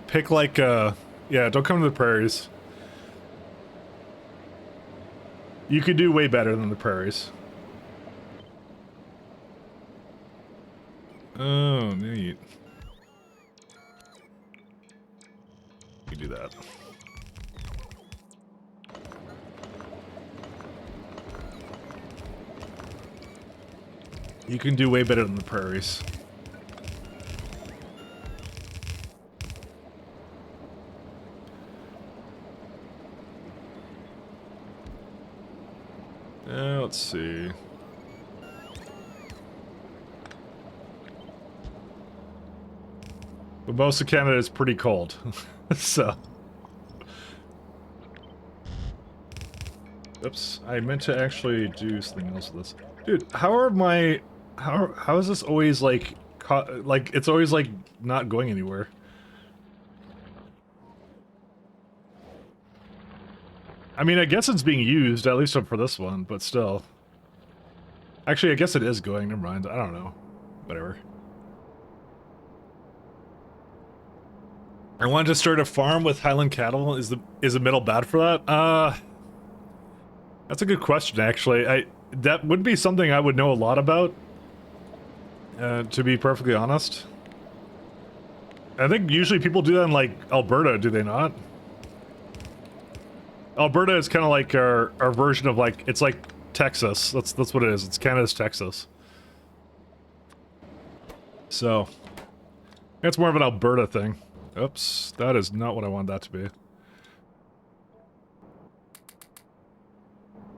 pick like, yeah, don't come to the prairies. You could do way better than the prairies. Oh, neat. You can do that. You can do way better than the prairies. Let's see. But most of Canada is pretty cold, so. Oops, I meant to actually do something else with this. Dude, how is this always like, it's always like not going anywhere? I mean, I guess it's being used, at least for this one, but still. Actually, I guess it is going, never mind, I don't know. Whatever. I wanted to start a farm with Highland cattle. Is the middle bad for that? That's a good question, actually. That would be something I would know a lot about. To be perfectly honest. I think usually people do that in, like, Alberta, do they not? Alberta is kind of like our version of, like, it's like Texas. That's what it is. It's Canada's Texas. So, it's more of an Alberta thing. Oops, that is not what I wanted that to be.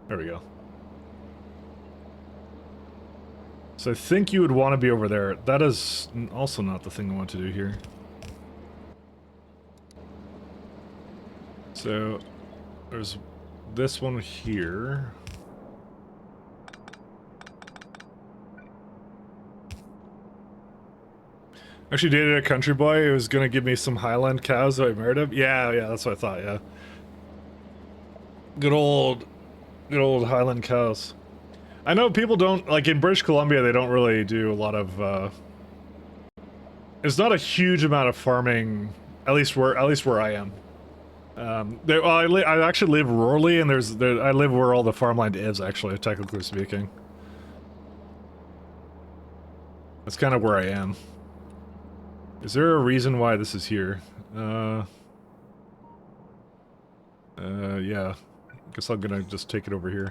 There we go. So I think you would want to be over there. That is also not the thing I want to do here. So, there's this one here. Actually dated a country boy who was gonna give me some Highland cows, so I married him. Yeah, that's what I thought, yeah. Good old Highland cows. I know people don't, like in British Columbia, they don't really do a lot of, it's not a huge amount of farming, at least where I am. I actually live rurally, and I live where all the farmland is, actually, technically speaking. That's kind of where I am. Is there a reason why this is here? Yeah. I guess I'm gonna just take it over here.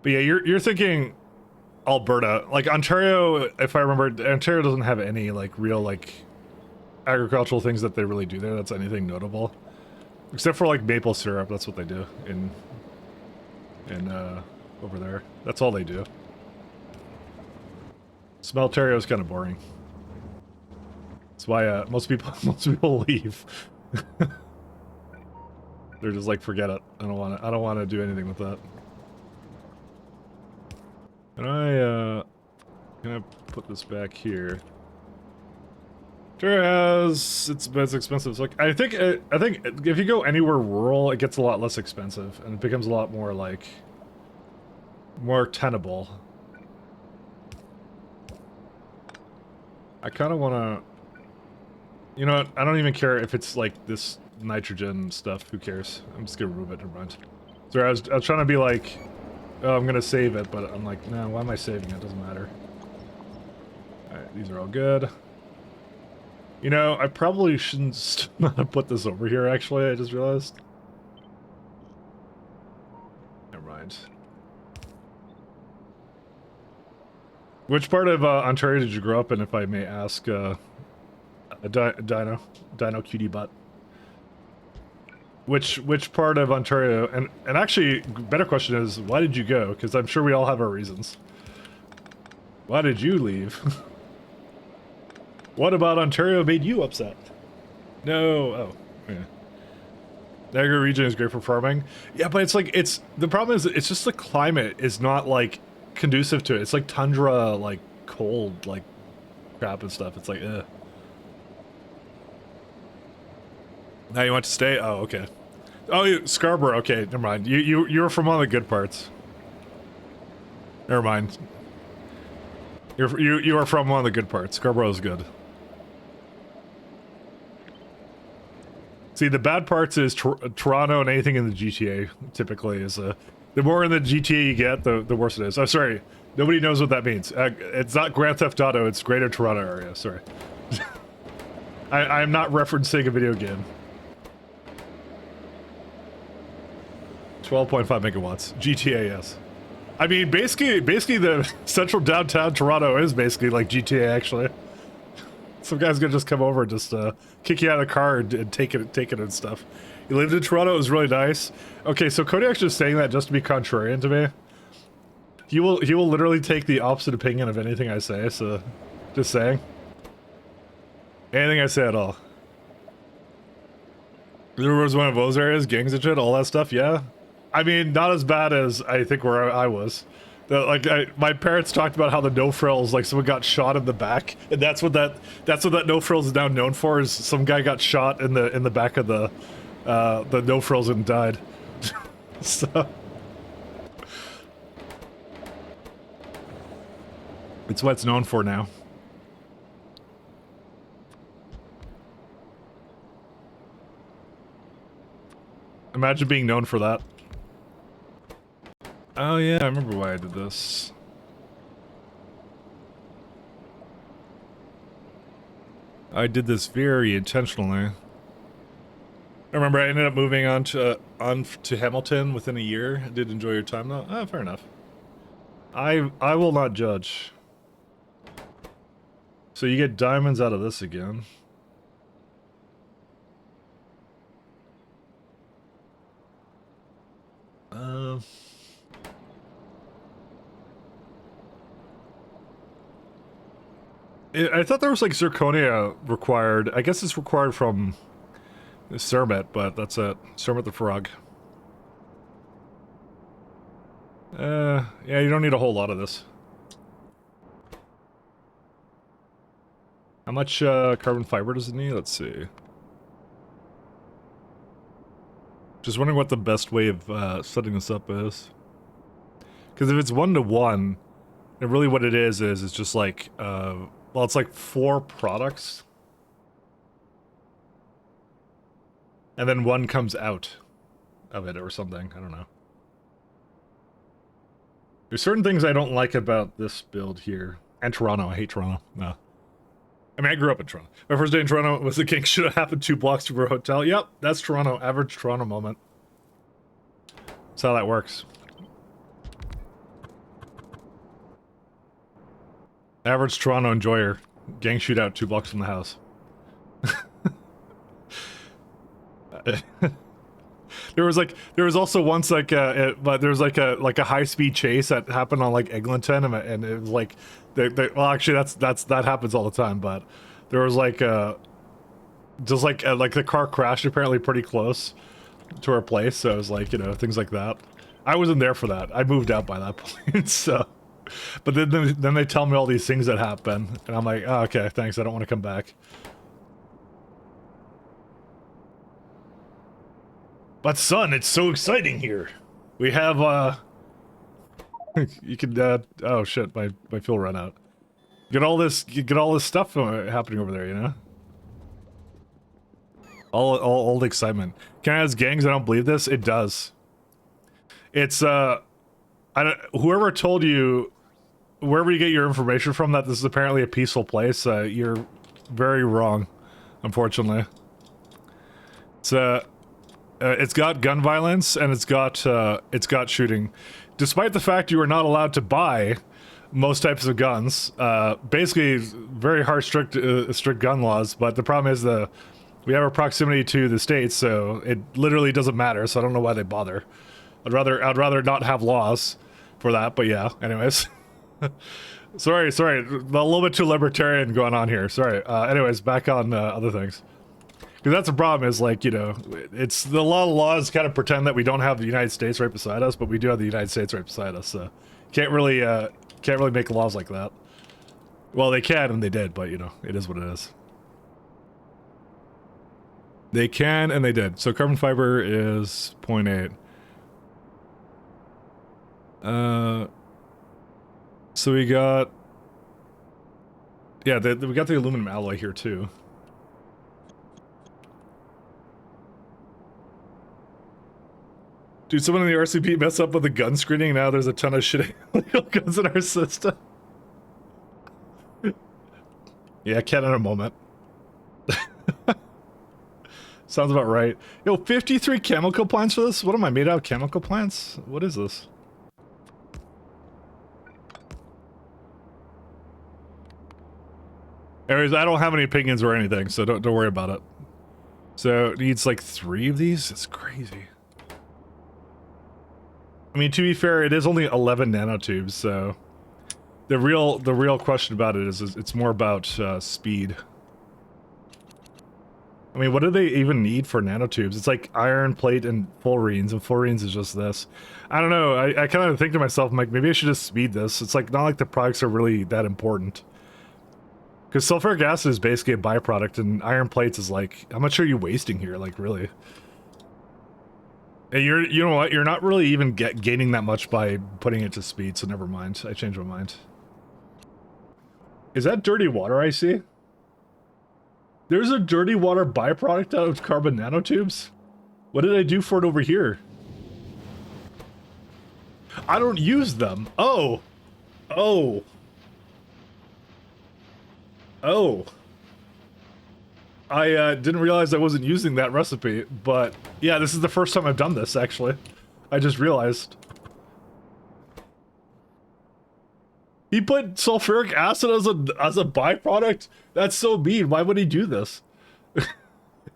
But yeah, you're thinking Alberta. Like, Ontario, if I remember, Ontario doesn't have any, like, real, like, agricultural things that they really do there. That's anything notable. Except for, like, maple syrup. That's what they do in in over there. That's all they do. Smelterio is kind of boring. That's why most people leave. They're just like, forget it. I don't want to do anything with that. And can I put this back here? Sure has it's expensive. So like I think if you go anywhere rural, it gets a lot less expensive and it becomes a lot more like more tenable. I kind of want to, you know what? I don't even care if it's like this nitrogen stuff. Who cares? I'm just gonna remove it. Never mind. Sorry, I was trying to be like, oh, I'm gonna save it, but I'm like, no, why am I saving it? Doesn't matter. All right, these are all good. You know, I probably shouldn't not put this over here, actually, I just realized. Never mind. Which part of Ontario did you grow up in, if I may ask? Dino cutie butt. Which part of Ontario, and actually, better question is, why did you go? Because I'm sure we all have our reasons. Why did you leave? What about Ontario made you upset? No, oh, yeah. Niagara region is great for farming. Yeah, but it's like, the problem is, it's just the climate is not, like, conducive to it. It's like tundra, like, cold, like, crap and stuff. It's like, ugh. Now you want to stay? Oh, okay. Oh, Scarborough, okay, never mind. You were from one of the good parts. Never mind. You are from one of the good parts. Scarborough's good. See, the bad parts is Toronto and anything in the GTA, typically, is the more in the GTA you get, the worse it is. Oh, sorry. Nobody knows what that means. It's not Grand Theft Auto, it's Greater Toronto Area, sorry. I'm not referencing a video game. 12.5 megawatts. GTA, yes. I mean, basically the central downtown Toronto is basically like GTA, actually. Some guy's gonna just come over and just kick you out of the car and take it and stuff. You lived in Toronto, it was really nice. Okay, so Kodiak's just saying that just to be contrarian to me. He will literally take the opposite opinion of anything I say, so just saying. Anything I say at all. There was one of those areas, gangs and shit, all that stuff, yeah. I mean, not as bad as I think where I was. My parents talked about how the no frills, like someone got shot in the back, and that's what that no frills is now known for. Is some guy got shot in the back of the no frills and died. So it's what it's known for now. Imagine being known for that. Oh yeah, I remember why I did this. I did this very intentionally. I remember I ended up moving on to Hamilton within a year. I did enjoy your time though. Oh, fair enough. I will not judge. So you get diamonds out of this again. I thought there was like zirconia required. I guess it's required from Cermet, but that's it. Cermet the frog. Yeah, you don't need a whole lot of this. How much carbon fiber does it need? Let's see. Just wondering what the best way of setting this up is. Because if it's 1-to-1, and really what it is it's just like, well, it's like 4 products. And then 1 comes out of it or something. I don't know. There's certain things I don't like about this build here. And Toronto. I hate Toronto. No. I mean, I grew up in Toronto. My first day in Toronto was the king should have happened 2 blocks to a hotel. Yep, that's Toronto. Average Toronto moment. That's how that works. Average Toronto enjoyer. Gang shootout 2 blocks from the house. There was also once but there was like a high speed chase that happened on like Eglinton, and it was like, well, actually that happens all the time, but there was like just like the car crashed apparently pretty close to our place, so it was like, you know, things like that. I wasn't there for that. I moved out by that point, so. But then they tell me all these things that happen, and I'm like, oh, okay, thanks. I don't want to come back. But son, it's so exciting here. We have you can oh shit, my fuel ran out. Get all this stuff happening over there, you know. All the excitement. Can I ask gangs? I don't believe this. It does. It's whoever told you, wherever you get your information from, that this is apparently a peaceful place, you're very wrong, unfortunately. It's got gun violence and it's got shooting, despite the fact you are not allowed to buy most types of guns. Basically, very harsh, strict gun laws. But the problem is we have a proximity to the states, so it literally doesn't matter. So I don't know why they bother. I'd rather not have laws for that. But yeah, anyways. sorry, a little bit too libertarian going on here. Sorry. Anyways, back on other things. Because that's the problem, is like, you know, it's a lot of laws kind of pretend that we don't have the United States right beside us, but we do have the United States right beside us, so can't really make laws like that. Well, they can and they did, but you know, it is what it is. They can and they did. So carbon fiber is 0.8. So we got, yeah, we got the aluminum alloy here too. Dude, someone in the RCP messed up with the gun screening. Now there's a ton of shit illegal guns in our system. Yeah, can in a moment. Sounds about right. Yo, 53 chemical plants for this? What am I, made out of chemical plants? What is this? Anyways, I don't have any opinions or anything, so don't worry about it. So it needs like 3 of these? It's crazy. I mean, to be fair, it is only 11 nanotubes, so the real question about it is it's more about speed. I mean, what do they even need for nanotubes? It's like iron plate and fullerenes, and fullerenes is just this. I don't know. I kind of think to myself, I'm like, maybe I should just speed this. It's like not like the products are really that important. Because sulfuric acid is basically a byproduct, and iron plates is like, how much are you wasting here? Like, really? And you know what? You're not really even gaining that much by putting it to speed, so never mind. I changed my mind. Is that dirty water I see? There's a dirty water byproduct out of carbon nanotubes? What did I do for it over here? I don't use them. Oh. Oh. Oh. I didn't realize I wasn't using that recipe, but yeah, this is the first time I've done this, actually. I just realized. He put sulfuric acid as a byproduct? That's so mean. Why would he do this?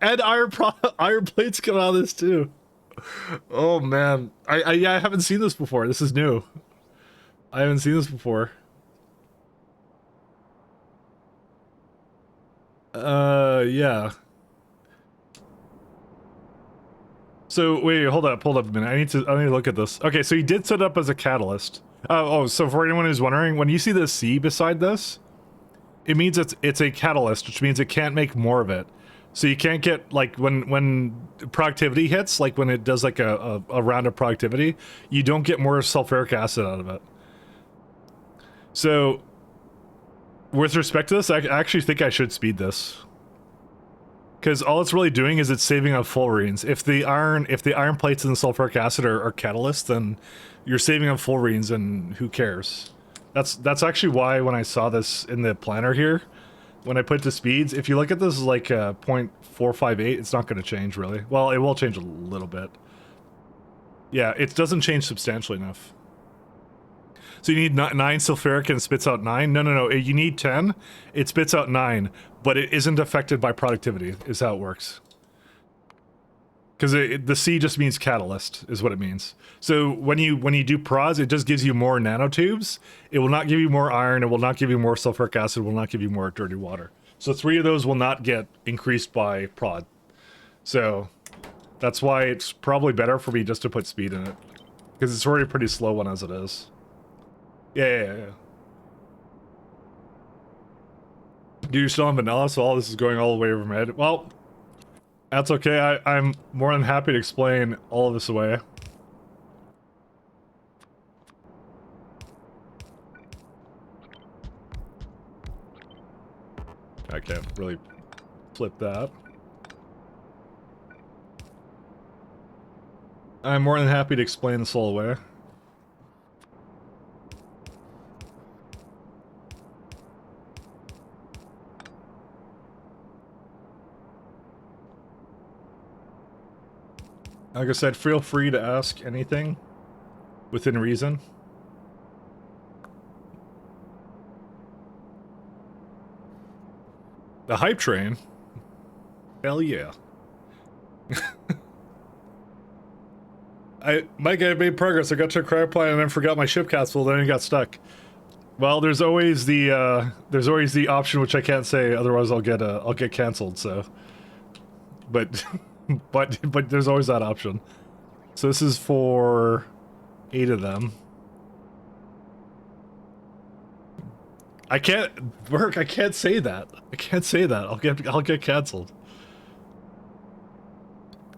And iron plates come out of this too. Oh man. I haven't seen this before. This is new. I haven't seen this before. Yeah. So wait, hold up a minute. I need to look at this. Okay, so he did set up as a catalyst. So for anyone who's wondering, when you see the C beside this, it means it's a catalyst, which means it can't make more of it. So you can't get, like, when productivity hits, like when it does like a round of productivity, you don't get more sulfuric acid out of it. So with respect to this, I actually think I should speed this. Because all it's really doing is it's saving on fullerenes. If the iron plates and the sulfuric acid are catalysts, then you're saving on fullerenes, and who cares? That's actually why when I saw this in the planner here, when I put the speeds, if you look at this as like 0.458, it's not going to change really. Well, it will change a little bit. Yeah, it doesn't change substantially enough. So you need 9 sulfuric and it spits out 9? No. You need 10, it spits out 9, but it isn't affected by productivity, is how it works. Because the C just means catalyst, is what it means. So when you do prods, it just gives you more nanotubes. It will not give you more iron. It will not give you more sulfuric acid. It will not give you more dirty water. So 3 of those will not get increased by prod. So that's why it's probably better for me just to put speed in it. Because it's already a pretty slow one as it is. Yeah. Do you still have vanilla? So all this is going all the way over my head. Well, that's okay. I'm more than happy to explain all of this away. I can't really flip that. I'm more than happy to explain this all away. Like I said, feel free to ask anything within reason. The hype train? Hell yeah. Mike, I made progress. I got to a cryo plant and then forgot my ship capsule, then it got stuck. Well, there's always the option which I can't say, otherwise I'll get canceled, so. But but there's always that option. So this is for 8 of them. I can't work. I can't say that. I can't say that. I'll get canceled.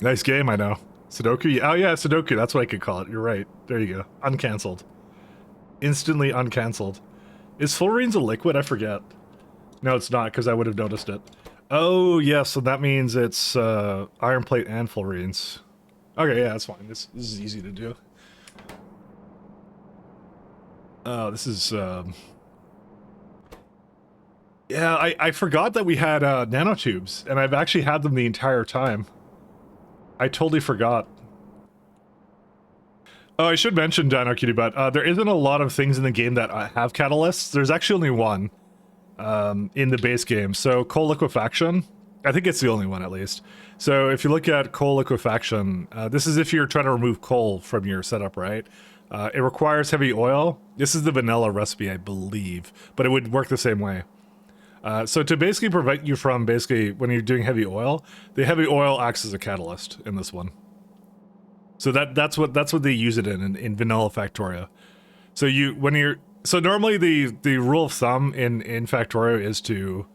Nice game, I know. Sudoku. Oh yeah, Sudoku. That's what I could call it. You're right. There you go. Uncancelled. Instantly uncancelled. Is fullerenes a liquid? I forget. No, it's not, because I would have noticed it. Oh yeah, so that means it's iron plate and fullerenes. Okay, yeah, that's fine. This is easy to do. Oh, this is yeah, I forgot that we had nanotubes, and I've actually had them the entire time. I totally forgot. Oh, I should mention, Dino Cutie Butt, there isn't a lot of things in the game that have catalysts. There's actually only one in the base game. So coal liquefaction, I think it's the only one at least. So if you look at coal liquefaction, this is if you're trying to remove coal from your setup, right? It requires heavy oil. This is the vanilla recipe, I believe, but it would work the same way. So to basically prevent you from when you're doing heavy oil, the heavy oil acts as a catalyst in this one. So that's what they use it in vanilla Factorio. So normally the rule of thumb in Factorio is to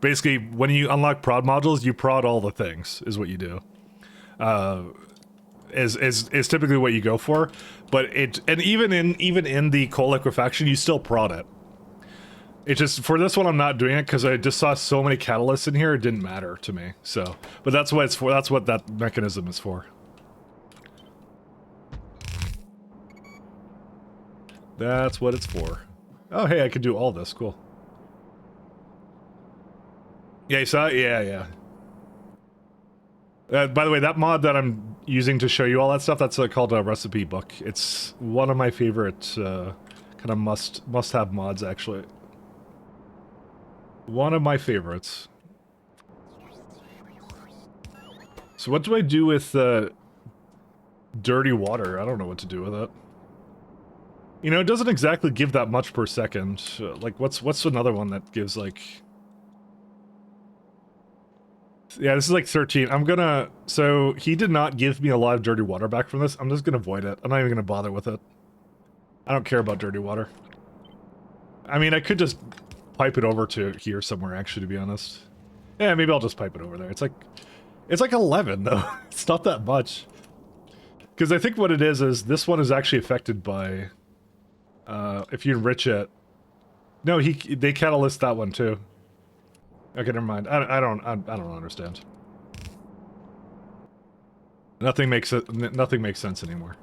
basically when you unlock prod modules, you prod all the things is what you do. Is typically what you go for, but even in the coal liquefaction, you still prod it. It just, for this one, I'm not doing it because I just saw so many catalysts in here, it didn't matter to me. So, but that's what it's for. That's what that mechanism is for. That's what it's for. Oh, hey, I could do all this. Cool. Yeah, you saw it? Yeah. By the way, that mod that I'm using to show you all that stuff, that's called a recipe book. It's one of my favorite kind of must-have mods, actually. One of my favorites. So what do I do with dirty water? I don't know what to do with it. You know, it doesn't exactly give that much per second. Like, what's another one that gives, like... Yeah, this is like 13. So, he did not give me a lot of dirty water back from this. I'm just gonna avoid it. I'm not even gonna bother with it. I don't care about dirty water. I mean, I could just pipe it over to here somewhere, actually, to be honest. Yeah, maybe I'll just pipe it over there. It's like 11, though. It's not that much. Because I think what it is this one is actually affected by... if you enrich it... No, they catalyst that one, too. Okay, never mind. I don't understand. Nothing makes sense anymore.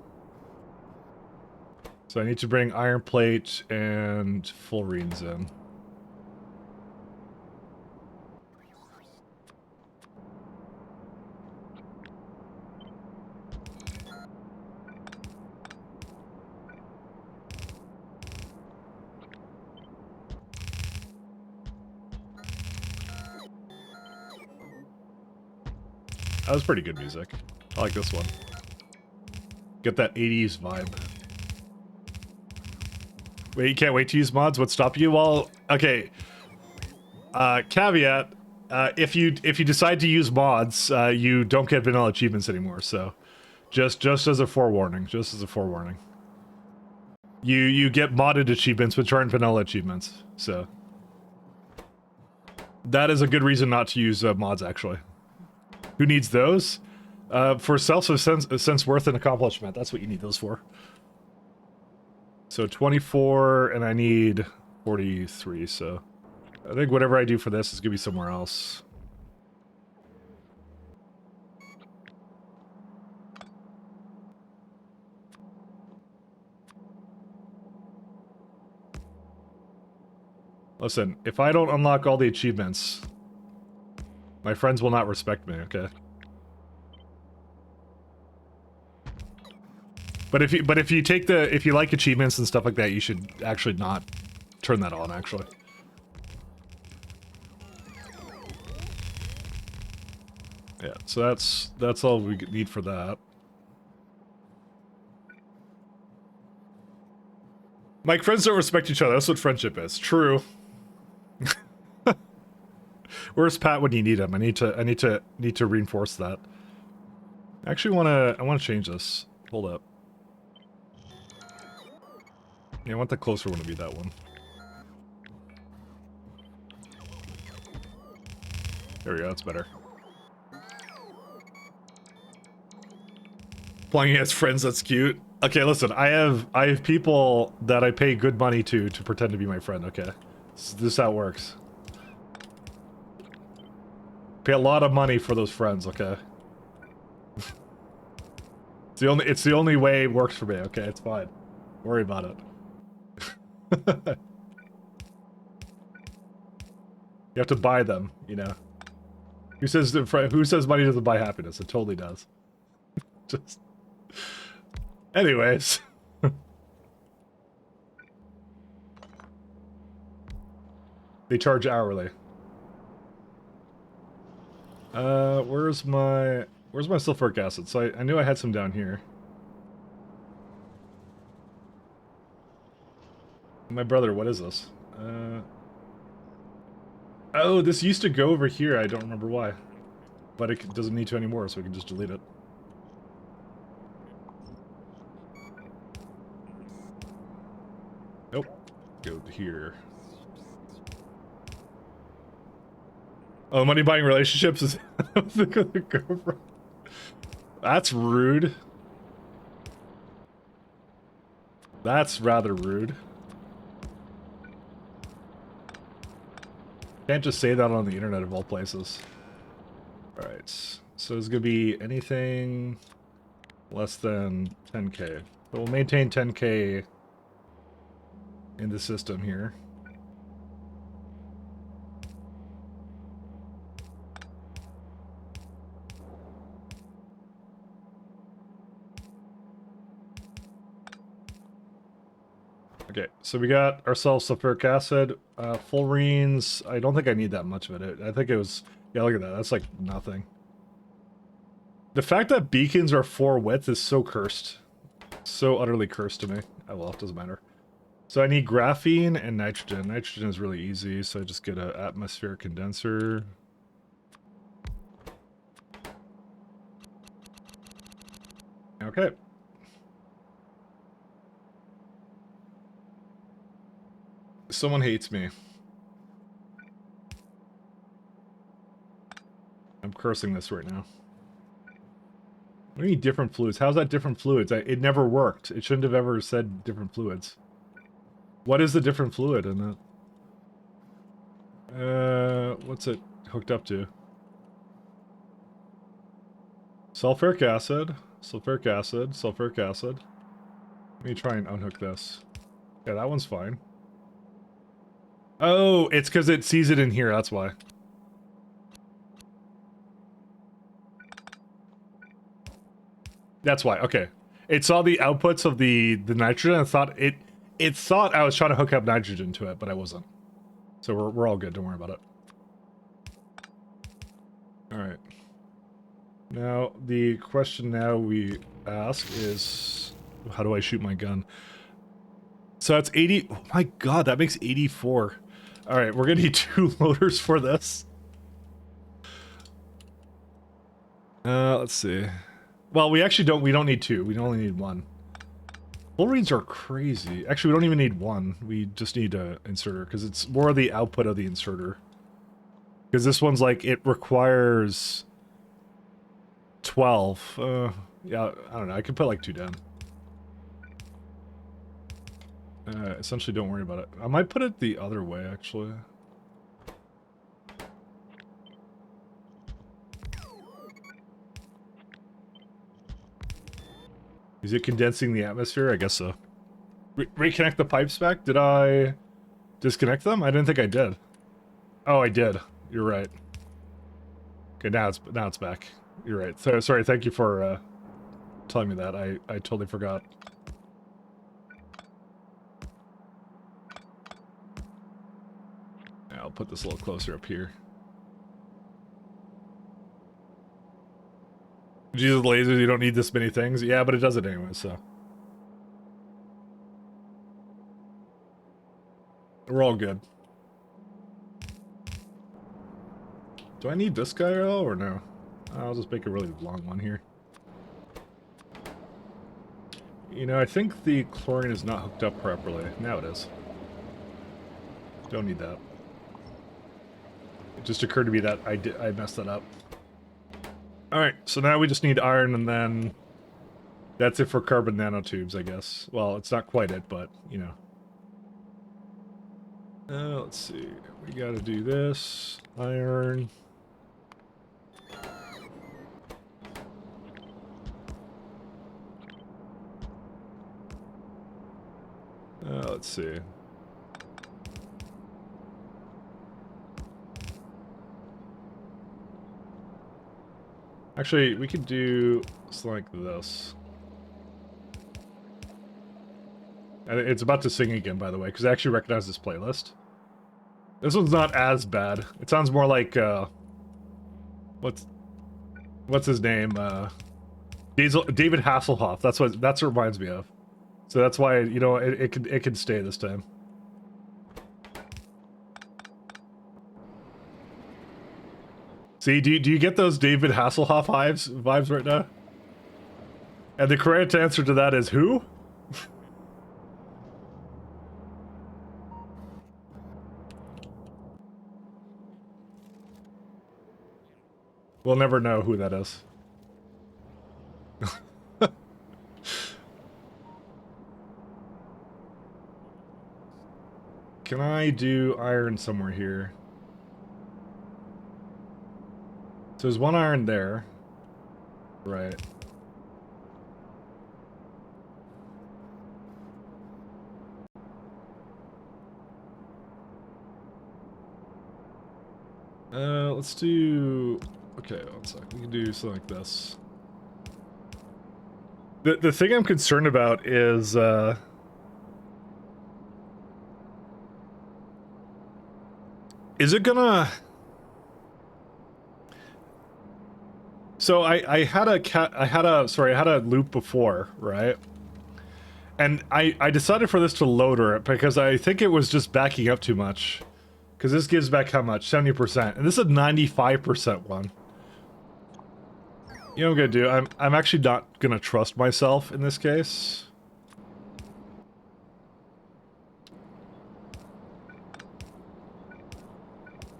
So I need to bring iron plate and fullerenes in. That was pretty good music. I like this one. Get that 80s vibe. Wait, you can't wait to use mods? What stopped you? Well, okay. Caveat, if you decide to use mods, you don't get vanilla achievements anymore, so just as a forewarning, You get modded achievements which aren't vanilla achievements, so that is a good reason not to use mods, actually. Who needs those? For sense worth and accomplishment. That's what you need those for. So 24, and I need 43, so I think whatever I do for this is gonna be somewhere else. Listen, if I don't unlock all the achievements, my friends will not respect me, okay? But if you like achievements and stuff like that, you should actually not turn that on, actually. Yeah, so that's all we need for that. My friends don't respect each other. That's what friendship is. True. Where's Pat when you need him? I need to reinforce that. I actually I wanna change this. Hold up. Yeah, I want the closer one to be that one. There we go, that's better. Playing as friends, that's cute. Okay, listen, I have people that I pay good money to pretend to be my friend, okay? This is how it works. Pay a lot of money for those friends, okay? It's the only way it works for me, okay? It's fine. Don't worry about it. You have to buy them, you know. Who says money doesn't buy happiness? It totally does. Just anyways. They charge hourly. Where's my sulfuric acid? So I knew I had some down here. My brother, what is this? Oh, this used to go over here. I don't remember why. But it doesn't need to anymore, so we can just delete it. Nope. Go here. Oh, money buying relationships is... That's rude. That's rather rude. Can't just say that on the internet of all places. Alright, so it's gonna be anything less than 10k. So we'll maintain 10k in the system here. Okay, so we got ourselves sulfuric acid, fullerenes. I don't think I need that much of it. I think it was, yeah, look at that. That's like nothing. The fact that beacons are 4 width is so cursed. So utterly cursed to me. Oh well, it doesn't matter. So I need graphene and nitrogen. Nitrogen is really easy, so I just get an atmospheric condenser. Okay. Someone hates me. I'm cursing this right now. What do you mean different fluids? How's that different fluids? It never worked. It shouldn't have ever said different fluids. What is the different fluid in that? What's it hooked up to? Sulfuric acid, sulfuric acid, sulfuric acid. Let me try and unhook this. Yeah, that one's fine. Oh, it's because it sees it in here, that's why. That's why, okay. It saw the outputs of the nitrogen and thought it thought I was trying to hook up nitrogen to it, but I wasn't. So we're all good, don't worry about it. Alright. Now, the question now we ask is, how do I shoot my gun? So that's 80. Oh my god, that makes 84. All right, we're gonna need 2 loaders for this. Let's see. Well, we actually don't. We don't need 2. We only need 1. Full reads are crazy. Actually, we don't even need 1. We just need a inserter because it's more the output of the inserter. Because this one's like it requires 12. Yeah, I don't know. I could put like 2 down. Essentially, don't worry about it. I might put it the other way, actually. Is it condensing the atmosphere? I guess so. Reconnect the pipes back? Did I disconnect them? I didn't think I did. Oh, I did. You're right. Okay, now it's back. You're right. So, sorry, thank you for telling me that. I totally forgot. Yeah, I'll put this a little closer up here. Jesus lasers, you don't need this many things. Yeah, but it does it anyway, so. We're all good. Do I need this guy at all, or no? I'll just make a really long one here. You know, I think the chlorine is not hooked up properly. Now it is. Don't need that. It just occurred to me that I messed that up. Alright, so now we just need iron, and then that's it for carbon nanotubes, I guess. Well, it's not quite it, but, you know. Let's see. We gotta do this. Iron. Let's see. Actually, we could do something like this. And it's about to sing again, by the way, because I actually recognize this playlist. This one's not as bad. It sounds more like, what's his name? David Hasselhoff. That's what it reminds me of. So that's why, you know, it can stay this time. See, do you get those David Hasselhoff vibes right now? And the correct answer to that is who? We'll never know who that is. Can I do iron somewhere here? So there's 1 iron there. Right. Let's do... Okay, 1 sec. We can do something like this. The thing I'm concerned about is, is it gonna... So I had a loop before, right? And I decided for this to loader it because I think it was just backing up too much. Because this gives back how much? 70%. And this is a 95% one. You know what I'm gonna do? I'm actually not gonna trust myself in this case.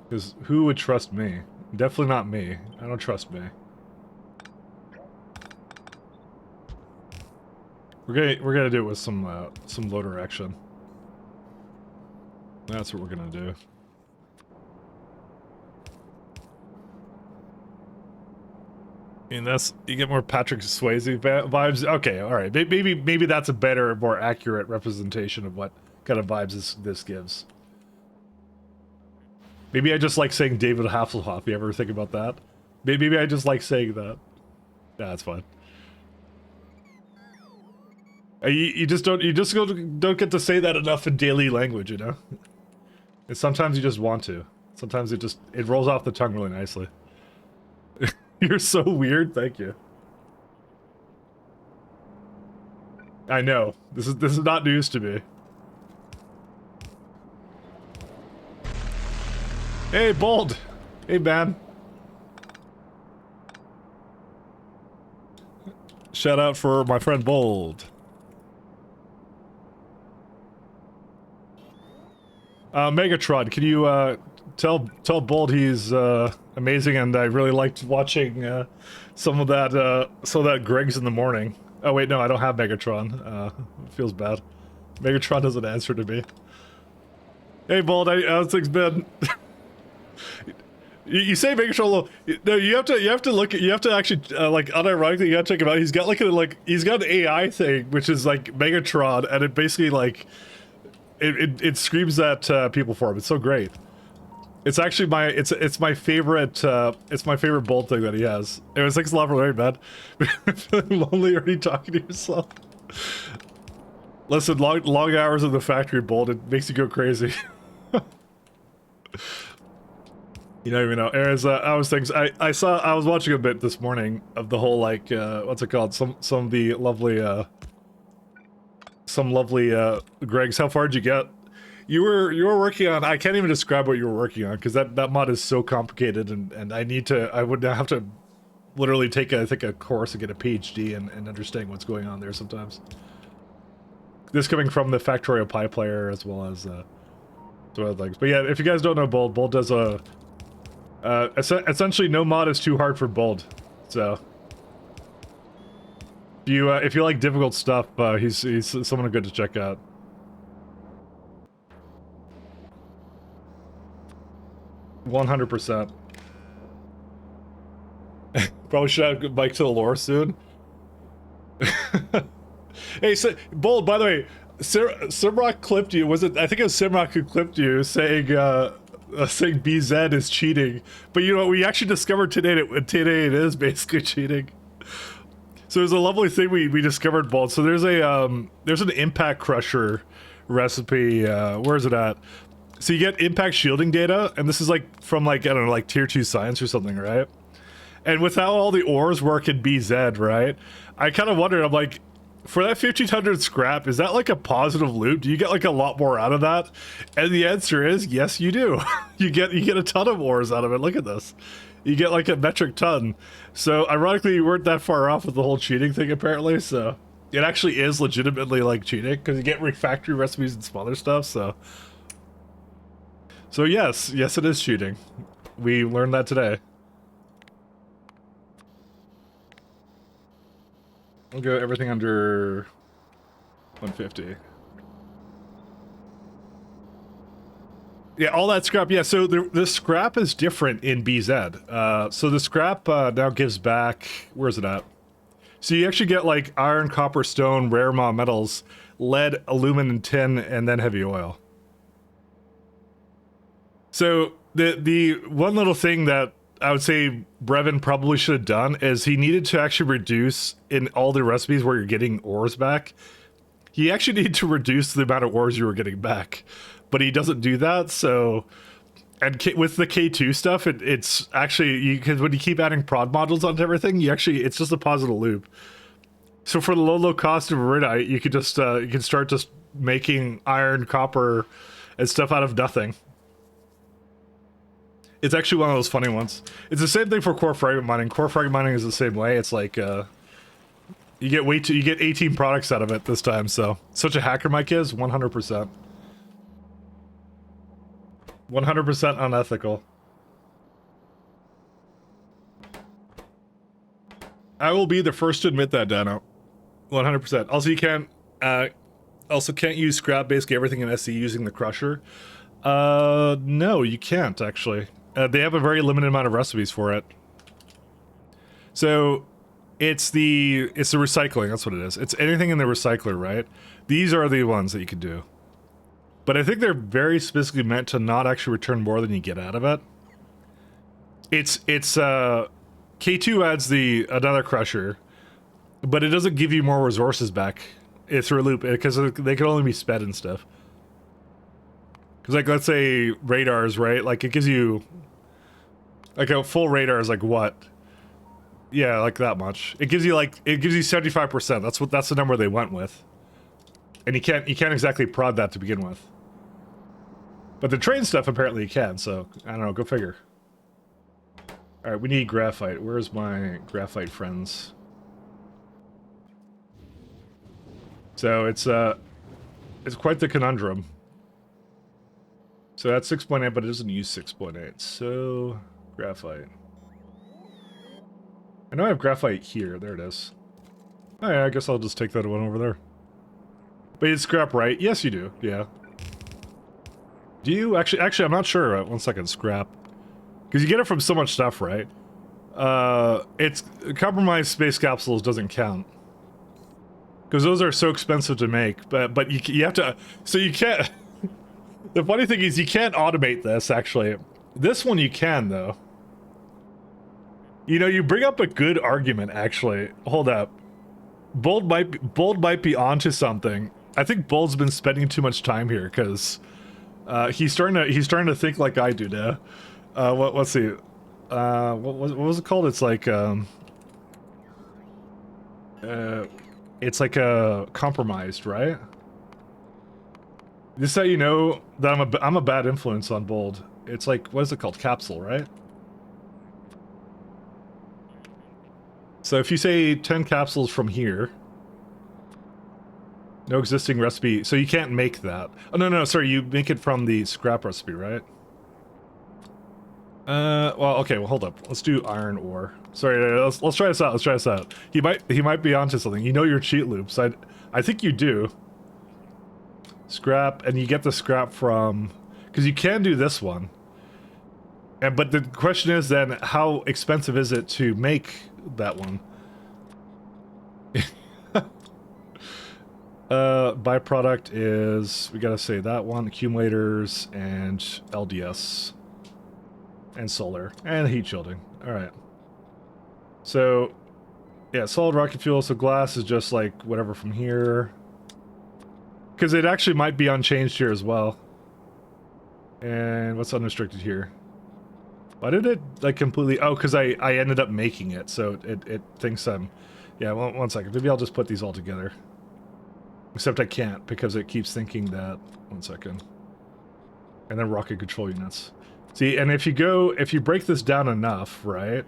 Because who would trust me? Definitely not me. I don't trust me. We're gonna do it with some loader action. That's what we're gonna do. And that's, you get more Patrick Swayze vibes. Okay, all right. Maybe that's a better, more accurate representation of what kind of vibes this gives. Maybe I just like saying David Hasselhoff. You ever think about that? Maybe I just like saying that. Nah, that's fine. You just don't get to say that enough in daily language, you know? And sometimes you just want to. Sometimes it rolls off the tongue really nicely. You're so weird. Thank you. I know. This is not news to me. Hey, Bold. Hey, man. Shout out for my friend Bold. Megatron, can you tell Bold he's amazing, and I really liked watching some of that Greg's in the morning. Oh wait, no, I don't have Megatron. It feels bad. Megatron doesn't answer to me. Hey Bold, how's things been? You say Megatron, no, you have to look at, you have to actually like unironically you have to check him out. He's got he's got an AI thing which is like Megatron, and it basically like it screams at people for him. It's so great. It's actually it's my favorite Bold thing that he has. It was like a lot right, man. Feeling lonely already talking to yourself. Listen, long hours in the factory, Bold, it makes you go crazy. You don't even know. As I was watching a bit this morning of the whole like what's it called? Some of the lovely Gregs. How far did you get? You were working on, I can't even describe what you were working on because that mod is so complicated, and I would have to literally take I think a course and get a PhD and understanding what's going on there sometimes. This coming from the Factorio Pi player as well as some other things. But yeah, if you guys don't know Bold does a essentially no mod is too hard for Bold. So if you like difficult stuff, he's someone good to check out. %. Probably should have Mike to the lore soon. Hey, so, Bold, by the way, Simrock clipped you. Was it? I think it was Simrock who clipped you saying saying BZ is cheating. But you know, we actually discovered today it is basically cheating. So there's a lovely thing we discovered, Bold. So there's an impact crusher recipe. Where is it at? So you get impact shielding data, and this is like from like, I don't know, like tier 2 science or something, right? And with how all the ores work in BZ, right? I kind of wondered, I'm like, for that 1500 scrap, is that like a positive loop? Do you get like a lot more out of that? And the answer is yes, you do. you get a ton of ores out of it. Look at this. You get like a metric ton. So ironically, you weren't that far off with the whole cheating thing apparently. So it actually is legitimately like cheating because you get refactory recipes and some other stuff. So yes, it is cheating. We learned that today. We'll go everything under 150. Yeah, all that scrap. Yeah, so the scrap is different in BZ. So the scrap now gives back, where's it at? So you actually get like iron, copper, stone, rare metals, lead, aluminum, tin, and then heavy oil. So the one little thing that I would say Brevin probably should have done is he needed to actually reduce in all the recipes where you're getting ores back. He actually needed to reduce the amount of ores you were getting back, but he doesn't do that. So, and with the K2 stuff, it's actually because when you keep adding prod modules onto everything, it's just a positive loop. So for the low cost of iridite, you could just you can start just making iron, copper, and stuff out of nothing. It's actually one of those funny ones. It's the same thing for core fragment mining. Core fragment mining is the same way. It's like you get 18 products out of it this time. So such a hacker, Mike is 100%. 100% unethical. I will be the first to admit that, Dano. 100%. Also, you can't use scrap basically everything in SC using the crusher. No, you can't actually. They have a very limited amount of recipes for it. So it's the recycling, that's what it is. It's anything in the recycler, right? These are the ones that you can do. But I think they're very specifically meant to not actually return more than you get out of it. It's K2 adds another crusher, but it doesn't give you more resources back through a loop because they can only be sped and stuff. Because, like, let's say radars, right? Like, it gives you... Like, a full radar is, like, what? Yeah, like that much. It gives you 75%. That's the number they went with. And you can't exactly prod that to begin with. But the train stuff apparently you can, so I don't know, go figure. Alright, we need graphite. Where's my graphite friends? So it's quite the conundrum. So that's 6.8, but it doesn't use 6.8. So graphite. I know I have graphite here. There it is. Oh yeah, I guess I'll just take that one over there. But it's scrap, right? Yes, you do. Yeah. Do you? Actually, I'm not sure. One second, scrap. Because you get it from so much stuff, right? It's... Compromised space capsules doesn't count. Because those are so expensive to make. But you have to... So you can't... The funny thing is you can't automate this, actually. This one you can, though. You know, you bring up a good argument, actually. Hold up. Bold might be onto something. I think Bold's been spending too much time here, because he's starting to think like I do now. Let's see. What was it called? It's like compromised, right? This is how you know that I'm a bad influence on Bold. It's like, what is it called? Capsule, right? So if you say 10 capsules from here, no existing recipe, so you can't make that. Oh, no, sorry, you make it from the scrap recipe, right? Well, okay, well, hold up. Let's do iron ore. Sorry, let's try this out, He might be onto something. You know your cheat loops. I think you do. Scrap, and you get the scrap from... Because you can do this one. But the question is then, how expensive is it to make that one? Byproduct is, we gotta say that one, accumulators, and LDS. And solar. And heat shielding. Alright. So, yeah, solid rocket fuel, so glass is just like whatever from here. Because it actually might be unchanged here as well. And what's unrestricted here? Why did it, like, completely... Oh, because I ended up making it, so it thinks I'm... Yeah, one second. Maybe I'll just put these all together. Except I can't, because it keeps thinking that... One second. And then rocket control units. See, and if you break this down enough, right?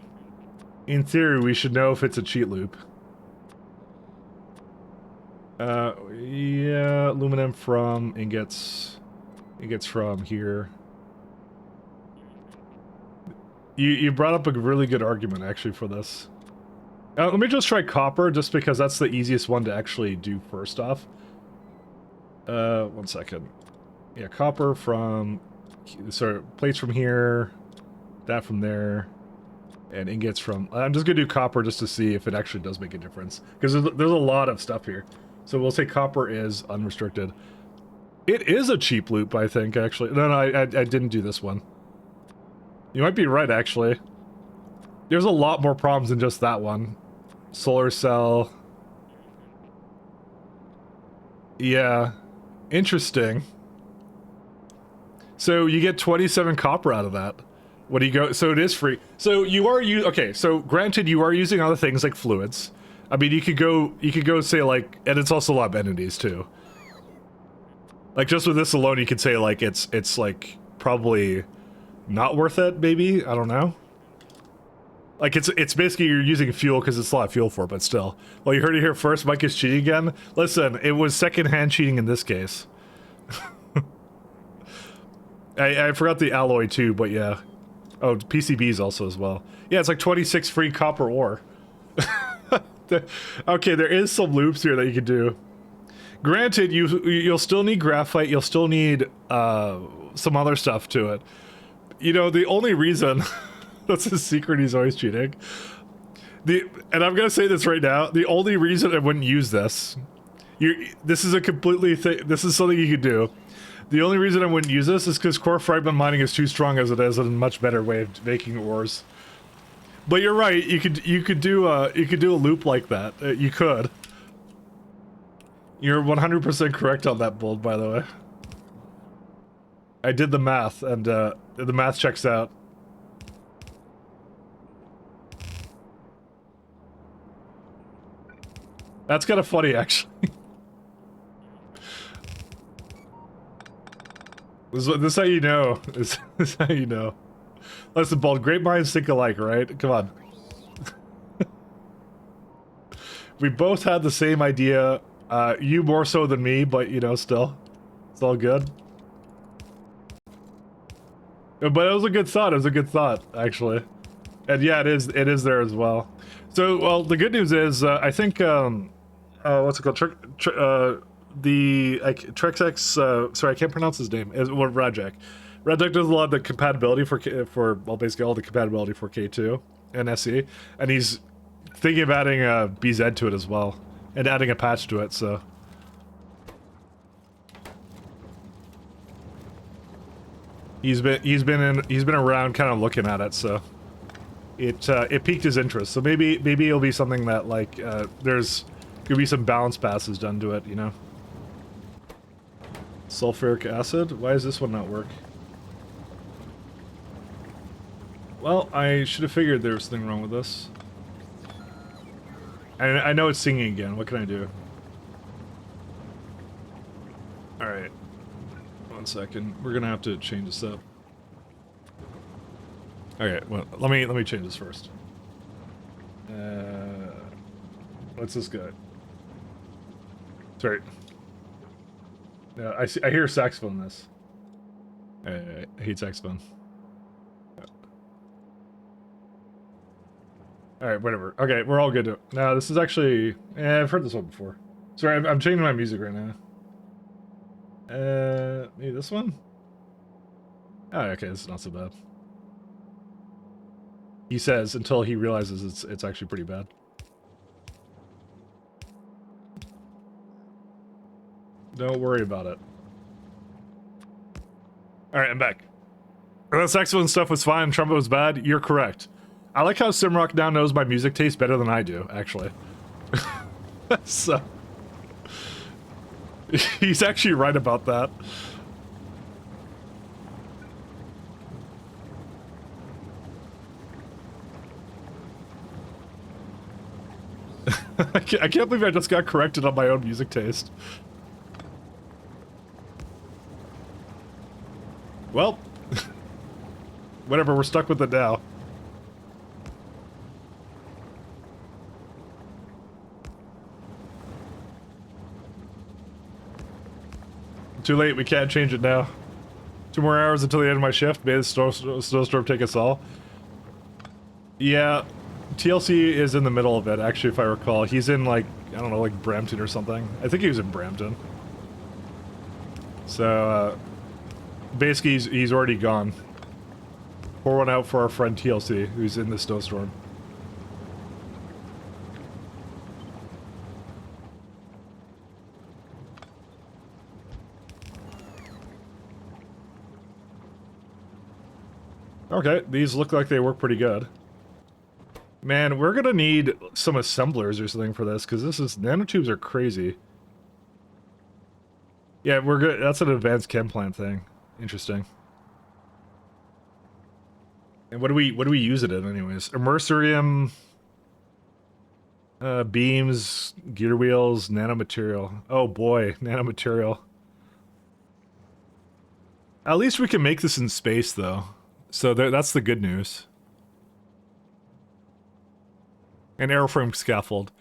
In theory, we should know if it's a cheat loop. Yeah, aluminum from ingots from here. You brought up a really good argument, actually, for this. Let me just try copper, just because that's the easiest one to actually do first off. One second. Yeah, copper from... Sorry, plates from here, that from there, and ingots from... I'm just gonna do copper just to see if it actually does make a difference. Because there's a lot of stuff here. So we'll say copper is unrestricted. It is a cheap loop, I think, actually. No, I didn't do this one. You might be right, actually. There's a lot more problems than just that one. Solar cell. Yeah. Interesting. So you get 27 copper out of that. What do you go? So it is free. So you are okay, so granted you are using other things like fluids. I mean, you could go say like, and it's also a lot of entities too. Like just with this alone, you could say like it's like probably not worth it, maybe? I don't know. Like it's basically you're using fuel because it's a lot of fuel for it, but still. Well, you heard it here first, Mike is cheating again. Listen, it was secondhand cheating in this case. I forgot the alloy too, but yeah. Oh, PCBs also as well. Yeah, it's like 26 free copper ore. Okay, there is some loops here that you can do. Granted, you'll still need graphite, you'll still need some other stuff to it. You know, the only reason... That's his secret, he's always cheating. And I'm gonna say this right now, the only reason I wouldn't use this... This is a completely this is something you could do. The only reason I wouldn't use this is because core fragment mining is too strong as it is and a much better way of making ores. But you're right, you could do a loop like that. You could. You're 100% correct on that, Bold, by the way. I did the math, and the math checks out. That's kind of funny, actually. This is how you know. This is how you know. Listen, Bald, great minds think alike, right? Come on. We both had the same idea. You more so than me, but you know, still. It's all good. But it was a good thought. It was a good thought, actually. And yeah, it is there as well. So, well, the good news is, I think, what's it called? Trexx, sorry, I can't pronounce his name. Well, Rajek. Rajek does a lot of the compatibility for well, basically all the compatibility for K2 and SE, and he's thinking of adding BZ to it as well, and adding a patch to it. So he's been around, kind of looking at it. So it piqued his interest. So maybe it'll be something that like there's could be some balance passes done to it, you know. Sulfuric acid? Why does this one not work? Well, I should have figured there was something wrong with this. I know it's singing again. What can I do? Alright. 1 second. We're gonna have to change this up. Okay, well, let me change this first. What's this guy? Sorry. I hear saxophone in this. I hate saxophone. Alright, whatever. Okay, we're all good to... No, this is actually... I've heard this one before. Sorry, I'm changing my music right now. Maybe this one? Oh, okay, this is not so bad. He says, until he realizes it's actually pretty bad. Don't worry about it. Alright, I'm back. The saxophone stuff was fine, trumpet was bad. You're correct. I like how Simrock now knows my music taste better than I do, actually. So... He's actually right about that. I can't believe I just got corrected on my own music taste. Well, whatever, we're stuck with it now. Too late, we can't change it now. 2 more hours until the end of my shift. May the snowstorm take us all. Yeah, TLC is in the middle of it, actually, if I recall. He's in, like, I don't know, like Brampton or something. I think he was in Brampton. So, basically, he's already gone. Pour one out for our friend TLC, who's in the snowstorm. Okay, these look like they work pretty good. Man, we're gonna need some assemblers or something for this, because nanotubes are crazy. Yeah, we're good. That's an advanced chem plant thing. Interesting. And what do we use it in anyways? Immersorium, beams, gear wheels, nanomaterial. Oh boy, nanomaterial. At least we can make this in space though. So that's the good news. An airframe scaffold.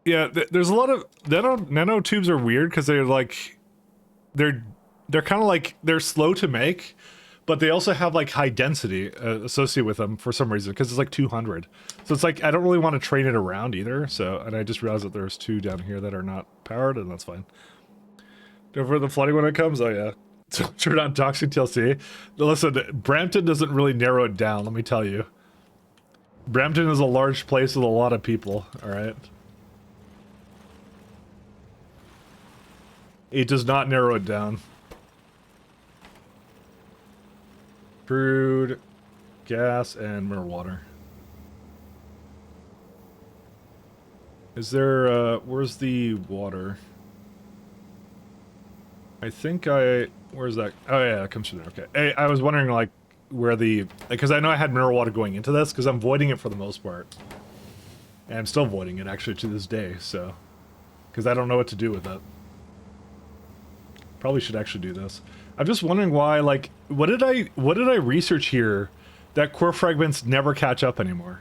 Yeah, there's a lot of nanotubes are weird because they're like they're kind of like they're slow to make, but they also have like high density associated with them for some reason because it's like 200. So it's like I don't really want to train it around either. So and I just realized that there's 2 down here that are not powered, and that's fine. Don't for the flooding when it comes. Oh yeah. So turn on toxic TLC. Listen, Brampton doesn't really narrow it down, let me tell you. Brampton is a large place with a lot of people, alright? It does not narrow it down. Crude, gas, and mineral water. Is there, where's the water? I think where's that? Oh yeah, it comes from there, okay. Hey, I was wondering, like, where because I know I had mineral water going into this, because I'm voiding it for the most part. And I'm still avoiding it actually to this day, so. Because I don't know what to do with it. Probably should actually do this. I'm just wondering why, like, what did I research here that core fragments never catch up anymore?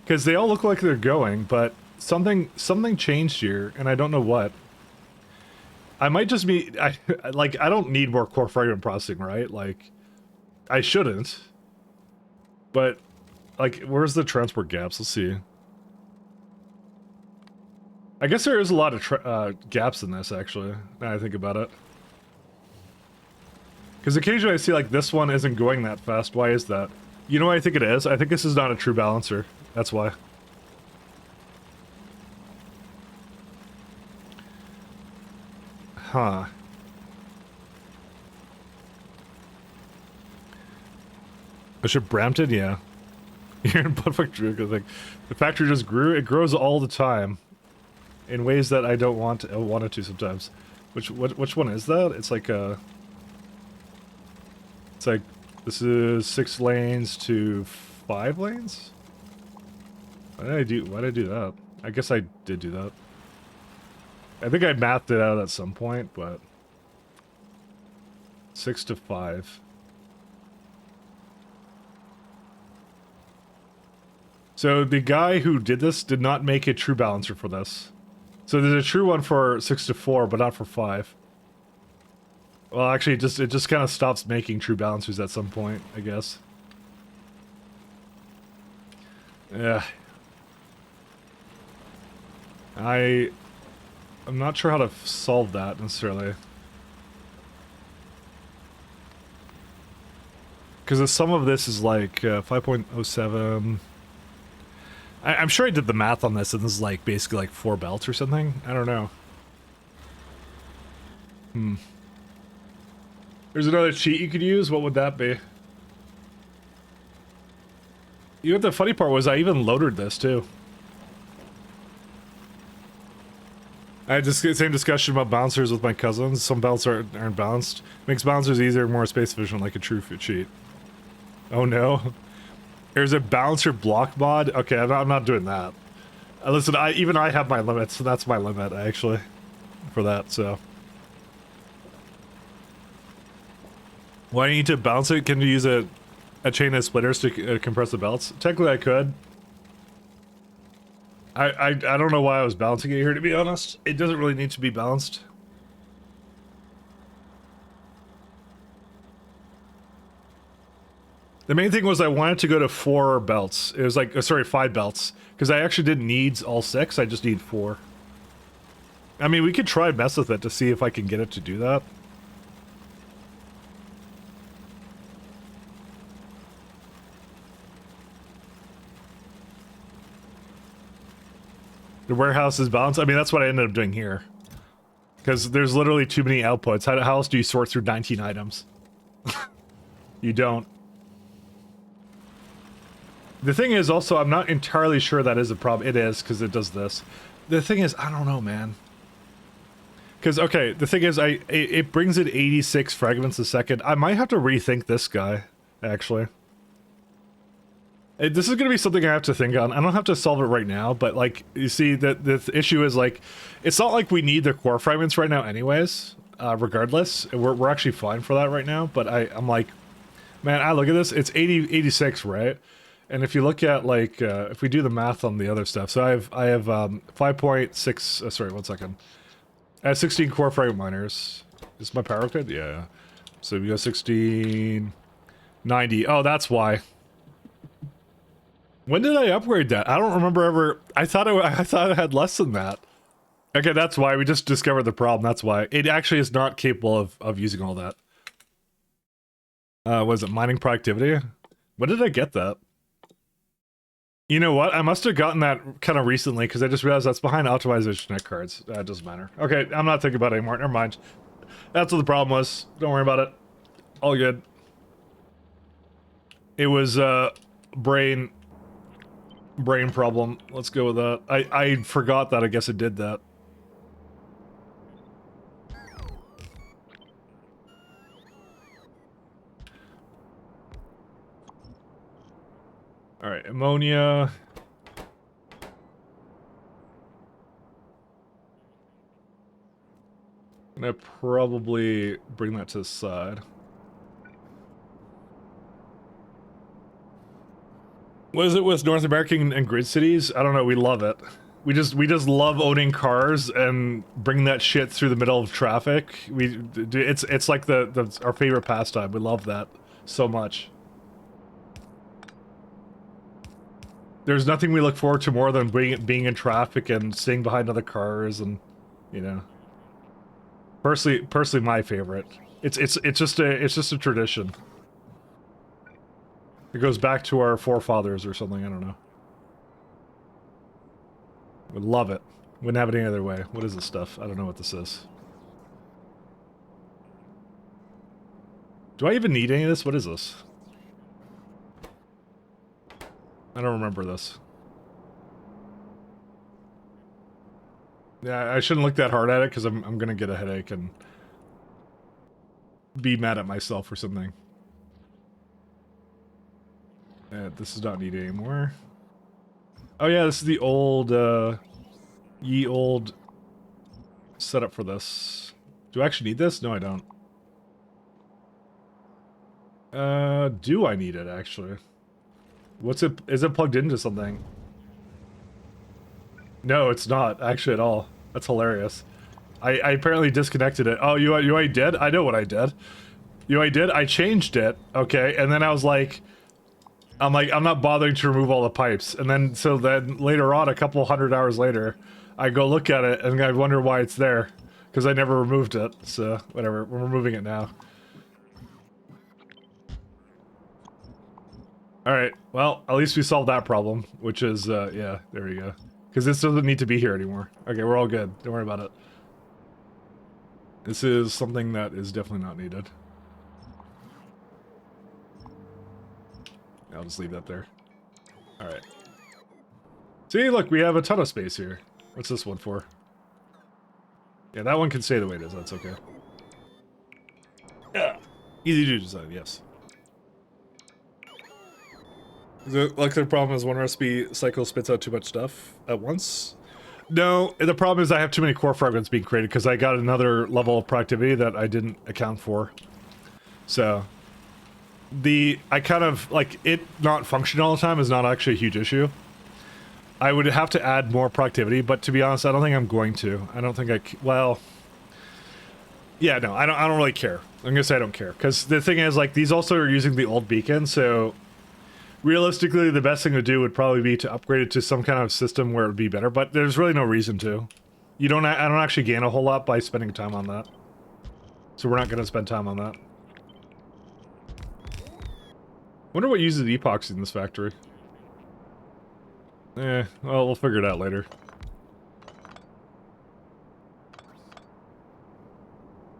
Because they all look like they're going, but something changed here, and I don't know what. I might just be, I don't need more core fragment processing, right? Like, I shouldn't. But, like, where's the transport gaps? Let's see. I guess there is a lot of gaps in this, actually, now I think about it. Because occasionally I see, like, this one isn't going that fast. Why is that? You know what I think it is? I think this is not a true balancer. That's why. Huh. Bishop Brampton? Yeah. You're in Budfuck Drew, like, the factory just grew. It grows all the time. In ways that I don't want it to sometimes. Which one is that? It's like it's like this is 6 lanes to 5 lanes? Why did I do that? I guess I did do that. I think I mathed it out at some point, but 6 to 5. So the guy who did this did not make a true balancer for this. So there's a true one for 6 to 4, but not for 5. Well, actually, it just kind of stops making true balancers at some point, I guess. Yeah. I'm not sure how to solve that necessarily. Because some of this is like 5.07. I'm sure I did the math on this, and this is like basically like 4 belts or something. I don't know. There's another cheat you could use. What would that be? You know what the funny part was? I even loaded this too. I had this same discussion about bouncers with my cousins. Some belts aren't balanced. Makes bouncers easier, more space efficient, like a true cheat. Oh no. There's a balancer block mod? Okay, I'm not doing that. Listen, even I have my limits, so that's my limit, actually, for that, so. Why do you need to balance it? Can you use a chain of splitters to compress the belts? Technically, I could. I don't know why I was balancing it here, to be honest. It doesn't really need to be balanced. The main thing was I wanted to go to 4 belts. It was like, sorry, 5 belts. Because I actually didn't need all 6, I just need 4. I mean, we could try and mess with it to see if I can get it to do that. The warehouse is balanced. I mean, that's what I ended up doing here. Because there's literally too many outputs. How else do you sort through 19 items? You don't. The thing is also, I'm not entirely sure that is a problem. It is, because it does this. The thing is, I don't know, man. Because, okay, the thing is, it brings in 86 fragments a second. I might have to rethink this guy, actually. This is going to be something I have to think on. I don't have to solve it right now, but, like, you see, the issue is, like, it's not like we need the core fragments right now anyways, regardless. We're actually fine for that right now, but I'm like, man, I look at this, it's 86, right? And if you look at, like, if we do the math on the other stuff, so I have 5.6, sorry, 1 second. I have 16 core fragment miners. Is my power good? Yeah. So we go 1690. Oh, that's why. When did I upgrade that? I don't remember ever. I thought I had less than that. Okay, that's why. We just discovered the problem. That's why. It actually is not capable of using all that. Was it mining productivity? When did I get that? You know what? I must have gotten that kind of recently because I just realized that's behind optimization net cards. It doesn't matter. Okay, I'm not thinking about it anymore. Never mind. That's what the problem was. Don't worry about it. All good. It was brain problem. Let's go with that. I forgot that. I guess it did that. All right, ammonia. gonna probably bring that to the side. What is it with North American and grid cities? I don't know, we love it. We just love owning cars and bringing that shit through the middle of traffic. It's like our favorite pastime. We love that so much. There's nothing we look forward to more than being in traffic and staying behind other cars and, you know. Personally my favorite. It's just a tradition. It goes back to our forefathers or something, I don't know. We love it. Wouldn't have it any other way. What is this stuff? I don't know what this is. Do I even need any of this? What is this? I don't remember this. Yeah, I shouldn't look that hard at it because I'm gonna get a headache and be mad at myself for something. This is not needed anymore. Oh yeah, this is the old, ye old setup for this. Do I actually need this? No, I don't. Do I need it, actually? What's it? Is it plugged into something? No, it's not, actually, at all. That's hilarious. I apparently disconnected it. Oh, you know what I did? I know what I did. You know what I did? I changed it, okay, and then I was like... I'm not bothering to remove all the pipes. And then, so then later on, a couple 100 hours later, I go look at it and I wonder why it's there. Because I never removed it. So, whatever. We're removing it now. Alright. Well, at least we solved that problem. Which is, yeah, there we go. Because this doesn't need to be here anymore. Okay, we're all good. Don't worry about it. This is something that is definitely not needed. I'll just leave that there. Alright. See, look, we have a ton of space here. What's this one for? Yeah, that one can stay the way it is, that's okay. Yeah. Easy to design, yes. Like the problem is one recipe cycle spits out too much stuff at once? No, the problem is I have too many core fragments being created because I got another level of productivity that I didn't account for. So... I kind of, like, it not functioning all the time is not actually a huge issue. I would have to add more productivity, but to be honest, I don't think I'm going to. I don't think well... Yeah, no, I don't really care. I'm gonna say I don't care. Because the thing is, like, these also are using the old beacon, so... Realistically, the best thing to do would probably be to upgrade it to some kind of system where it would be better, but there's really no reason to. I don't actually gain a whole lot by spending time on that. So we're not gonna spend time on that. Wonder what uses epoxy in this factory. Well, we'll figure it out later.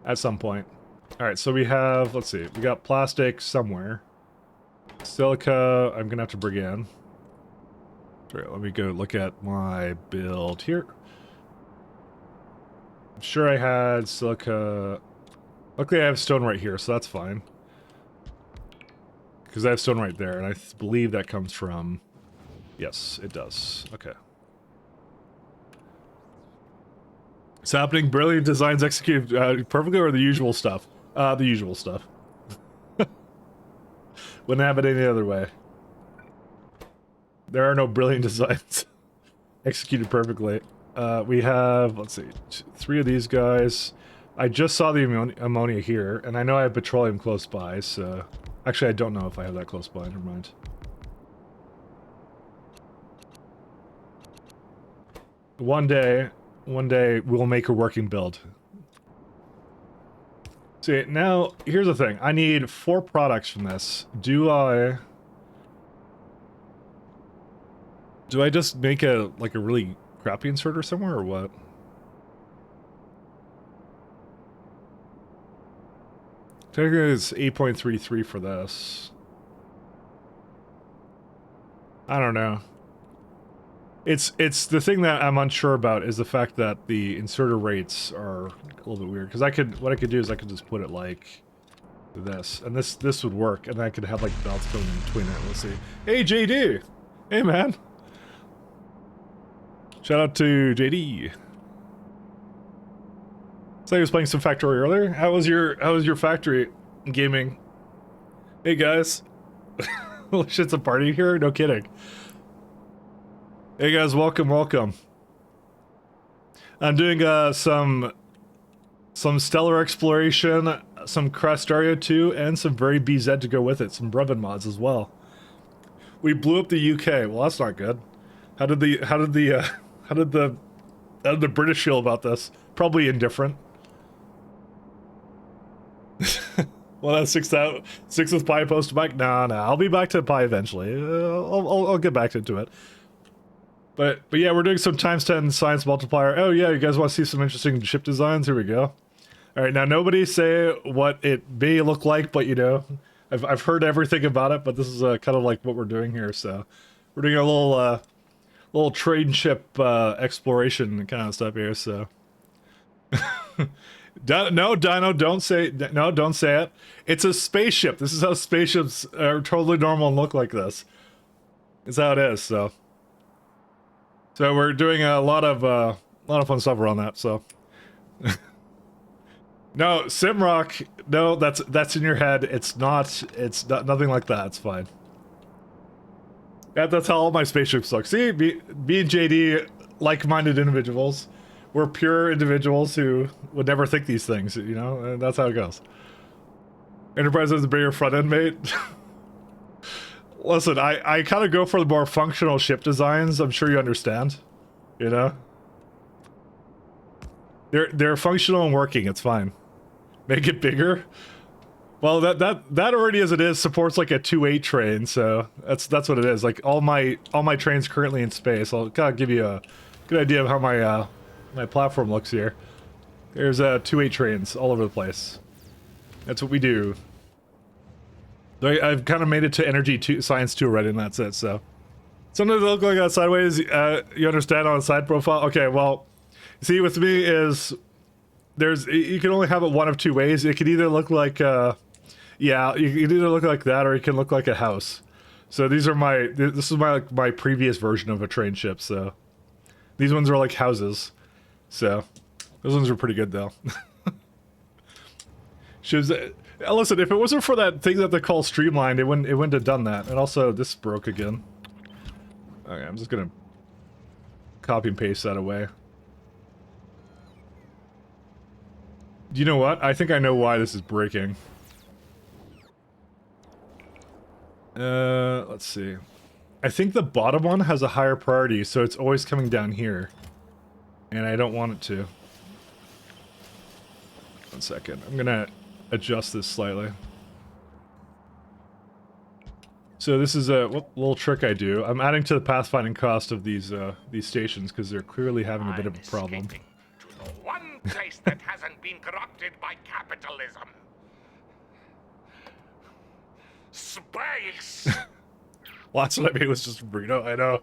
At some point. Alright, so we have, let's see, we got plastic somewhere. Silica, I'm gonna have to bring in. Alright, let me go look at my build here. I'm sure I had silica... Luckily I have stone right here, so that's fine. Because I have stone right there, and I believe that comes from... Yes, it does. Okay. It's happening. Brilliant designs executed perfectly, or the usual stuff? The usual stuff. Wouldn't have it any other way. There are no brilliant designs executed perfectly. We have, let's see, 3 of these guys. I just saw the ammonia here, and I know I have petroleum close by, so... Actually, I don't know if I have that close by, never mind. One day we'll make a working build. See, now, here's the thing. I need 4 products from this. Do I just make a really crappy inserter somewhere, or what? Technically, it's 8.33 for this. I don't know. It's the thing that I'm unsure about is the fact that the inserter rates are a little bit weird. Because what I could do is I could just put it like this, and this would work, and then I could have like belts going in between it. Let's see. Hey JD, hey man. Shout out to JD. So I was playing some Factorio earlier. How was your factory gaming? Hey guys. Holy shit's a party here? No kidding. Hey guys, welcome, welcome. I'm doing some stellar exploration, some Crastario 2, and some very BZ to go with it, some Brevin mods as well. We blew up the UK. Well, that's not good. How did the British feel about this? Probably indifferent. Well, that's 6 with Pi post back. Nah, I'll be back to Pi eventually. I'll get back into it. But yeah, we're doing some ×10 science multiplier. Oh yeah, you guys want to see some interesting ship designs? Here we go. All right, now nobody say what it may look like, but you know, I've heard everything about it. But this is kind of like what we're doing here. So we're doing a little trade ship exploration kind of stuff here. So. No, Dino, don't say it. It's a spaceship. This is how spaceships are totally normal and look like this. It's how it is. So we're doing a lot of fun stuff around that. So no, Simrock. No, that's in your head. It's not. It's not, nothing like that. It's fine. That's how all my spaceships look. See, me and JD, like-minded individuals. We're pure individuals who would never think these things, you know? And that's how it goes. Enterprise has a bigger front end, mate. Listen, I kind of go for the more functional ship designs. I'm sure you understand. You know? They're functional and working. It's fine. Make it bigger. Well, that already as it is supports like a 2.8 train, so that's what it is. Like all my trains currently in space. I'll kind of give you a good idea of how my platform looks here. There's 2.8 trains all over the place. That's what we do. I've kind of made it to Energy 2, Science 2 already, and that's it, so. Sometimes they look like that sideways, you understand on a side profile? Okay, well, see, with me is, you can only have it one of two ways. It could either look like, yeah, you can either look like that, or it can look like a house. So these are this is my previous version of a train ship, so. These ones are like houses. So, those ones are pretty good, though. Listen, if it wasn't for that thing that they call Streamlined, it wouldn't have done that. And also, this broke again. Okay, I'm just gonna copy and paste that away. You know what? I think I know why this is breaking. Let's see. I think the bottom one has a higher priority, so it's always coming down here. And I don't want it to. 1 second. I'm gonna adjust this slightly. So this is a little trick I do. I'm adding to the pathfinding cost of these stations because they're clearly having a bit of a problem. To the one place that hasn't been corrupted by capitalism. Space. Well, that's what I mean. It was just burrito. I know.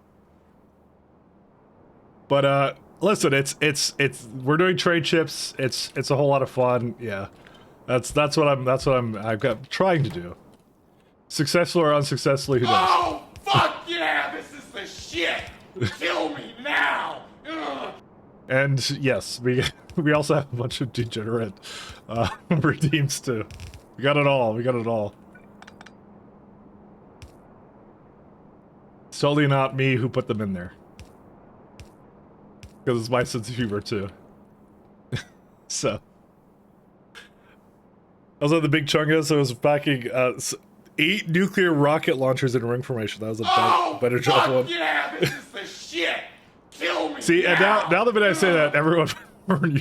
But listen, we're doing trade ships. It's a whole lot of fun. Yeah, that's what I'm trying to do. Successful or unsuccessfully, who knows? Oh fuck yeah! This is the shit. Kill me now. Ugh. And yes, we also have a bunch of degenerate redeems too. We got it all. We got it all. It's totally not me who put them in there. Because it's my sense of humor, too. So. Also, the big chungus, I was packing 8 nuclear rocket launchers in ring formation. That was a better job one. Yeah, this is the shit. Kill me. See, and now the minute I say that, everyone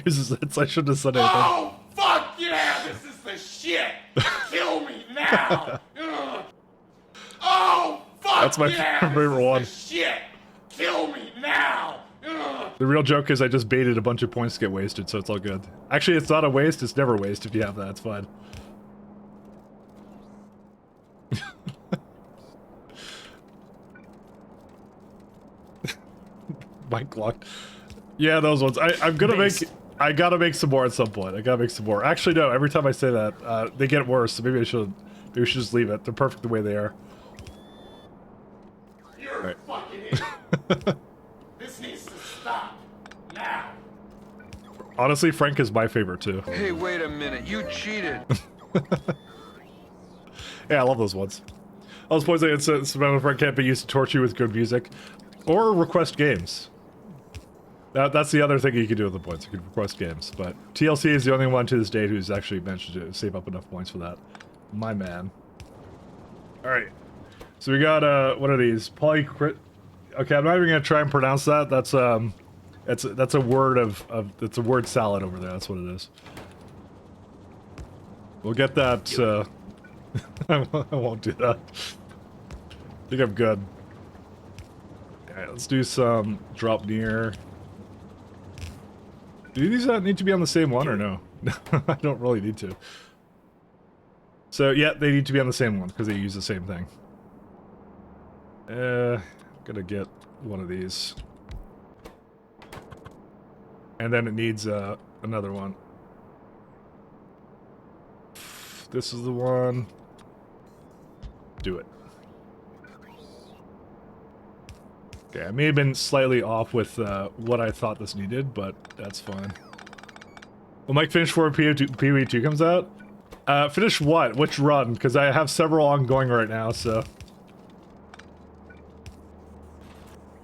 uses it, so I shouldn't have said anything. Oh, fuck yeah, this is the shit. Kill me now. Ugh. Oh, fuck That's my yeah, favorite one. this is the shit. Kill me now. Ugh. The real joke is I just baited a bunch of points to get wasted, so it's all good. Actually, it's not a waste, it's never waste if you have that, it's fine. Mike locked. Yeah, those ones. I gotta make some more at some point. I gotta make some more. Actually, no, every time I say that, they get worse, so maybe we should just leave it. They're perfect the way they are. You're Right. fucking idiot. This needs to stop now. Honestly, Frank is my favorite too. Hey, wait a minute. You cheated. Yeah, I love those ones. I was pointing it's a Frank can't be used to torture you with good music. Or request games. That's the other thing you can do with the points. You can request games. But TLC is the only one to this date who's actually managed to save up enough points for that. My man. Alright. So we got, what are these? Polycrit... Okay, I'm not even gonna try and pronounce that. That's a word it's a word salad over there. That's what it is. We'll get that, I won't do that. I think I'm good. Alright, let's do some drop near. Do these need to be on the same one or no? I don't really need to. So, yeah, they need to be on the same one because they use the same thing. Gonna get one of these. And then it needs another one. This is the one. Do it. Okay, I may have been slightly off with what I thought this needed, but that's fine. Will Mike finish before PoE2 comes out? Finish what? Which run? Because I have several ongoing right now, so...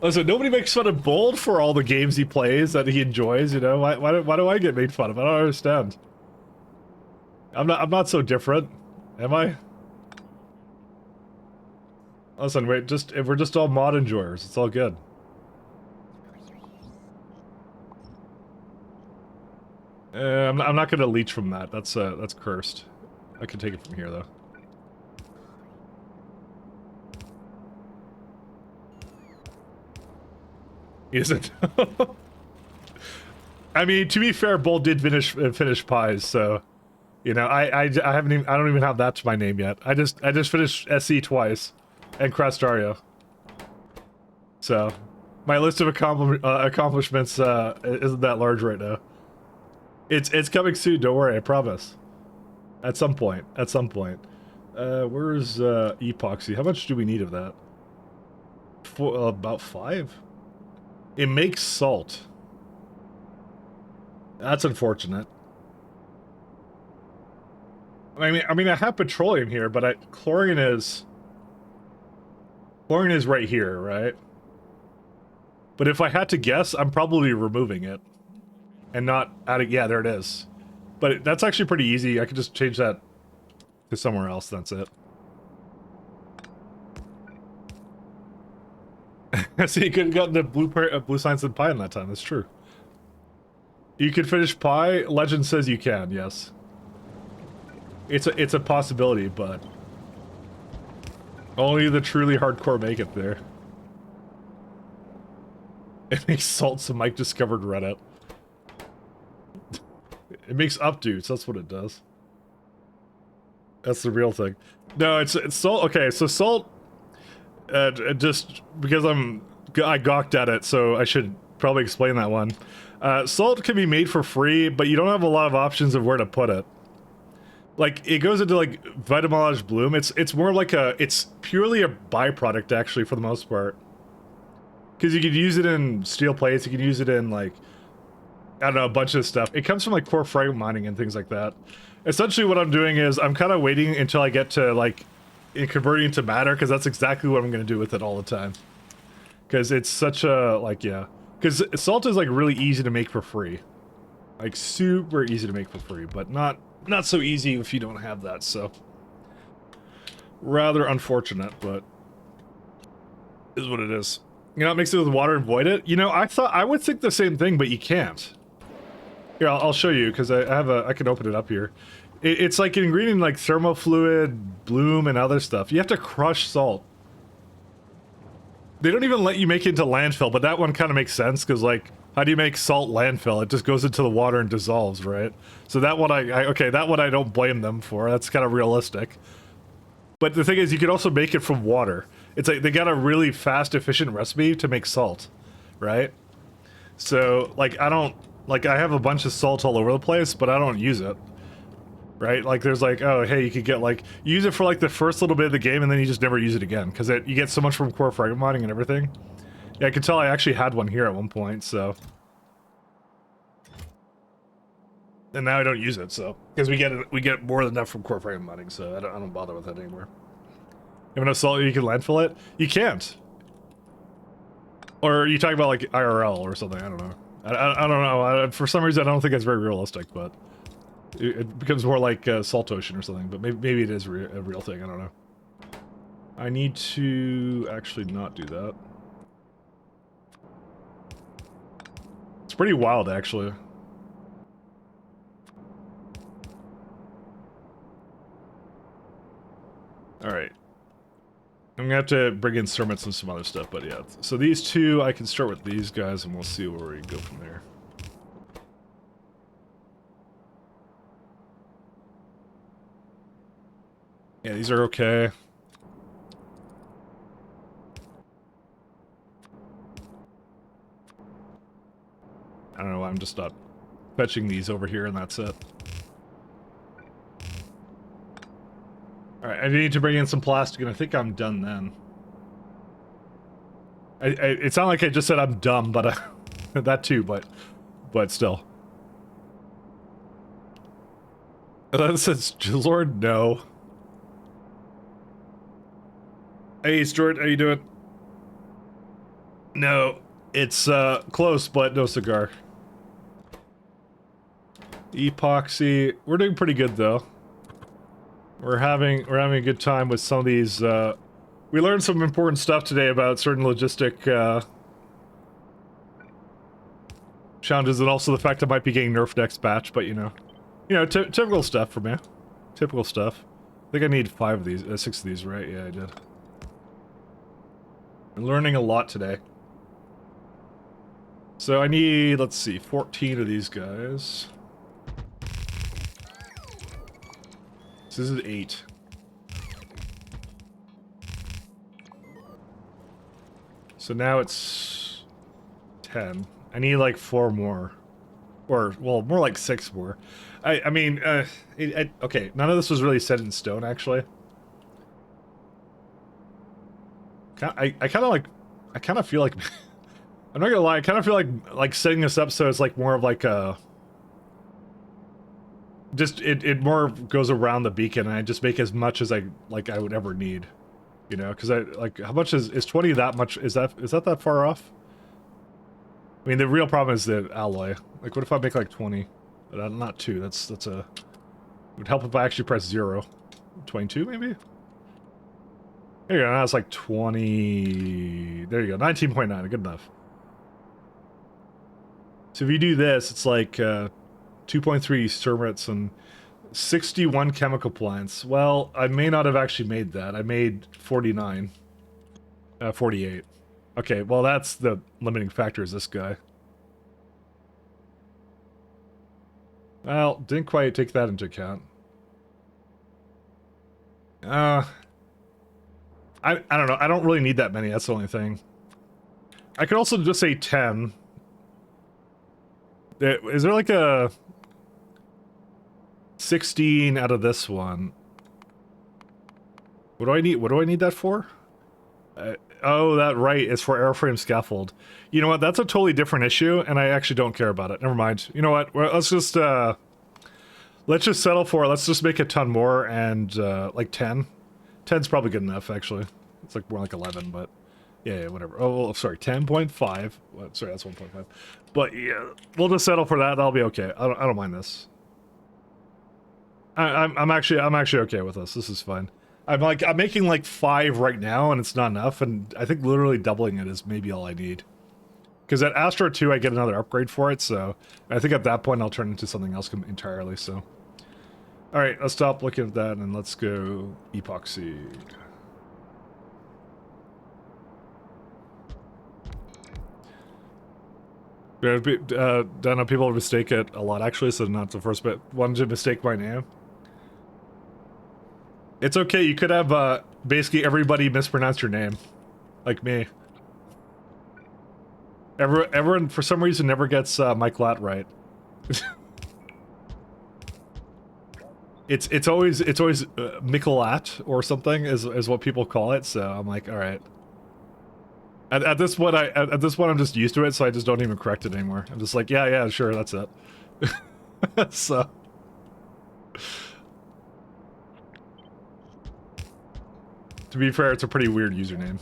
Listen, nobody makes fun of Bold for all the games he plays that he enjoys, you know? Why do I get made fun of? I don't understand. I'm not so different, am I? Listen, wait, if we're just all mod enjoyers, it's all good. I'm not gonna leech from that. That's cursed. I can take it from here though. Is it? I mean, to be fair, Bull did finish pies, so you know, I don't even have that to my name yet. I just finished SC twice. And Crastario. So, my list of accomplishments isn't that large right now. It's coming soon, don't worry, I promise. At some point, where's epoxy? How much do we need of that? About 5? It makes salt. That's unfortunate. I mean, I have petroleum here, but chlorine is right here, right? But if I had to guess, I'm probably removing it. And not adding... Yeah, there it is. But that's actually pretty easy. I could just change that to somewhere else, that's it. So you could have gotten the blue science and pie in that time, that's true. You could finish pie? Legend says you can, yes. It's a possibility, but... Only the truly hardcore make it there. It makes salt, so Mike discovered Reddit. It makes updos, that's what it does. That's the real thing. No, it's salt. Okay, so salt, just because I gawked at it, so I should probably explain that one. Salt can be made for free, but you don't have a lot of options of where to put it. Like, it goes into, like, Vitamolage Bloom. It's more like it's purely a byproduct, actually, for the most part. Because you could use it in steel plates, you can use it in, like, I don't know, a bunch of stuff. It comes from, like, core fragment mining and things like that. Essentially, what I'm doing is, I'm kind of waiting until I get to, like, converting into matter, because that's exactly what I'm going to do with it all the time. Because it's such a, like, yeah. Because salt is, like, really easy to make for free. Like, super easy to make for free, but not so easy if you don't have that, so... Rather unfortunate, but... is what it is. You know, mix it with water and void it? You know, I would think the same thing, but you can't. Here, I'll show you, because I can open it up here. It's like an ingredient like thermofluid, bloom, and other stuff. You have to crush salt. They don't even let you make it into landfill, but that one kind of makes sense, because, like, how do you make salt landfill? It just goes into the water and dissolves, right? So that one okay, that one I don't blame them for. That's kind of realistic. But the thing is, you can also make it from water. It's like, they got a really fast, efficient recipe to make salt, right? So, like, I have a bunch of salt all over the place, but I don't use it. Right? Like, there's like, oh, hey, you could get, like, use it for, like, the first little bit of the game, and then you just never use it again. Because you get so much from core fragment mining and everything. Yeah, I can tell I actually had one here at one point, so... And now I don't use it, so because we get more than enough from corporate mining, so I don't bother with it anymore. You have enough salt you can landfill it? You can't. Or are you talking about like IRL or something? I don't know. I don't know. For some reason, I don't think it's very realistic, but it becomes more like Salt Ocean or something. But maybe it is a real thing. I don't know. I need to actually not do that. It's pretty wild, actually. Alright. I'm gonna have to bring in Sermits and some other stuff, but yeah. So these two, I can start with these guys and we'll see where we go from there. Yeah, these are okay. I don't know, I'm just not fetching these over here and that's it. Alright, I need to bring in some plastic, and I think I'm done then. It sounded like I just said I'm dumb, but that too, but still. And then it says, Lord, no. Hey, Stuart, how you doing? No, it's close, but no cigar. Epoxy, we're doing pretty good though. We're having a good time with some of these, we learned some important stuff today about certain logistic, challenges, and also the fact I might be getting nerfed next batch, but you know, typical stuff for me. Typical stuff. I think I need 5 of these, 6 of these, right? Yeah, I did. I'm learning a lot today. So I need, let's see, 14 of these guys. So this is 8. So now it's 10. I need like 4 more. Or, well, more like 6 more. I mean, okay, none of this was really set in stone, actually. I kind of feel like... I'm not gonna lie, I kind of feel like setting this up so it's like more of like a... Just, it more goes around the beacon, and I just make as much as I would ever need. You know, because how much is 20 that much? Is that far off? I mean, the real problem is the alloy. Like, what if I make like 20? Not 2, that's a... It would help if I actually press 0. 22, maybe? There you go, now it's like 20... There you go, 19.9, good enough. So if you do this, it's like 2.3 Sermits and 61 chemical plants. Well, I may not have actually made that. I made 49. 48. Okay, well that's the limiting factor, is this guy. Well, didn't quite take that into account. I don't know. I don't really need that many. That's the only thing. I could also just say 10. Is there like a 16 out of this one? What do I need? What do I need that for? Oh, that right. It's for airframe scaffold. You know what? That's a totally different issue, and I actually don't care about it. Never mind. You know what? Well, let's just settle for it. Let's just make a ton more, and like 10. 10's probably good enough, actually. It's like more like 11, but yeah, whatever. Oh, sorry, 10.5. Well, sorry, that's 1.5. But yeah, we'll just settle for that. That'll be okay. I don't mind this. I'm actually okay with this. This is fine. I'm making like 5 right now, and it's not enough. And I think literally doubling it is maybe all I need. Because at Astro 2, I get another upgrade for it. So I think at that point, I'll turn into something else entirely. So, all right, let's stop looking at that and let's go epoxy. I know people mistake it a lot, actually, so not the first bit. One to mistake my name. It's okay, you could have, basically everybody mispronounce your name. Like me. Everyone, for some reason, never gets, Mike Latt right. It's always, Mikalat or something is what people call it, so I'm like, alright. At this point, I'm just used to it, so I just don't even correct it anymore. I'm just like, yeah, sure, that's it. So. To be fair, it's a pretty weird username.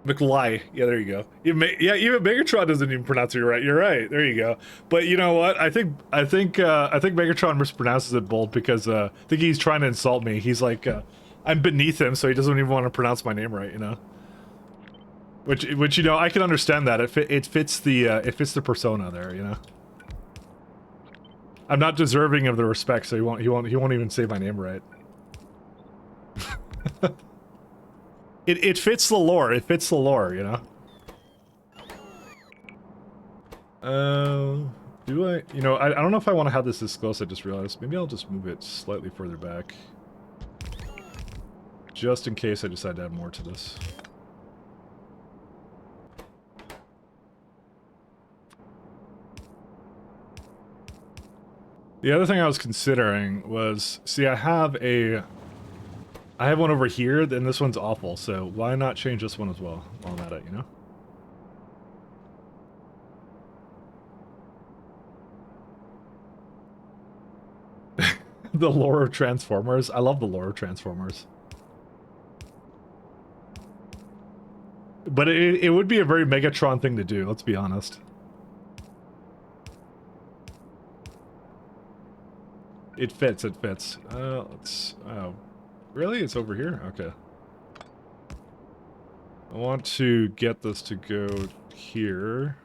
McLy. Yeah, there you go. Even Megatron doesn't even pronounce it right. You're right. There you go. But you know what? I think Megatron mispronounces it bold because I think he's trying to insult me. He's like, I'm beneath him, so he doesn't even want to pronounce my name right. You know. Which you know, I can understand that. It fits the persona there. You know. I'm not deserving of the respect, so he won't even say my name right. It fits the lore. It fits the lore, you know. Do I? You know, I don't know if I want to have this close. I just realized maybe I'll just move it slightly further back, just in case I decide to add more to this. The other thing I was considering was, see, I have one over here, then this one's awful, so why not change this one as well while I'm at it, you know? The lore of Transformers. I love the lore of Transformers. But it would be a very Megatron thing to do, let's be honest. It fits, it fits. Oh. Really? It's over here? Okay. I want to get this to go here.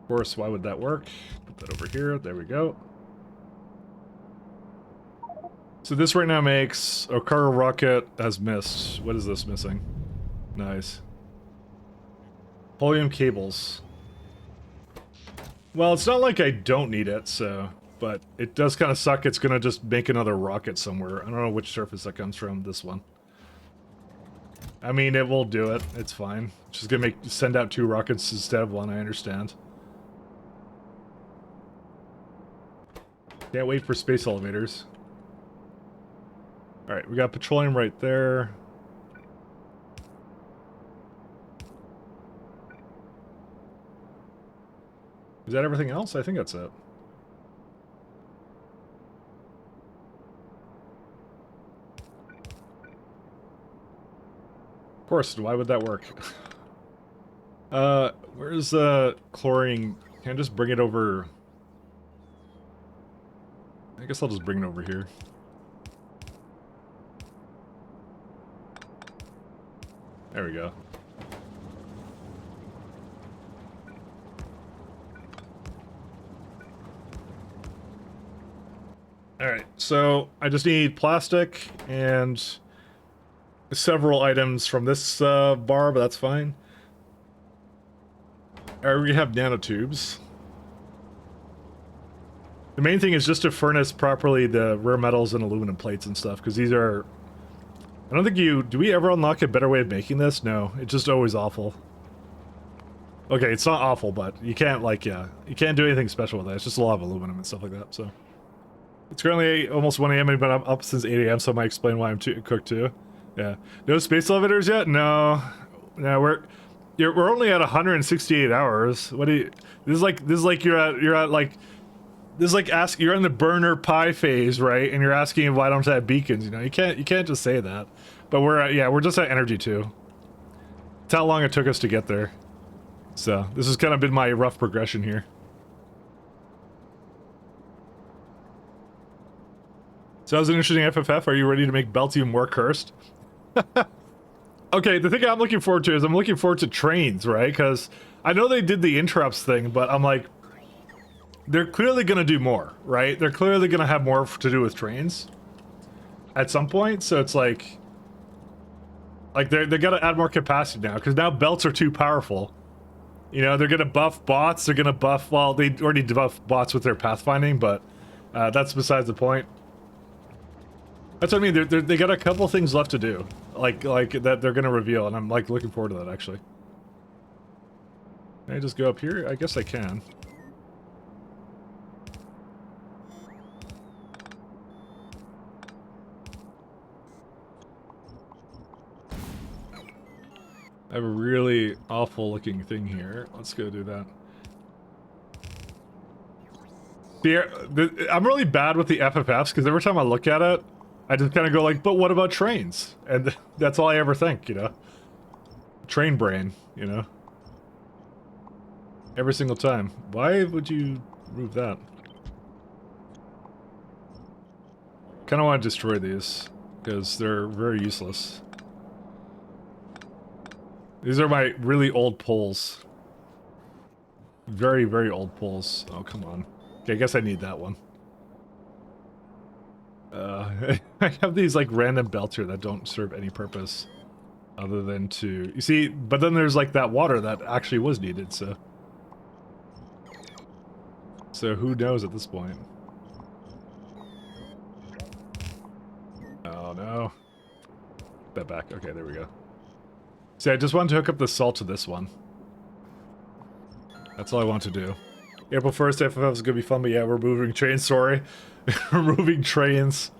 Of course, why would that work? Put that over here. There we go. So this right now makes... Oh, cargo rocket has missed. What is this missing? Nice. Helium cables. Well, it's not like I don't need it, so... But it does kind of suck. It's going to just make another rocket somewhere. I don't know which surface that comes from. This one. I mean, it will do it. It's fine. It's just going to send out 2 rockets instead of 1, I understand. Can't wait for space elevators. Alright, we got petroleum right there. Is that everything else? I think that's it. Of course, why would that work? Where's chlorine? Can I just bring it over? I guess I'll just bring it over here. There we go. Alright, so I just need plastic and several items from this bar, but that's fine. Alright, we have nanotubes. The main thing is just to furnace properly the rare metals and aluminum plates and stuff, because these are... I don't think do we ever unlock a better way of making this? No, it's just always awful. Okay, it's not awful, but you can't, like, yeah, you can't do anything special with it. It's just a lot of aluminum and stuff like that, so... It's currently almost 1 a.m., but I'm up since 8 a.m., so I might explain why I'm cooked too. Yeah. No space elevators yet? No. No, we're only at 168 hours. What do you... This is like you're at like... This is like you're in the burner pie phase, right? And you're asking why don't I have beacons, you know? You can't just say that. But we're just at energy 2. It's how long it took us to get there. So, this has kind of been my rough progression here. So that was an interesting FFF. Are you ready to make belts even more cursed? Okay, the thing I'm looking forward to is I'm looking forward to trains, right? Because I know they did the interrupts thing, but I'm like... They're clearly going to do more, right? They're clearly going to have more to do with trains. At some point, so it's like... Like, they got to add more capacity now, because now belts are too powerful. You know, they're going to buff bots, they're going to buff... Well, they already buff bots with their pathfinding, but that's besides the point. That's what I mean. They got a couple things left to do, like that they're gonna reveal, and I'm like looking forward to that actually. Can I just go up here? I guess I can. I have a really awful looking thing here. Let's go do that. I'm really bad with the FFFs because every time I look at it, I just kind of go like, but what about trains? And that's all I ever think, you know? Train brain, you know? Every single time. Why would you remove that? Kind of want to destroy these because they're very useless. These are my really old poles. Very, very old poles. Oh, come on. Okay, I guess I need that one. I have these like random belts here that don't serve any purpose other than to... You see, but then there's like that water that actually was needed, so... So who knows at this point? Oh no. Put that back. Okay, there we go. See, I just wanted to hook up the salt to this one. That's all I want to do. April 1st, FFF is gonna be fun, but yeah, we're moving trains, sorry. We're moving trains.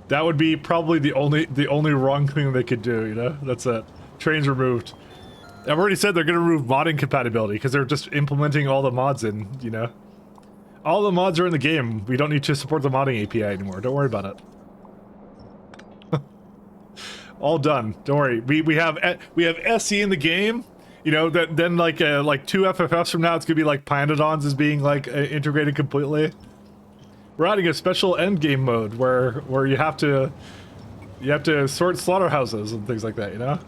That would be probably the only wrong thing they could do, you know? That's it. Trains removed. I've already said they're gonna remove modding compatibility, because they're just implementing all the mods in, you know? All the mods are in the game. We don't need to support the modding API anymore. Don't worry about it. All done. Don't worry. We have SE in the game. You know, that then like 2 FFFs from now, it's gonna be like Pandodons as being like integrated completely. We're adding a special end game mode where you have to sort slaughterhouses and things like that. You know.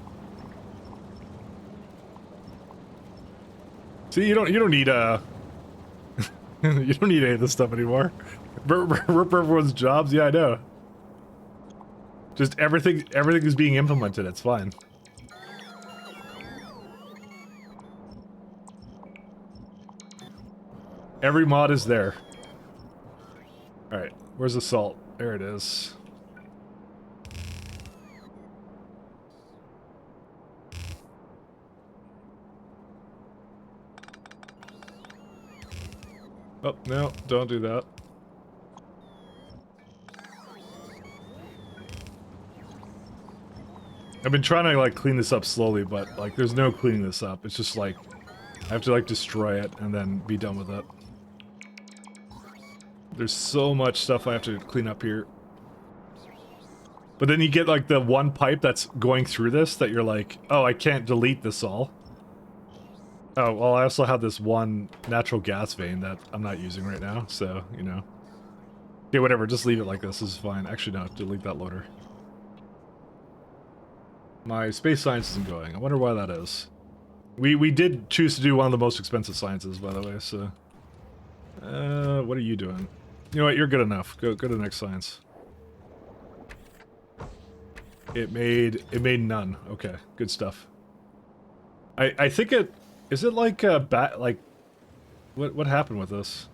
See, you don't need you don't need any of this stuff anymore. Rip everyone's jobs. Yeah, I know. Just everything is being implemented. It's fine. Every mod is there. Alright, where's the salt? There it is. Oh, no, don't do that. I've been trying to, like, clean this up slowly, but, like, there's no cleaning this up. It's just, like, I have to, like, destroy it and then be done with it. There's so much stuff I have to clean up here. But then you get, like, the one pipe that's going through this that you're like, oh, I can't delete this all. Oh, well, I also have this one natural gas vein that I'm not using right now, so, you know. Okay, whatever, just leave it like this. This is fine. Actually, no, delete that loader. My space science isn't going. I wonder why that is. We did choose to do one of the most expensive sciences, by the way, so... what are you doing? You know what, you're good enough. Go to the next science. It made none. Okay, good stuff. I think it... Is it like a like... What happened with this?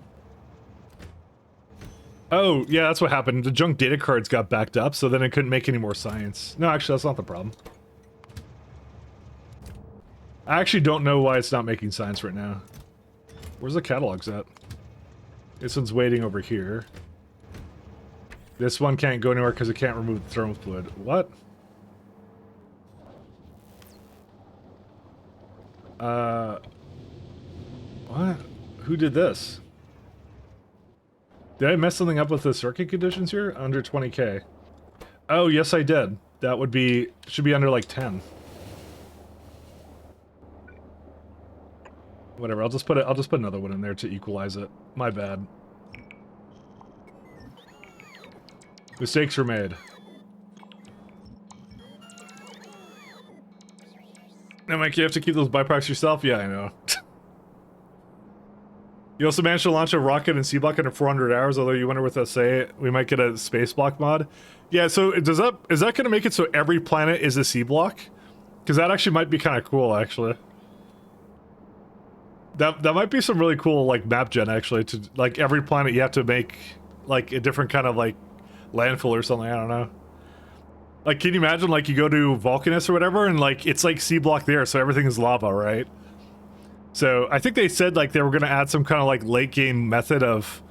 Oh, yeah, that's what happened. The junk data cards got backed up, so then it couldn't make any more science. No, actually, that's not the problem. I actually don't know why it's not making science right now. Where's the catalogs at? This one's waiting over here. This one can't go anywhere because it can't remove the thermal fluid. What? What? Who did this? Did I mess something up with the circuit conditions here? Under 20k. Oh, yes I did. That would be... should be under like 10. Whatever, I'll just put another one in there to equalize it. My bad. Mistakes were made. Now, Mike, you have to keep those bypacks yourself? Yeah, I know. You also managed to launch a rocket in C-Block under 400 hours, although you wonder with SA, we might get a space block mod. Yeah, so is that going to make it so every planet is a C-Block? Because that actually might be kind of cool, actually. That might be some really cool, like, map gen, actually, to, like, every planet you have to make, like, a different kind of, like, landfill or something, I don't know. Like, can you imagine, like, you go to Vulcanus or whatever, and, like, it's, like, C-Block there, so everything is lava, right? So, I think they said, like, they were gonna add some kind of, like, late-game method of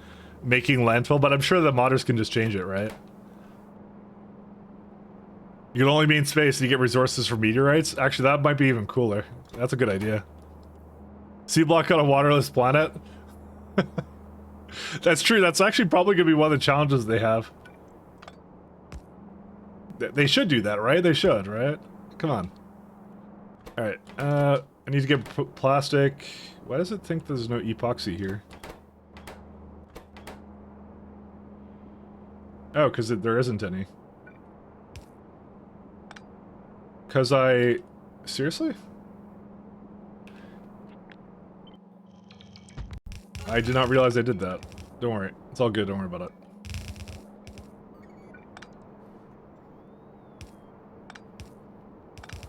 making landfill, but I'm sure the modders can just change it, right? You can only be in space and you get resources from meteorites? Actually, that might be even cooler. That's a good idea. Sea block on a waterless planet? That's true. That's actually probably going to be one of the challenges they have. They should do that, right? They should, right? Come on. Alright, I need to get plastic. Why does it think there's no epoxy here? Oh, because there isn't any. Because I... Seriously? I did not realize I did that. Don't worry. It's all good. Don't worry about it.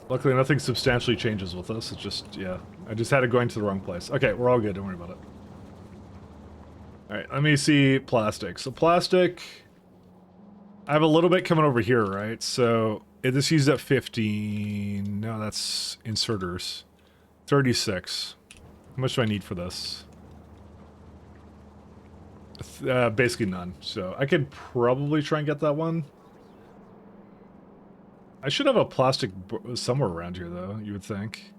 Luckily, nothing substantially changes with this. It's just, yeah. I just had it going to the wrong place. Okay, we're all good. Don't worry about it. Alright, let me see plastic. So plastic... I have a little bit coming over here, right? So, this used at 15... No, that's inserters. 36. How much do I need for this? Basically none. So, I could probably try and get that one. I should have a plastic somewhere around here, though, you would think.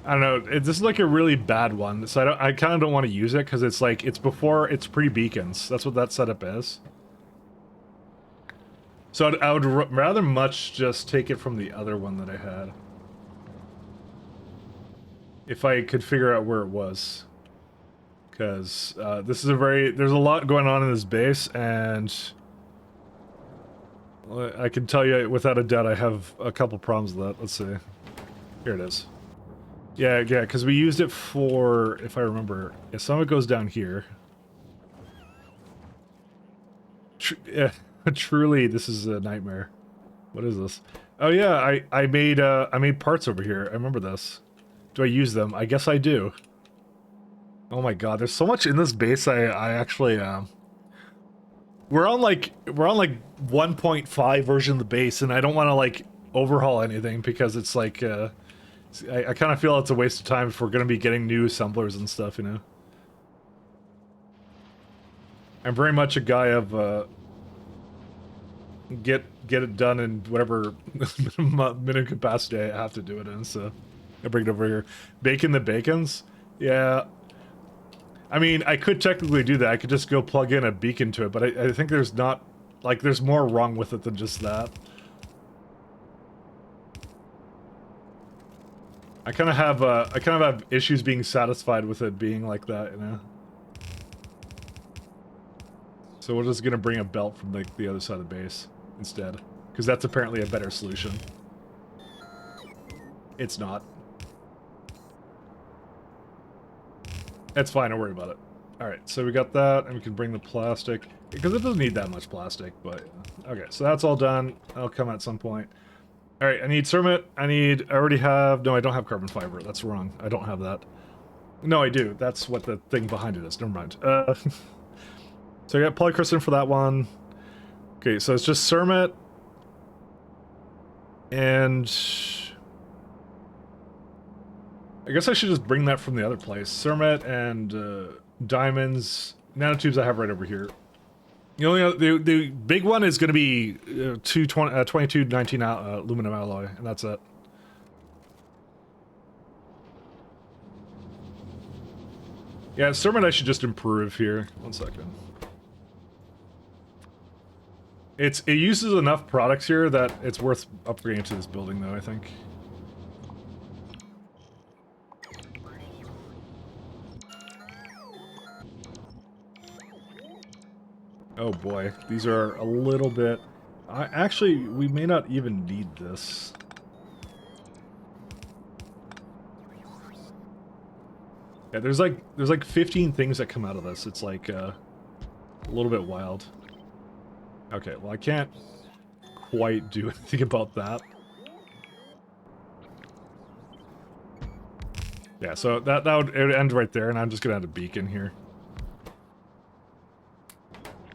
I don't know, this is like a really bad one, so I kind of don't want to use it, because it's like, it's pre-beacons. That's what that setup is. So I would rather much just take it from the other one that I had. If I could figure out where it was. Because this is there's a lot going on in this base, and... I can tell you without a doubt I have a couple problems with that. Let's see. Here it is. Yeah, because we used it for, if I remember, yeah, some of it goes down here. Yeah, truly, this is a nightmare. What is this? Oh yeah, I made parts over here. I remember this. Do I use them? I guess I do. Oh my god, there's so much in this base. I actually we're on like 1.5 version of the base, and I don't want to like overhaul anything because it's like I kind of feel it's a waste of time if we're going to be getting new assemblers and stuff, you know. I'm very much a guy of get it done in whatever minimum capacity I have to do it in. So I bring it over here. Bacon the bacons, yeah. I mean, I could technically do that. I could just go plug in a beacon to it, but I think there's not, like, there's more wrong with it than just that. I kind of have issues being satisfied with it being like that, you know. So we're just gonna bring a belt from the other side of the base instead, because that's apparently a better solution. It's not. That's fine, don't worry about it. Alright, so we got that, and we can bring the plastic, because it doesn't need that much plastic, but... Okay, so that's all done. That'll come at some point. Alright, I need cermet, I already have... No, I don't have carbon fiber, that's wrong. I don't have that. No, I do. That's what the thing behind it is, never mind. So I got polycrystalline for that one. Okay, so it's just cermet, and... I guess I should just bring that from the other place. Cermet and diamonds. Nanotubes I have right over here. The big one is going to be 2219 aluminum alloy, and that's it. Yeah, cermet I should just improve here. 1 second. It uses enough products here that it's worth upgrading to this building, though, I think. Oh boy, these are a little bit... actually, we may not even need this. Yeah, there's like 15 things that come out of this. It's like a little bit wild. Okay, well I can't quite do anything about that. Yeah, so it would end right there, and I'm just gonna add a beacon here.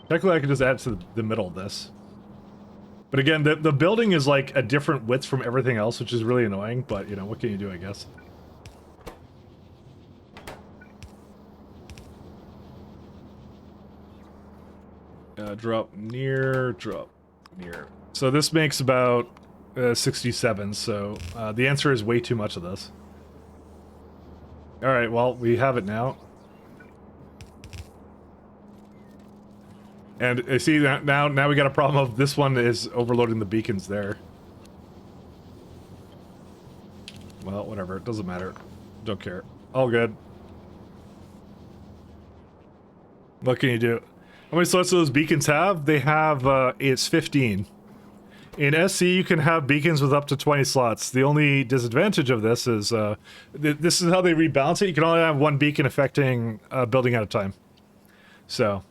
Technically, I could just add to the middle of this. But again, the building is like a different width from everything else, which is really annoying, but, you know, what can you do, I guess? Drop near, drop Near. So this makes about 67, so the answer is way too much of this. Alright, well, we have it now. And see, now we got a problem of this one is overloading the beacons there. Well, whatever, it doesn't matter. Don't care. All good. What can you do? How many slots do those beacons have? They have, it's 15. In SC, you can have beacons with up to 20 slots. The only disadvantage of this is, this is how they rebalance it. You can only have one beacon affecting a building at a time. So.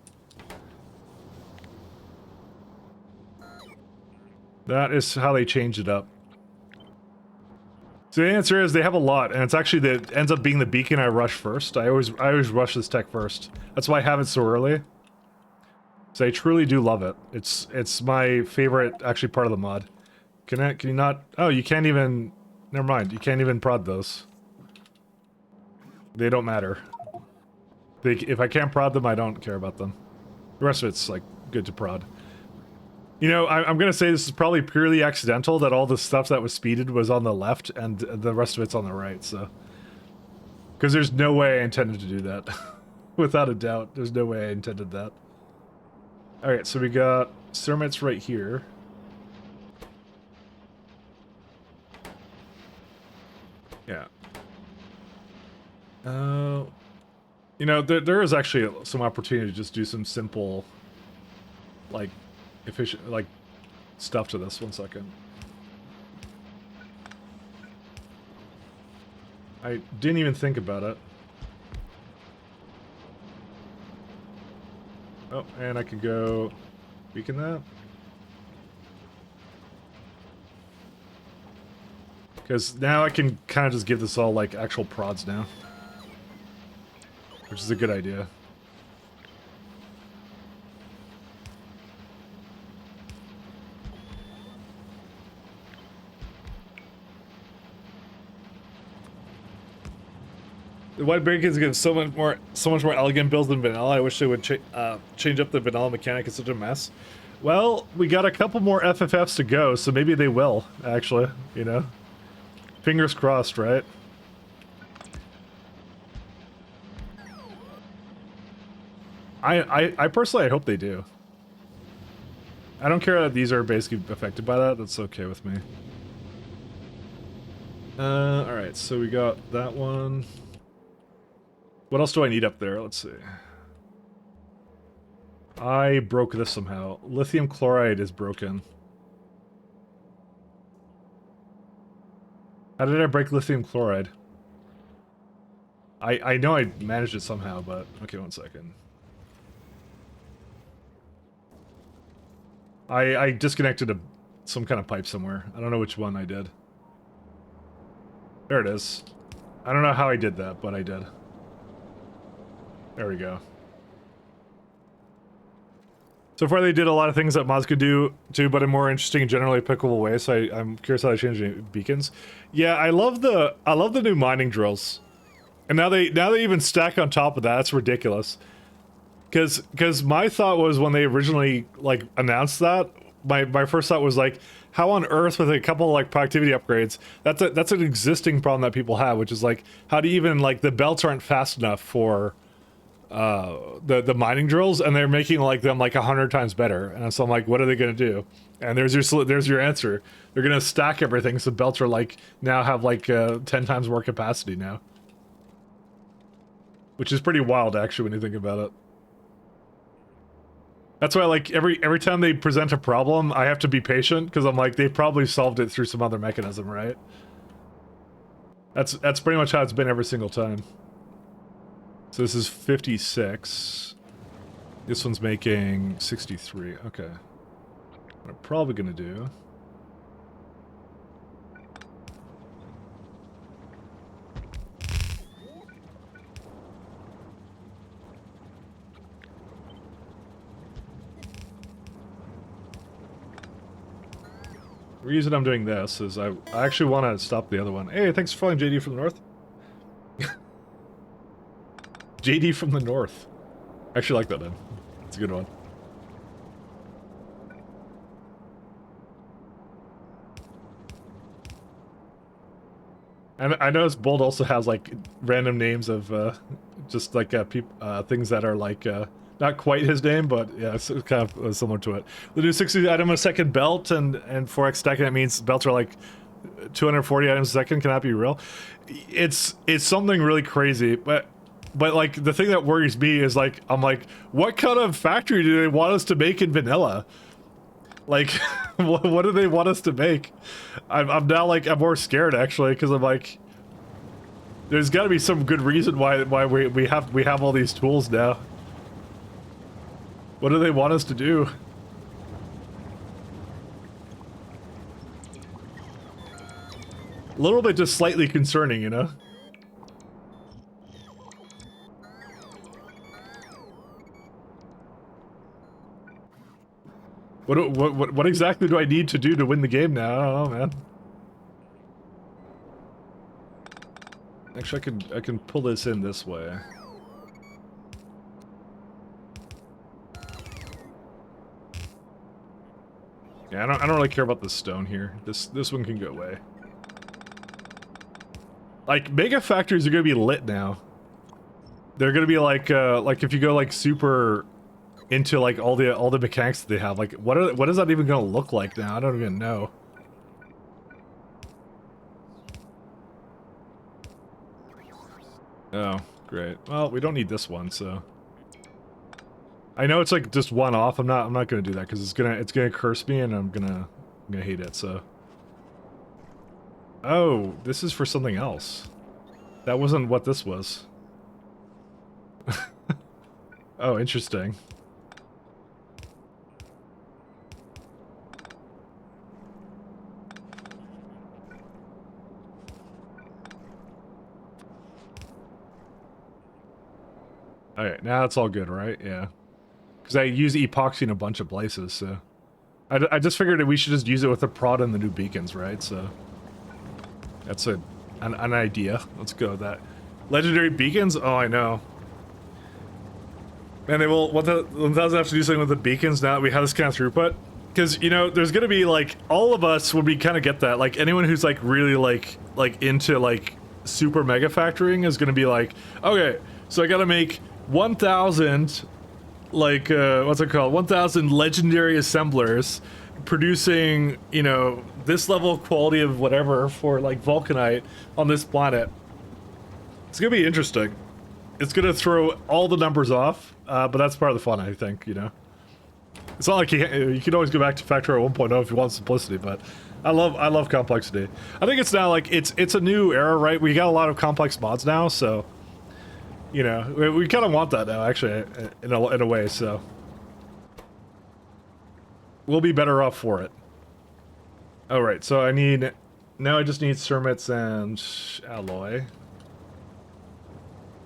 That is how they changed it up. So the answer is they have a lot, and it's actually that ends up being the beacon I rush first. I always rush this tech first. That's why I have it so early. So I truly do love it. It's my favorite actually part of the mod. Can you not? Oh, you can't even. Never mind. You can't even prod those. They don't matter. If I can't prod them, I don't care about them. The rest of it's like good to prod. You know, I'm gonna say this is probably purely accidental that all the stuff that was speeded was on the left and the rest of it's on the right. So, because there's no way I intended to do that. Without a doubt, there's no way I intended that. Alright, so we got ceramides right here. Yeah. You know, there is actually some opportunity to just do some simple, like, efficient, like, stuff to this. 1 second. I didn't even think about it. Oh, and I could go weaken that. Because now I can kind of just give this all, like, actual prods now. Which is a good idea. The white beacons give so much more elegant builds than vanilla. I wish they would change up the vanilla mechanic. It's such a mess. Well, we got a couple more FFFs to go, so maybe they will, actually, you know? Fingers crossed, right? I personally, I hope they do. I don't care that these are basically affected by that. That's okay with me. Alright, so we got that one. What else do I need up there? Let's see. I broke this somehow. Lithium chloride is broken. How did I break lithium chloride? I know I managed it somehow, but... Okay, 1 second. I disconnected some kind of pipe somewhere. I don't know which one I did. There it is. I don't know how I did that, but I did. There we go. So far they did a lot of things that mods could do too, but in more interesting and generally applicable ways. So I'm curious how they change the beacons. Yeah, I love the new mining drills. And now they even stack on top of that. That's ridiculous. Cause my thought was when they originally like announced that, my first thought was like, how on earth with a couple like productivity upgrades, that's an existing problem that people have, which is like, how do you even like the belts aren't fast enough for the mining drills, and they're making like them like 100 times better, and so I'm like, what are they gonna do? And there's your answer. They're gonna stack everything so belts are like now have like 10 times more capacity now, which is pretty wild actually when you think about it. That's why like every time they present a problem, I have to be patient because I'm like, they've probably solved it through some other mechanism, right? That's pretty much how it's been every single time. So this is 56. This one's making 63. Okay. What I'm probably gonna do... The reason I'm doing this is I actually want to stop the other one. Hey, thanks for following JD from the north. JD from the north. I actually like that name. It's a good one. And I noticed Bold also has like random names of just like things that are like not quite his name, but yeah, it's kind of similar to it. The new 60 item a second belt and 4x stacking, that means belts are like 240 items a second. Can that be real? It's something really crazy, but like the thing that worries me is like I'm like, what kind of factory do they want us to make in vanilla? Like, what do they want us to make? I'm now like, I'm more scared actually, because I'm like, there's got to be some good reason why we have all these tools now. What do they want us to do? A little bit just slightly concerning, you know? What exactly do I need to do to win the game now? I don't know, man. Actually, I can pull this in this way. Yeah, I don't really care about this stone here. This one can go away. Like mega factories are gonna be lit now. They're gonna be like if you go like super into like all the mechanics that they have, like what is that even gonna look like now? I don't even know. Oh, great. Well, we don't need this one, so I know it's like just one off. I'm not gonna do that because it's gonna curse me and I'm gonna hate it. So, oh, this is for something else. That wasn't what this was. Oh, interesting. Alright, now it's all good, right? Yeah. Because I use epoxy in a bunch of places, so... I just figured that we should just use it with the prod and the new beacons, right? So... That's an idea. Let's go with that. Legendary beacons? Oh, I know. Man, they will... 1000 have to do something with the beacons now that we have this kind of throughput? Because, you know, there's gonna be, like... All of us, when we kind of get that, like, anyone who's, like, really, like into, like, super mega factoring is gonna be like, okay, so I gotta make 1,000, like, what's it called? 1,000 legendary assemblers producing, you know, this level of quality of whatever for, like, vulcanite on this planet. It's gonna be interesting. It's gonna throw all the numbers off, but that's part of the fun, I think, you know? It's not like you can always go back to Factorio 1.0 if you want simplicity, but I love complexity. I think it's now, like, it's a new era, right? We got a lot of complex mods now, so... You know, we kind of want that now, actually, in a way, so... We'll be better off for it. Alright, so I need... Now I just need cermets and alloy.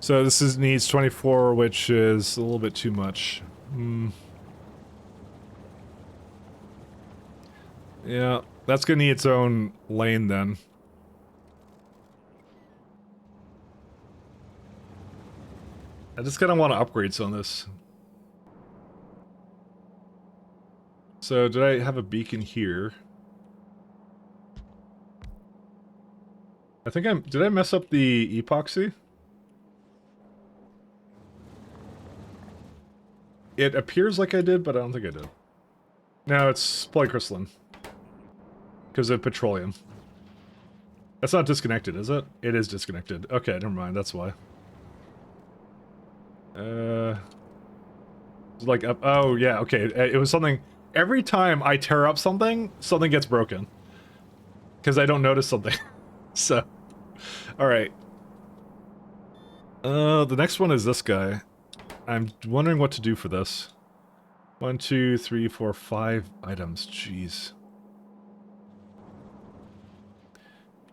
So this needs 24, which is a little bit too much. Yeah, that's gonna need its own lane then. I just kind of want to upgrade some of this. So, did I have a beacon here? I think did I mess up the epoxy? It appears like I did, but I don't think I did. No, it's polycrystalline. Because of petroleum. That's not disconnected, is it? It is disconnected. Okay, never mind, that's why. Like, oh yeah, okay, it was something, every time I tear up something, something gets broken. Because I don't notice something. So, alright. The next one is this guy. I'm wondering what to do for this. 1, 2, 3, 4, 5 items, jeez.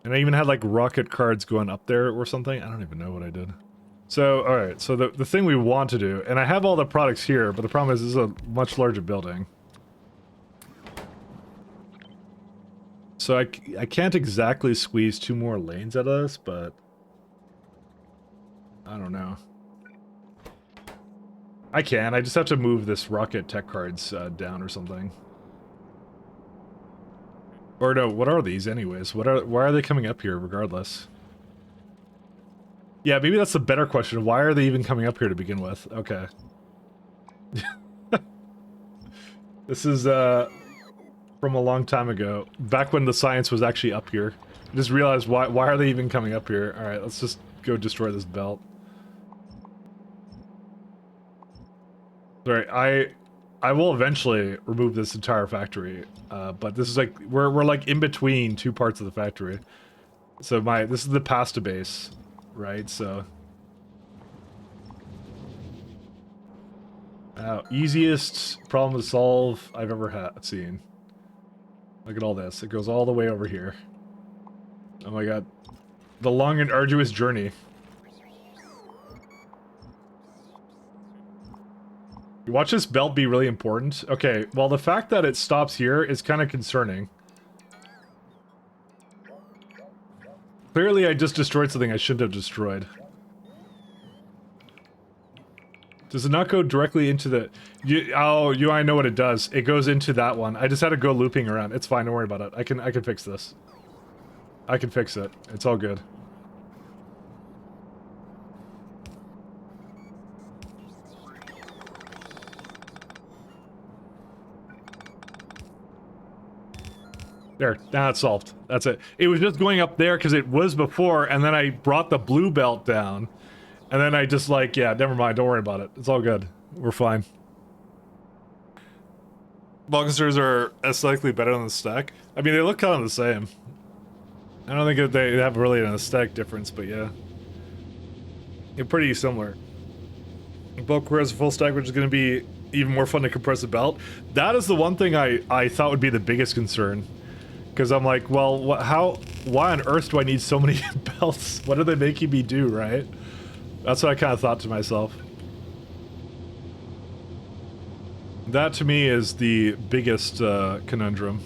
And I even had like rocket cards going up there or something, I don't even know what I did. So, alright, so the thing we want to do, and I have all the products here, but the problem is this is a much larger building. So I can't exactly squeeze 2 more lanes out of this, but... I don't know. I can, I just have to move this rocket tech cards down or something. Or no, what are these anyways? Why are they coming up here regardless? Yeah, maybe that's the better question. Why are they even coming up here to begin with? Okay. This is, from a long time ago. Back when the science was actually up here. I just realized, why are they even coming up here? Alright, let's just go destroy this belt. Sorry, I will eventually remove this entire factory, but this is like, we're like in between two parts of the factory. So this is the pasta base, right? So... easiest problem to solve I've ever seen. Look at all this. It goes all the way over here. Oh my god. The long and arduous journey. You watch this belt be really important. Okay, well the fact that it stops here is kind of concerning. Clearly I just destroyed something I shouldn't have destroyed. Does it not go directly into the... I know what it does. It goes into that one. I just had to go looping around. It's fine, don't worry about it. I can fix this. I can fix it. It's all good. There, now it's solved. That's it. It was just going up there because it was before, and then I brought the blue belt down. And then I just like, yeah, never mind, don't worry about it. It's all good. We're fine. Balkansters are aesthetically better than the stack. I mean, they look kind of the same. I don't think they have really an aesthetic difference, but yeah. They're pretty similar. Bulk wears a full stack, which is going to be even more fun to compress the belt. That is the one thing I thought would be the biggest concern. Because I'm like, well, why on earth do I need so many belts? What are they making me do, right? That's what I kind of thought to myself. That to me is the biggest conundrum.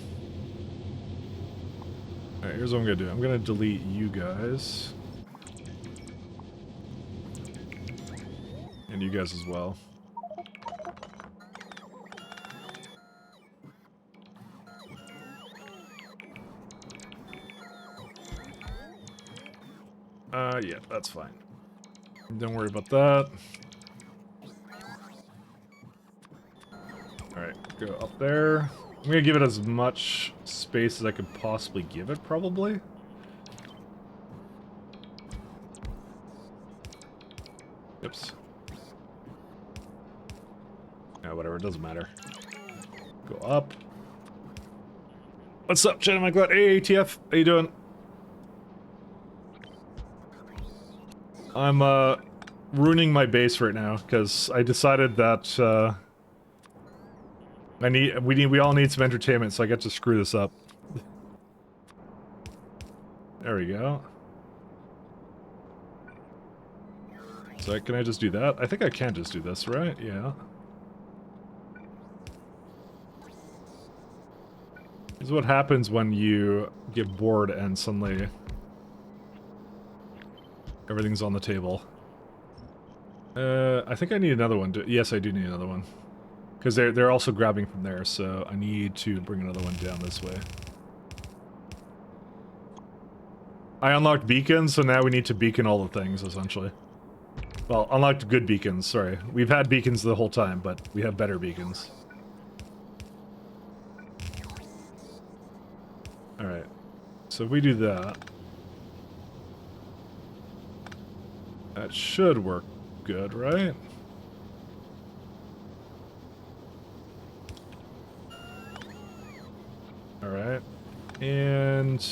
Alright, here's what I'm gonna do. I'm gonna delete you guys. And you guys as well. Yeah, that's fine. Don't worry about that. Alright, go up there. I'm gonna give it as much space as I could possibly give it, probably. Oops. Yeah, whatever, it doesn't matter. Go up. What's up, Chad? Hey, ATF, how you doing? I'm, ruining my base right now, because I decided that, we all need some entertainment, so I get to screw this up. There we go. So can I just do that? I think I can just do this, right? Yeah. This is what happens when you get bored and suddenly everything's on the table. I think I need another one. Yes, I do need another one. Because they're also grabbing from there, so I need to bring another one down this way. I unlocked beacons, so now we need to beacon all the things, essentially. Well, unlocked good beacons, sorry. We've had beacons the whole time, but we have better beacons. Alright. So if we do that... that should work good, right? Alright. And...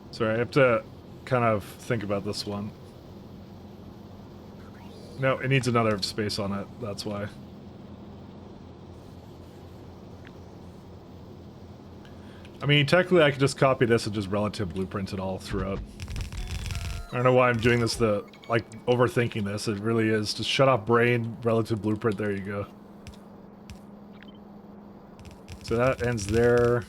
sorry, I have to kind of think about this one. No, it needs another space on it, that's why. I mean, technically I could just copy this and just relative blueprint it all throughout. I don't know why I'm doing this, like, overthinking this. It really is. Just shut off brain, relative blueprint, there you go. So that ends there.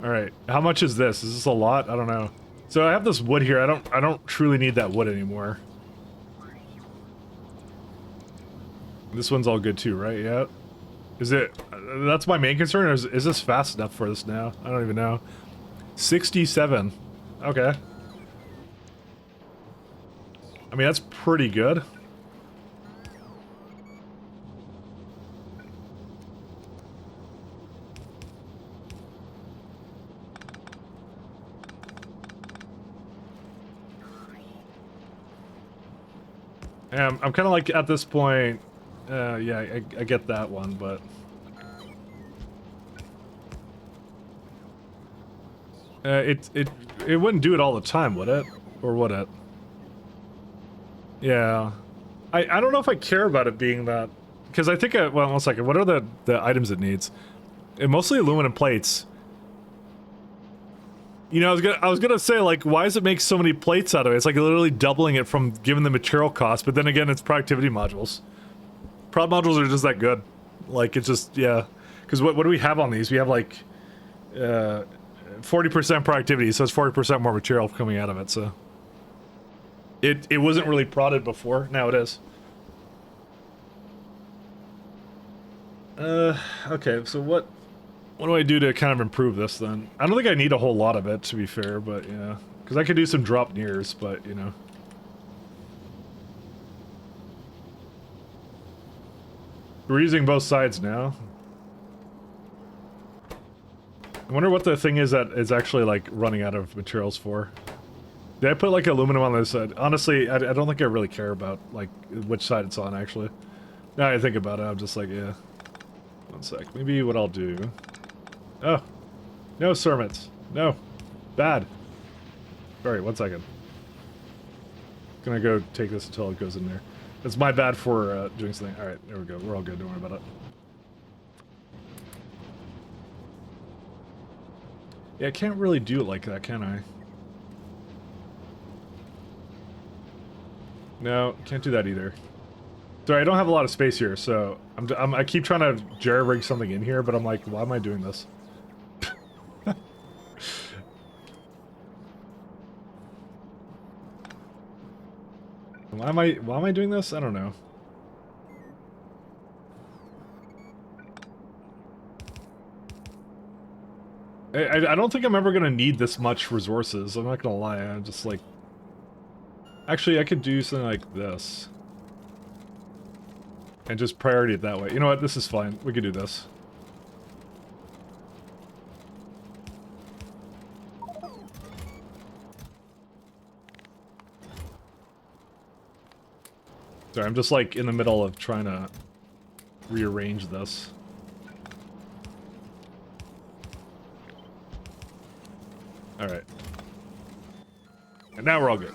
Alright, how much is this? Is this a lot? I don't know. So I have this wood here. I don't truly need that wood anymore. This one's all good too, right? Yeah. Is it... that's my main concern, or is this fast enough for this now? I don't even know. 67. Okay. I mean, that's pretty good. I'm kind of like at this point, yeah, I get that one, but it wouldn't do it all the time, would it? Or would it? Yeah, I don't know if I care about it being that, because I think well, one second. What are the items it needs? Mostly aluminum plates. You know, I was gonna say, like, why does it make so many plates out of it? It's like literally doubling it from given the material cost, but then again, it's productivity modules. Prod modules are just that good. Like, it's just, yeah. Because what do we have on these? We have, like, 40% productivity, so it's 40% more material coming out of it, so. It wasn't really prodded before, now it is. Okay, so what do I do to kind of improve this then? I don't think I need a whole lot of it, to be fair, but yeah. Because I could do some drop nears, but, you know. We're using both sides now. I wonder what the thing is that is actually, like, running out of materials for. Did I put, like, aluminum on this side? Honestly, I don't think I really care about, like, which side it's on, actually. Now I think about it, I'm just like, yeah. One sec. Maybe what I'll do... Oh. No, Sermons. No. Bad. Sorry, 1 second. Gonna go take this until it goes in there. It's my bad for doing something. Alright, there we go. We're all good. Don't worry about it. Yeah, I can't really do it like that, can I? No, can't do that either. Sorry, I don't have a lot of space here, so I keep trying to jerry-rig something in here, but I'm like, why am I doing this? Why am I doing this? I don't know. I don't think I'm ever gonna need this much resources. I'm not gonna lie. I'm just like... Actually, I could do something like this. And just priority it that way. You know what? This is fine. We could do this. Sorry, I'm just like in the middle of trying to rearrange this. Alright. And now we're all good.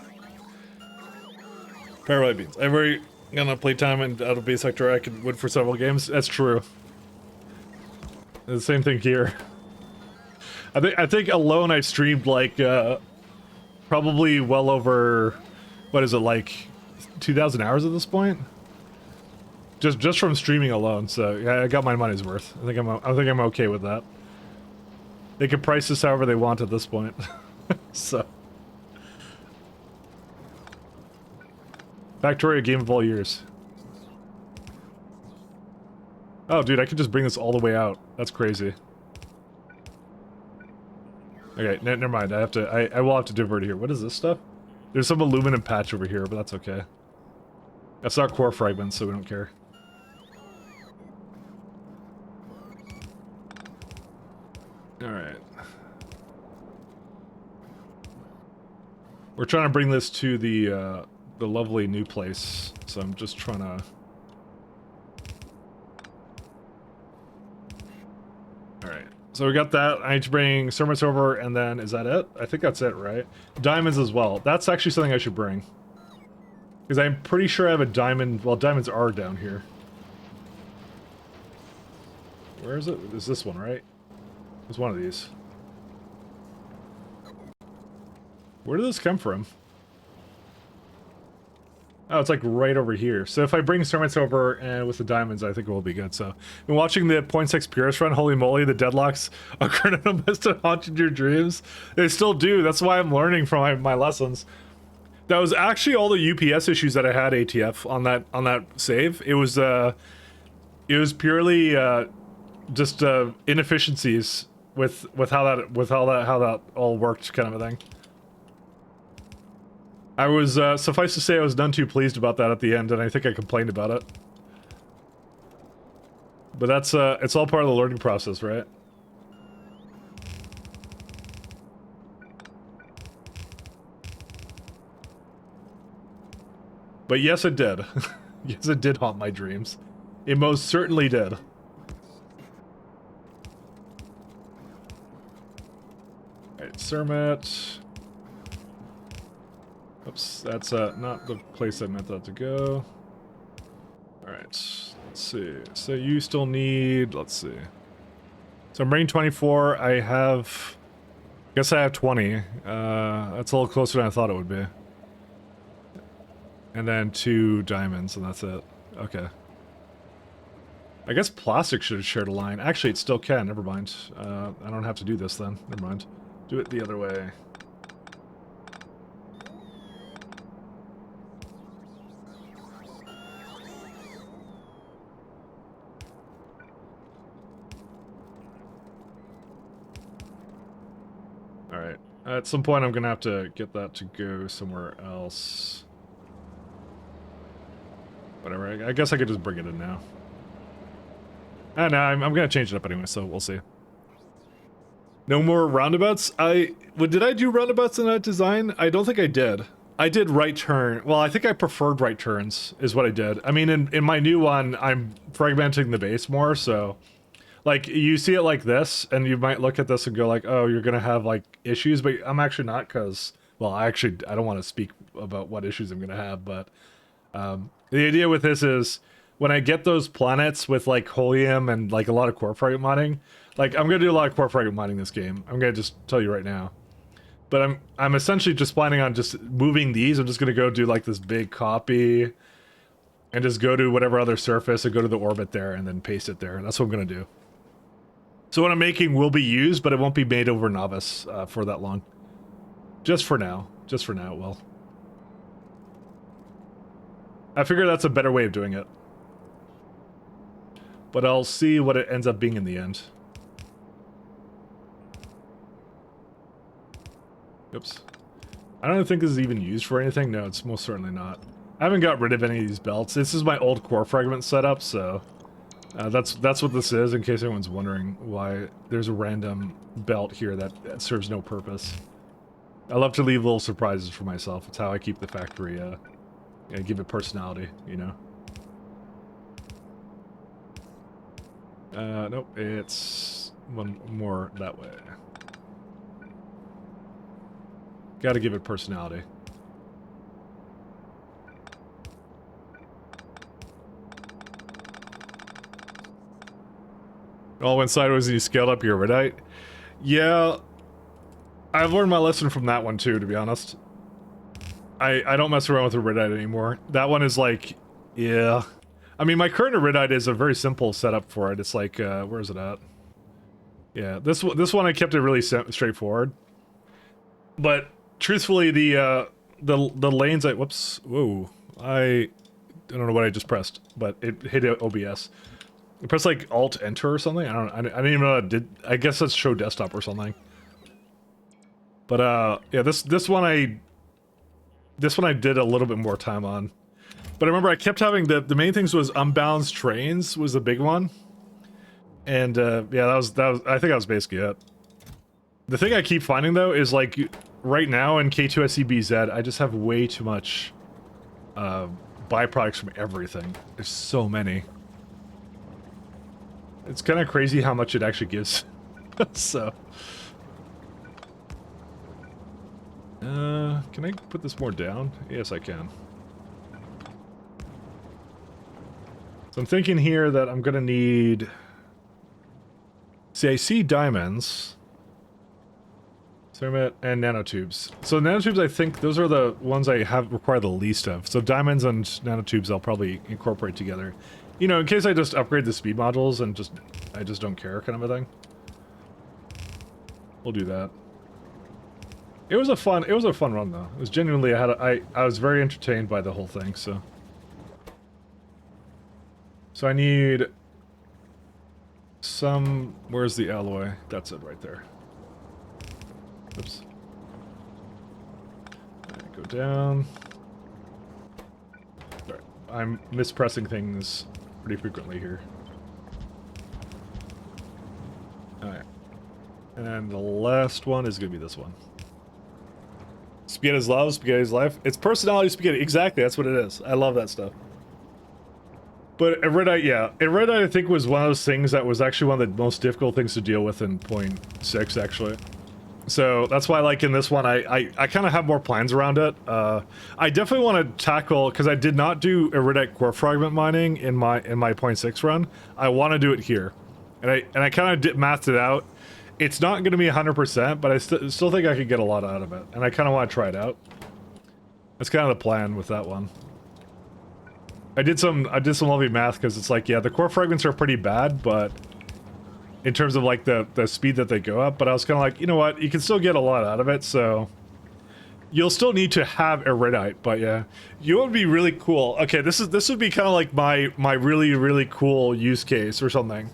Parallel beans. Every gonna play time and out of base sector I could win for several games. That's true. The same thing here. I think alone I streamed like probably well over, what is it, like 2,000 hours at this point? Just from streaming alone, so yeah, I got my money's worth. I think I'm okay with that. They can price this however they want at this point. So Factorio game of all years. Oh dude, I could just bring this all the way out. That's crazy. Okay, never mind. I will have to divert here. What is this stuff? There's some aluminum patch over here, but that's okay. That's not core fragments, so we don't care. Alright. We're trying to bring this to the lovely new place, so I'm just trying to... Alright, so we got that. I need to bring Sermons over, and then, is that it? I think that's it, right? Diamonds as well. That's actually something I should bring. Because I'm pretty sure I have a diamond... Well, diamonds are down here. Where is it? Is this one, right? It's one of these. Where did this come from? Oh, it's like right over here. So if I bring Sermons over and with the diamonds, I think it will be good. So, been watching the 0.6 Purist run. Holy moly, the deadlocks occurred must have haunted your dreams. They still do. That's why I'm learning from my lessons. That was actually all the UPS issues that I had ATF on that save. It was It was purely just inefficiencies with how that all worked, kind of a thing. I was suffice to say I was none too pleased about that at the end, and I think I complained about it. But that's it's all part of the learning process, right? But yes, it did. Yes, it did haunt my dreams. It most certainly did. Alright, Cermet. Oops, that's not the place I meant that to go. Alright, let's see. So you still need, let's see. So I'm bringing 24, I have... I guess I have 20. That's a little closer than I thought it would be. And then 2 diamonds, and that's it. Okay. I guess plastic should have shared a line. Actually, it still can, never mind. I don't have to do this then, never mind. Do it the other way. Alright. At some point I'm gonna have to get that to go somewhere else. Whatever, I guess I could just bring it in now. No, I'm gonna change it up anyway, so we'll see. No more roundabouts? Did I do roundabouts in that design? I don't think I did. I did right turn. Well, I think I preferred right turns, is what I did. I mean, in my new one, I'm fragmenting the base more, so... Like, you see it like this, and you might look at this and go like, oh, you're gonna have, like, issues, but I'm actually not, because... Well, I don't want to speak about what issues I'm gonna have, but... the idea with this is, when I get those planets with, like, Holium and, like, a lot of core fragment mining... Like, I'm gonna do a lot of core fragment mining this game. I'm gonna just tell you right now. But I'm essentially just planning on just moving these. I'm just gonna go do, like, this big copy... And just go to whatever other surface and go to the orbit there and then paste it there. That's what I'm gonna do. So what I'm making will be used, but it won't be made over Novice for that long. Just for now. Just for now, it will. I figure that's a better way of doing it. But I'll see what it ends up being in the end. Oops. I don't think this is even used for anything. No, it's most certainly not. I haven't got rid of any of these belts. This is my old core fragment setup, so... that's what this is, in case anyone's wondering why there's a random belt here that serves no purpose. I love to leave little surprises for myself. It's how I keep the factory, give it personality, you know? Nope, it's one more that way. Gotta give it personality. All went sideways and you scaled up your Iridite? Yeah, I've learned my lesson from that one too, to be honest. I don't mess around with Iridite anymore. That one is like, yeah. I mean, my current Iridite is a very simple setup for it. It's like, where is it at? Yeah, this one I kept it really straightforward. But truthfully, the lanes whoops, whoa, I don't know what I just pressed, but it hit OBS. I pressed like Alt Enter or something. I didn't even know what it did. I guess that's show desktop or something. But yeah, this one I did a little bit more time on. But I remember I kept having the main things was unbalanced trains was the big one. And yeah, that was I think that was basically it. The thing I keep finding though is like right now in K2SCBZ, I just have way too much byproducts from everything. There's so many. It's kind of crazy how much it actually gives. So. Can I put this more down? Yes, I can. So I'm thinking here that I'm gonna need... See, I see diamonds. Cermet and nanotubes. So nanotubes, I think those are the ones I require the least of. So diamonds and nanotubes I'll probably incorporate together. You know, in case I just upgrade the speed modules and I just don't care kind of a thing. We'll do that. It was a fun run though. It was genuinely, I was very entertained by the whole thing, so. So I need some... Where's the alloy? That's it right there. Oops. Alright, go down. Sorry, I'm mispressing things pretty frequently here. Alright. And the last one is going to be this one. Spaghetti's love, Spaghetti's life. It's personality spaghetti. Exactly, that's what it is. I love that stuff. But Iridite, yeah. Iridite, I think, was one of those things that was actually one of the most difficult things to deal with in 0.6, actually. So that's why, like, in this one, I kind of have more plans around it. I definitely want to tackle, because I did not do Iridite core fragment mining in my 0.6 run. I want to do it here. And I kind of mathed it out. It's not going to be 100%, but I still think I could get a lot out of it. And I kind of want to try it out. That's kind of the plan with that one. I did some lovely math, because it's like, yeah, the core fragments are pretty bad, but in terms of like the speed that they go up, but I was kind of like, you know what, you can still get a lot out of it, so you'll still need to have Iridite, but yeah. You know what would be really cool? Okay, this would be kind of like my really, really cool use case or something.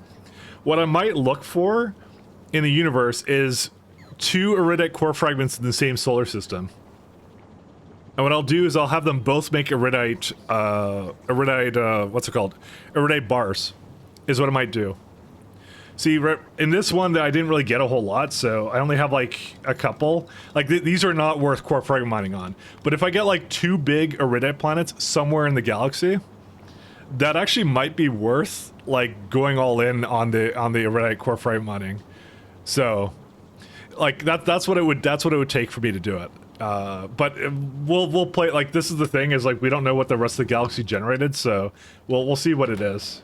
What I might look for in the universe is 2 Iridite core fragments in the same solar system. And what I'll do is I'll have them both make Iridite, what's it called? Iridite bars, is what I might do. See, in this one, I didn't really get a whole lot, so I only have, like, a couple. Like, these are not worth core fragment mining on. But if I get, like, 2 big Iridite planets somewhere in the galaxy, that actually might be worth, like, going all in on the Iridite core fragment mining. So, like, that's what it would take for me to do it. But we'll play, like, this is the thing, is like we don't know what the rest of the galaxy generated, so we'll see what it is.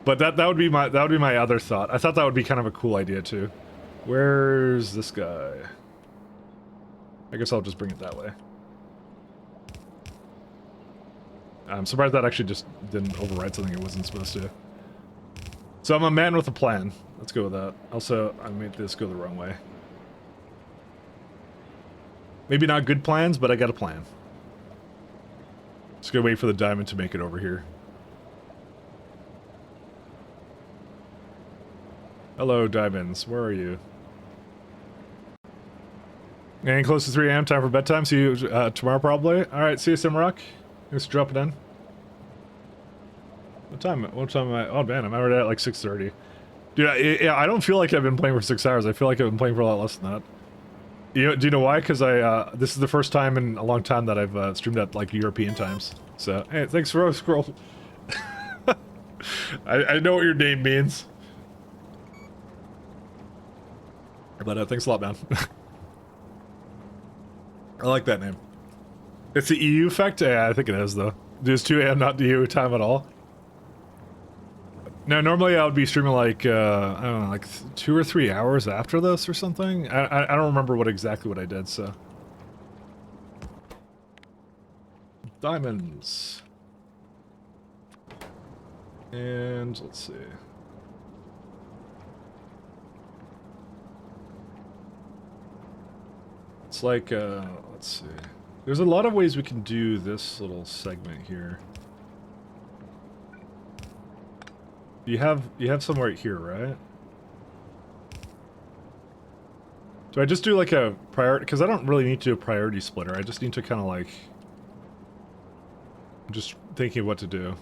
But that would be my other thought. I thought that would be kind of a cool idea too. Where's this guy? I guess I'll just bring it that way. I'm surprised that actually just didn't override something it wasn't supposed to. So I'm a man with a plan. Let's go with that. Also, I made this go the wrong way. Maybe not good plans, but I got a plan. Just gonna wait for the diamond to make it over here. Hello, diamonds. Where are you? Getting close to 3 AM, time for bedtime. See you tomorrow, probably. Alright, see you, Simrock. Thanks for dropping in. What time am I? Oh, man, I'm already at like 6:30. Dude, I don't feel like I've been playing for 6 hours. I feel like I've been playing for a lot less than that. Do you know why? Because this is the first time in a long time that I've streamed at like European times. So, hey, thanks for scroll. I know what your name means. But thanks a lot, man. I like that name. It's the EU effect? Yeah, I think it is, though. There's 2 AM, not the EU time at all. No, normally I would be streaming like, I don't know, like 2 or 3 hours after this or something. I don't remember exactly what I did, so. Diamonds. And let's see. It's like, let's see. There's a lot of ways we can do this little segment here. You have some right here, right? Do I just do like a priority? Because I don't really need to do a priority splitter. I just need to kind of like... I'm just thinking of what to do.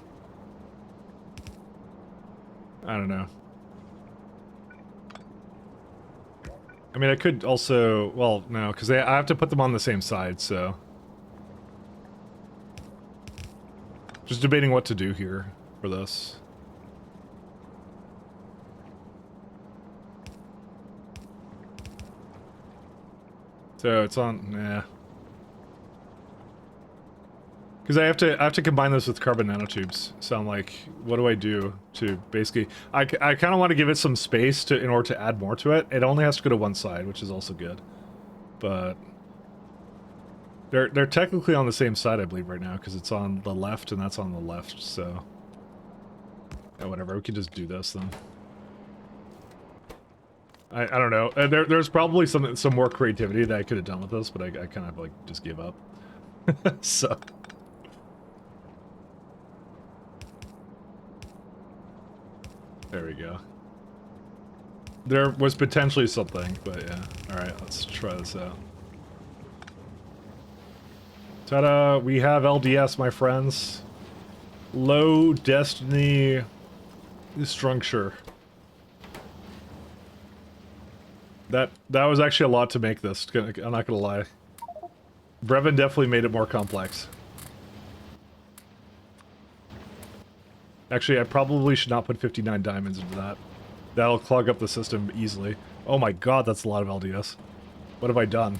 I don't know. I mean, I could also... Well, no, because I have to put them on the same side, so... Just debating what to do here for this. So it's on, yeah. Because I have to combine this with carbon nanotubes. So I'm like, what do I do to basically? I kind of want to give it some space in order to add more to it. It only has to go to one side, which is also good. But they're technically on the same side, I believe, right now, because it's on the left and that's on the left. So yeah, whatever. We can just do this then. I don't know. There's probably some more creativity that I could have done with this, but I kind of like just gave up. So There we go. There was potentially something, but yeah. Alright, let's try this out. Ta-da! We have LDS, my friends. Low Destiny Structure. That was actually a lot to make this, I'm not gonna lie. Brevin definitely made it more complex. Actually, I probably should not put 59 diamonds into that. That'll clog up the system easily. Oh my god, that's a lot of LDS. What have I done?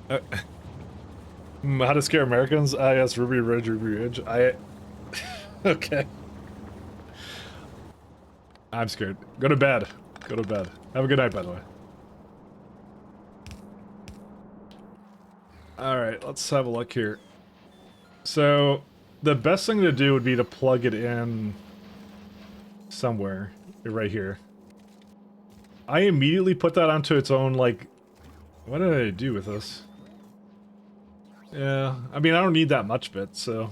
How to scare Americans? Ah, yes, Ruby Ridge, Ruby Ridge. Okay. I'm scared. Go to bed. Go to bed. Have a good night, by the way. Alright, let's have a look here. So, the best thing to do would be to plug it in somewhere. Right here. I immediately put that onto its own, like... What did I do with this? Yeah, I mean, I don't need that much bit, so...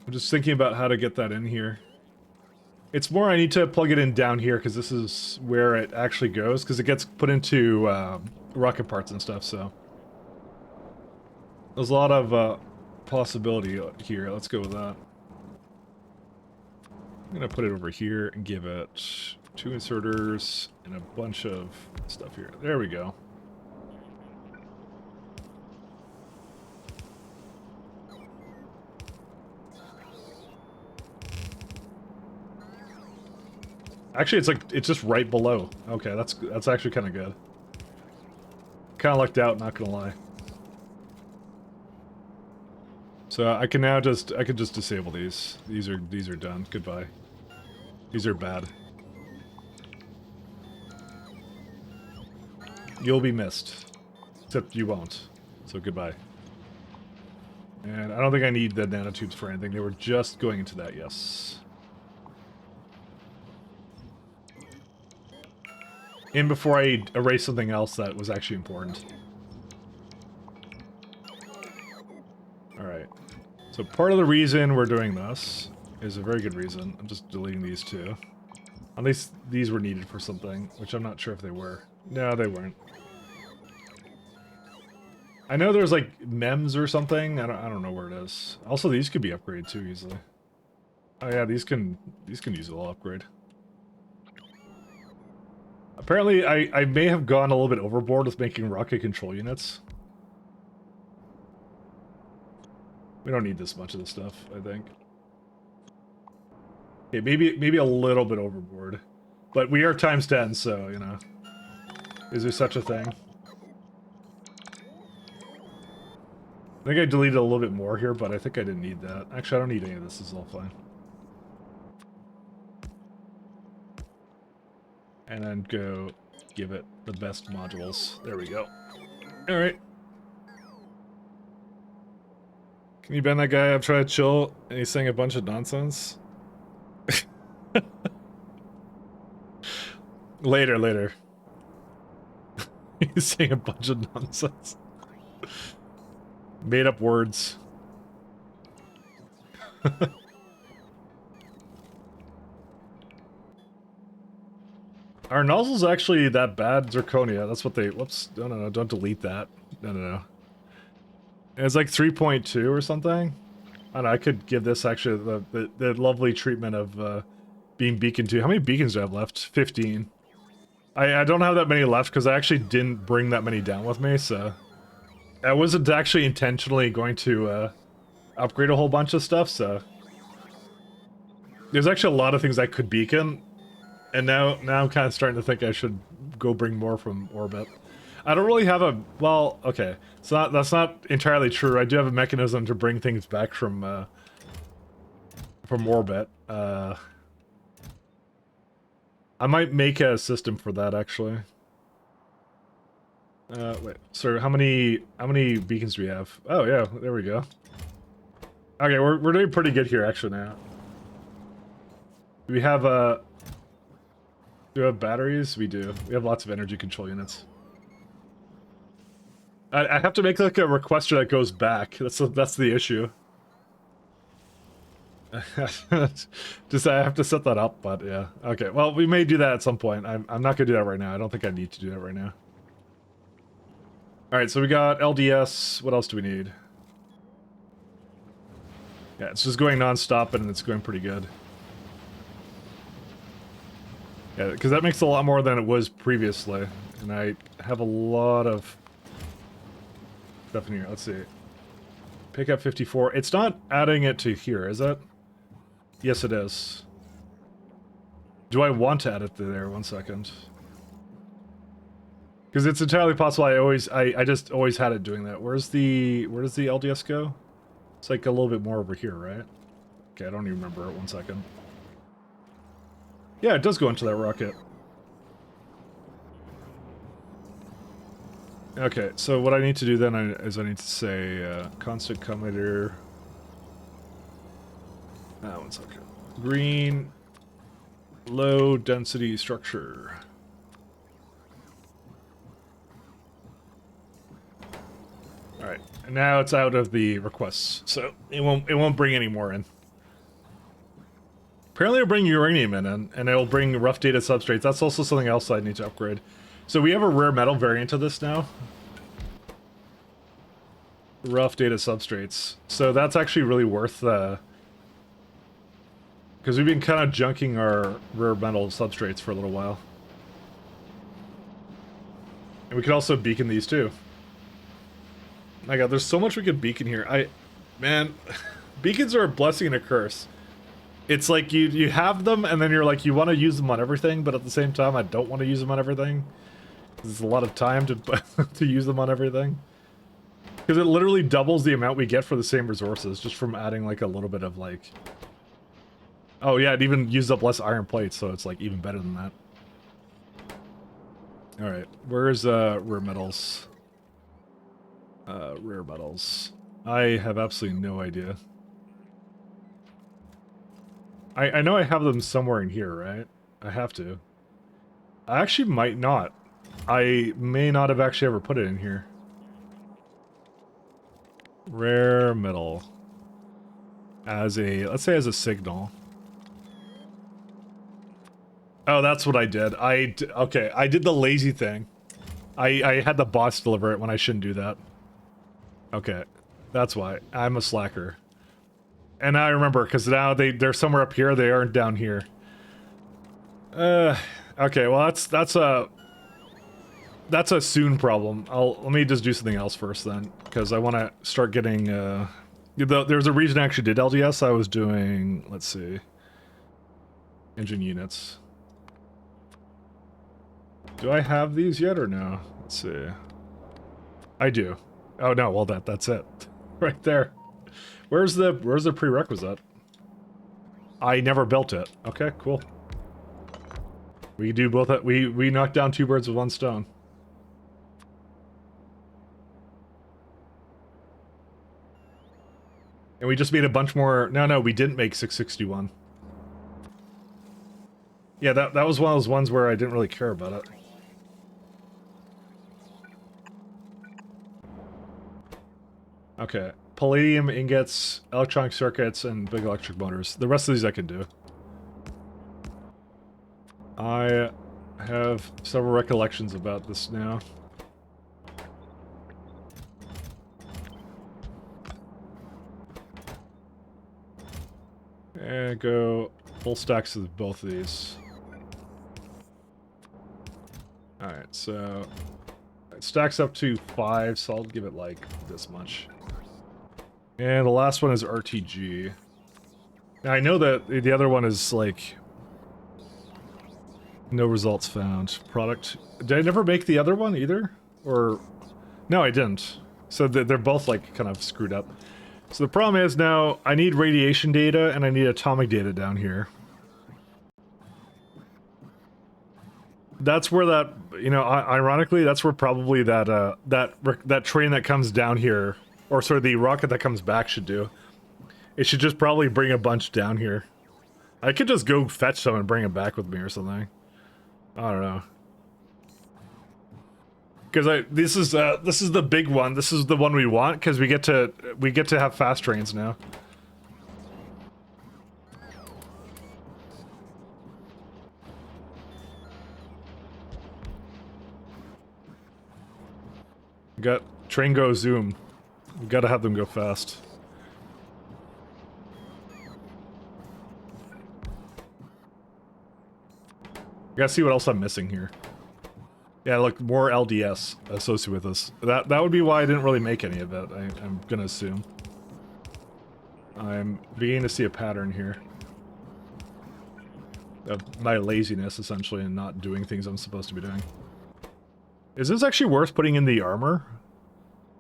I'm just thinking about how to get that in here. It's more I need to plug it in down here, because this is where it actually goes, because it gets put into rocket parts and stuff, so... There's a lot of possibility here. Let's go with that. I'm gonna put it over here and give it 2 inserters and a bunch of stuff here. There we go. Actually, it's just right below. Okay, that's actually kind of good. Kind of lucked out, not gonna lie. So I can now just disable these. These are done. Goodbye. These are bad. You'll be missed. Except you won't. So goodbye. And I don't think I need the nanotubes for anything. They were just going into that, yes. In before I erase something else that was actually important. Alright. So part of the reason we're doing this is a very good reason. I'm just deleting these two. At least these were needed for something, which I'm not sure if they were. No, they weren't. I know there's like MEMS or something. I don't know where it is. Also, these could be upgraded too easily. Oh yeah, these can use a little upgrade. Apparently, I may have gone a little bit overboard with making rocket control units. We don't need this much of this stuff, I think. Okay, maybe a little bit overboard. But we are times 10, so, you know. Is there such a thing? I think I deleted a little bit more here, but I think I didn't need that. Actually, I don't need any of this. This is all fine. And then go give it the best modules. There we go. Alright. Can you ban that guy? I'm trying to chill, and he's saying a bunch of nonsense. Later. He's saying a bunch of nonsense. Made up words. Are nozzles actually that bad? Zirconia, that's what they... Whoops. No, don't delete that. No. It's like 3.2 or something? I don't know, I could give this actually the lovely treatment of being beacon 2. How many beacons do I have left? 15. I don't have that many left because I actually didn't bring that many down with me, so... I wasn't actually intentionally going to upgrade a whole bunch of stuff, so... There's actually a lot of things I could beacon, and now I'm kind of starting to think I should go bring more from orbit. I don't really have a... Well, okay. That's not entirely true. I do have a mechanism to bring things back from orbit. I might make a system for that, actually. Wait. So how many beacons do we have? Oh, yeah. There we go. Okay, we're doing pretty good here, actually, now. Do we have, do we have batteries? We do. We have lots of energy control units. I have to make like a requester that goes back. That's the issue. Just I have to set that up, but yeah. Okay, well, we may do that at some point. I'm not gonna do that right now. I don't think I need to do that right now. All right, so we got LDS. What else do we need? Yeah, it's just going non-stop and it's going pretty good. Yeah, because that makes a lot more than it was previously, and I have a lot of stuff in here. Let's see. Pick up 54. It's not adding it to here, is it? Yes, it is. Do I want to add it to there? 1 second. Because it's entirely possible I just always had it doing that. Where does the LDS go? It's like a little bit more over here, right? Okay, I don't even remember it. 1 second. Yeah, it does go into that rocket. Okay, so what I need to do then is I need to say constant commutator. 1 second. Green, low density structure. All right, and now it's out of the requests, so it won't bring any more in. Apparently, it'll bring uranium in, and it'll bring rough data substrates. That's also something else I need to upgrade. So we have a rare metal variant of this now. Rough data substrates. So that's actually really worth the... Because we've been kind of junking our rare metal substrates for a little while. And we could also beacon these too. My god, there's so much we could beacon here. Man, beacons are a blessing and a curse. It's like you have them and then you're like, you want to use them on everything, but at the same time, I don't want to use them on everything. There's a lot of time to, to use them on everything. Because it literally doubles the amount we get for the same resources, just from adding like a little bit of like... Oh yeah, it even used up less iron plates, so it's like even better than that. Alright, where's rare metals? Rare metals. I have absolutely no idea. I know I have them somewhere in here, right? I have to. I actually might not. I may not have actually ever put it in here. Rare metal. As a, let's say as a signal. Oh, that's what I did. Okay, I did the lazy thing. I had the boss deliver it when I shouldn't do that. Okay, that's why. I'm a slacker. And now I remember, because now they're somewhere up here, they aren't down here. Okay, well that's a soon problem. Let me just do something else first then, because I want to start getting, there's a reason I actually did LDS. I was doing, let's see, engine units. Do I have these yet or no? Let's see. I do. Oh no, well that's it. Right there. Where's the prerequisite? I never built it. Okay, cool. We do both. We knocked down 2 birds with 1 stone. And we just made a bunch more. No, we didn't make 661. Yeah, that was one of those ones where I didn't really care about it. Okay. Palladium ingots, electronic circuits, and big electric motors. The rest of these I can do. I have several recollections about this now. And go full stacks of both of these. Alright, so it stacks up to 5, so I'll give it like this much. And the last one is RTG. Now I know that the other one is like no results found. Product. Did I never make the other one either? Or no, I didn't. So they're both like kind of screwed up. So the problem is now I need radiation data and I need atomic data down here. That's where that, you know, ironically, that's where probably that that train that comes down here, or sort of the rocket that comes back should do. It should just probably bring a bunch down here. I could just go fetch some and bring them back with me or something. I don't know. Because this is the big one. This is the one we want because we get to have fast trains now. We got train go zoom. We gotta have them go fast. Gotta see what else I'm missing here. Yeah, look, more LDS associated with this. That would be why I didn't really make any of it, I'm gonna assume. I'm beginning to see a pattern here. Of my laziness, essentially, and not doing things I'm supposed to be doing. Is this actually worth putting in the armor?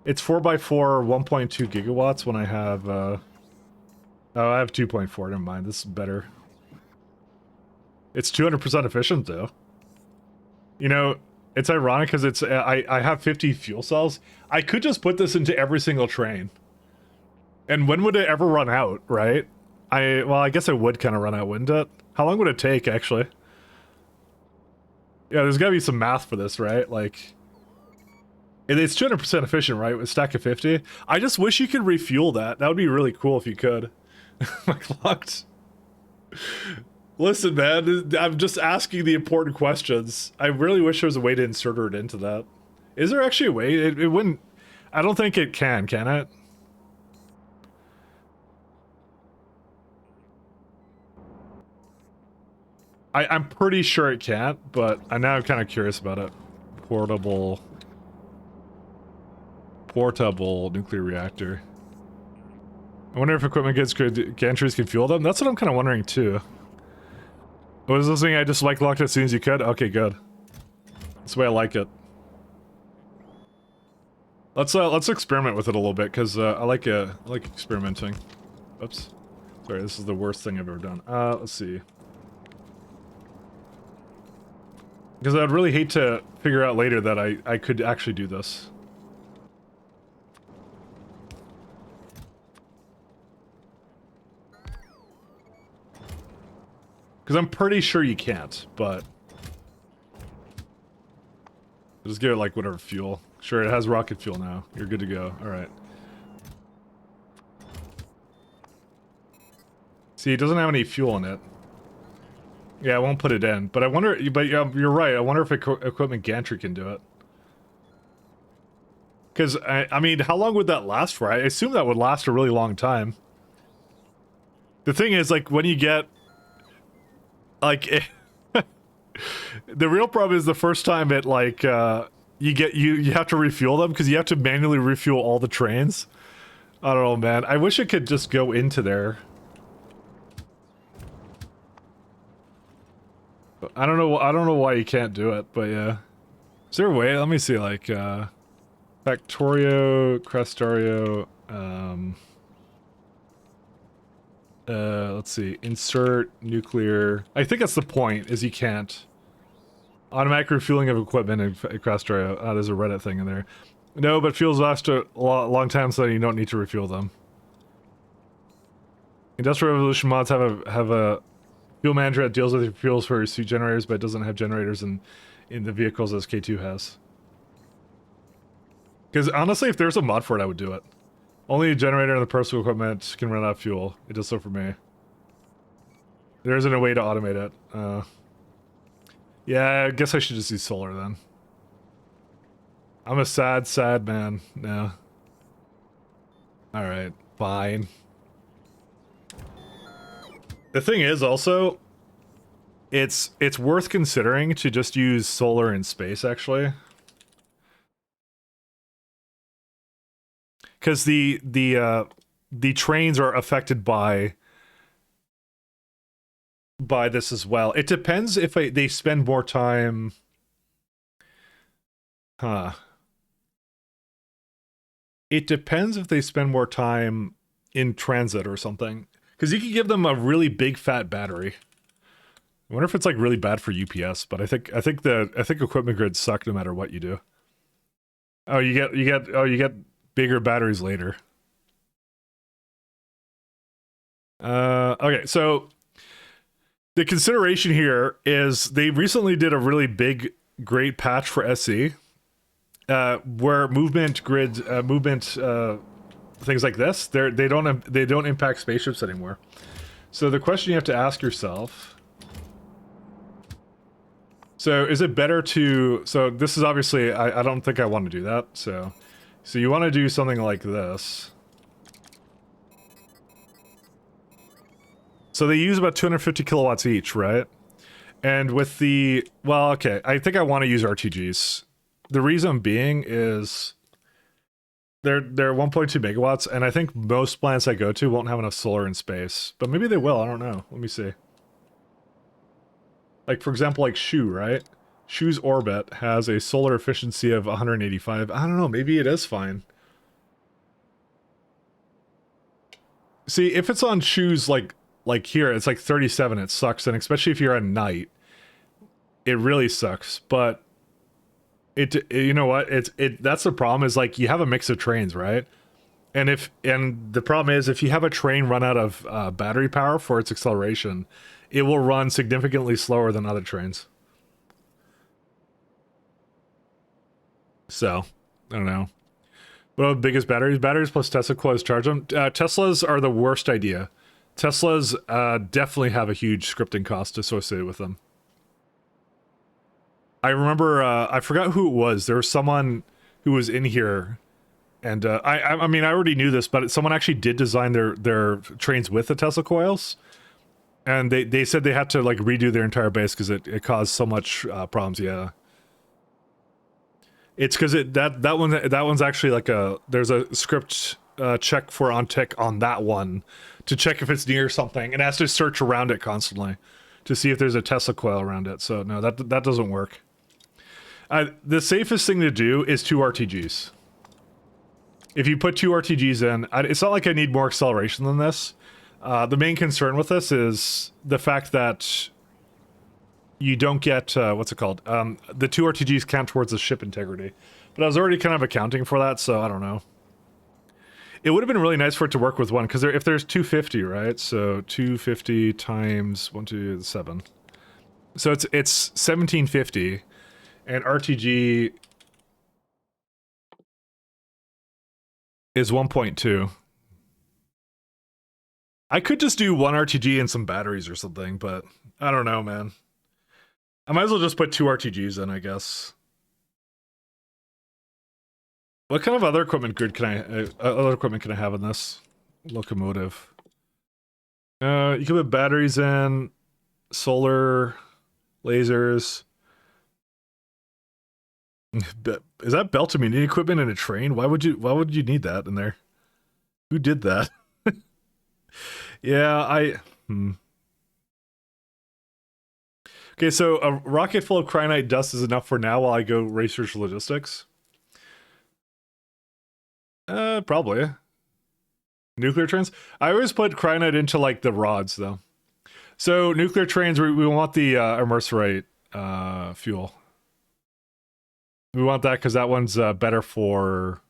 It's 4x4, 1.2 gigawatts when I have, oh, I have 2.4, never mind, this is better. It's 200% efficient, though. You know, it's ironic because it's, I have 50 fuel cells. I could just put this into every single train. And when would it ever run out, right? Well, I guess it would kind of run out, wouldn't it? How long would it take, actually? Yeah, there's gotta be some math for this, right? Like, it's 200% efficient, right? With a stack of 50. I just wish you could refuel that. That would be really cool if you could. My clocked. Listen, man, I'm just asking the important questions. I really wish there was a way to insert it into that. Is there actually a way? It wouldn't... I don't think it can it? I'm pretty sure it can't, but I'm now kind of curious about it. Portable nuclear reactor. I wonder if equipment gantries can fuel them? That's what I'm kind of wondering, too. Was this thing I just locked it as soon as you could? Okay, good. That's the way I like it. Let's experiment with it a little bit, because I like experimenting. Oops. Sorry, this is the worst thing I've ever done. Let's see. Because I'd really hate to figure out later that I could actually do this. Because I'm pretty sure you can't, but... just give it, like, whatever fuel. Sure, it has rocket fuel now. You're good to go. Alright. See, it doesn't have any fuel in it. Yeah, I won't put it in. But I wonder... But you're right. I wonder if equipment gantry can do it. Because, I mean, how long would that last for? I assume that would last a really long time. The thing is, like, when you get... Like, the real problem is the first time it, like, you have to refuel them, because you have to manually refuel all the trains. I don't know, man. I wish it could just go into there. I don't know why you can't do it, but yeah. Is there a way? Let me see, like, factorio, crestorio, let's see, insert nuclear. I think that's the point, is you can't. Automatic refueling of equipment in crestorio. Oh, there's a Reddit thing in there. No, but fuels last a long time, so you don't need to refuel them. Industrial Revolution mods have a fuel manager that deals with your fuels for your suit generators, but it doesn't have generators in the vehicles as K2 has. Because honestly, if there's a mod for it, I would do it. Only a generator and the personal equipment can run out of fuel. It does so for me. There isn't a way to automate it. Yeah, I guess I should just use solar then. I'm a sad man. No. Alright, fine. The thing is also, it's worth considering to just use solar in space, actually. Because the trains are affected by this as well. It depends if they spend more time... Huh. It depends if they spend more time in transit or something. Because you could give them a really big fat battery. I wonder if it's like really bad for UPS, but I think equipment grids suck no matter what you do. Oh, you get bigger batteries later. Okay, so the consideration here is they recently did a really big, great patch for SE. where movement grids, things like this, they don't impact spaceships anymore. So the question you have to ask yourself. So is it better to? So this is obviously I don't think I want to do that. So you want to do something like this. So they use about 250 kilowatts each, right? And with the, well, okay, I think I want to use RTGs. The reason being is they're 1.2 megawatts, and I think most planets I go to won't have enough solar in space. But maybe they will, I don't know. Let me see. Like, for example, like Shu, right? Shu's orbit has a solar efficiency of 185. I don't know, maybe it is fine. See, if it's on Shu's, like here, it's like 37, it sucks, and especially if you're at night, it really sucks. But you know what? That's the problem, is like you have a mix of trains, right? And the problem is, if you have a train run out of battery power for its acceleration, it will run significantly slower than other trains. So, I don't know. What are the biggest batteries? Batteries plus Tesla coils charge them. Teslas are the worst idea. Teslas definitely have a huge scripting cost associated with them. I remember, I forgot who it was. There was someone who was in here, and I mean, I already knew this, but someone actually did design their trains with the Tesla coils, and they said they had to like redo their entire base because it caused so much problems. Yeah, it's because that one's actually like there's a script check for on tick on that one to check if it's near something, and it has to search around it constantly to see if there's a Tesla coil around it. So no, that doesn't work. The safest thing to do is 2 RTGs. If you put 2 RTGs in, it's not like I need more acceleration than this. The main concern with this is the fact that you don't get, what's it called? The 2 RTGs count towards the ship integrity. But I was already kind of accounting for that, so I don't know. It would have been really nice for it to work with one, because if there's 250, right? So 250 times 1, 2, 7. So it's 1750. And RTG is 1.2. I could just do 1 RTG and some batteries or something, but I don't know, man. I might as well just put 2 RTGs in, I guess. What kind of other equipment grid can I have in this locomotive? You can put batteries in, solar, lasers. Is that belt immunity equipment in a train? Why would you need that in there? Who did that? Yeah, Okay, so a rocket full of cryonite dust is enough for now while I go research logistics. Probably. Nuclear trains? I always put cryonite into like the rods though. So nuclear trains, we want the immersorite fuel. We want that because that one's better for...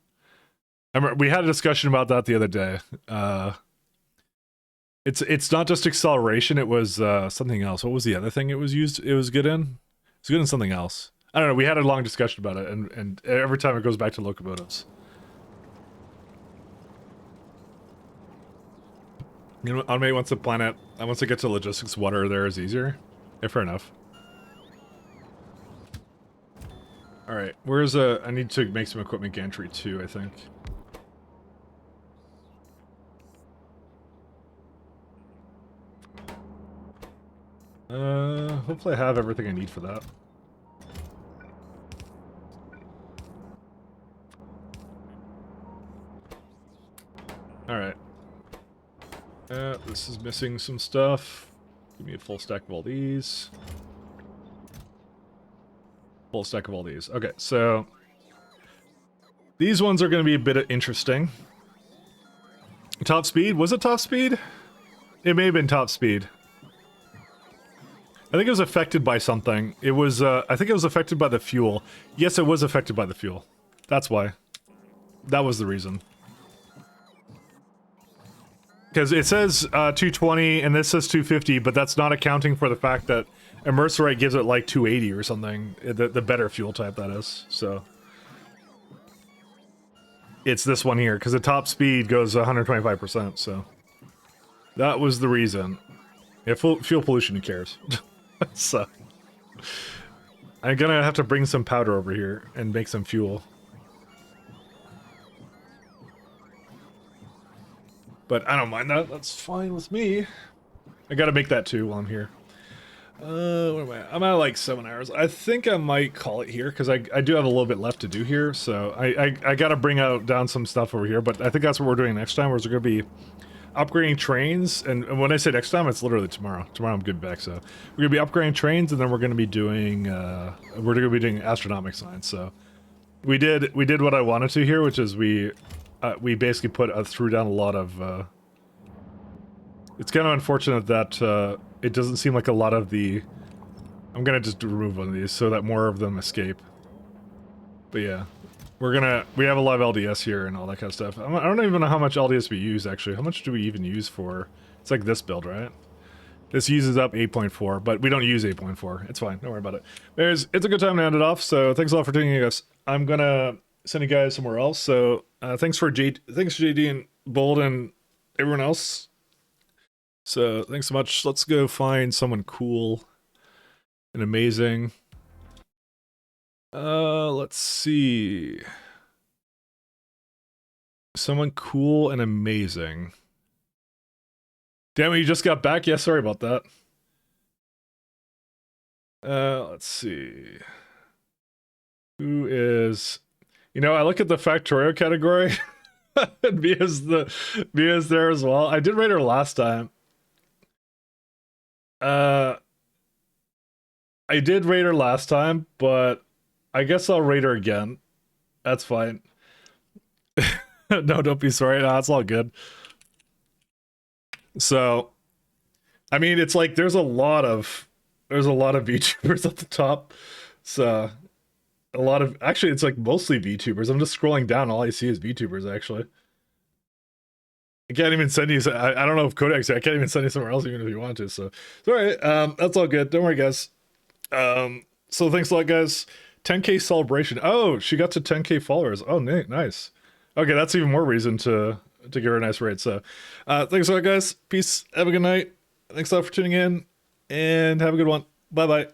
we had a discussion about that the other day. It's not just acceleration, it was something else. What was the other thing it was good in? It's good in something else. I don't know, we had a long discussion about it, and every time it goes back to locomotives. You know, automate once I get to logistics, water there is easier. Yeah, fair enough. Alright, where's I need to make some equipment gantry too, I think. Hopefully I have everything I need for that. Alright. This is missing some stuff. Give me a full stack of all these. Full stack of all these. Okay, so these ones are going to be a bit interesting. Top speed? Was it top speed? It may have been top speed. I think it was affected by something. It was, I think it was affected by the fuel. Yes, it was affected by the fuel. That's why. That was the reason. Because it says 220 and this says 250, but that's not accounting for the fact that immersorite gives it like 280 or something. The better fuel type, that is. So it's this one here, because the top speed goes 125%, so that was the reason. Yeah, fuel pollution, who cares? So I'm gonna have to bring some powder over here and make some fuel. But I don't mind that. That's fine with me. I gotta make that too while I'm here. What am I? I'm at like 7 hours. I think I might call it here because I do have a little bit left to do here. So I gotta bring down some stuff over here. But I think that's what we're doing next time. We're gonna be upgrading trains. And when I say next time, it's literally tomorrow. Tomorrow I'm good back. So we're gonna be upgrading trains, and then we're gonna be doing astronomic science. So we did what I wanted to here, which is we basically threw down a lot of. It's kind of unfortunate that it doesn't seem like a lot of the... I'm gonna just remove one of these so that more of them escape. But yeah, we have a lot of LDS here and all that kind of stuff. I don't even know how much LDS we use, actually. How much do we even use for... It's like this build, right? This uses up 8.4, but we don't use 8.4. It's fine, don't worry about it. It's a good time to end it off, so thanks a lot for tuning in, guys. I'm gonna send you guys somewhere else, so thanks JD and Bold and everyone else. So, thanks so much. Let's go find someone cool and amazing. Let's see. Someone cool and amazing. Damn it, you just got back? Yeah, sorry about that. Let's see. Who is... You know, I look at the factorio category. And Mia's there as well. I did rate her last time. I did rate her last time, but I guess I'll rate her again. That's fine. No, don't be sorry. No, it's all good. So, I mean, it's like there's a lot of VTubers at the top. So, actually, it's like mostly VTubers. I'm just scrolling down. All I see is VTubers, actually. I can't even send you. I don't know if Kodak's here. I can't even send you somewhere else, even if you want to. So, it's all right. That's all good. Don't worry, guys. So thanks a lot, guys. 10K celebration. Oh, she got to 10K followers. Oh, nice. Okay, that's even more reason to give her a nice rate. So, thanks a lot, guys. Peace. Have a good night. Thanks a lot for tuning in, and have a good one. Bye bye.